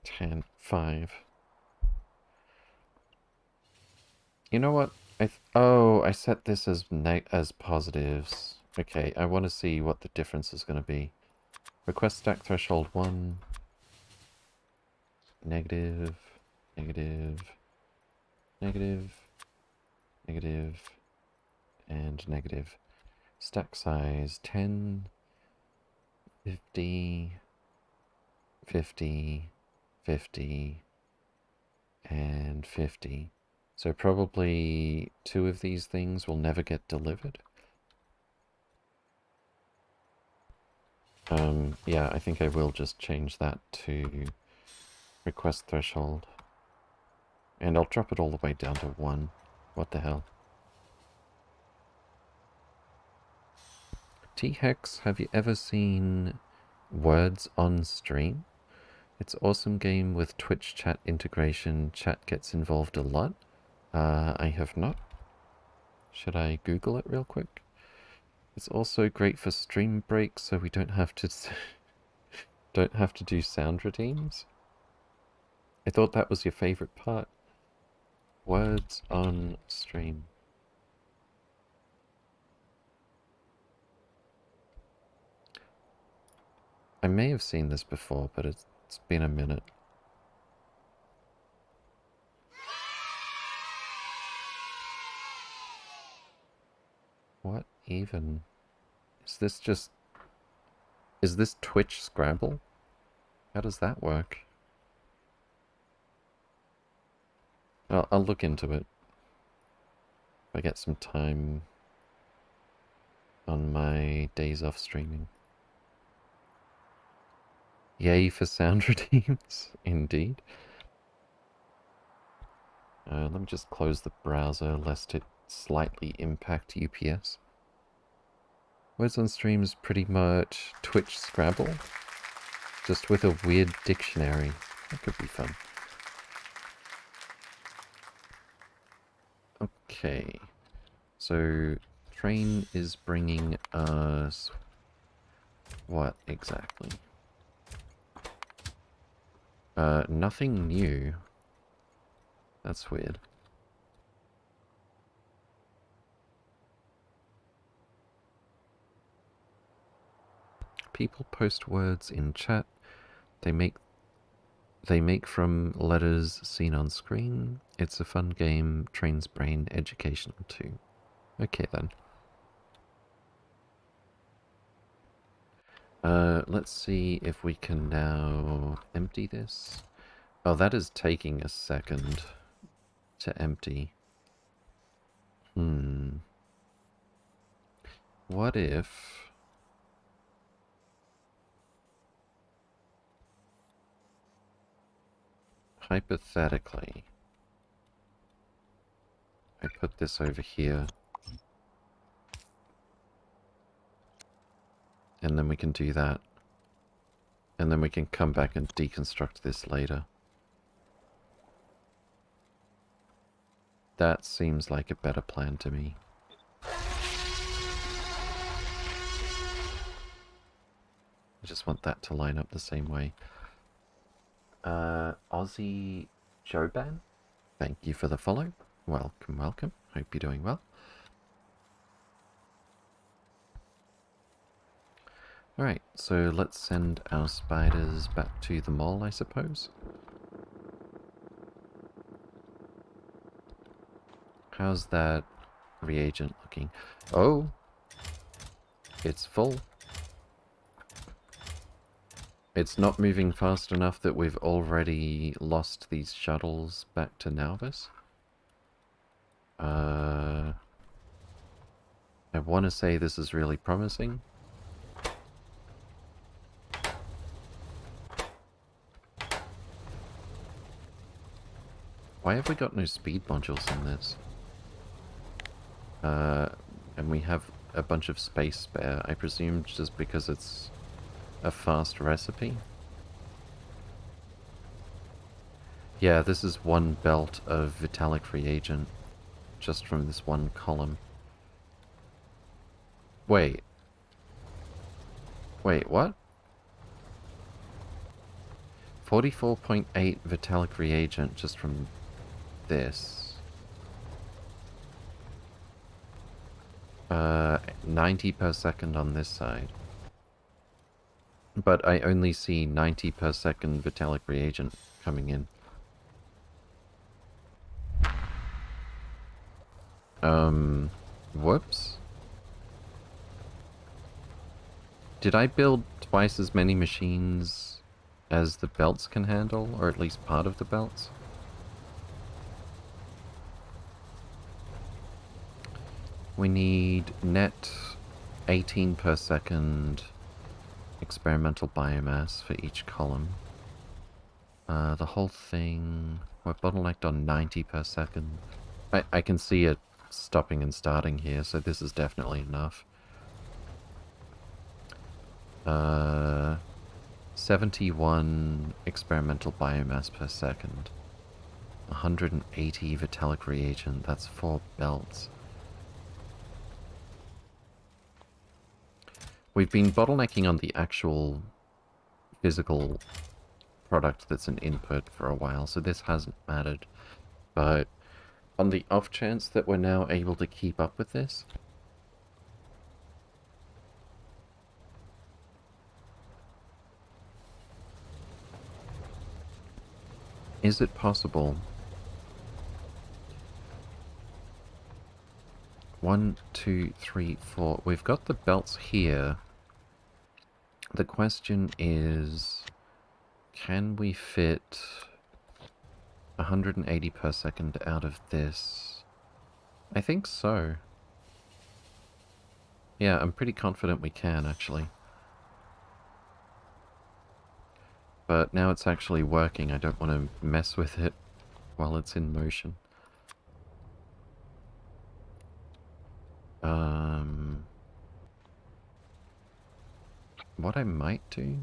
10, 5. You know what? Oh, I set this as positives. Okay, I want to see what the difference is going to be. Request stack threshold 1. Negative. Negative. Negative. Negative. And negative. Stack size 10. 50. 50. 50. And 50. So probably 2 of these things will never get delivered. Yeah, I think I will just change that to request threshold. And I'll drop it all the way down to 1. What the hell? T-Hex, have you ever seen Words on Stream? It's an awesome game with Twitch chat integration. Chat gets involved a lot. I have not. Should I Google it real quick? It's also great for stream breaks, so we don't have to don't have to do sound redeems. I thought that was your favorite part. Words on stream. I may have seen this before, but it's been a minute. What even? Is this just... Is this Twitch Scrabble? How does that work? I'll look into it. If I get some time on my days off streaming. Yay for sound redeems, indeed. Let me just close the browser lest it slightly impact UPS. Words on stream is pretty much Twitch Scrabble, just with a weird dictionary. That could be fun. Okay, so train is bringing us what exactly? Nothing new. That's weird. People post words in chat. They make from letters seen on screen. It's a fun game, trains brain, educational too. Okay then. Let's see if we can now empty this. Oh, that is taking a second to empty. What if... hypothetically, I put this over here. And then we can do that. And then we can come back and deconstruct this later. That seems like a better plan to me. I just want that to line up the same way. Aussie Joban, thank you for the follow. Welcome, welcome. Hope you're doing well. Alright, so let's send our spiders back to the mall, I suppose. How's that reagent looking? Oh! It's full. It's not moving fast enough that we've already lost these shuttles back to Nauvis. I want to say this is really promising. Why have we got no speed modules in this? And we have a bunch of space spare, I presume just because it's a fast recipe? Yeah, this is one belt of Vitalic reagent, just from this one column. Wait. Wait, what? 44.8 Vitalic reagent just from this. 90 per second on this side. But I only see 90 per second Vitalic reagent coming in. Whoops. Did I build twice as many machines as the belts can handle, or at least part of the belts? We need net 18 per second experimental biomass for each column. The whole thing... we're bottlenecked on 90 per second. I can see it stopping and starting here, so this is definitely enough. 71 experimental biomass per second. 180 Vitalic reagent, that's 4 belts. We've been bottlenecking on the actual physical product that's an input for a while, so this hasn't mattered. But on the off chance that we're now able to keep up with this, is it possible? 1, 2, 3, 4. We've got the belts here. The question is, can we fit 180 per second out of this? I think so. Yeah, I'm pretty confident we can, actually. But now it's actually working, I don't want to mess with it while it's in motion. What I might do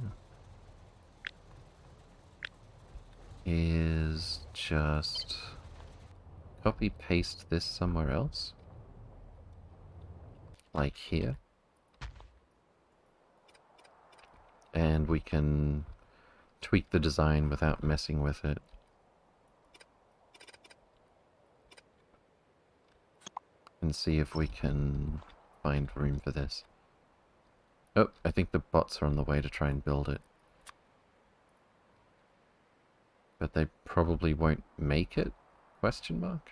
is just copy paste this somewhere else. Like here. And we can tweak the design without messing with it. And see if we can find room for this. Oh, I think the bots are on the way to try and build it. But they probably won't make it? Question mark?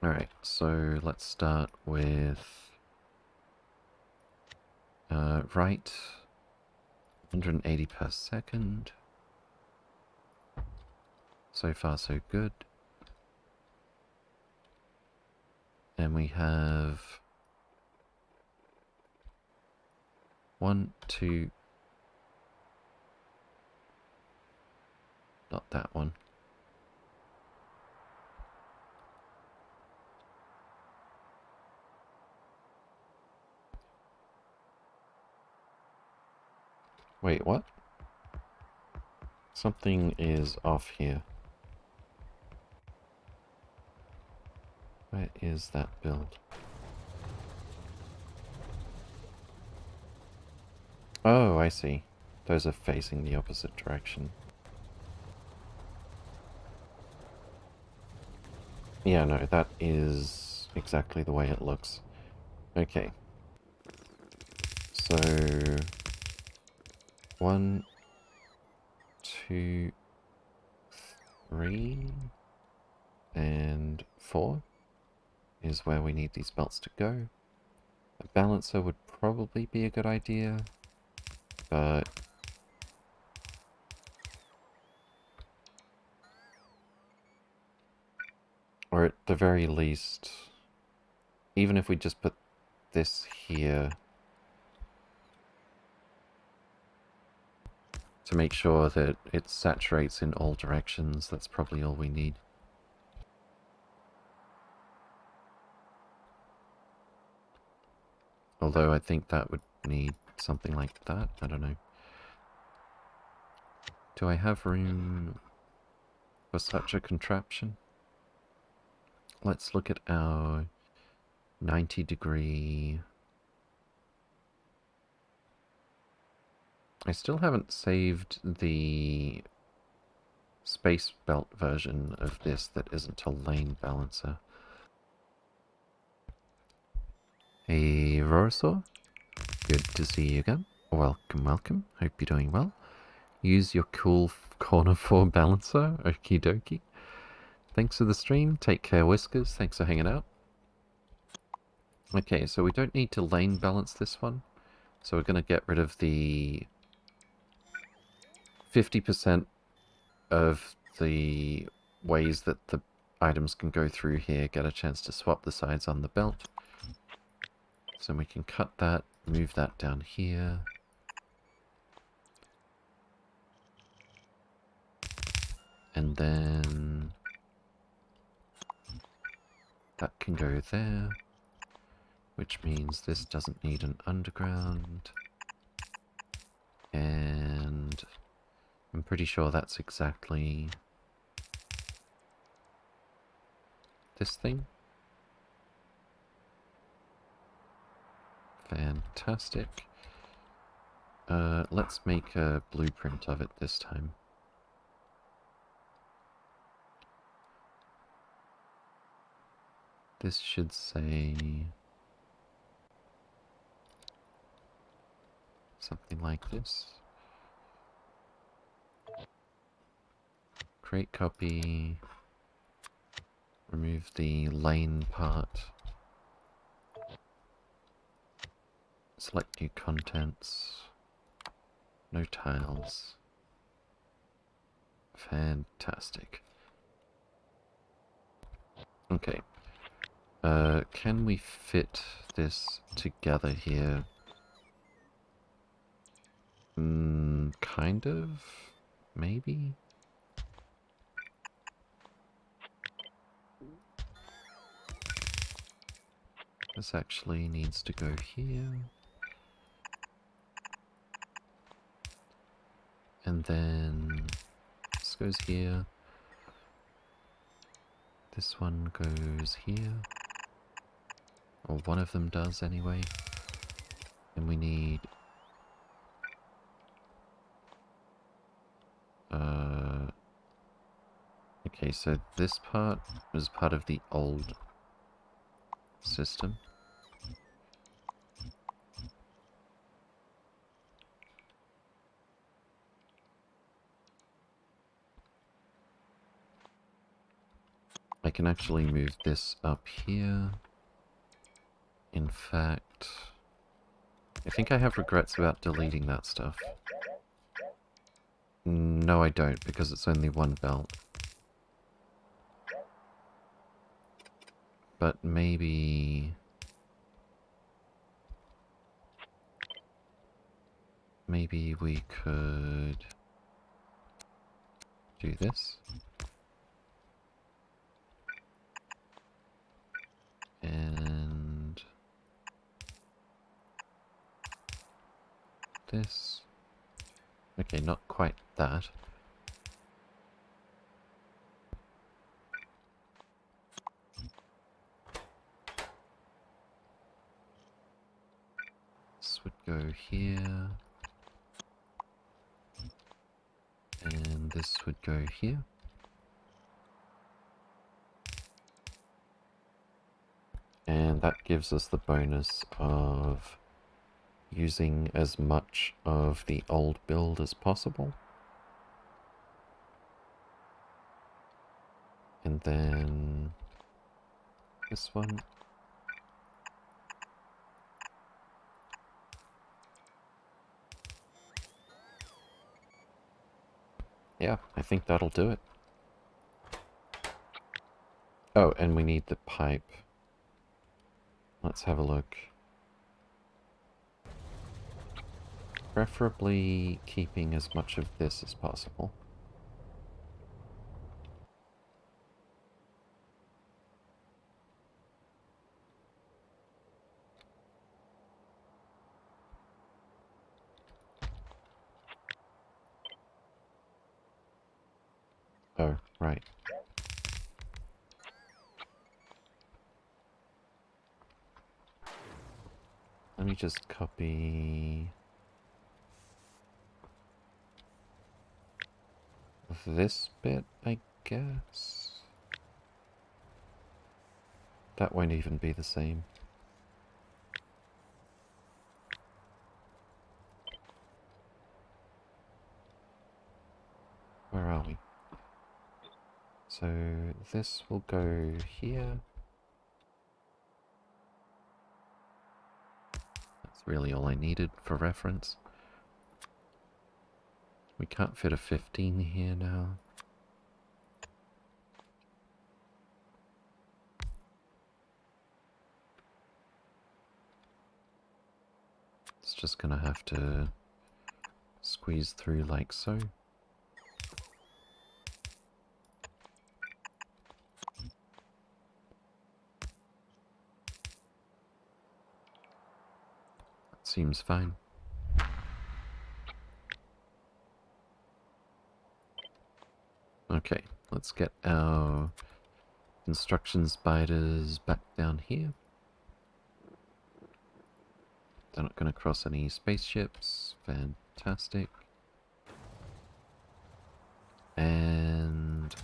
Alright, so let's start with... right. 180 per second. So far so good. And we have... 1, 2... Not that one. Wait, what? Something is off here. Where is that build? Oh, I see. Those are facing the opposite direction. Yeah, no, that is exactly the way it looks. Okay. So... 1, 2, 3, and 4 is where we need these belts to go. A balancer would probably be a good idea, but... or at the very least, even if we just put this here to make sure that it saturates in all directions, that's probably all we need. Although I think that would need something like that, I don't know. Do I have room for such a contraption? Let's look at our 90-degree... I still haven't saved the space belt version of this that isn't a lane balancer. Hey, Rorosaur. Good to see you again. Welcome, welcome. Hope you're doing well. Use your cool corner 4 balancer. Okie dokie. Thanks for the stream. Take care, Whiskers. Thanks for hanging out. Okay, so we don't need to lane balance this one. So we're going to get rid of the 50% of the ways that the items can go through here, get a chance to swap the sides on the belt. So we can cut that, move that down here. And then that can go there, which means this doesn't need an underground. And I'm pretty sure that's exactly this thing. Fantastic. Let's make a blueprint of it this time. This should say something like this. Create copy. Remove the lane part. Select new contents. No tiles. Fantastic. Okay. Can we fit this together here? Kind of? Maybe? This actually needs to go here. And then this goes here. This one goes here. Or one of them does anyway. And we need... Okay, so this part was part of the old system. I can actually move this up here. In fact, I think I have regrets about deleting that stuff. No, I don't, because it's only one belt. But maybe... Maybe we could do this. And this. Okay, not quite that. This would go here. And this would go here. And that gives us the bonus of using as much of the old build as possible. And then this one. Yeah, I think that'll do it. Oh, and we need the pipe. Let's have a look. Preferably keeping as much of this as possible. Oh, right. Let me just copy this bit, I guess. That won't even be the same. Where are we? So this will go here. That's really all I needed for reference. We can't fit a 15 here now. It's just gonna have to squeeze through like so. That seems fine. Okay, let's get our construction spiders back down here. They're not going to cross any spaceships. Fantastic. And...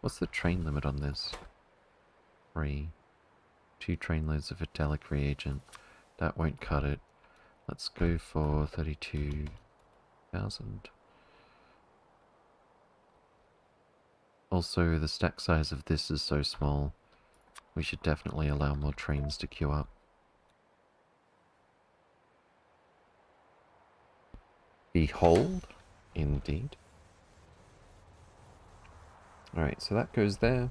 what's the train limit on this? 3. 2 train loads of Vitalic reagent. That won't cut it. Let's go for 32,000. Also, the stack size of this is so small. We should definitely allow more trains to queue up. Behold, indeed. Alright, so that goes there.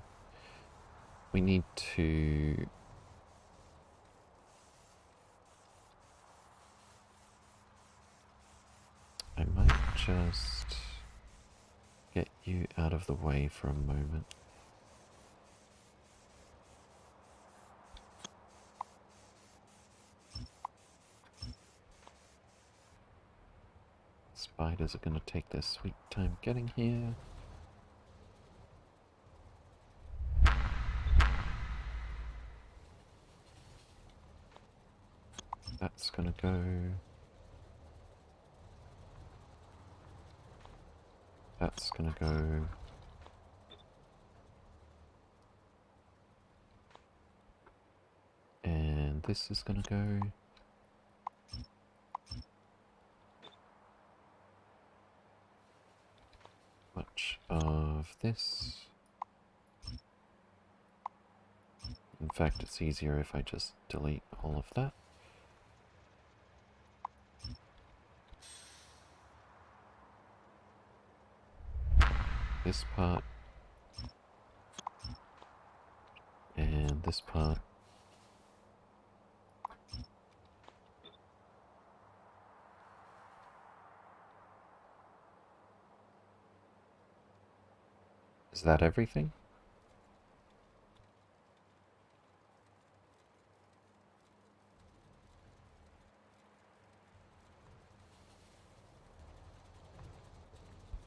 We need to... I might just get you out of the way for a moment. Spiders are going to take their sweet time getting here. That's going to go... that's going to go... and this is going to go... much of this. In fact, it's easier if I just delete all of that. This part. And this part. Is that everything?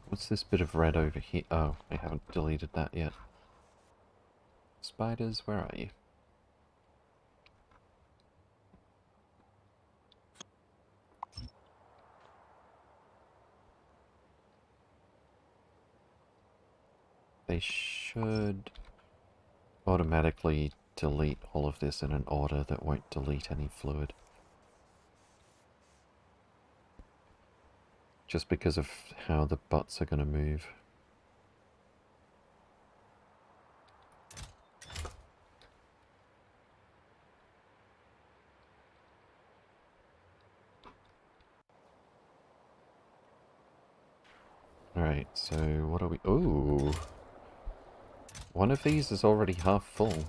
What's this bit of red over here? Oh, I haven't deleted that yet. Spiders, where are you? They should automatically delete all of this in an order that won't delete any fluid. Just because of how the butts are going to move. Alright, so what are we... ooh! One of these is already half full.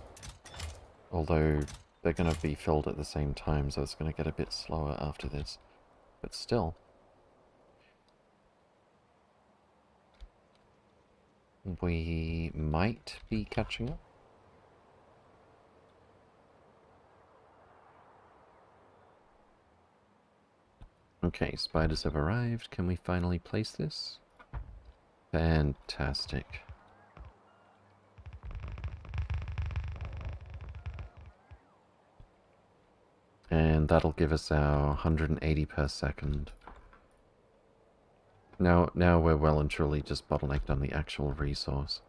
Although they're going to be filled at the same time, so it's going to get a bit slower after this. But still. We might be catching up. Okay, spiders have arrived. Can we finally place this? Fantastic. And that'll give us our 180 per second. Now we're well and truly just bottlenecked on the actual resource.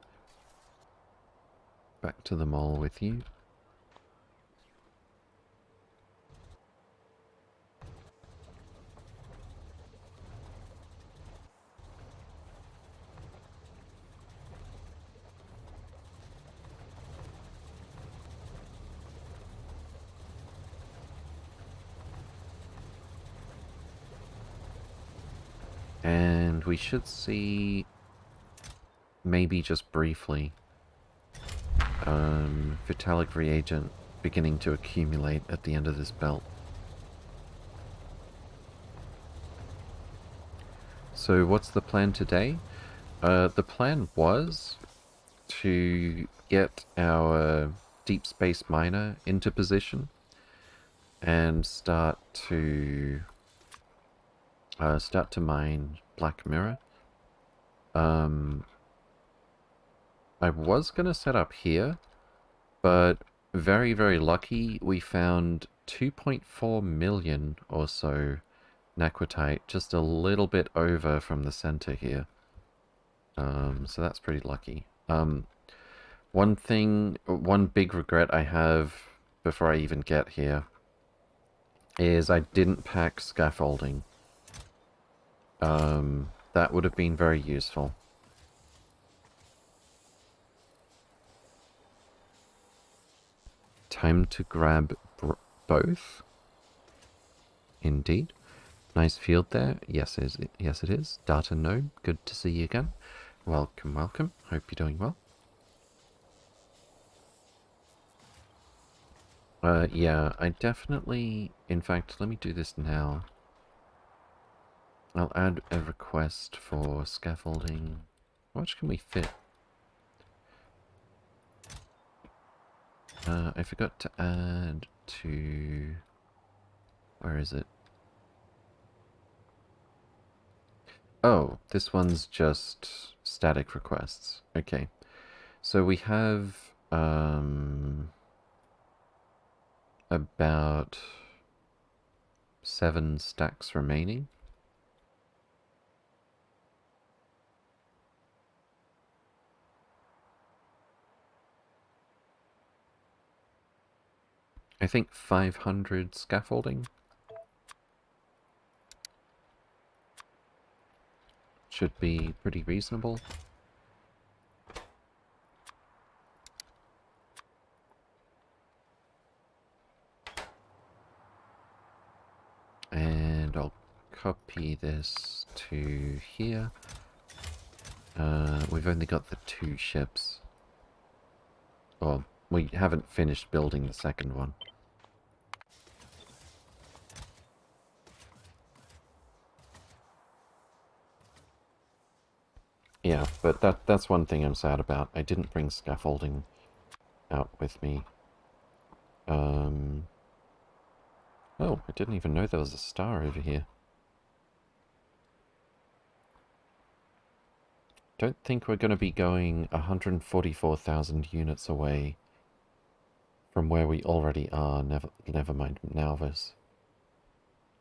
Back to the mall with you. And we should see, maybe just briefly, Vitalic reagent beginning to accumulate at the end of this belt. So what's the plan today? The plan was to get our deep space miner into position and start to mine Black Mirror. I was gonna set up here, but very, very lucky. We found 2.4 million or so Naquitite, just a little bit over from the center here. So that's pretty lucky. One big regret I have before I even get here is I didn't pack scaffolding. That would have been very useful. Time to grab both. Indeed. Nice field there. Yes, yes it is. Data node. Good to see you again. Welcome, welcome. Hope you're doing well. Yeah, I definitely... In fact, let me do this now. I'll add a request for scaffolding. How much can we fit? I forgot to add to... Where is it? Oh, this one's just static requests. Okay. So we have about 7 stacks remaining. I think 500 scaffolding should be pretty reasonable. And I'll copy this to here. We've only got the 2 ships. Well, we haven't finished building the second one. Yeah, but that's one thing I'm sad about. I didn't bring scaffolding out with me. Oh, I didn't even know there was a star over here. Don't think we're going to be going 144,000 units away from where we already are, never mind Nauvis,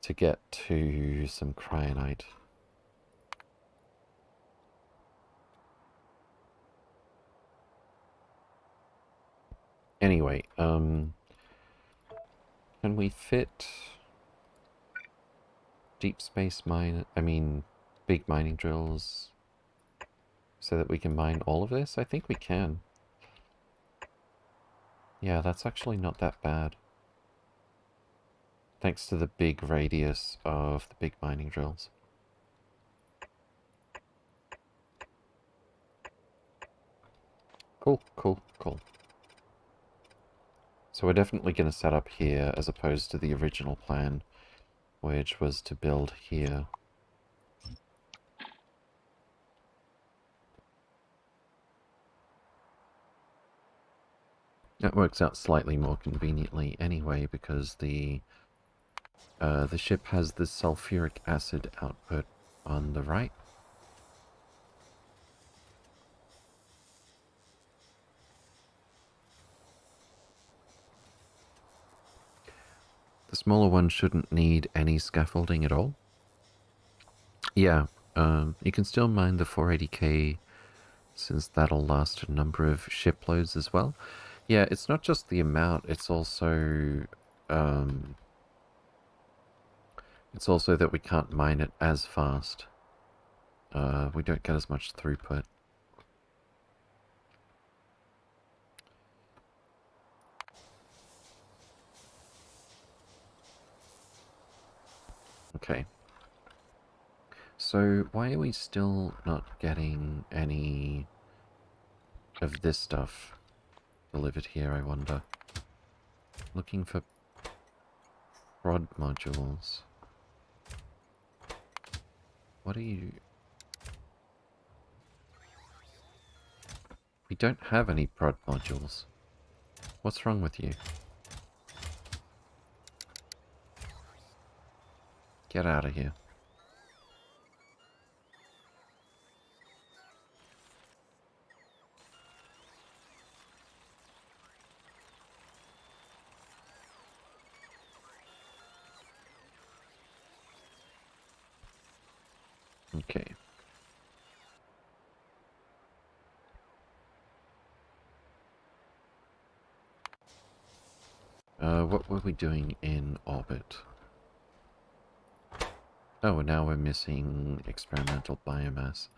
to get to some cryonite. Anyway, can we fit deep space big mining drills so that we can mine all of this? I think we can. Yeah, that's actually not that bad. Thanks to the big radius of the big mining drills. Cool, cool, cool. So we're definitely going to set up here as opposed to the original plan, which was to build here. That works out slightly more conveniently anyway, because the ship has the sulfuric acid output on the right. The smaller one shouldn't need any scaffolding at all. Yeah, you can still mine the 480k, since that'll last a number of shiploads as well. Yeah, it's not just the amount, it's also that we can't mine it as fast. We don't get as much throughput. Okay. So why are we still not getting any of this stuff delivered here, I wonder? Looking for prod modules. What are you... We don't have any prod modules. What's wrong with you? Get out of here. Okay. What were we doing in orbit? Oh, now we're missing experimental biomass.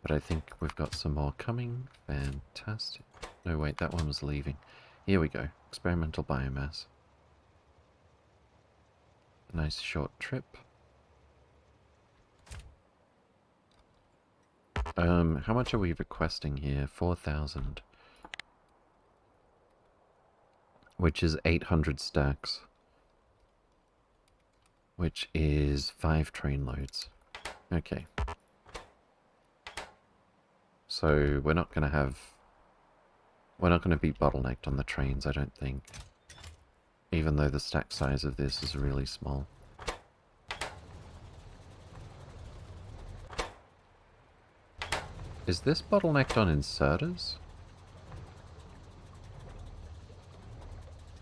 But I think we've got some more coming. Fantastic. No, wait, that one was leaving. Here we go. Experimental biomass. Nice short trip. How much are we requesting here? 4,000. Which is 800 stacks. Which is 5 train loads. Okay. So we're not going to be bottlenecked on the trains, I don't think. Even though the stack size of this is really small. Is this bottlenecked on inserters?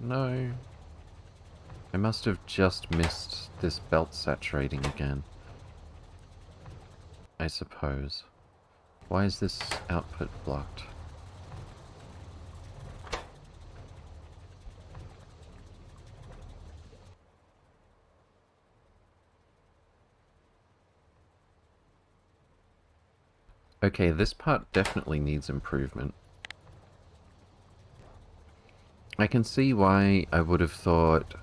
No. I must have just missed this belt saturating again. I suppose. Why is this output blocked? Okay, this part definitely needs improvement. I can see why I would have thought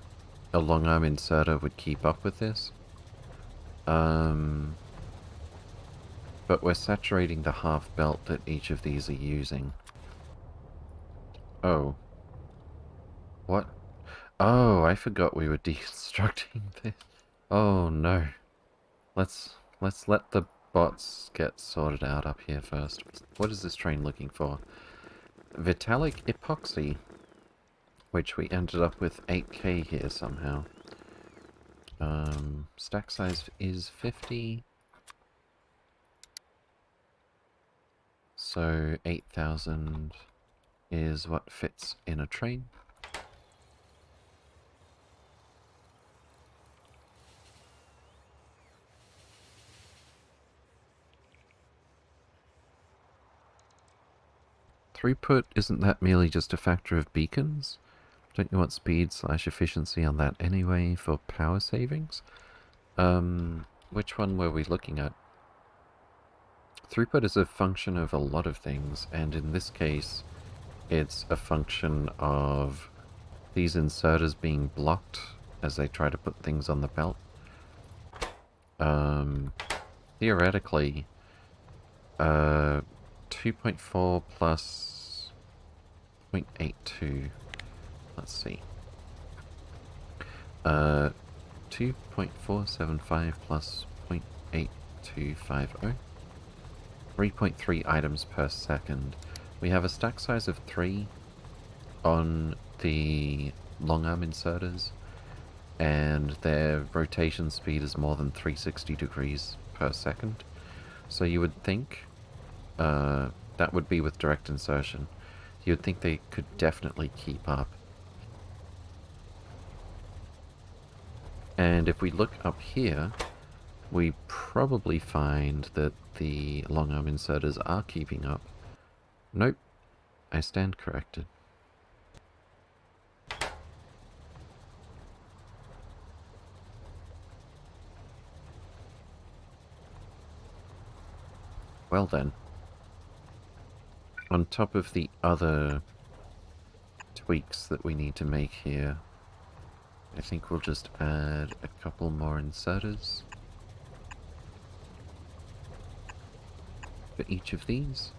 a long arm inserter would keep up with this. But we're saturating the half belt that each of these are using. Oh. What? Oh, I forgot we were deconstructing this. Oh no. Let's let the bots get sorted out up here first. What is this train looking for? Vitalic epoxy. Which we ended up with 8k here somehow. Stack size is 50. So 8,000 is what fits in a train. Throughput, isn't that merely just a factor of beacons? Don't you want speed/efficiency on that anyway for power savings? Which one were we looking at? Throughput is a function of a lot of things, and in this case, it's a function of these inserters being blocked as they try to put things on the belt. Theoretically, 2.4 plus 0.82. Let's see. 2.475 plus 0.8250. 3.3 items per second. We have a stack size of 3 on the long arm inserters, and their rotation speed is more than 360 degrees per second. So you would think that would be with direct insertion. You would think they could definitely keep up. And if we look up here, we probably find that the long arm inserters are keeping up. Nope, I stand corrected. Well then, on top of the other tweaks that we need to make here, I think we'll just add a couple more inserters for each of these.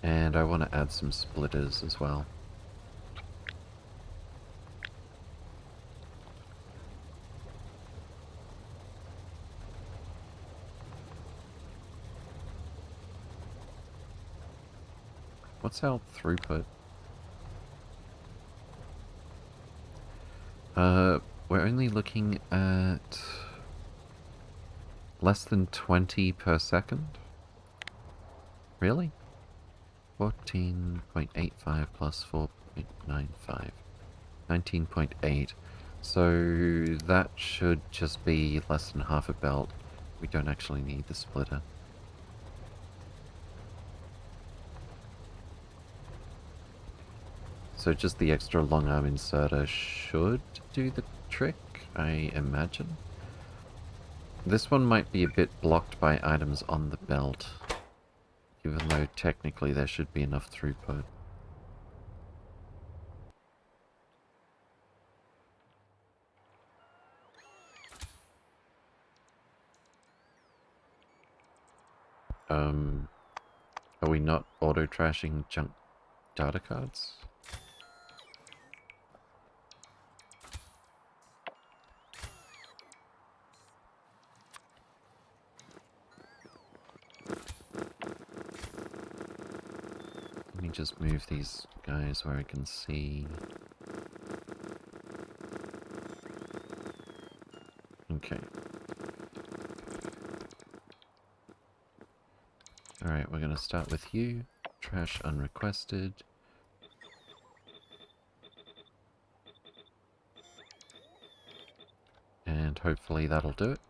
And I want to add some splitters as well. What's our throughput? We're only looking at less than 20 per second? Really? 14.85 plus 4.95. 19.8. So that should just be less than half a belt. We don't actually need the splitter. So just the extra long arm inserter should do the trick, I imagine. This one might be a bit blocked by items on the belt, even though technically there should be enough throughput. Are we not auto-trashing junk data cards? Let me just move these guys where I can see. Okay. Alright, we're gonna start with you. Trash unrequested. And hopefully that'll do it.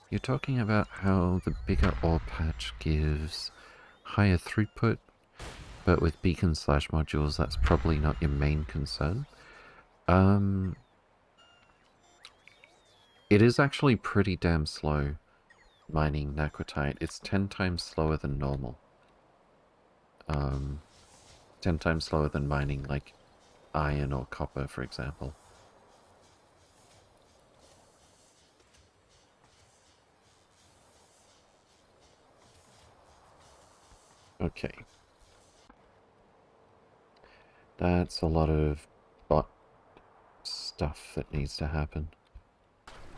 You're talking about how the bigger ore patch gives higher throughput, but with beacons / modules that's probably not your main concern. It is actually pretty damn slow mining Naquitite. It's 10 times slower than normal. 10 times slower than mining like iron or copper, for example. Okay. That's a lot of bot stuff that needs to happen.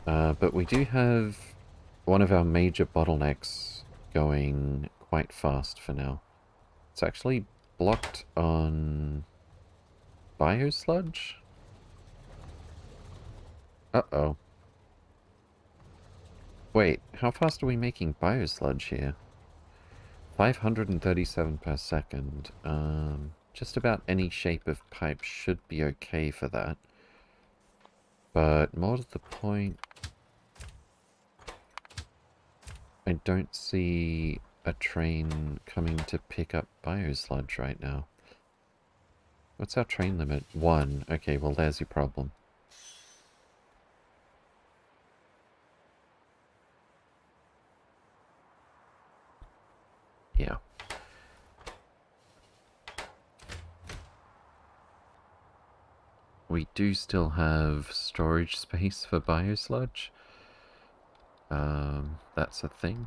But we do have one of our major bottlenecks going quite fast for now. It's actually blocked on biosludge? Uh-oh. Wait, how fast are we making biosludge here? 537 per second. Just about any shape of pipe should be okay for that. But more to the point, I don't see a train coming to pick up biosludge right now. What's our train limit? 1. Okay, well there's your problem. Yeah. We do still have storage space for biosludge. That's a thing.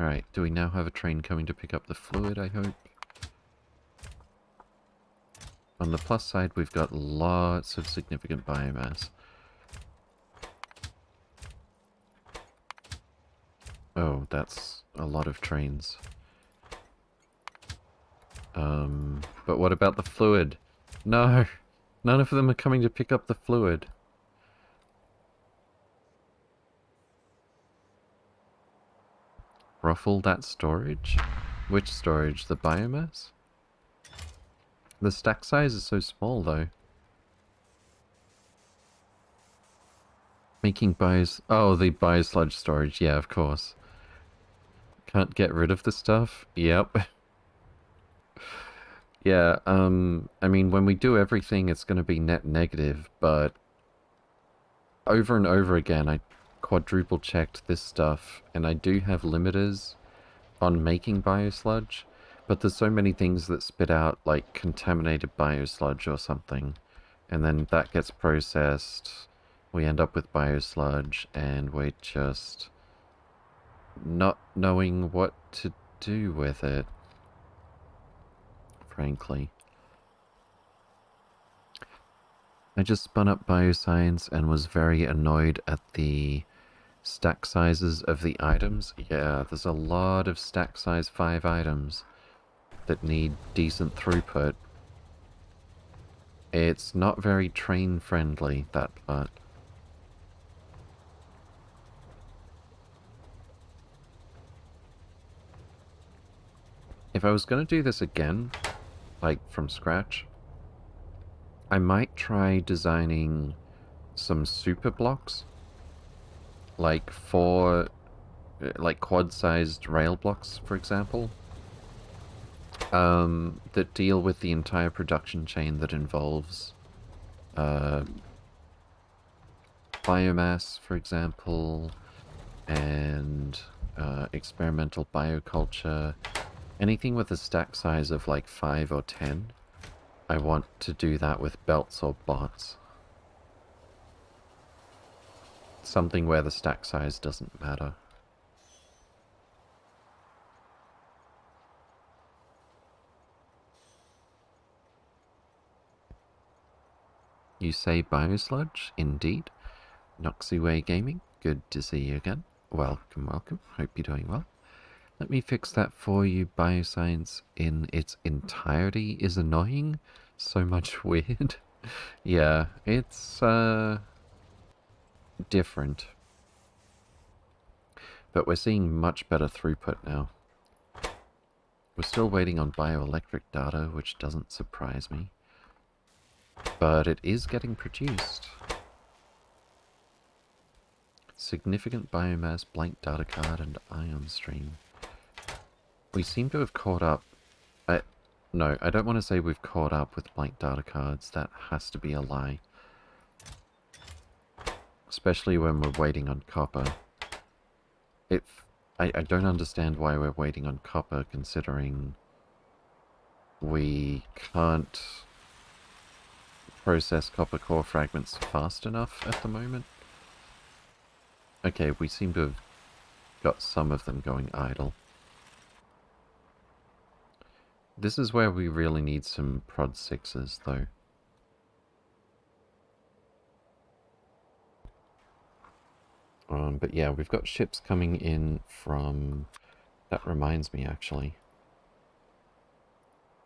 Alright, do we now have a train coming to pick up the fluid, I hope? On the plus side, we've got lots of significant biomass. Oh, that's a lot of trains. But what about the fluid? No! None of them are coming to pick up the fluid. Ruffle that storage? Which storage? The biomass? The stack size is so small, though. Making bios... Oh, the biosludge storage. Yeah, of course. Can't get rid of the stuff? Yep. Yeah, I mean, when we do everything, it's going to be net negative, but over and over again, I quadruple checked this stuff, and I do have limiters on making biosludge, but there's so many things that spit out, like, contaminated biosludge or something, and then that gets processed, we end up with biosludge, and we're just not knowing what to do with it. Frankly. I just spun up bioscience and was very annoyed at the stack sizes of the items. Yeah, there's a lot of stack size 5 items that need decent throughput. It's not very train friendly, that part. If I was going to do this again, like from scratch, I might try designing some super blocks, like quad-sized rail blocks, for example, that deal with the entire production chain that involves biomass, for example, and experimental bioculture. Anything with a stack size of like 5 or 10, I want to do that with belts or bots. Something where the stack size doesn't matter. You say Biosludge? Indeed. Noxyway Gaming, good to see you again. Welcome, welcome. Hope you're doing well. Let me fix that for you. Bioscience in its entirety is annoying. So much weird. Yeah, it's different. But we're seeing much better throughput now. We're still waiting on bioelectric data, which doesn't surprise me. But it is getting produced. Significant biomass, blank data card, and ion stream. We seem to have caught up. No, I don't want to say we've caught up with blank data cards. That has to be a lie. Especially when we're waiting on copper. I don't understand why we're waiting on copper, considering we can't process copper core fragments fast enough at the moment. Okay, we seem to have got some of them going idle. This is where we really need some prod 6s, though. But yeah, we've got ships coming in from... That reminds me, actually.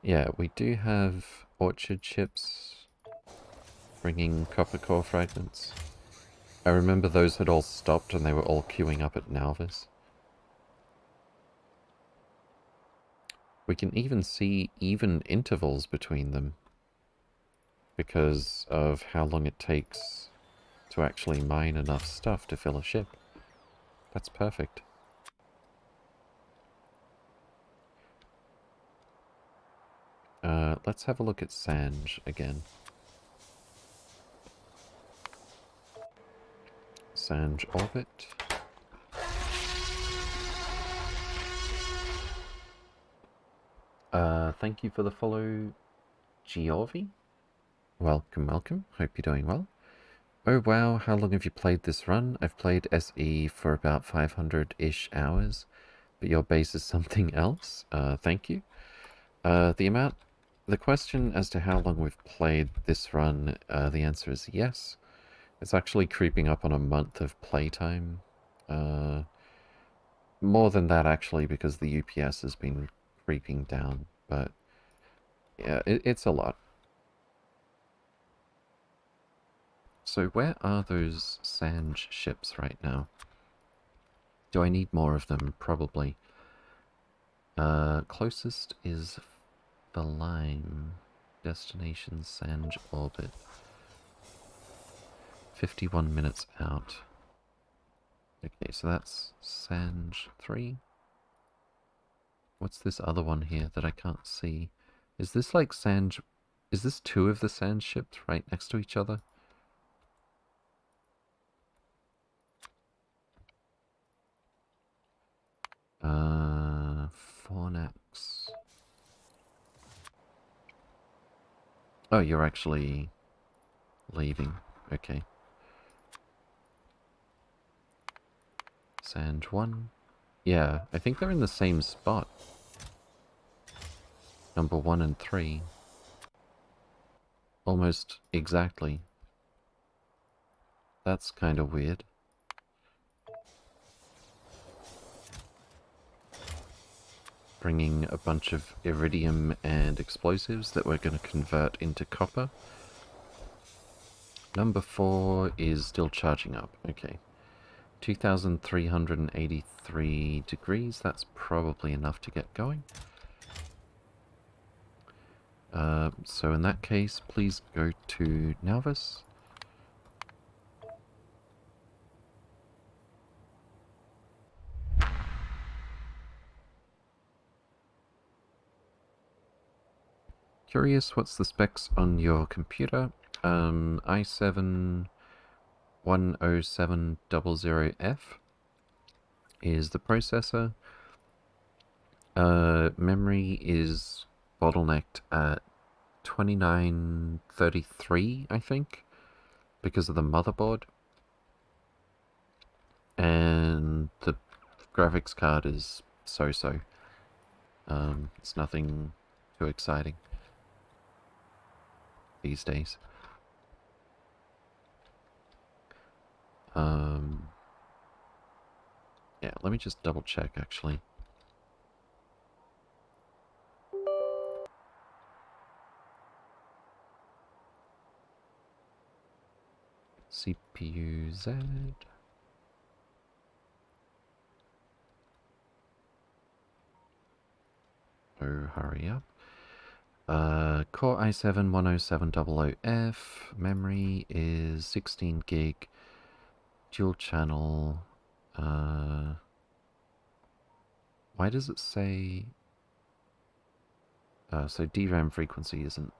Yeah, we do have orchard ships bringing copper core fragments. I remember those had all stopped and they were all queuing up at Nalvis. We can even see even intervals between them because of how long it takes to actually mine enough stuff to fill a ship. That's perfect. Let's have a look at Sanj again. Sanj orbit. Thank you for the follow, Giorvi. Welcome, welcome. Hope you're doing well. Oh wow, how long have you played this run? I've played SE for about 500-ish hours, but your base is something else. Thank you. The question as to how long we've played this run, the answer is yes. It's actually creeping up on a month of playtime. More than that, actually, because the UPS has been creeping down, but yeah, it's a lot. So where are those Sanj ships right now? Do I need more of them? Probably. Closest is the Lime. Destination Sanj orbit. 51 minutes out. Okay, so that's Sanj 3. What's this other one here that I can't see? Is this like Sanj... Is this two of the Sanj ships right next to each other? Fornax. Oh, you're actually leaving. Okay. Sanj 1. Yeah, I think they're in the same spot. Number 1 and 3. Almost exactly. That's kind of weird. Bringing a bunch of iridium and explosives that we're going to convert into copper. Number 4 is still charging up. Okay. 2,383 degrees. That's probably enough to get going. So in that case, please go to Nalvis. Curious, what's the specs on your computer? i7-10700F is the processor. Memory is bottlenecked at 2933, I think, because of the motherboard. And the graphics card is so-so. It's nothing too exciting these days. Yeah, let me just double check actually. CPU Z. Oh, hurry up. Core i7-10700F. Memory is 16 gig. Dual channel. Why does it say... so DRAM frequency isn't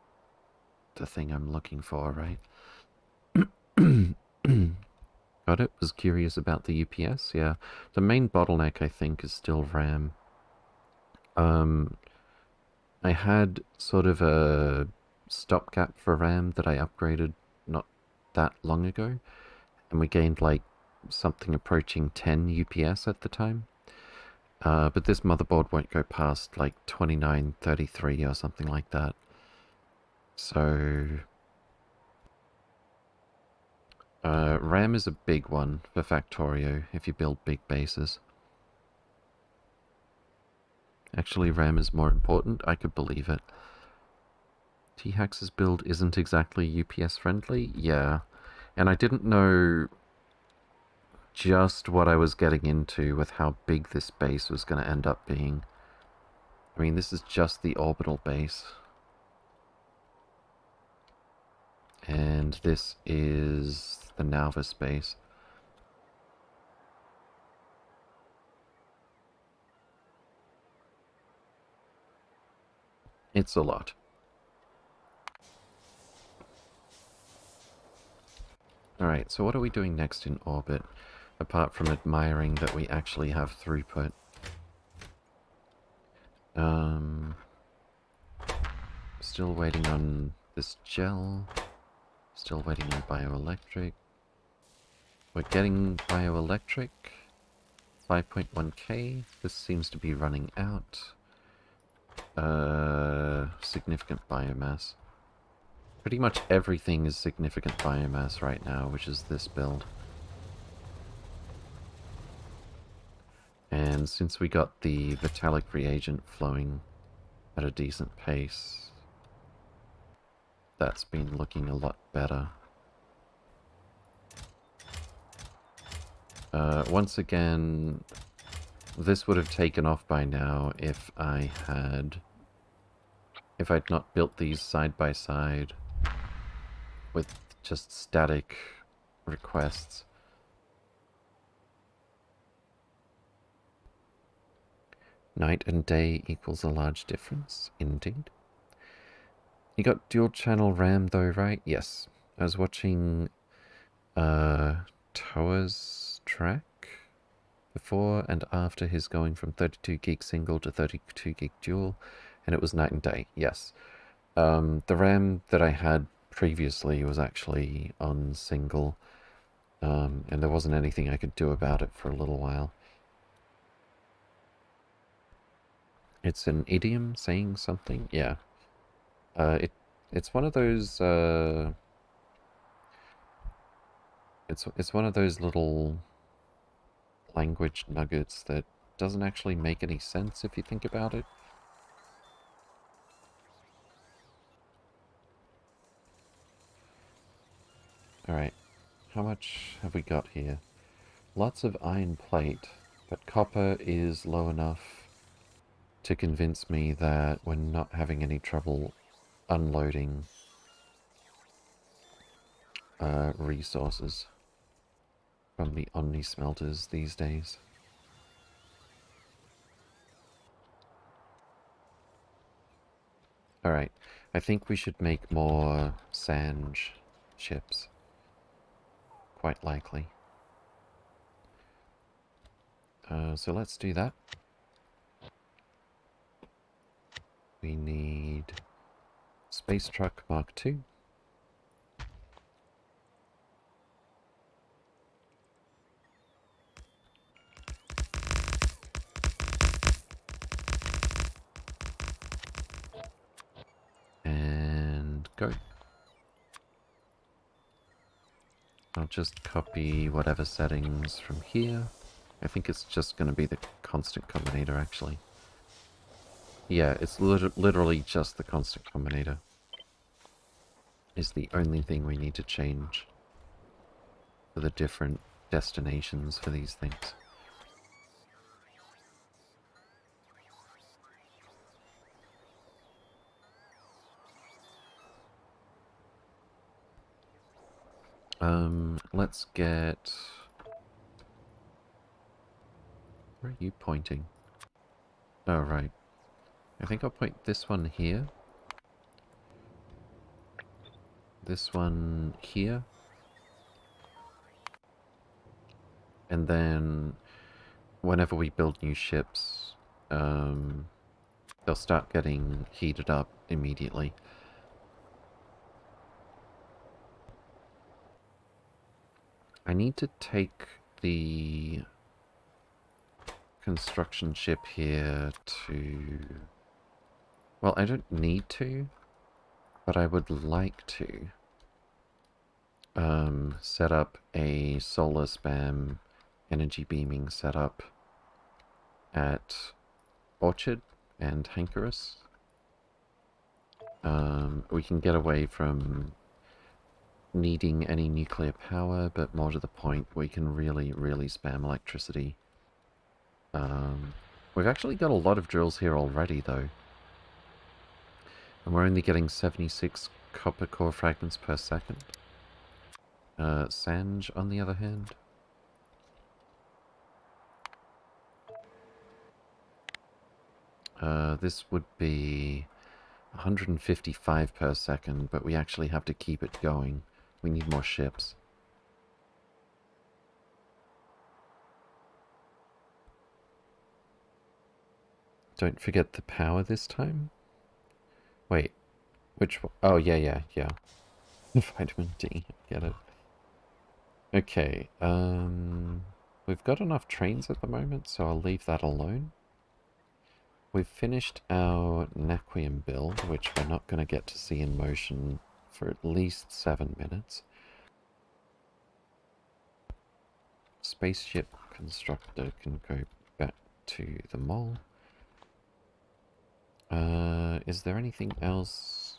the thing I'm looking for, right? Got it. Was curious about the UPS. Yeah, the main bottleneck I think is still RAM. I had sort of a stopgap for RAM that I upgraded not that long ago, and we gained like something approaching 10 UPS at the time. But this motherboard won't go past like 2933 or something like that. So RAM is a big one for Factorio if you build big bases. Actually, RAM is more important. I could believe it. T-Hax's build isn't exactly UPS friendly. Yeah. And I didn't know just what I was getting into with how big this base was going to end up being. I mean, this is just the orbital base. And this is the Nalvis base. It's a lot. Alright, so what are we doing next in orbit? Apart from admiring that we actually have throughput. Still waiting on this gel. Still waiting on bioelectric. We're getting bioelectric. 5.1k. This seems to be running out. Significant biomass. Pretty much everything is significant biomass right now, which is this build. And since we got the Vitalic reagent flowing at a decent pace, that's been looking a lot better. Once again, this would have taken off by now if I'd not built these side by side with just static requests. Night and day equals a large difference, indeed. You got dual channel RAM though, right? Yes. I was watching Toa's track before and after his going from 32 gig single to 32 gig dual, and it was night and day, yes. The RAM that I had previously was actually on single, and there wasn't anything I could do about it for a little while. It's an idiom saying something? Yeah. It's one of those, it's one of those little language nuggets that doesn't actually make any sense if you think about it. Alright, how much have we got here? Lots of iron plate, but copper is low enough to convince me that we're not having any trouble unloading resources from the Omni smelters these days. Alright, I think we should make more Sange ships. Quite likely. So let's do that. We need Space Truck Mark II. And go. I'll just copy whatever settings from here. I think it's just going to be the constant combinator, actually. Yeah, it's literally just the constant combinator. Is the only thing we need to change for the different destinations for these things. Let's get... Where are you pointing? Oh, right. I think I'll point this one here. This one here. And then whenever we build new ships, they'll start getting heated up immediately. I need to take the construction ship here to... Well, I don't need to, but I would like to set up a solar spam energy beaming setup at Orchard and Hankerus. We can get away from needing any nuclear power, but more to the point, we can really, really spam electricity. We've actually got a lot of drills here already, though. And we're only getting 76 copper core fragments per second. Sange, on the other hand. This would be 155 per second, but we actually have to keep it going. We need more ships. Don't forget the power this time? Wait, which one? Oh, yeah. Vitamin D, get it. Okay, we've got enough trains at the moment, so I'll leave that alone. We've finished our Naquium build, which we're not going to get to see in motion for at least 7 minutes. Spaceship constructor can go back to the mall. Is there anything else?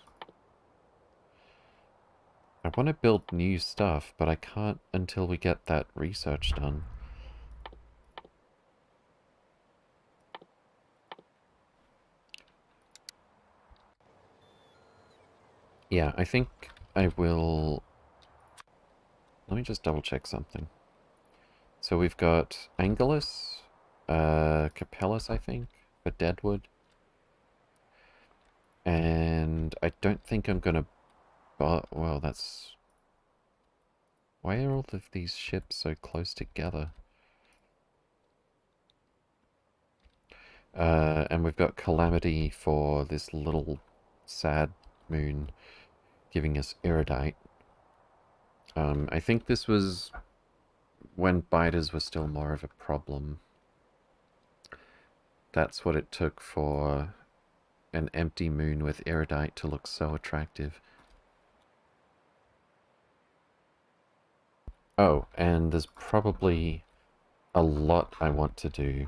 I want to build new stuff, but I can't until we get that research done. Yeah, I think I will... Let me just double check something. So we've got Angelus, Capellus, I think, for Deadwood. And I don't think I'm gonna... Well, that's... Why are all of these ships so close together? And we've got Calamity for this little sad moon giving us Iridite. I think this was when biters were still more of a problem. That's what it took for an empty moon with Iridite to look so attractive. Oh, and there's probably a lot I want to do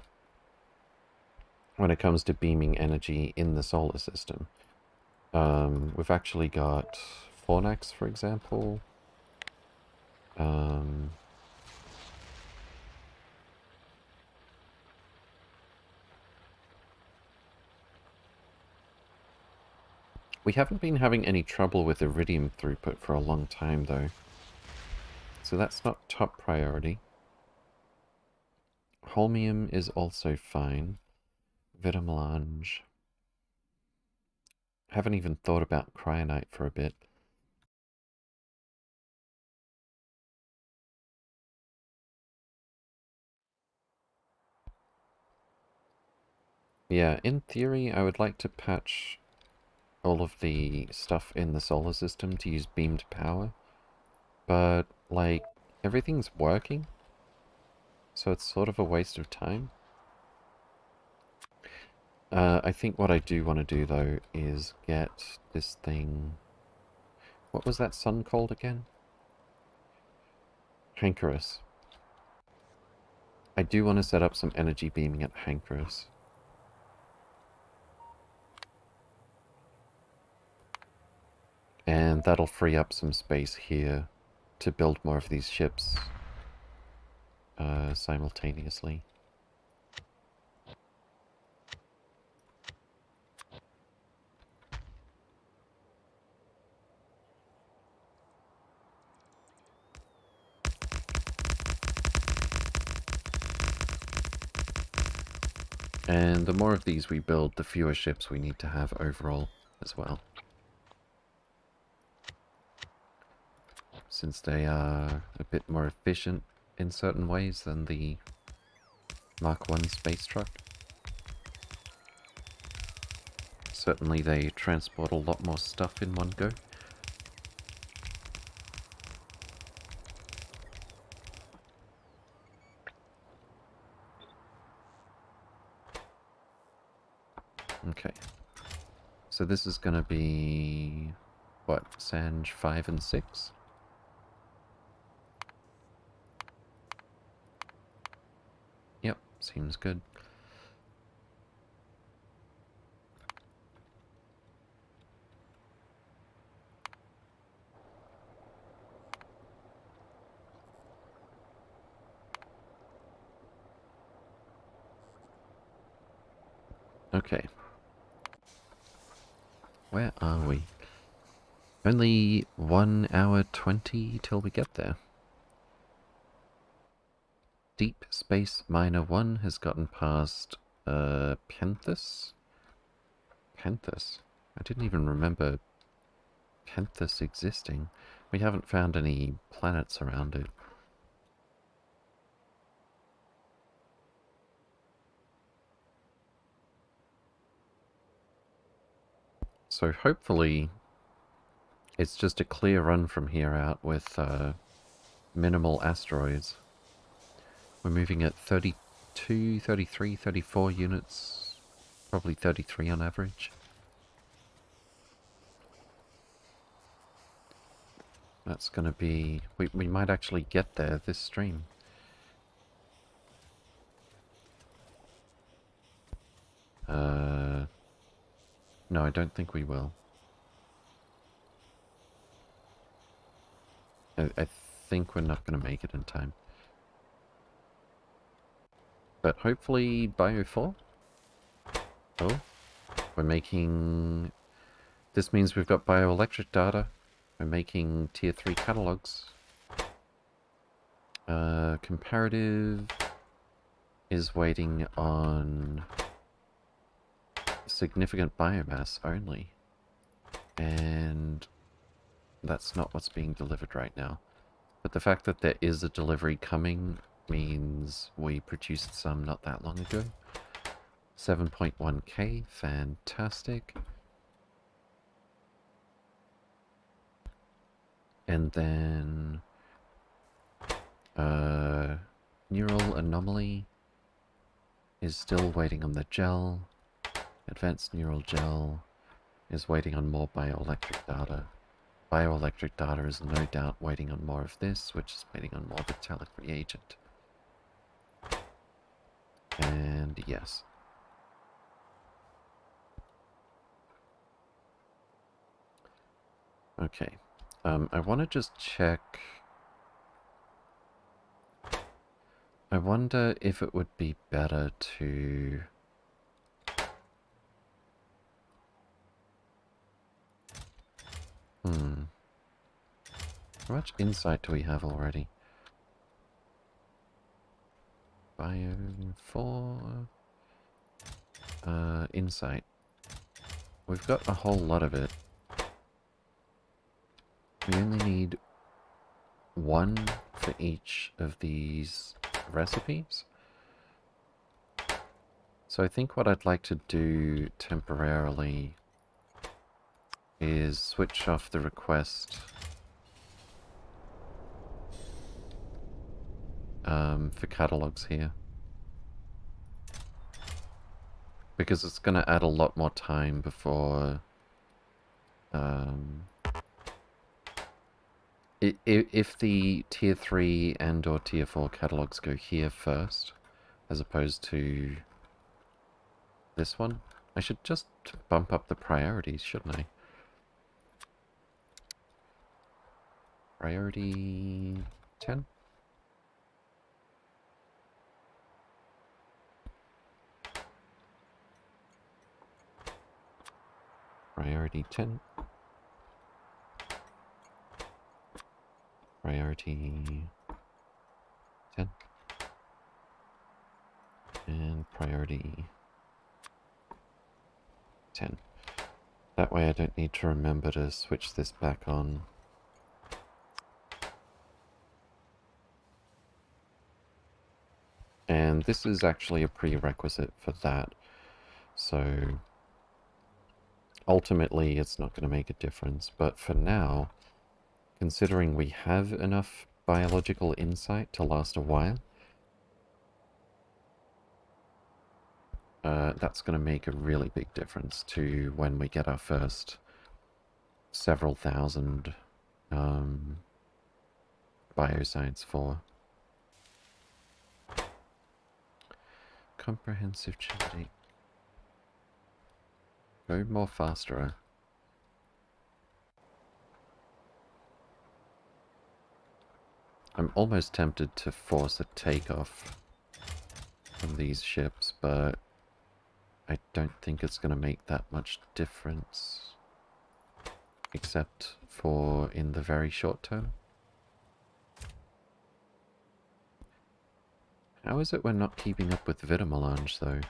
when it comes to beaming energy in the solar system. We've actually got Fornax, for example. We haven't been having any trouble with iridium throughput for a long time, though. So that's not top priority. Holmium is also fine. Vitamelange. Haven't even thought about cryonite for a bit. Yeah, in theory, I would like to patch all of the stuff in the solar system to use beamed power. But, like, everything's working. So it's sort of a waste of time. I think what I do want to do, though, is get this thing... What was that sun called again? Hankerus. I do want to set up some energy beaming at Hankerus. And that'll free up some space here to build more of these ships simultaneously. And the more of these we build, the fewer ships we need to have overall as well. Since they are a bit more efficient in certain ways than the Mark 1 space truck. Certainly they transport a lot more stuff in one go. Okay. So this is going to be... what? Sanj 5 and 6? Yep, seems good. Okay. Where are we? Only 1 hour 20 till we get there. Deep Space Miner 1 has gotten past Penthus? Penthus? I didn't even remember Penthus existing. We haven't found any planets around it. So hopefully it's just a clear run from here out with minimal asteroids. We're moving at 32, 33, 34 units. Probably 33 on average. That's going to be... We might actually get there this stream. No, I don't think we will. I think we're not going to make it in time. But hopefully Bio 4? Oh, we're making... This means we've got bioelectric data. We're making tier 3 catalogs. Comparative is waiting on significant biomass only. And that's not what's being delivered right now. But the fact that there is a delivery coming means we produced some not that long ago. 7.1k, fantastic. And then neural anomaly is still waiting on the gel. Advanced neural gel is waiting on more bioelectric data. Bioelectric data is no doubt waiting on more of this, which is waiting on more Vitalic reagent. And yes. Okay. I want to just check... I wonder if it would be better to... How much insight do we have already? Bio 4... insight. We've got a whole lot of it. We only need one for each of these recipes. So I think what I'd like to do temporarily is switch off the request for catalogs here. Because it's going to add a lot more time before... if the tier 3 and or tier 4 catalogs go here first, as opposed to this one, I should just bump up the priorities, shouldn't I? Priority 10? Priority 10. Priority 10. And priority 10. That way I don't need to remember to switch this back on. And this is actually a prerequisite for that. So ultimately it's not going to make a difference, but for now, considering we have enough biological insight to last a while, that's going to make a really big difference to when we get our first several thousand bioscience 4. Comprehensive charity. Go more faster. I'm almost tempted to force a takeoff from these ships, but I don't think it's going to make that much difference. Except for in the very short term. How is it we're not keeping up with Vitamelange, though?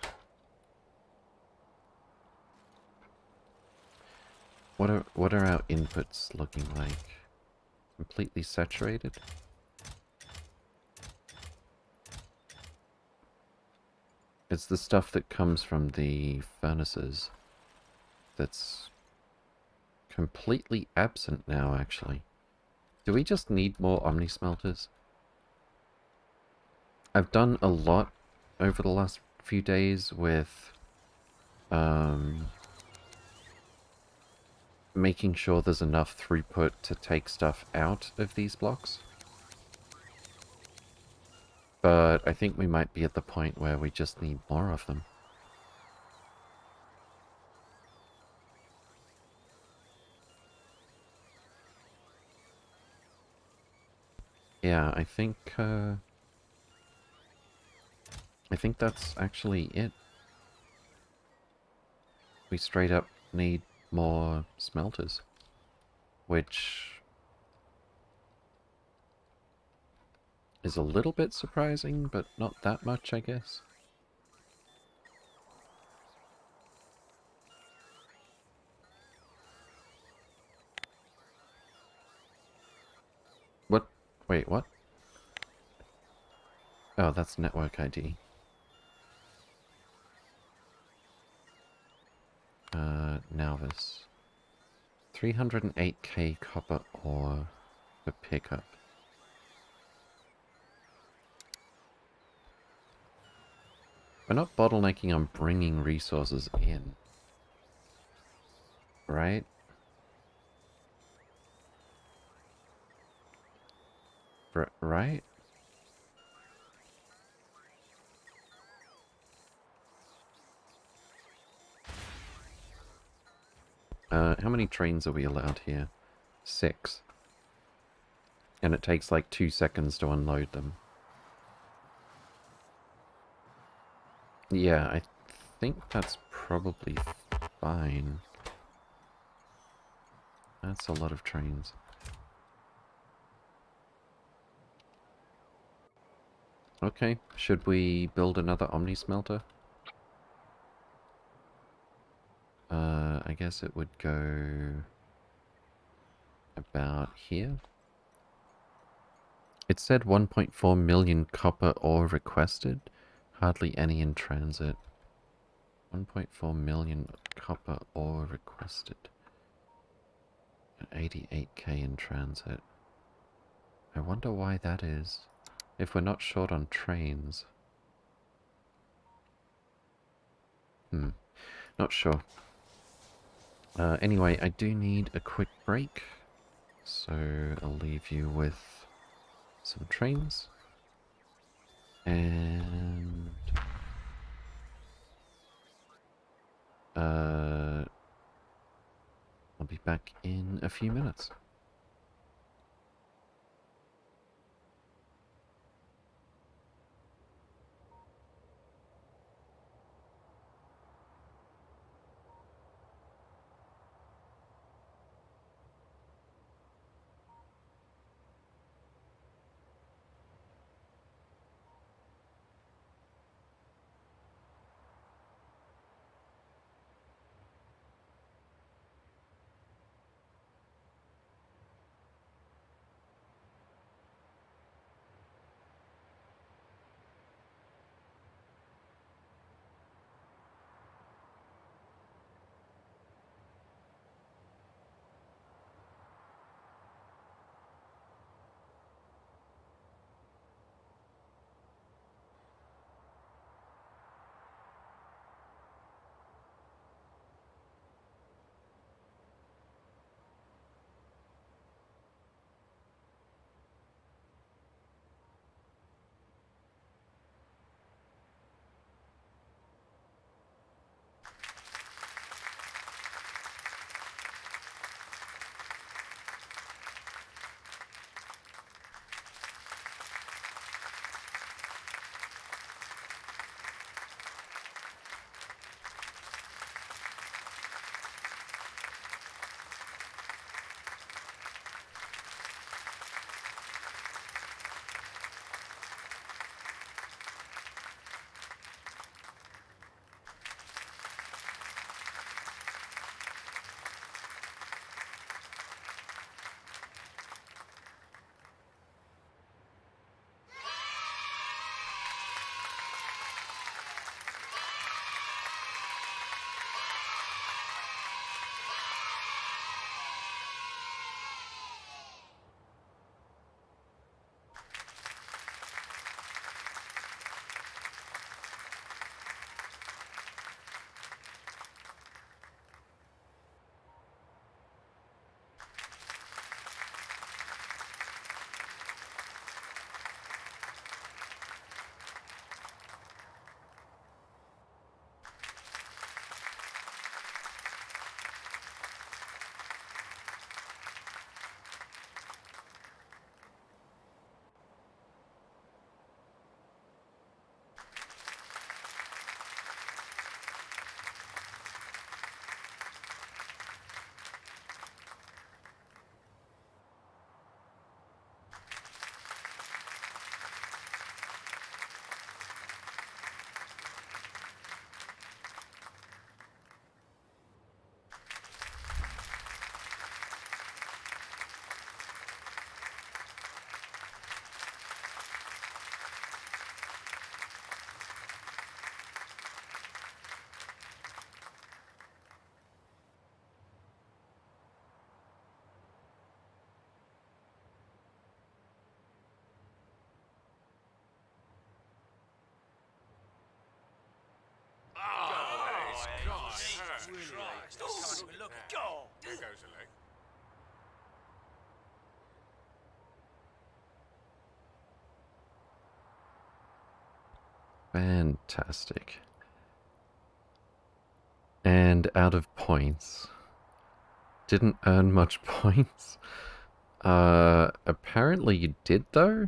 What are our inputs looking like? Completely saturated? It's the stuff that comes from the furnaces that's completely absent now, actually. Do we just need more Omni-smelters? I've done a lot over the last few days with making sure there's enough throughput to take stuff out of these blocks. But I think we might be at the point where we just need more of them. Yeah, I think that's actually it. We straight up need more smelters, which is a little bit surprising, but not that much, I guess. What? Wait, what? Oh, that's network ID. Nalvis. 308k copper ore for pickup. We're not bottlenecking on bringing resources in. Right? Right? How many trains are we allowed here? 6. And it takes like 2 seconds to unload them. Yeah, I think that's probably fine. That's a lot of trains. Okay, should we build another Omni smelter? I guess it would go about here. It said 1.4 million copper ore requested. Hardly any in transit. 1.4 million copper ore requested. 88k in transit. I wonder why that is. If we're not short on trains. Not sure. Anyway, I do need a quick break. So I'll leave you with some trains. And I'll be back in a few minutes. Fantastic. And out of points. Didn't earn much points. Apparently you did though?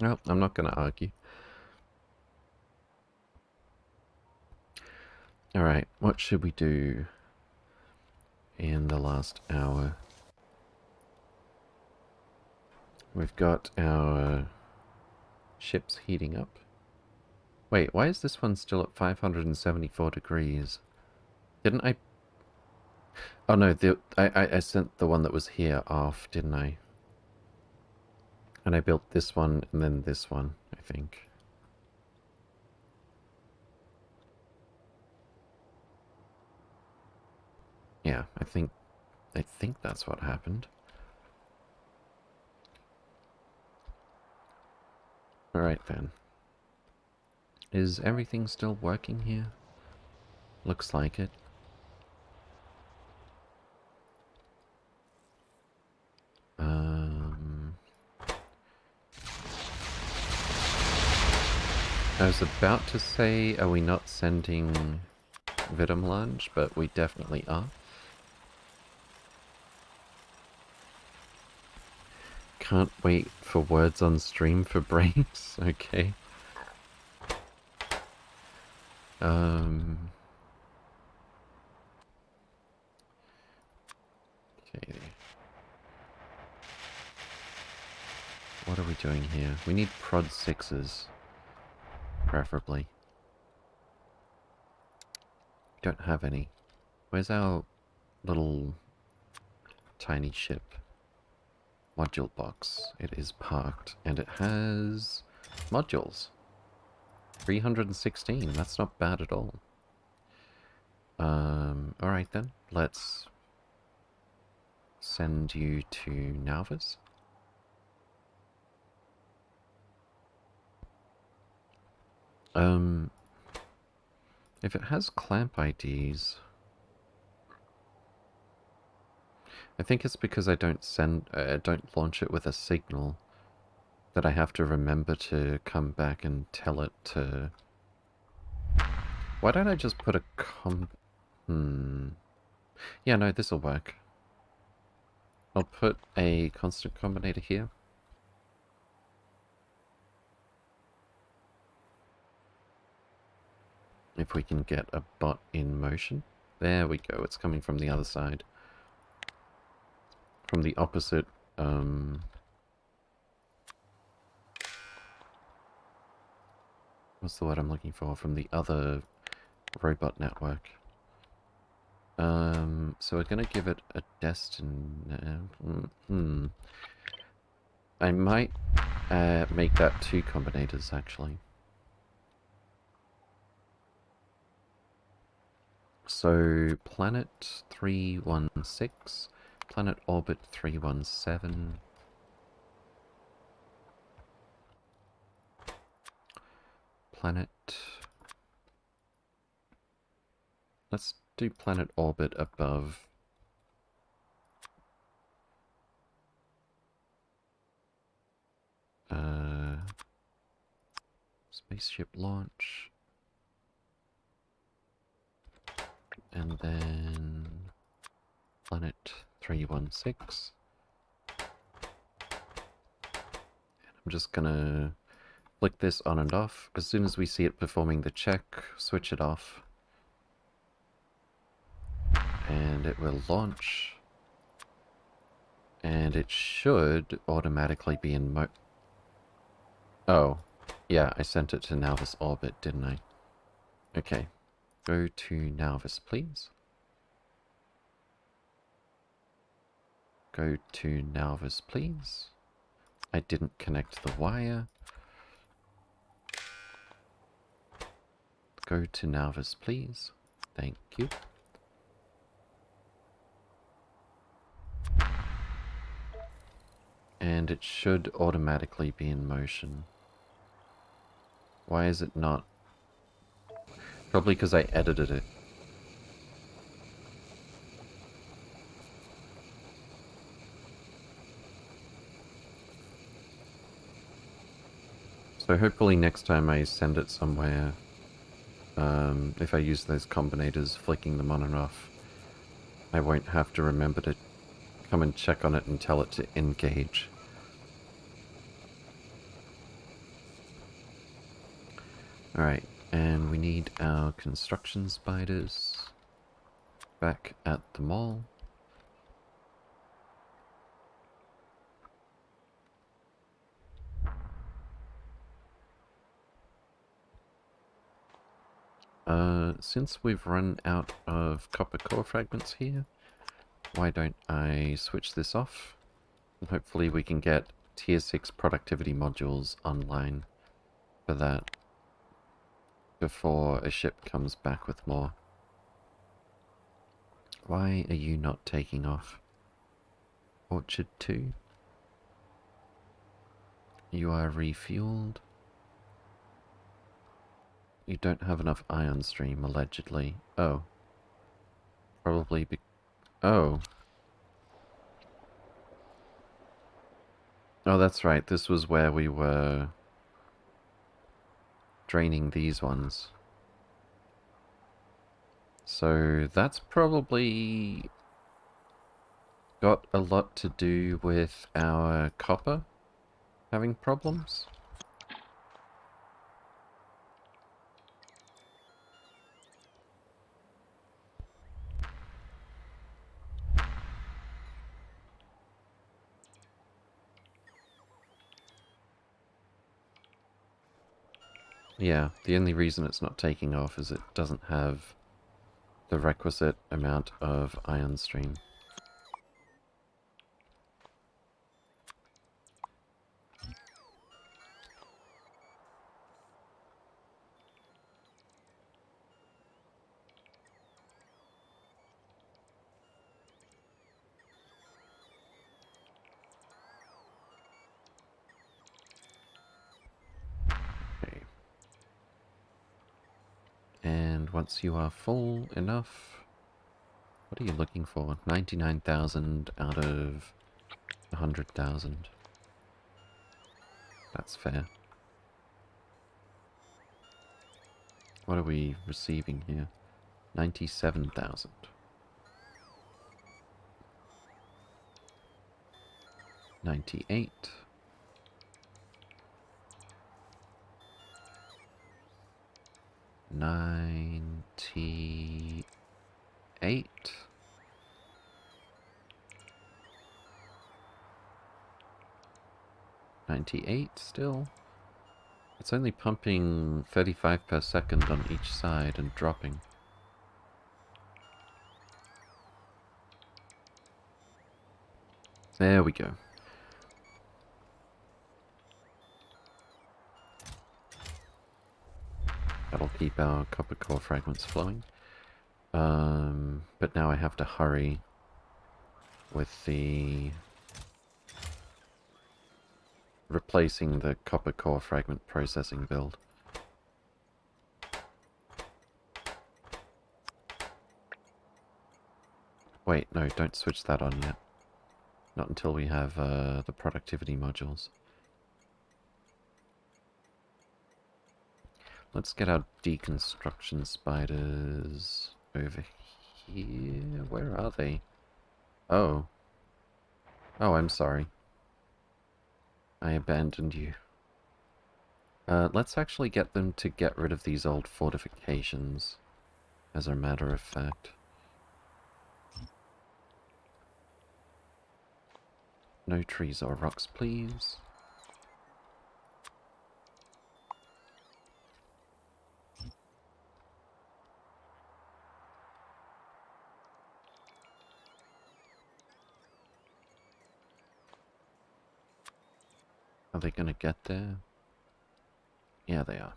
Well, I'm not gonna argue. Alright, what should we do? in the last hour. We've got our ships heating up. Wait, why is this one still at 574 degrees? Didn't I... Oh no, I sent the one that was here off, didn't I? And I built this one and then this one, I think. Yeah, I think that's what happened. Alright then. Is everything still working here? Looks like it. I was about to say, are we not sending Vitamelange, but we definitely are. Can't wait for words on stream for brains. Okay. Okay. What are we doing here? We need prod 6s. Preferably. Don't have any. Where's our little tiny ship? Module box. It is parked, and it has modules. 316, that's not bad at all. Alright then, let's send you to Nauvis. If it has clamp IDs, I think it's because I don't don't launch it with a signal that I have to remember to come back and tell it to... Why don't I just put a Yeah, no, this'll work. I'll put a constant combinator here. If we can get a bot in motion. There we go, it's coming from the other side. From the opposite, what's the word I'm looking for? From the other robot network. So we're gonna give it a I might make that 2 combinators, actually. So, planet 316, planet orbit 317, planet... Let's do planet orbit above. Spaceship launch. And then planet 316. And I'm just gonna flick this on and off. As soon as we see it performing the check, switch it off. And it will launch. And it should automatically be in Oh, yeah, I sent it to Nauvis orbit, didn't I? Okay. Go to Nauvis, please. Go to Nauvis, please. I didn't connect the wire. Go to Nauvis, please. Thank you. And it should automatically be in motion. Why is it not? Probably because I edited it. So hopefully next time I send it somewhere, if I use those combinators, flicking them on and off, I won't have to remember to come and check on it and tell it to engage. Alright, and we need our construction spiders back at the mall. Since we've run out of copper core fragments here, why don't I switch this off? And hopefully we can get tier 6 productivity modules online for that before a ship comes back with more. Why are you not taking off? Orchard 2? You are refueled. You don't have enough ion stream, allegedly. Oh. Probably be... Oh. Oh, that's right. This was where we were draining these ones. So that's probably got a lot to do with our copper having problems. Yeah, the only reason it's not taking off is it doesn't have the requisite amount of ion stream. Okay. And once you are full enough, what are you looking for? 99,000 out of 100,000. That's fair. What are we receiving here? 97,000. 98. 98. 98 still. It's only pumping 35 per second on each side and dropping. There we go. That'll keep our copper core fragments flowing. But now I have to hurry with the replacing the copper core fragment processing build. Wait, no, don't switch that on yet. Not until we have the productivity modules. Let's get our deconstruction spiders over here. Where are they? Oh. Oh, I'm sorry. I abandoned you. Let's actually get them to get rid of these old fortifications, as a matter of fact. No trees or rocks, please. Are they gonna get there? Yeah, they are.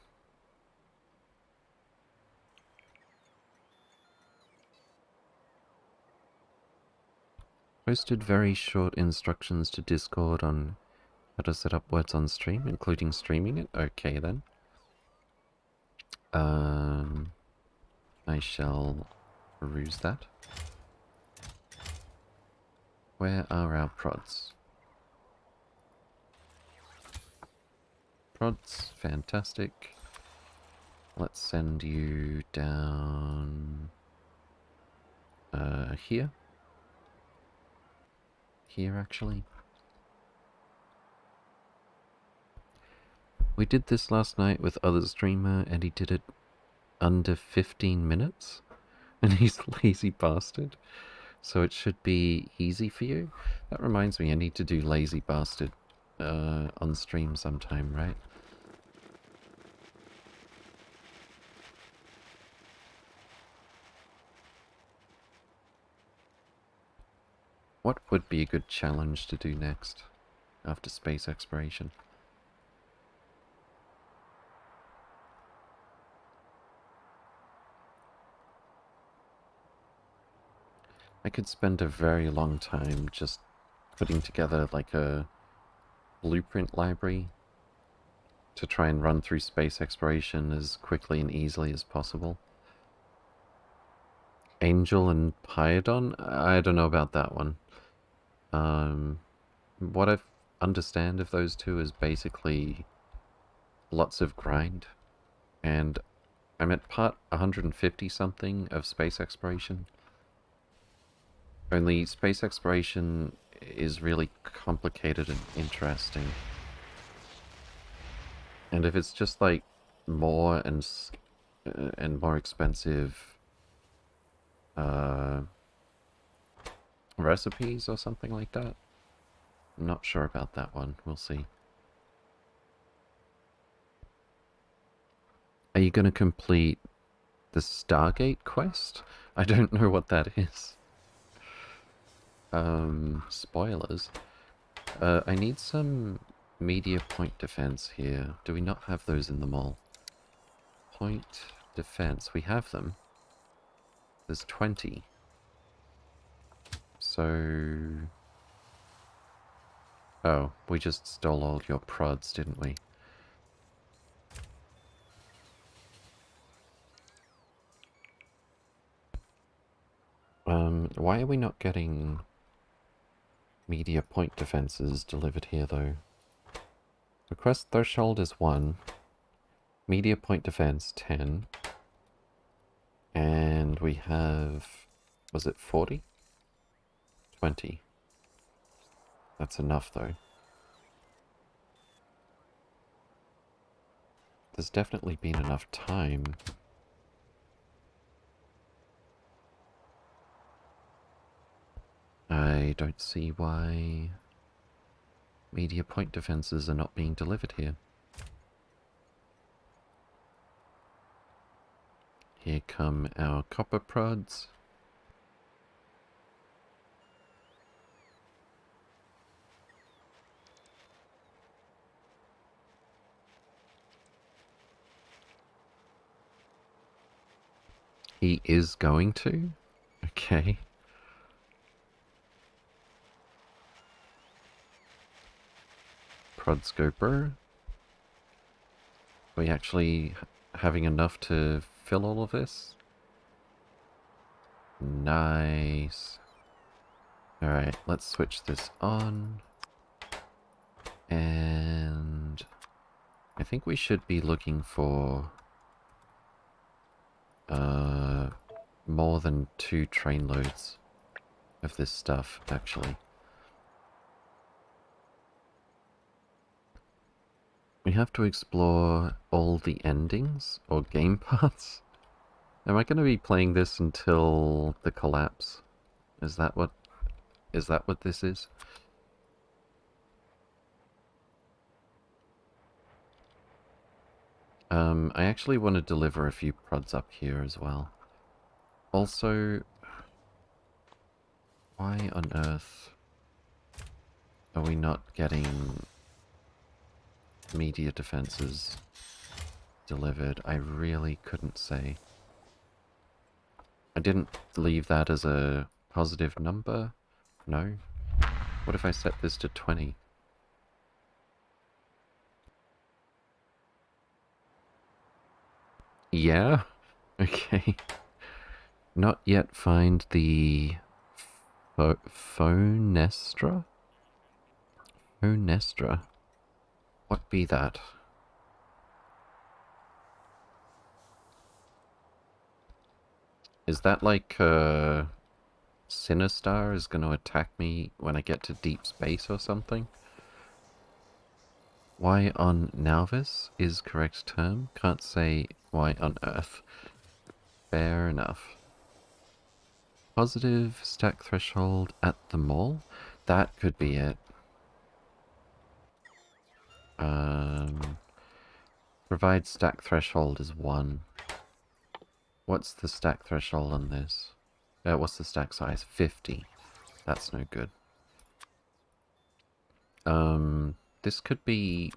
Posted very short instructions to Discord on how to set up words on stream, including streaming it. Okay, then. I shall peruse that. Where are our prods? Prods, fantastic. Let's send you down... here? Here, actually. We did this last night with other streamer, and he did it under 15 minutes. And he's a lazy bastard. So it should be easy for you. That reminds me, I need to do lazy bastard on stream sometime, right? What would be a good challenge to do next after space exploration? I could spend a very long time just putting together like a blueprint library to try and run through space exploration as quickly and easily as possible. Angel and Pyodon? I don't know about that one. What I understand of those two is basically lots of grind, and I'm at part 150 something of space exploration. Only space exploration is really complicated and interesting. And if it's just like more and more expensive recipes or something like that, I'm not sure about that one. We'll see. Are you going to complete the Stargate quest? I don't know what that is. Spoilers. I need some media point defense here. Do we not have those in the mall? Point defense. We have them. There's 20. So... Oh, we just stole all your prods, didn't we? Why are we not getting media point defenses delivered here, though? Request threshold is 1. Media point defense, 10. And we have... was it 40? 20. That's enough, though. There's definitely been enough time. I don't see why media point defenses are not being delivered here. Here come our copper prods. He is going to? Okay. Prod scoper. Are we actually having enough to fill all of this? Nice. Alright, let's switch this on. And I think we should be looking for more than 2 train loads of this stuff, actually. We have to explore all the endings or game parts. Am I going to be playing this until the collapse? Is that what this is? I actually want to deliver a few prods up here as well. Also, why on earth are we not getting media defenses delivered? I really couldn't say. I didn't leave that as a positive number. No? What if I set this to 20? Yeah? Okay. Not yet find the Phonestra? Phonestra? What be that? Is that like, Sinistar is going to attack me when I get to deep space or something? Why on Nalvis is correct term. Can't say why on Earth. Fair enough. Positive stack threshold at the mall? That could be it. Provide stack threshold is 1. What's the stack threshold on this? What's the stack size? 50. That's no good. This could be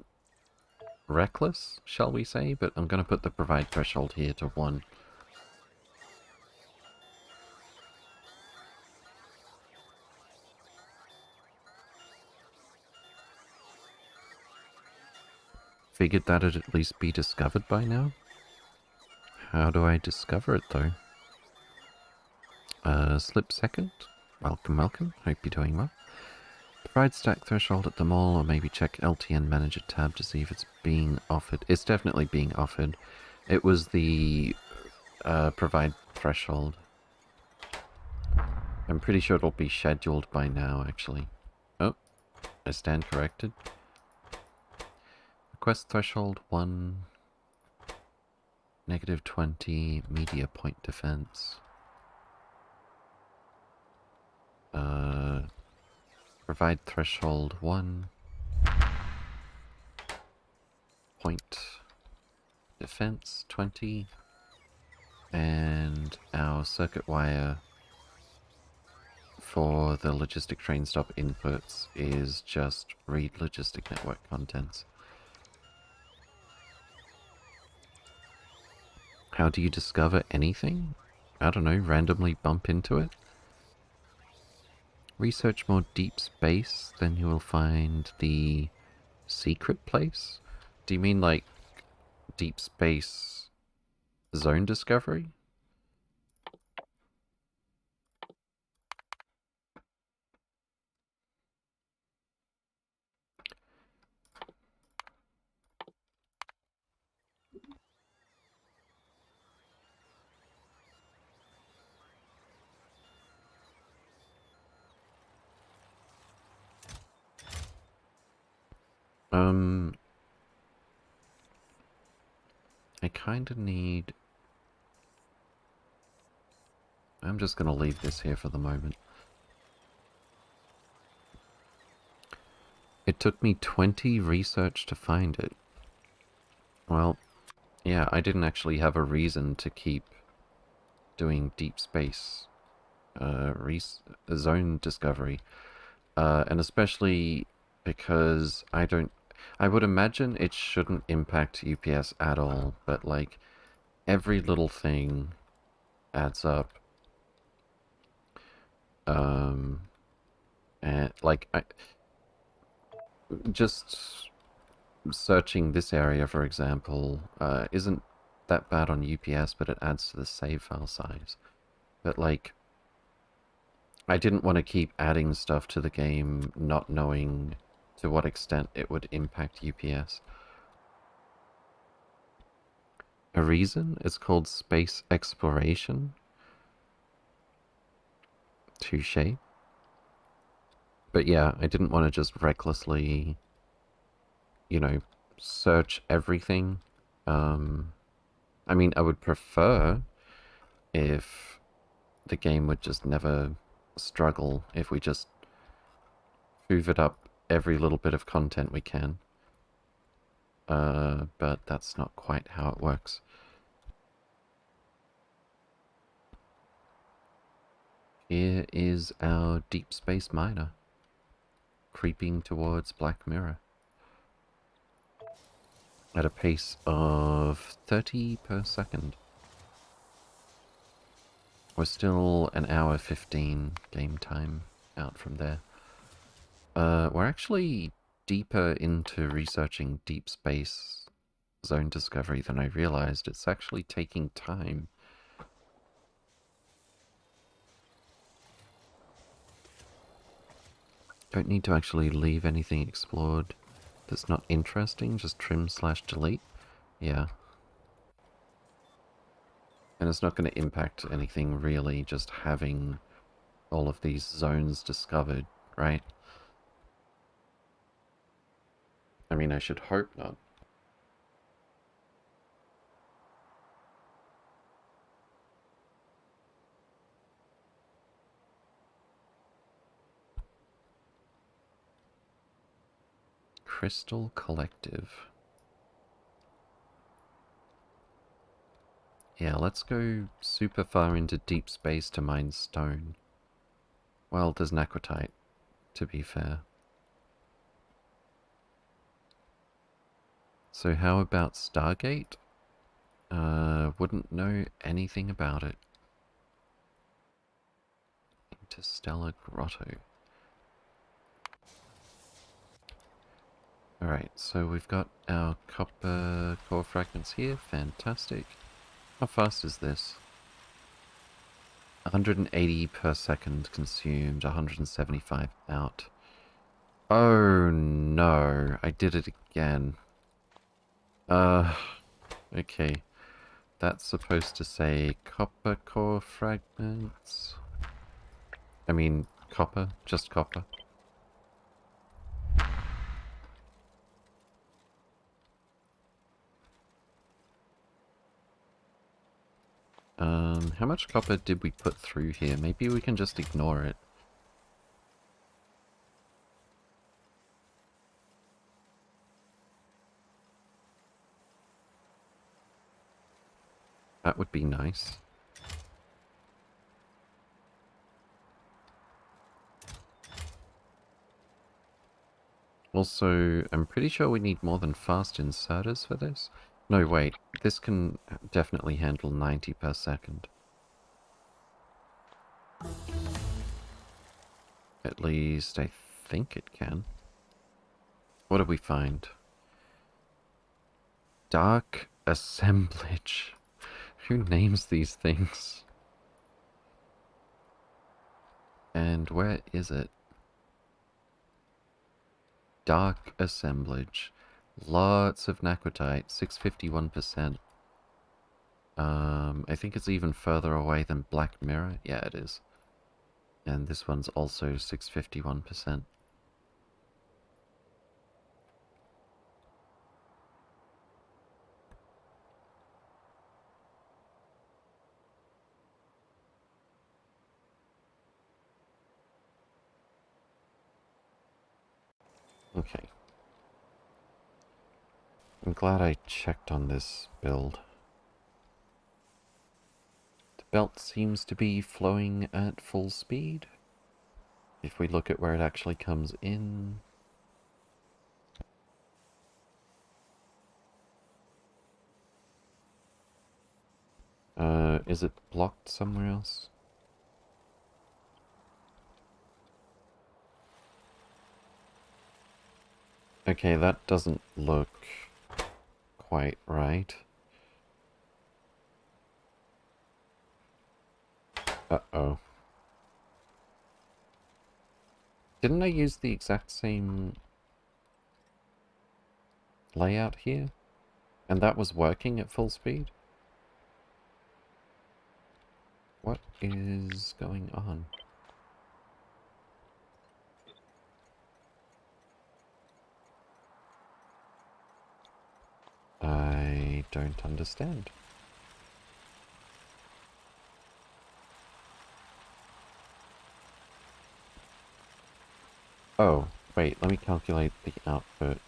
reckless, shall we say, but I'm going to put the provide threshold here to 1. Figured that'd at least be discovered by now. How do I discover it, though? Slip second? Welcome, welcome. Hope you're doing well. Provide stack threshold at the mall, or maybe check LTN manager tab to see if it's being offered. It's definitely being offered. It was the provide threshold. I'm pretty sure it'll be scheduled by now, actually. Oh, I stand corrected. Request threshold 1, -20, media point defense. Provide threshold 1, point defense 20, and our circuit wire for the logistic train stop inputs is just read logistic network contents. How do you discover anything? I don't know, randomly bump into it? Research more deep space, then you will find the secret place? Do you mean like deep space zone discovery? I kinda need... I'm just gonna leave this here for the moment. It took me 20 research to find it. Well, yeah, I didn't actually have a reason to keep doing deep space zone discovery. And especially because I would imagine it shouldn't impact UPS at all, but like every little thing adds up. And like just searching this area, for example, isn't that bad on UPS, but it adds to the save file size. But like, I didn't want to keep adding stuff to the game, not knowing to what extent it would impact UPS. A reason? It's called space exploration. Touché. But yeah, I didn't want to just recklessly, you know, search everything. I mean, I would prefer if the game would just never struggle if we just hoovered up every little bit of content we can. But that's not quite how it works. Here is our deep space miner, creeping towards Black Mirror at a pace of 30 per second. We're still an hour 15 game time out from there. We're actually deeper into researching deep space zone discovery than I realized. It's actually taking time. Don't need to actually leave anything explored that's not interesting, just trim/delete. Yeah. And it's not going to impact anything really, just having all of these zones discovered, right? I mean, I should hope not. Crystal Collective. Yeah, let's go super far into deep space to mine stone. Well, there's Naquitite, to be fair. So how about Stargate? Wouldn't know anything about it. Interstellar Grotto. Alright, so we've got our copper core fragments here. Fantastic. How fast is this? 180 per second consumed, 175 out. Oh no, I did it again. Okay. That's supposed to say copper core fragments. I mean, copper, just copper. How much copper did we put through here? Maybe we can just ignore it. That would be nice. Also, I'm pretty sure we need more than fast inserters for this. No, wait. This can definitely handle 90 per second. At least I think it can. What do we find? Dark assemblage. Who names these things? And where is it? Dark assemblage. Lots of Naquitite. 651%. I think it's even further away than Black Mirror. Yeah, it is. And this one's also 651%. Okay. I'm glad I checked on this build. The belt seems to be flowing at full speed. If we look at where it actually comes in... is it blocked somewhere else? Okay, that doesn't look quite right. Uh-oh. Didn't I use the exact same layout here? And that was working at full speed? What is going on? I don't understand. Oh, wait, let me calculate the output.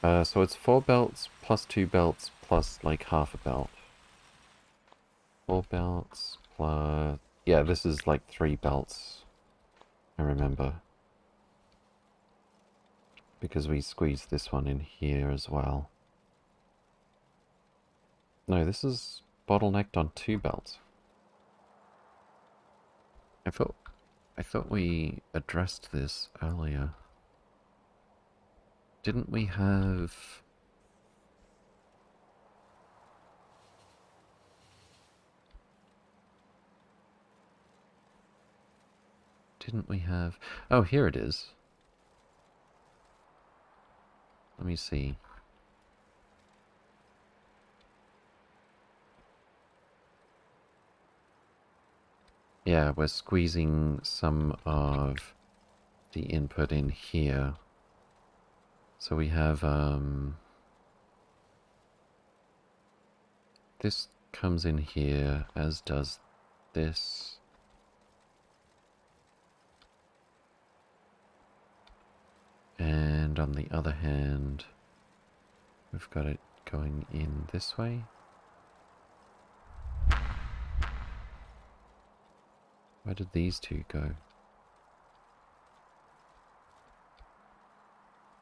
So it's 4 belts plus 2 belts plus like half a belt. 4 belts plus... Yeah, this is like 3 belts. I remember. Because we squeezed this one in here as well. No, this is bottlenecked on 2 belts. I thought we addressed this earlier. Didn't we have... Didn't we have... Oh, here it is. Let me see. Yeah, we're squeezing some of the input in here. So we have, this comes in here, as does this. And on the other hand, we've got it going in this way. Where did these two go?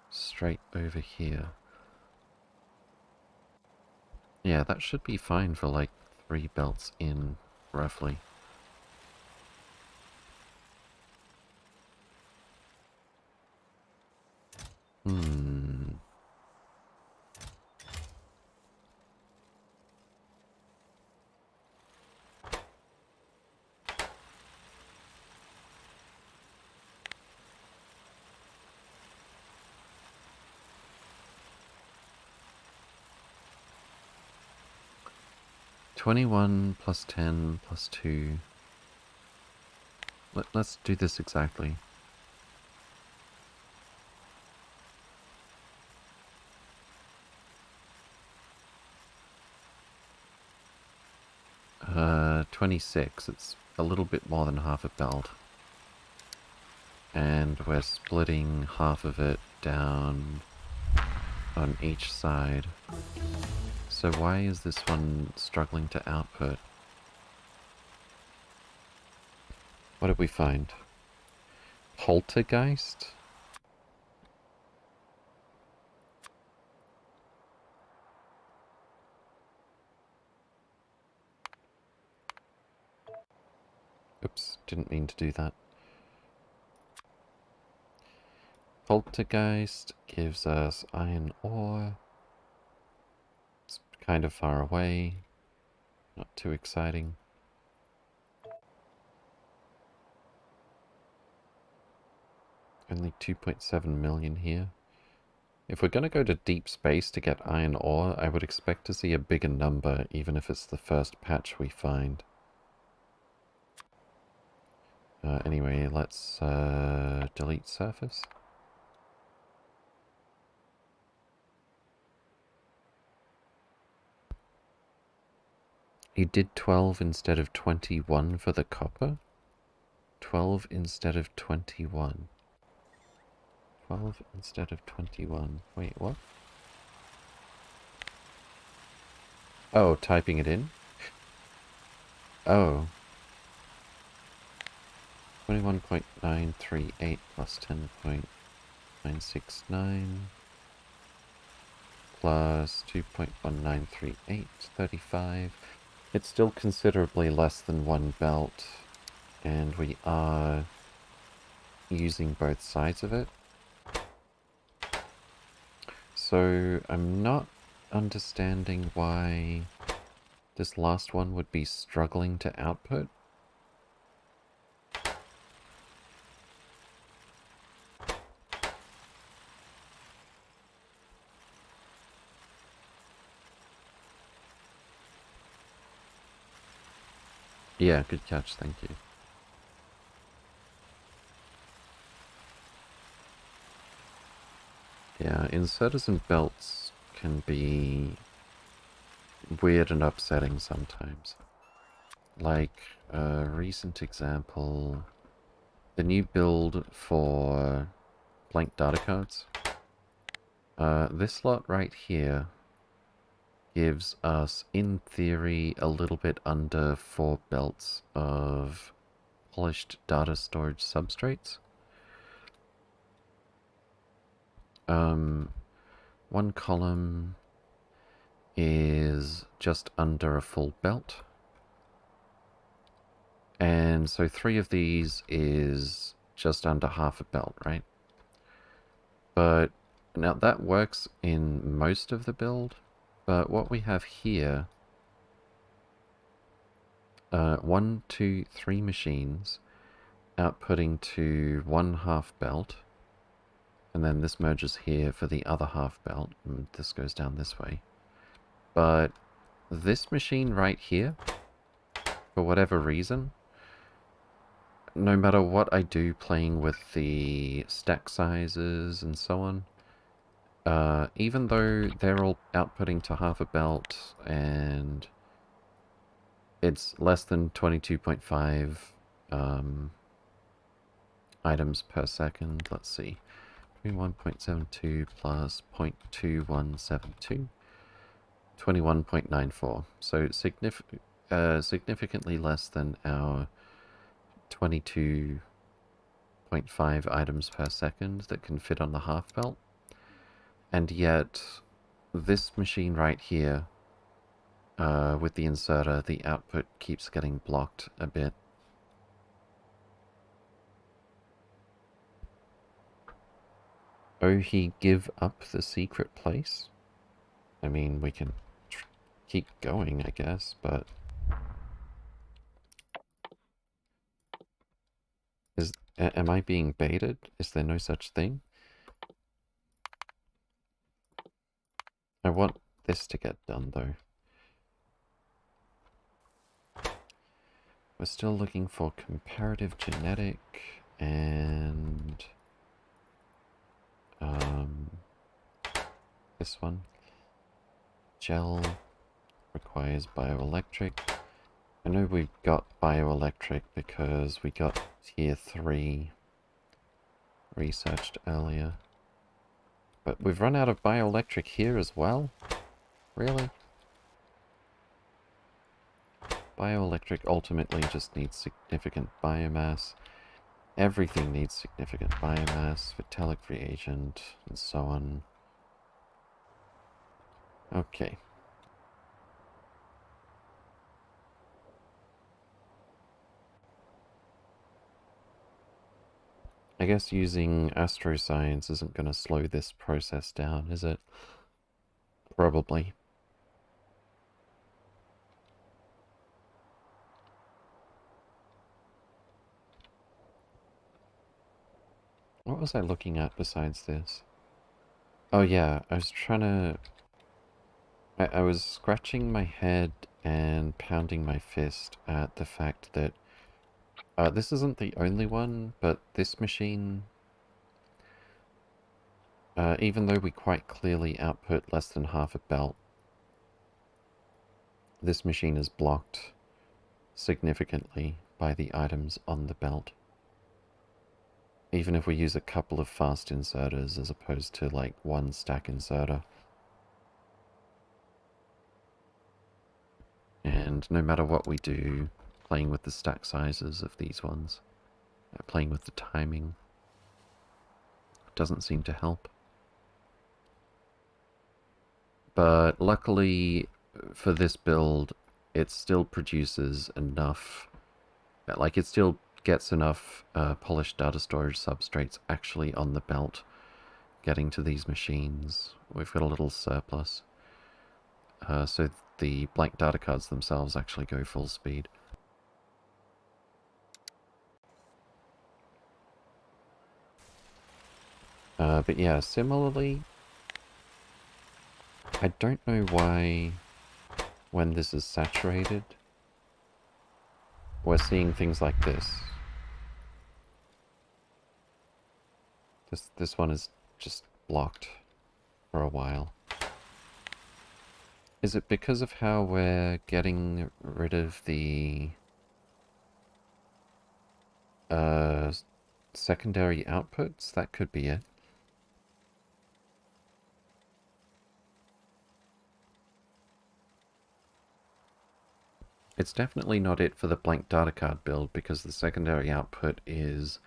Straight over here. Yeah, that should be fine for like 3 belts in, roughly. Hmm. +21 +10 +2. Let's do this exactly. Uh, 26. It's a little bit more than half a belt. And we're splitting half of it down on each side. So why is this one struggling to output? What did we find? Poltergeist? Oops, didn't mean to do that. Poltergeist gives us iron ore. It's kind of far away. Not too exciting. Only 2.7 million here. If we're going to go to deep space to get iron ore, I would expect to see a bigger number, even if it's the first patch we find. Anyway, let's delete surface. You did 12 instead of 21 for the copper? 12 instead of 21. 12 instead of 21. Wait, what? Oh, typing it in? Oh. 21.938 plus 10.969 plus 2.1938, 35. It's still considerably less than 1 belt, and we are using both sides of it. So I'm not understanding why this last one would be struggling to output. Yeah, good catch, thank you. Yeah, inserters and belts can be weird and upsetting sometimes. Like, a recent example, the new build for blank data cards. This slot right here gives us, in theory, a little bit under 4 belts of polished data storage substrates. One column is just under a full belt. And so 3 of these is just under half a belt, right? But now that works in most of the build, but what we have here, 1, 2, 3 machines outputting to 1/2 belt, and then this merges here for the other half belt, and this goes down this way. But this machine right here, for whatever reason, no matter what I do playing with the stack sizes and so on, even though they're all outputting to half a belt and it's less than 22.5 items per second, let's see, 21.72 plus 0.2172, 21.94, so significantly less than our 22.5 items per second that can fit on the half belt. And yet, this machine right here, with the inserter, the output keeps getting blocked a bit. Oh, he give up the secret place? I mean, we can keep going, I guess, but... Am I being baited? Is there no such thing? I want this to get done, though. We're still looking for comparative genetic and... this one. Gel requires bioelectric. I know we've got bioelectric because we got tier 3 researched earlier. But we've run out of bioelectric here as well? Really? Bioelectric ultimately just needs significant biomass. Everything needs significant biomass, Vitalic reagent, and so on. Okay. I guess using astroscience isn't going to slow this process down, is it? Probably. What was I looking at besides this? Oh yeah, I was trying to... I was scratching my head and pounding my fist at the fact that this isn't the only one, but this machine, even though we quite clearly output less than half a belt, this machine is blocked significantly by the items on the belt. Even if we use a couple of fast inserters as opposed to like one stack inserter. And no matter what we do, playing with the stack sizes of these ones, playing with the timing, doesn't seem to help. But luckily for this build, it still produces enough, like it still gets enough polished data storage substrates actually on the belt getting to these machines. We've got a little surplus. So the blank data cards themselves actually go full speed. But yeah, similarly, I don't know why when this is saturated, we're seeing things like this. This one is just blocked for a while. Is it because of how we're getting rid of the secondary outputs? That could be it. It's definitely not it for the blank data card build because the secondary output is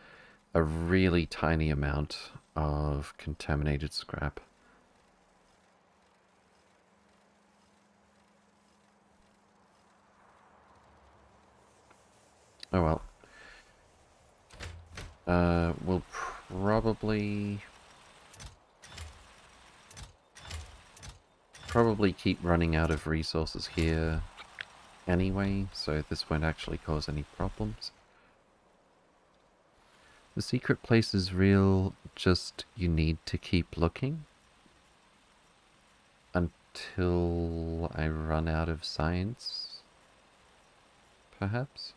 a really tiny amount of contaminated scrap. Oh well. We'll probably keep running out of resources here anyway, so this won't actually cause any problems. The secret place is real, just you need to keep looking until I run out of science, perhaps?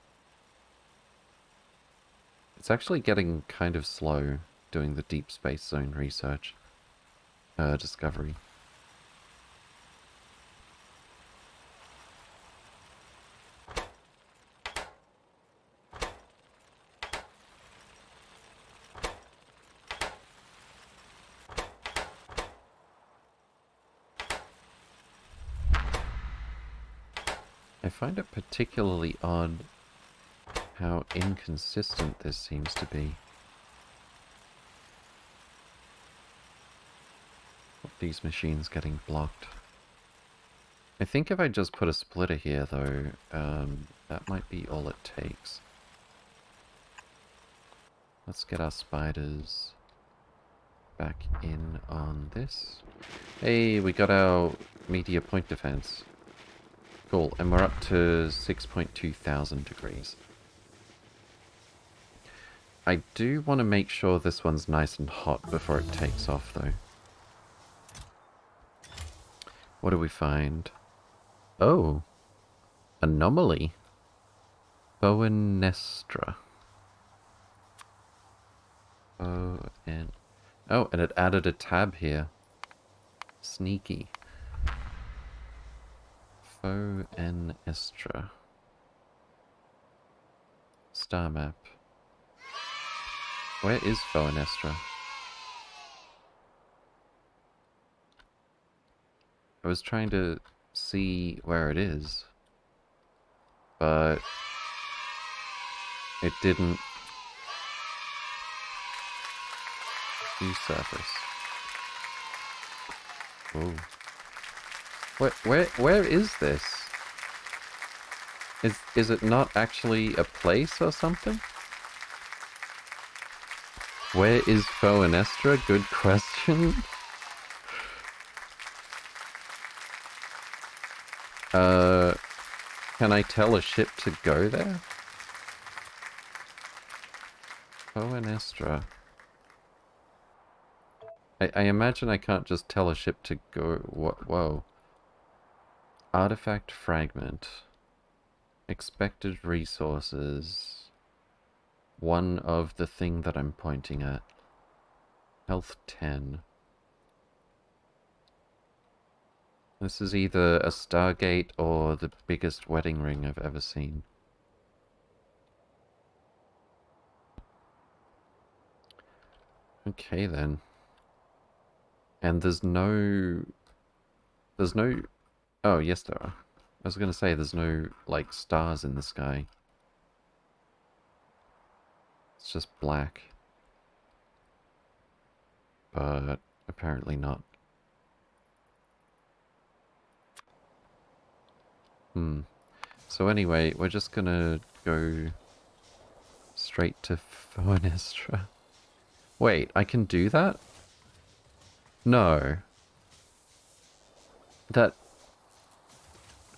It's actually getting kind of slow doing the Deep Space Zone research, discovery. I find it particularly odd how inconsistent this seems to be. These machines getting blocked. I think if I just put a splitter here, though, that might be all it takes. Let's get our spiders back in on this. Hey, we got our meteor point defense. Cool, and we're up to 6.2 thousand degrees. I do want to make sure this one's nice and hot before it takes off, though. What do we find? Oh, anomaly. Boanestra. Oh, and it added a tab here. Sneaky. Foenestra. Star map. Where is Foenestra? I was trying to see where it is, but it didn't do surface. Oh. Where is this? Is it not actually a place or something? Where is Foenestra? Good question. Can I tell a ship to go there? Foenestra. I imagine I can't just tell a ship to go... Whoa. Artifact fragment. Expected resources. One of the thing that I'm pointing at. Health 10. This is either a Stargate or the biggest wedding ring I've ever seen. Okay then. And there's no... Oh, yes there are. I was gonna say there's no, like, stars in the sky. It's just black. But apparently not. So anyway, we're just gonna go straight to Foenestra. Wait, I can do that? No. That...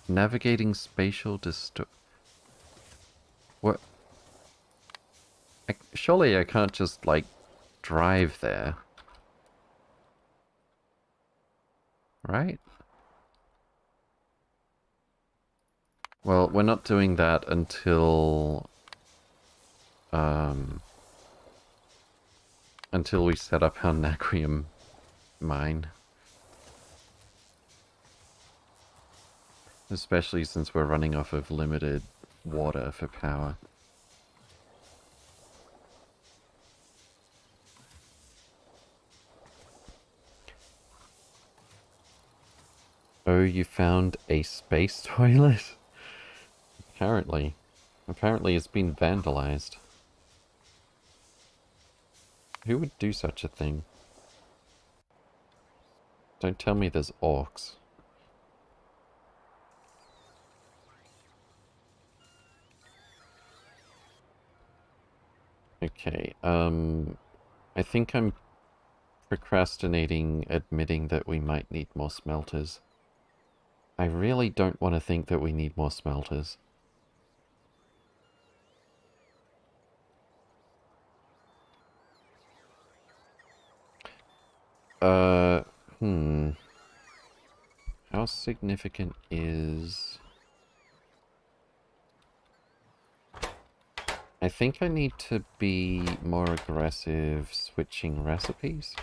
Navigating spatial What? Surely I can't just, like, drive there. Right? Well, we're not doing that until... until we set up our Nacrium mine. Especially since we're running off of limited water for power. Oh, you found a space toilet? Apparently. Apparently it's been vandalized. Who would do such a thing? Don't tell me there's orcs. Okay, I think I'm procrastinating admitting that we might need more smelters. I really don't want to think that we need more smelters. How significant is... I think I need to be more aggressive switching recipes.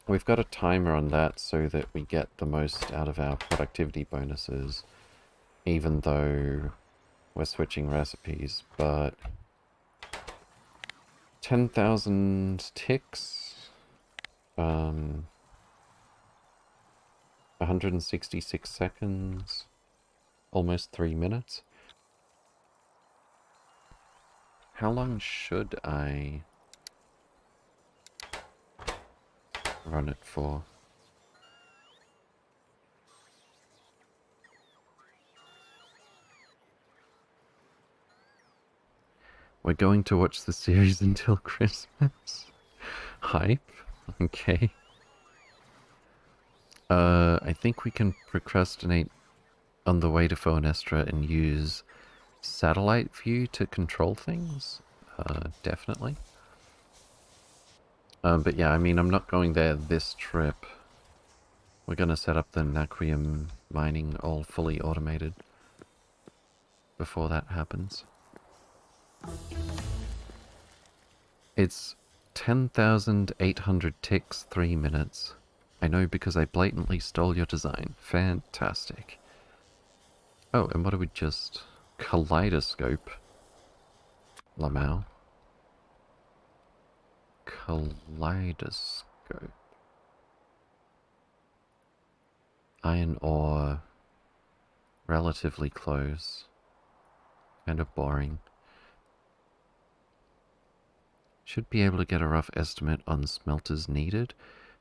We've got a timer on that so that we get the most out of our productivity bonuses, even though we're switching recipes, but 10,000 ticks, 166 seconds, almost 3 minutes. How long should I run it for? We're going to watch the series until Christmas. Hype? Okay. I think we can procrastinate on the way to Fonestra and use satellite view to control things. Definitely. But yeah, I mean, I'm not going there this trip. We're gonna set up the Naquium mining all fully automated before that happens. It's 10,800 ticks, 3 minutes. I know because I blatantly stole your design. Fantastic. Oh, and what do we just... Kaleidoscope. Lamau. Kaleidoscope. Iron ore. Relatively close. Kind of boring. Should be able to get a rough estimate on smelters needed.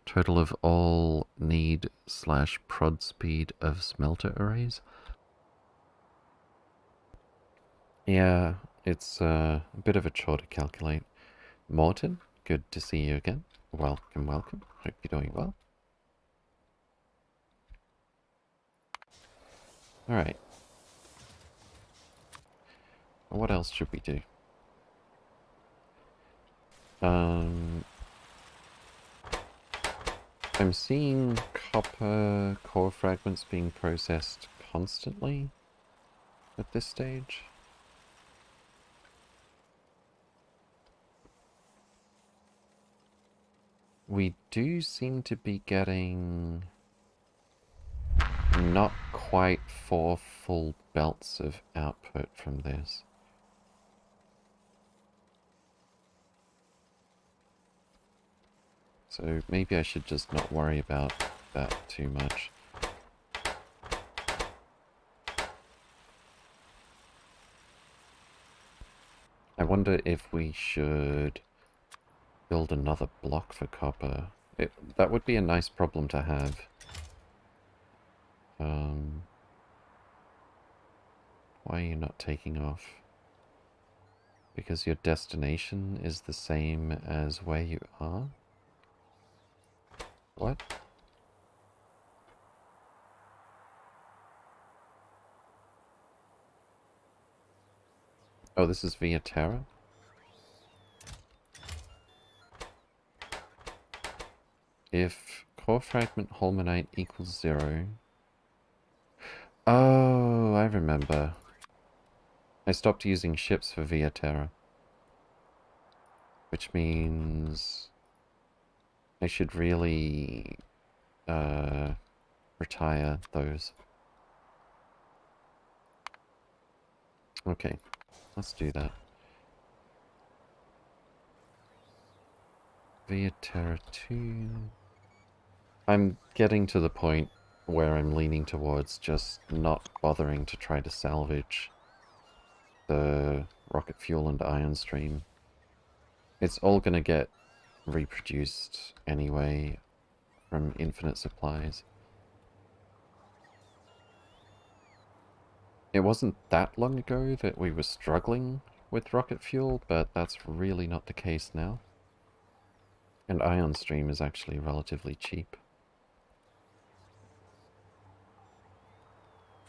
Total of all need / prod speed of smelter arrays. Yeah, it's a bit of a chore to calculate. Morton, good to see you again. Welcome, welcome. Hope you're doing well. Alright. What else should we do? I'm seeing copper core fragments being processed constantly at this stage. We do seem to be getting not quite 4 full belts of output from this. So maybe I should just not worry about that too much. I wonder if we should build another block for copper. That would be a nice problem to have. Why are you not taking off? Because your destination is the same as where you are? What? Oh, this is via Terra? If core fragment holmanite equals 0... Oh, I remember. I stopped using ships for via Terra. Which means... I should really... retire those. Okay, let's do that. Via Terra 2... I'm getting to the point where I'm leaning towards just not bothering to try to salvage the rocket fuel and ion stream. It's all gonna get reproduced anyway from infinite supplies. It wasn't that long ago that we were struggling with rocket fuel, but that's really not the case now. And ion stream is actually relatively cheap.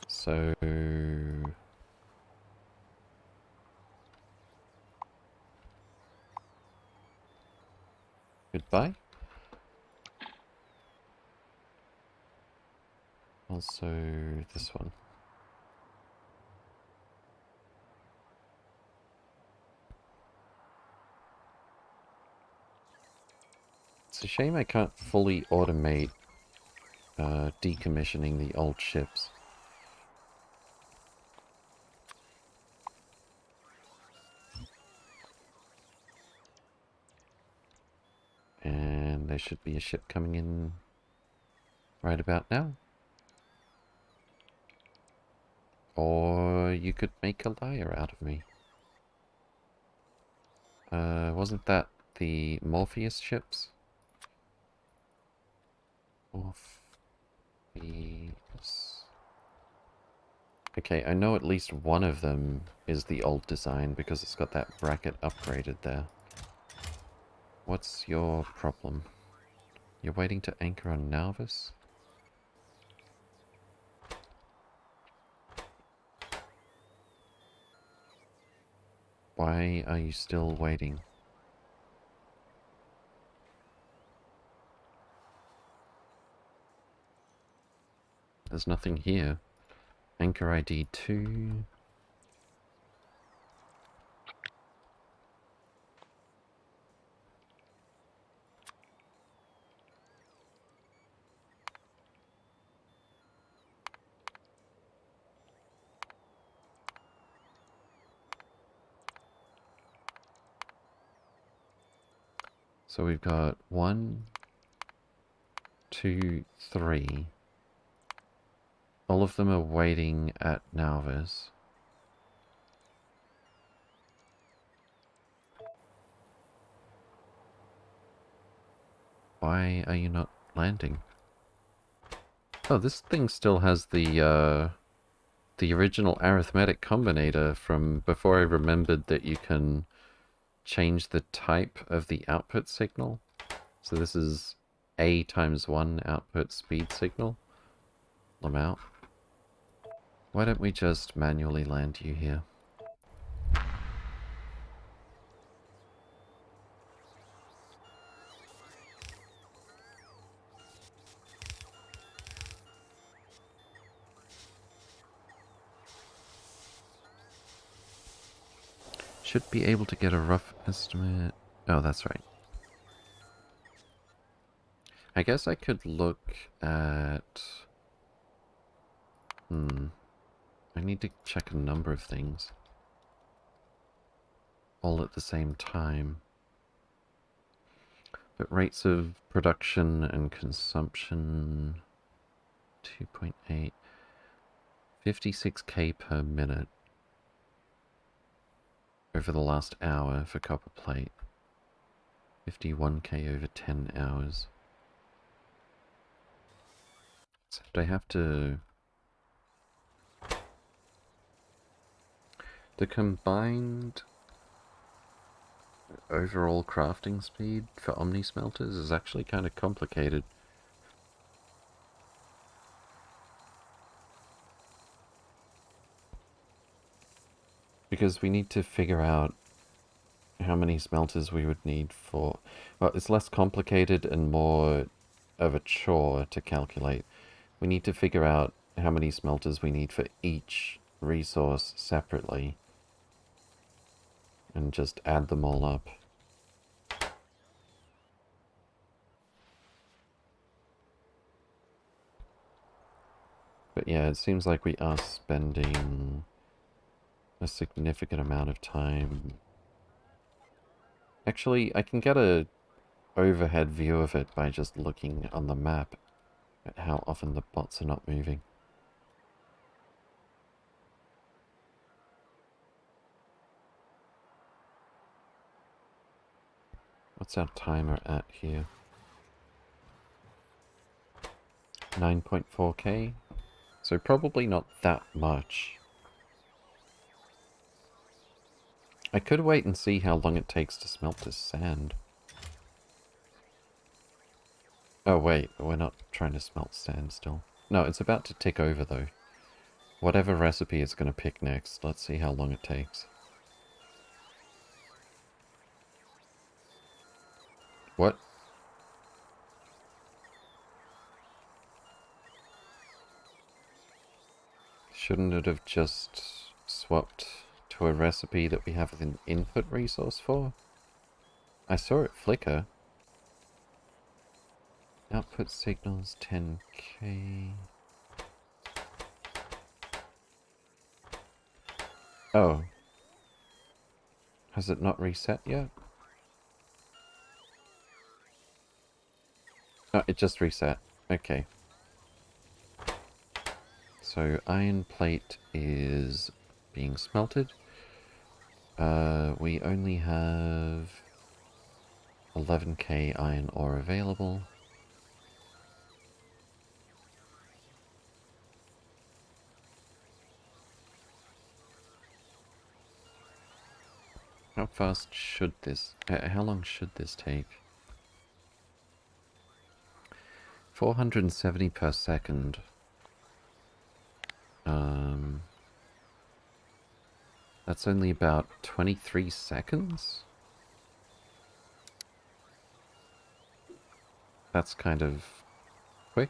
So... goodbye. Also, this one. It's a shame I can't fully automate decommissioning the old ships. And there should be a ship coming in right about now. Or you could make a liar out of me. Wasn't that the Morpheus ships? Morpheus. Okay, I know at least one of them is the old design because it's got that bracket upgraded there. What's your problem? You're waiting to anchor on Nauvis? Why are you still waiting? There's nothing here. Anchor ID 2. So we've got 1, 2, 3. All of them are waiting at Nauvis. Why are you not landing? Oh, this thing still has the original arithmetic combinator from before I remembered that you can change the type of the output signal. So this is A times 1 output speed signal. Lamau. Why don't we just manually land you here? Should be able to get a rough estimate. Oh, that's right. I guess I could look at... I need to check a number of things. All at the same time. But rates of production and consumption... 2.8... 56k per minute. Over the last hour for copper plate. 51k over 10 hours. Except I have to... The combined overall crafting speed for Omni smelters is actually kind of complicated. Because we need to figure out how many smelters we would need for... Well, it's less complicated and more of a chore to calculate. We need to figure out how many smelters we need for each resource separately. And just add them all up. But yeah, it seems like we are spending a significant amount of time. Actually, I can get a overhead view of it by just looking on the map at how often the bots are not moving. What's our timer at here? 9.4k? So probably not that much. I could wait and see how long it takes to smelt this sand. Oh wait, we're not trying to smelt sand still. No, it's about to tick over though. Whatever recipe it's going to pick next, let's see how long it takes. What? Shouldn't it have just swapped to a recipe that we have an input resource for? I saw it flicker. Output signals 10k. Oh. Has it not reset yet? Oh, it just reset. Okay. So iron plate is being smelted. We only have 11k iron ore available. How fast should this... how long should this take? 470 per second. That's only about 23 seconds? That's kind of quick.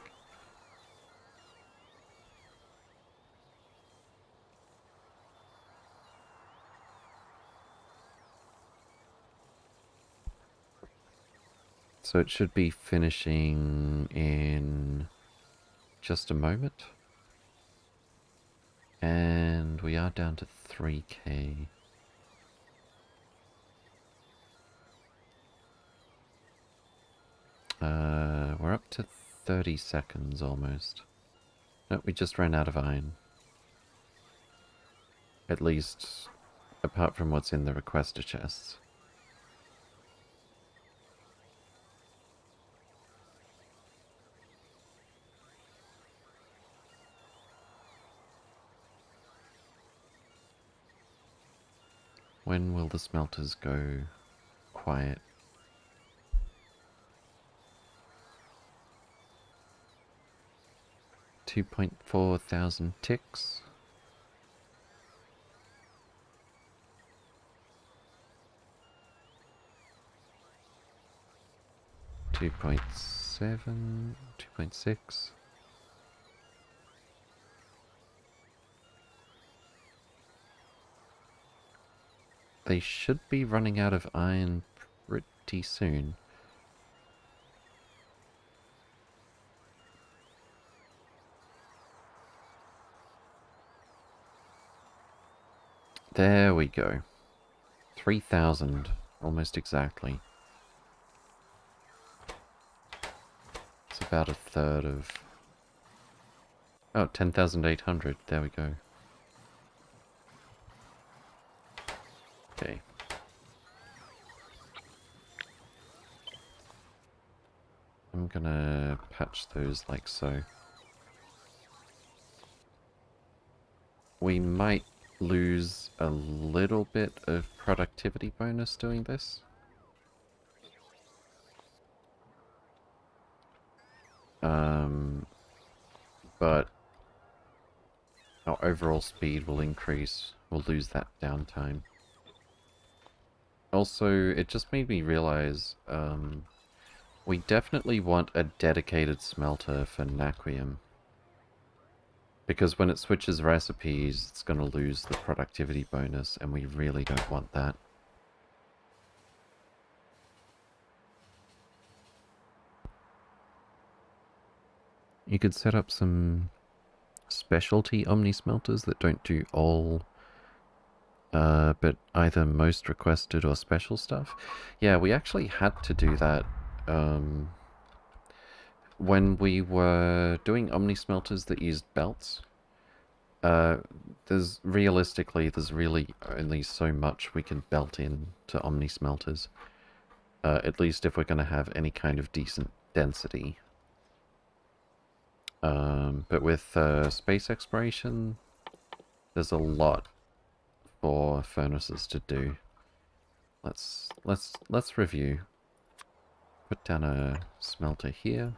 So it should be finishing in just a moment. And we are down to 3k. We're up to 30 seconds almost. No, we just ran out of iron. At least, apart from what's in the requester chests. When will the smelters go quiet? $2,400 ticks. $2.7, $2.6. They should be running out of iron pretty soon. There we go. 3,000, almost exactly. It's about a third of... Oh, 10,800, there we go. Okay. I'm gonna patch those like so. We might lose a little bit of productivity bonus doing this. But our overall speed will increase. We'll lose that downtime. Also, it just made me realize, we definitely want a dedicated smelter for Naquium. Because when it switches recipes, it's going to lose the productivity bonus, and we really don't want that. You could set up some specialty Omni smelters that don't do all, but either most requested or special stuff. Yeah, we actually had to do that when we were doing Omni smelters that used belts. There's really only so much we can belt in to Omni smelters. At least if we're going to have any kind of decent density. But with space exploration, there's a lot for furnaces to do. Let's review. Put down a smelter here.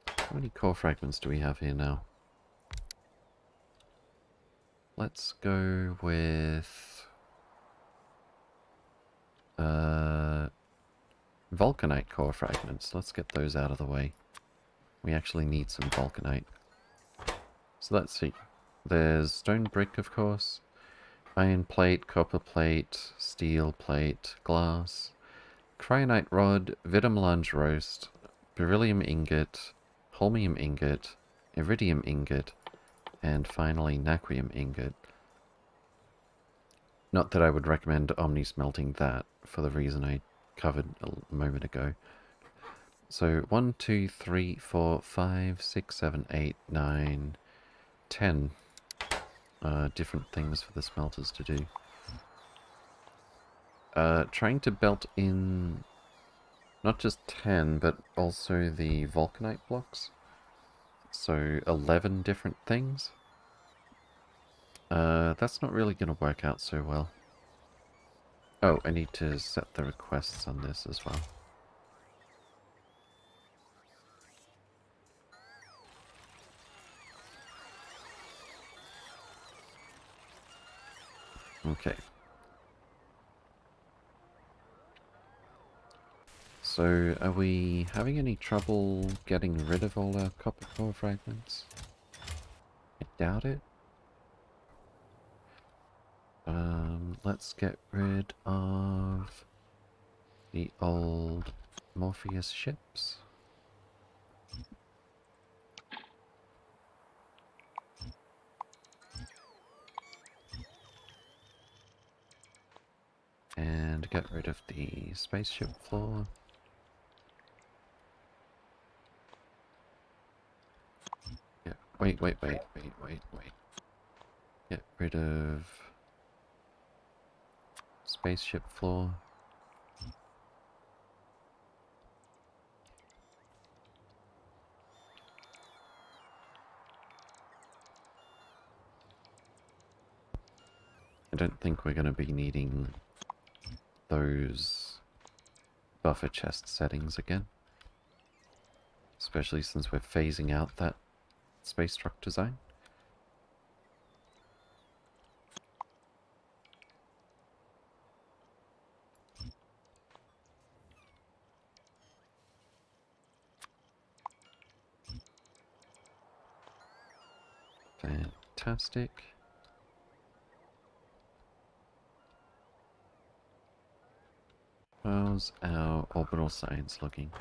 How many core fragments do we have here now? Let's go with vulcanite core fragments. Let's get those out of the way. We actually need some vulcanite. So let's see. There's stone brick, of course. Iron plate, copper plate, steel plate, glass, cryonite rod, vitamelange roast, beryllium ingot, holmium ingot, iridium ingot, and finally naquium ingot. Not that I would recommend Omni smelting that, for the reason I covered a moment ago. So 1, 2, 3, 4, 5, 6, 7, 8, 9, 10 different things for the smelters to do. Trying to belt in not just 10, but also the vulcanite blocks. So 11 different things. That's not really going to work out so well. Oh, I need to set the requests on this as well. Okay. So, are we having any trouble getting rid of all our copper core fragments? I doubt it. Let's get rid of the old Morpheus ships. And get rid of the spaceship floor. Yeah, wait. Get rid of spaceship floor. I don't think we're going to be needing those buffer chest settings again. Especially since we're phasing out that space truck design. Fantastic. How's our orbital science looking?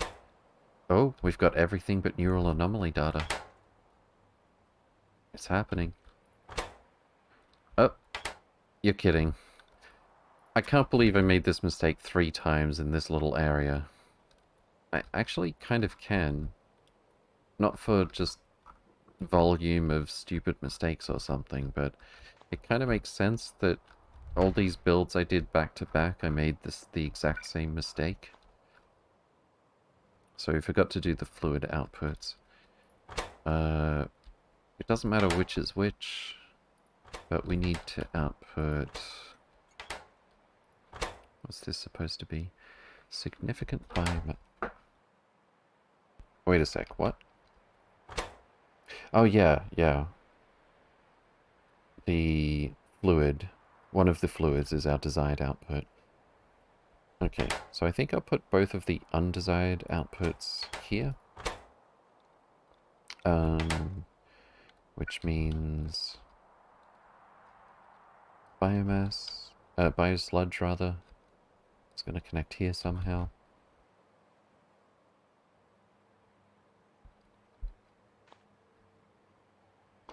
Oh, we've got everything but neural anomaly data. It's happening. Oh, you're kidding. I can't believe I made this mistake 3 times in this little area. I actually kind of can. Not for just volume of stupid mistakes or something, but it kind of makes sense that all these builds I did back to back, I made the exact same mistake. So we forgot to do the fluid outputs. It doesn't matter which is which, but we need to output... What's this supposed to be? Significant biomass... Wait a sec, what? Oh yeah. The fluid, one of the fluids is our desired output. Okay, so I think I'll put both of the undesired outputs here. Which means biomass, biosludge rather. It's going to connect here somehow.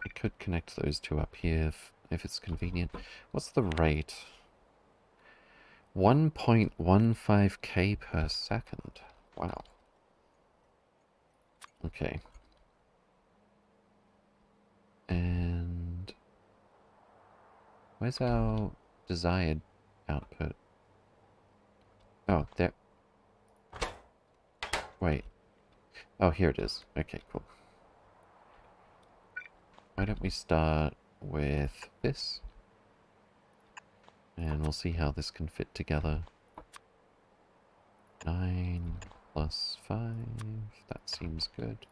I could connect those two up here if it's convenient. What's the rate? 1.15k per second. Wow. Okay. And where's our desired output? Oh, there. Wait. Oh, here it is. Okay, cool. Why don't we start with this? And we'll see how this can fit together. 9 plus 5. That seems good.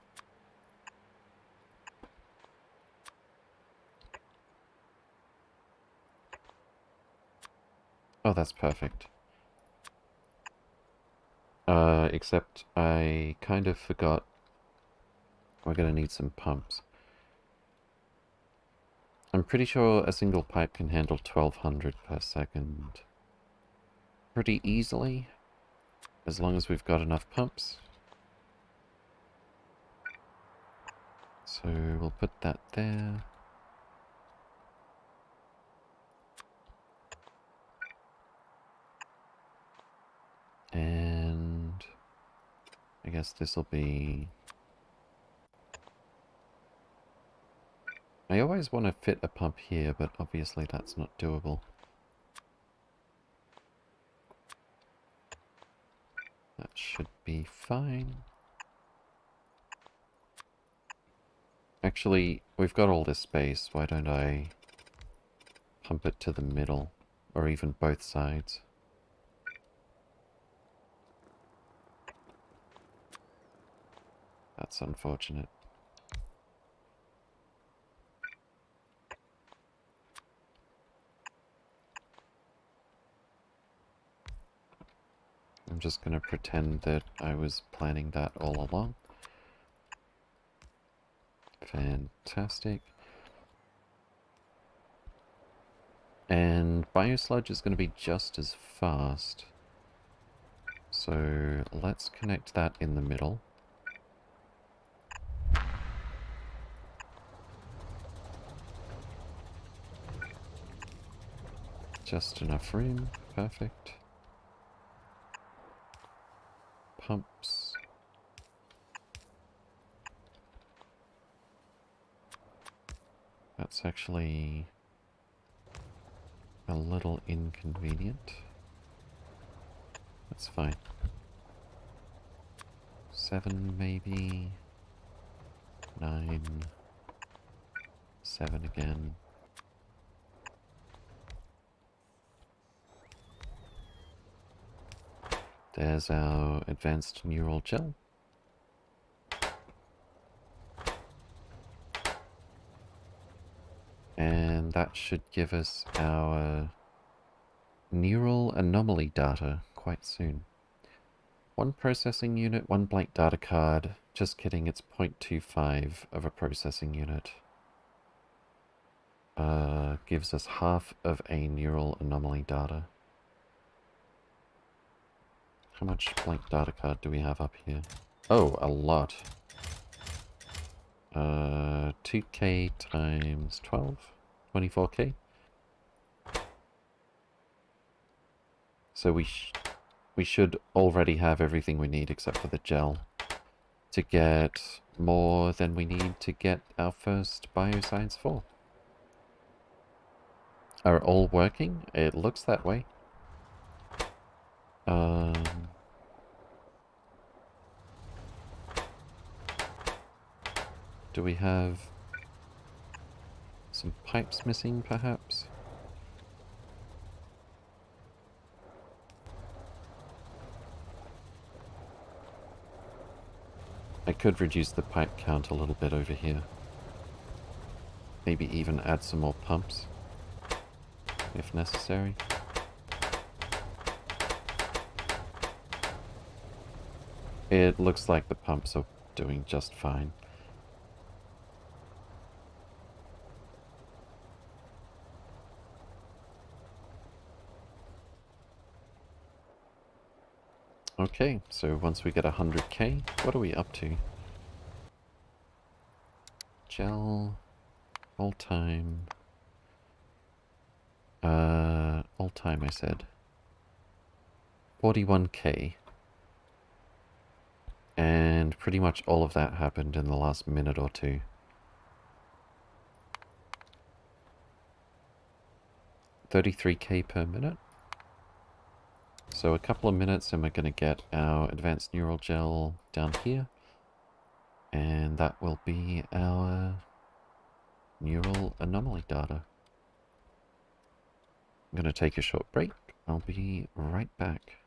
Oh, that's perfect. Except I kind of forgot we're gonna need some pumps. I'm pretty sure a single pipe can handle 1200 per second pretty easily, as long as we've got enough pumps. So we'll put that there. And I guess this will be... I always want to fit a pump here, but obviously that's not doable. be fine. Actually, we've got all this space. Why don't I pump it to the middle? Or even both sides. That's unfortunate. I'm just going to pretend that I was planning that all along. Fantastic. And Biosludge is going to be just as fast. So let's connect that in the middle. Just enough room. Perfect. Pumps. That's actually a little inconvenient. That's fine. 7 maybe. 9. 7 again. There's our advanced neural gel. And that should give us our neural anomaly data quite soon. 1 processing unit, 1 blank data card. Just kidding, it's 0.25 of a processing unit. Gives us half of a neural anomaly data. How much blank data card do we have up here? Oh, a lot. 2k times 12? 24k? So we should already have everything we need except for the gel to get more than we need to get our first Bioscience 4. Are all working? It looks that way. Do we have some pipes missing, perhaps? I could reduce the pipe count a little bit over here. Maybe even add some more pumps, if necessary. It looks like the pumps are doing just fine. Okay, so once we get 100k, what are we up to? Gel, all time. All time I said. 41k. And pretty much all of that happened in the last minute or two. 33k per minute. So a couple of minutes and we're going to get our advanced neural gel down here. And that will be our neural anomaly data. I'm going to take a short break. I'll be right back.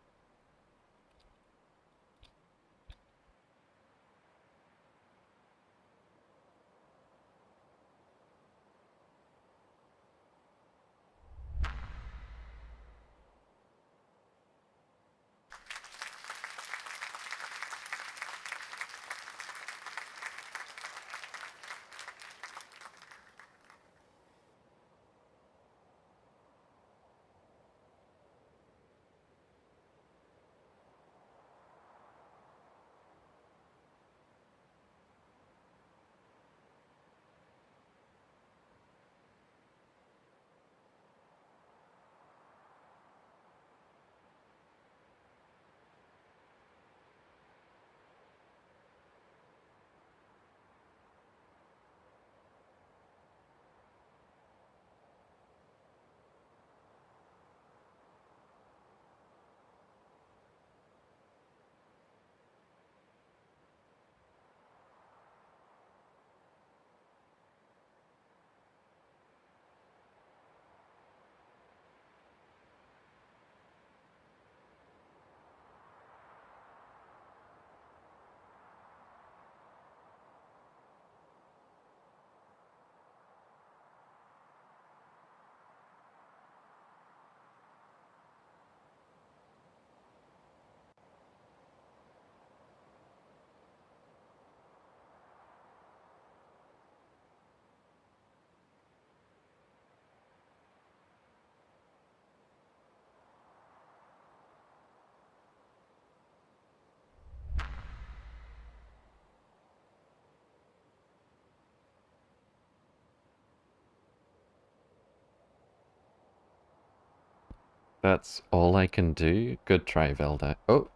That's all I can do? Good try, Velda. Oh,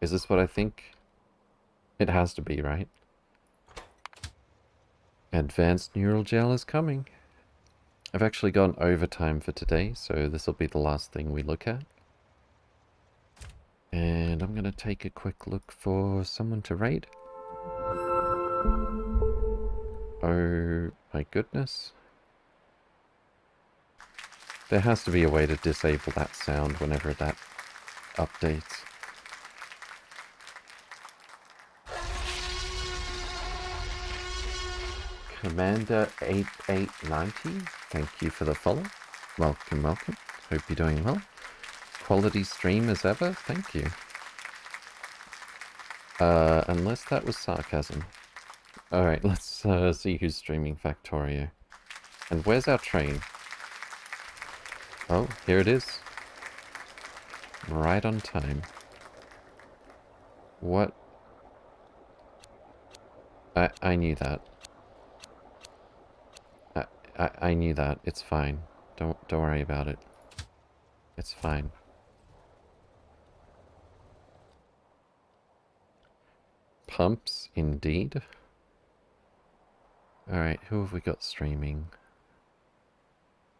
is this what I think? It has to be, right? Advanced neural gel is coming. I've actually gone overtime for today, so this will be the last thing we look at. And I'm going to take a quick look for someone to raid. Oh my goodness. There has to be a way to disable that sound whenever that updates. Commander 8890, thank you for the follow. Welcome, welcome. Hope you're doing well. Quality stream as ever, thank you. Unless that was sarcasm. Alright, let's see who's streaming Factorio. And where's our train? Oh, here it is. Right on time. What? I knew that. I knew that. It's fine. Don't worry about it. It's fine. Pumps, indeed. Alright, who have we got streaming?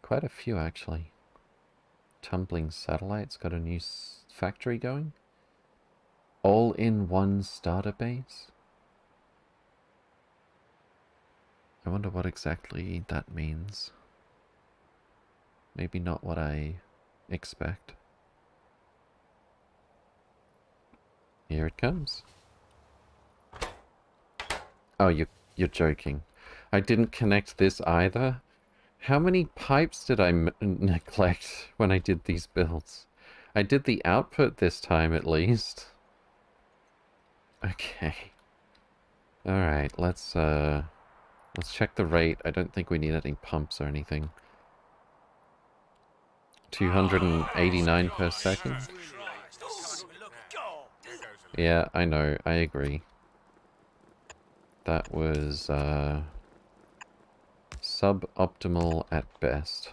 Quite a few, actually. Tumbling Satellite's got a new factory going. All in one starter base? I wonder what exactly that means. Maybe not what I expect. Here it comes. Oh, you're joking. I didn't connect this either. How many pipes did I neglect when I did these builds? I did the output this time at least. Okay. Alright, let's check the rate. I don't think we need any pumps or anything. 289 per second. Yeah, I know, I agree. That was suboptimal at best.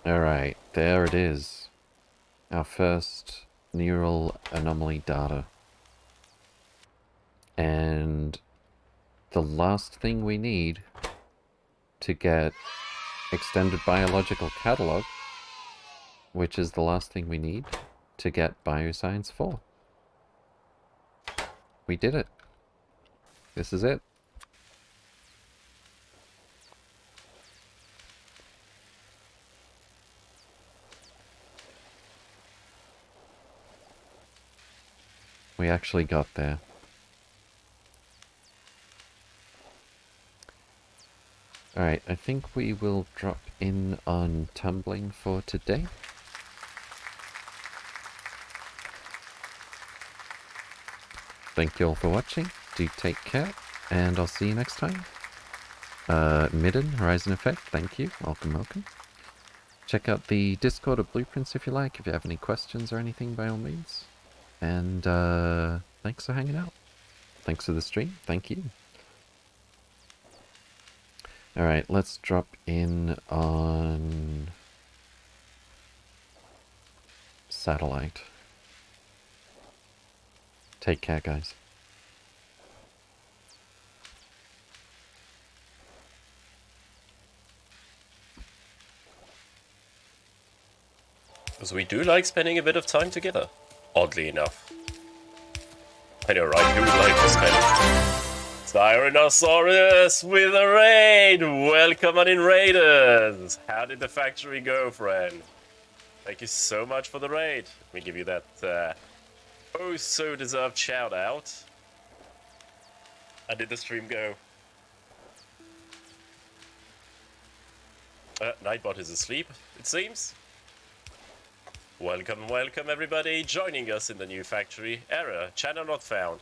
Alright, there it is. Our first neural anomaly data. And the last thing we need to get extended biological catalog, which is the last thing we need to get Bioscience 4. We did it. This is it. We actually got there. Alright, I think we will drop in on tumbling for today. Thank you all for watching. Do take care, and I'll see you next time. Midden, Horizon Effect, thank you. Welcome, welcome. Check out the Discord or Blueprints if you like, if you have any questions or anything, by all means. And thanks for hanging out. Thanks for the stream. Thank you. Alright, let's drop in on Satellite. Take care, guys. Because we do like spending a bit of time together, oddly enough. I know, right? Who would like this kind of... Tyrannosaurus with a raid! Welcome on in, Raiders! How did the factory go, friend? Thank you so much for the raid. Let me give you that oh so deserved shout out. How did the stream go? Nightbot is asleep, it seems. Welcome, welcome everybody joining us in the new factory. Error, channel not found.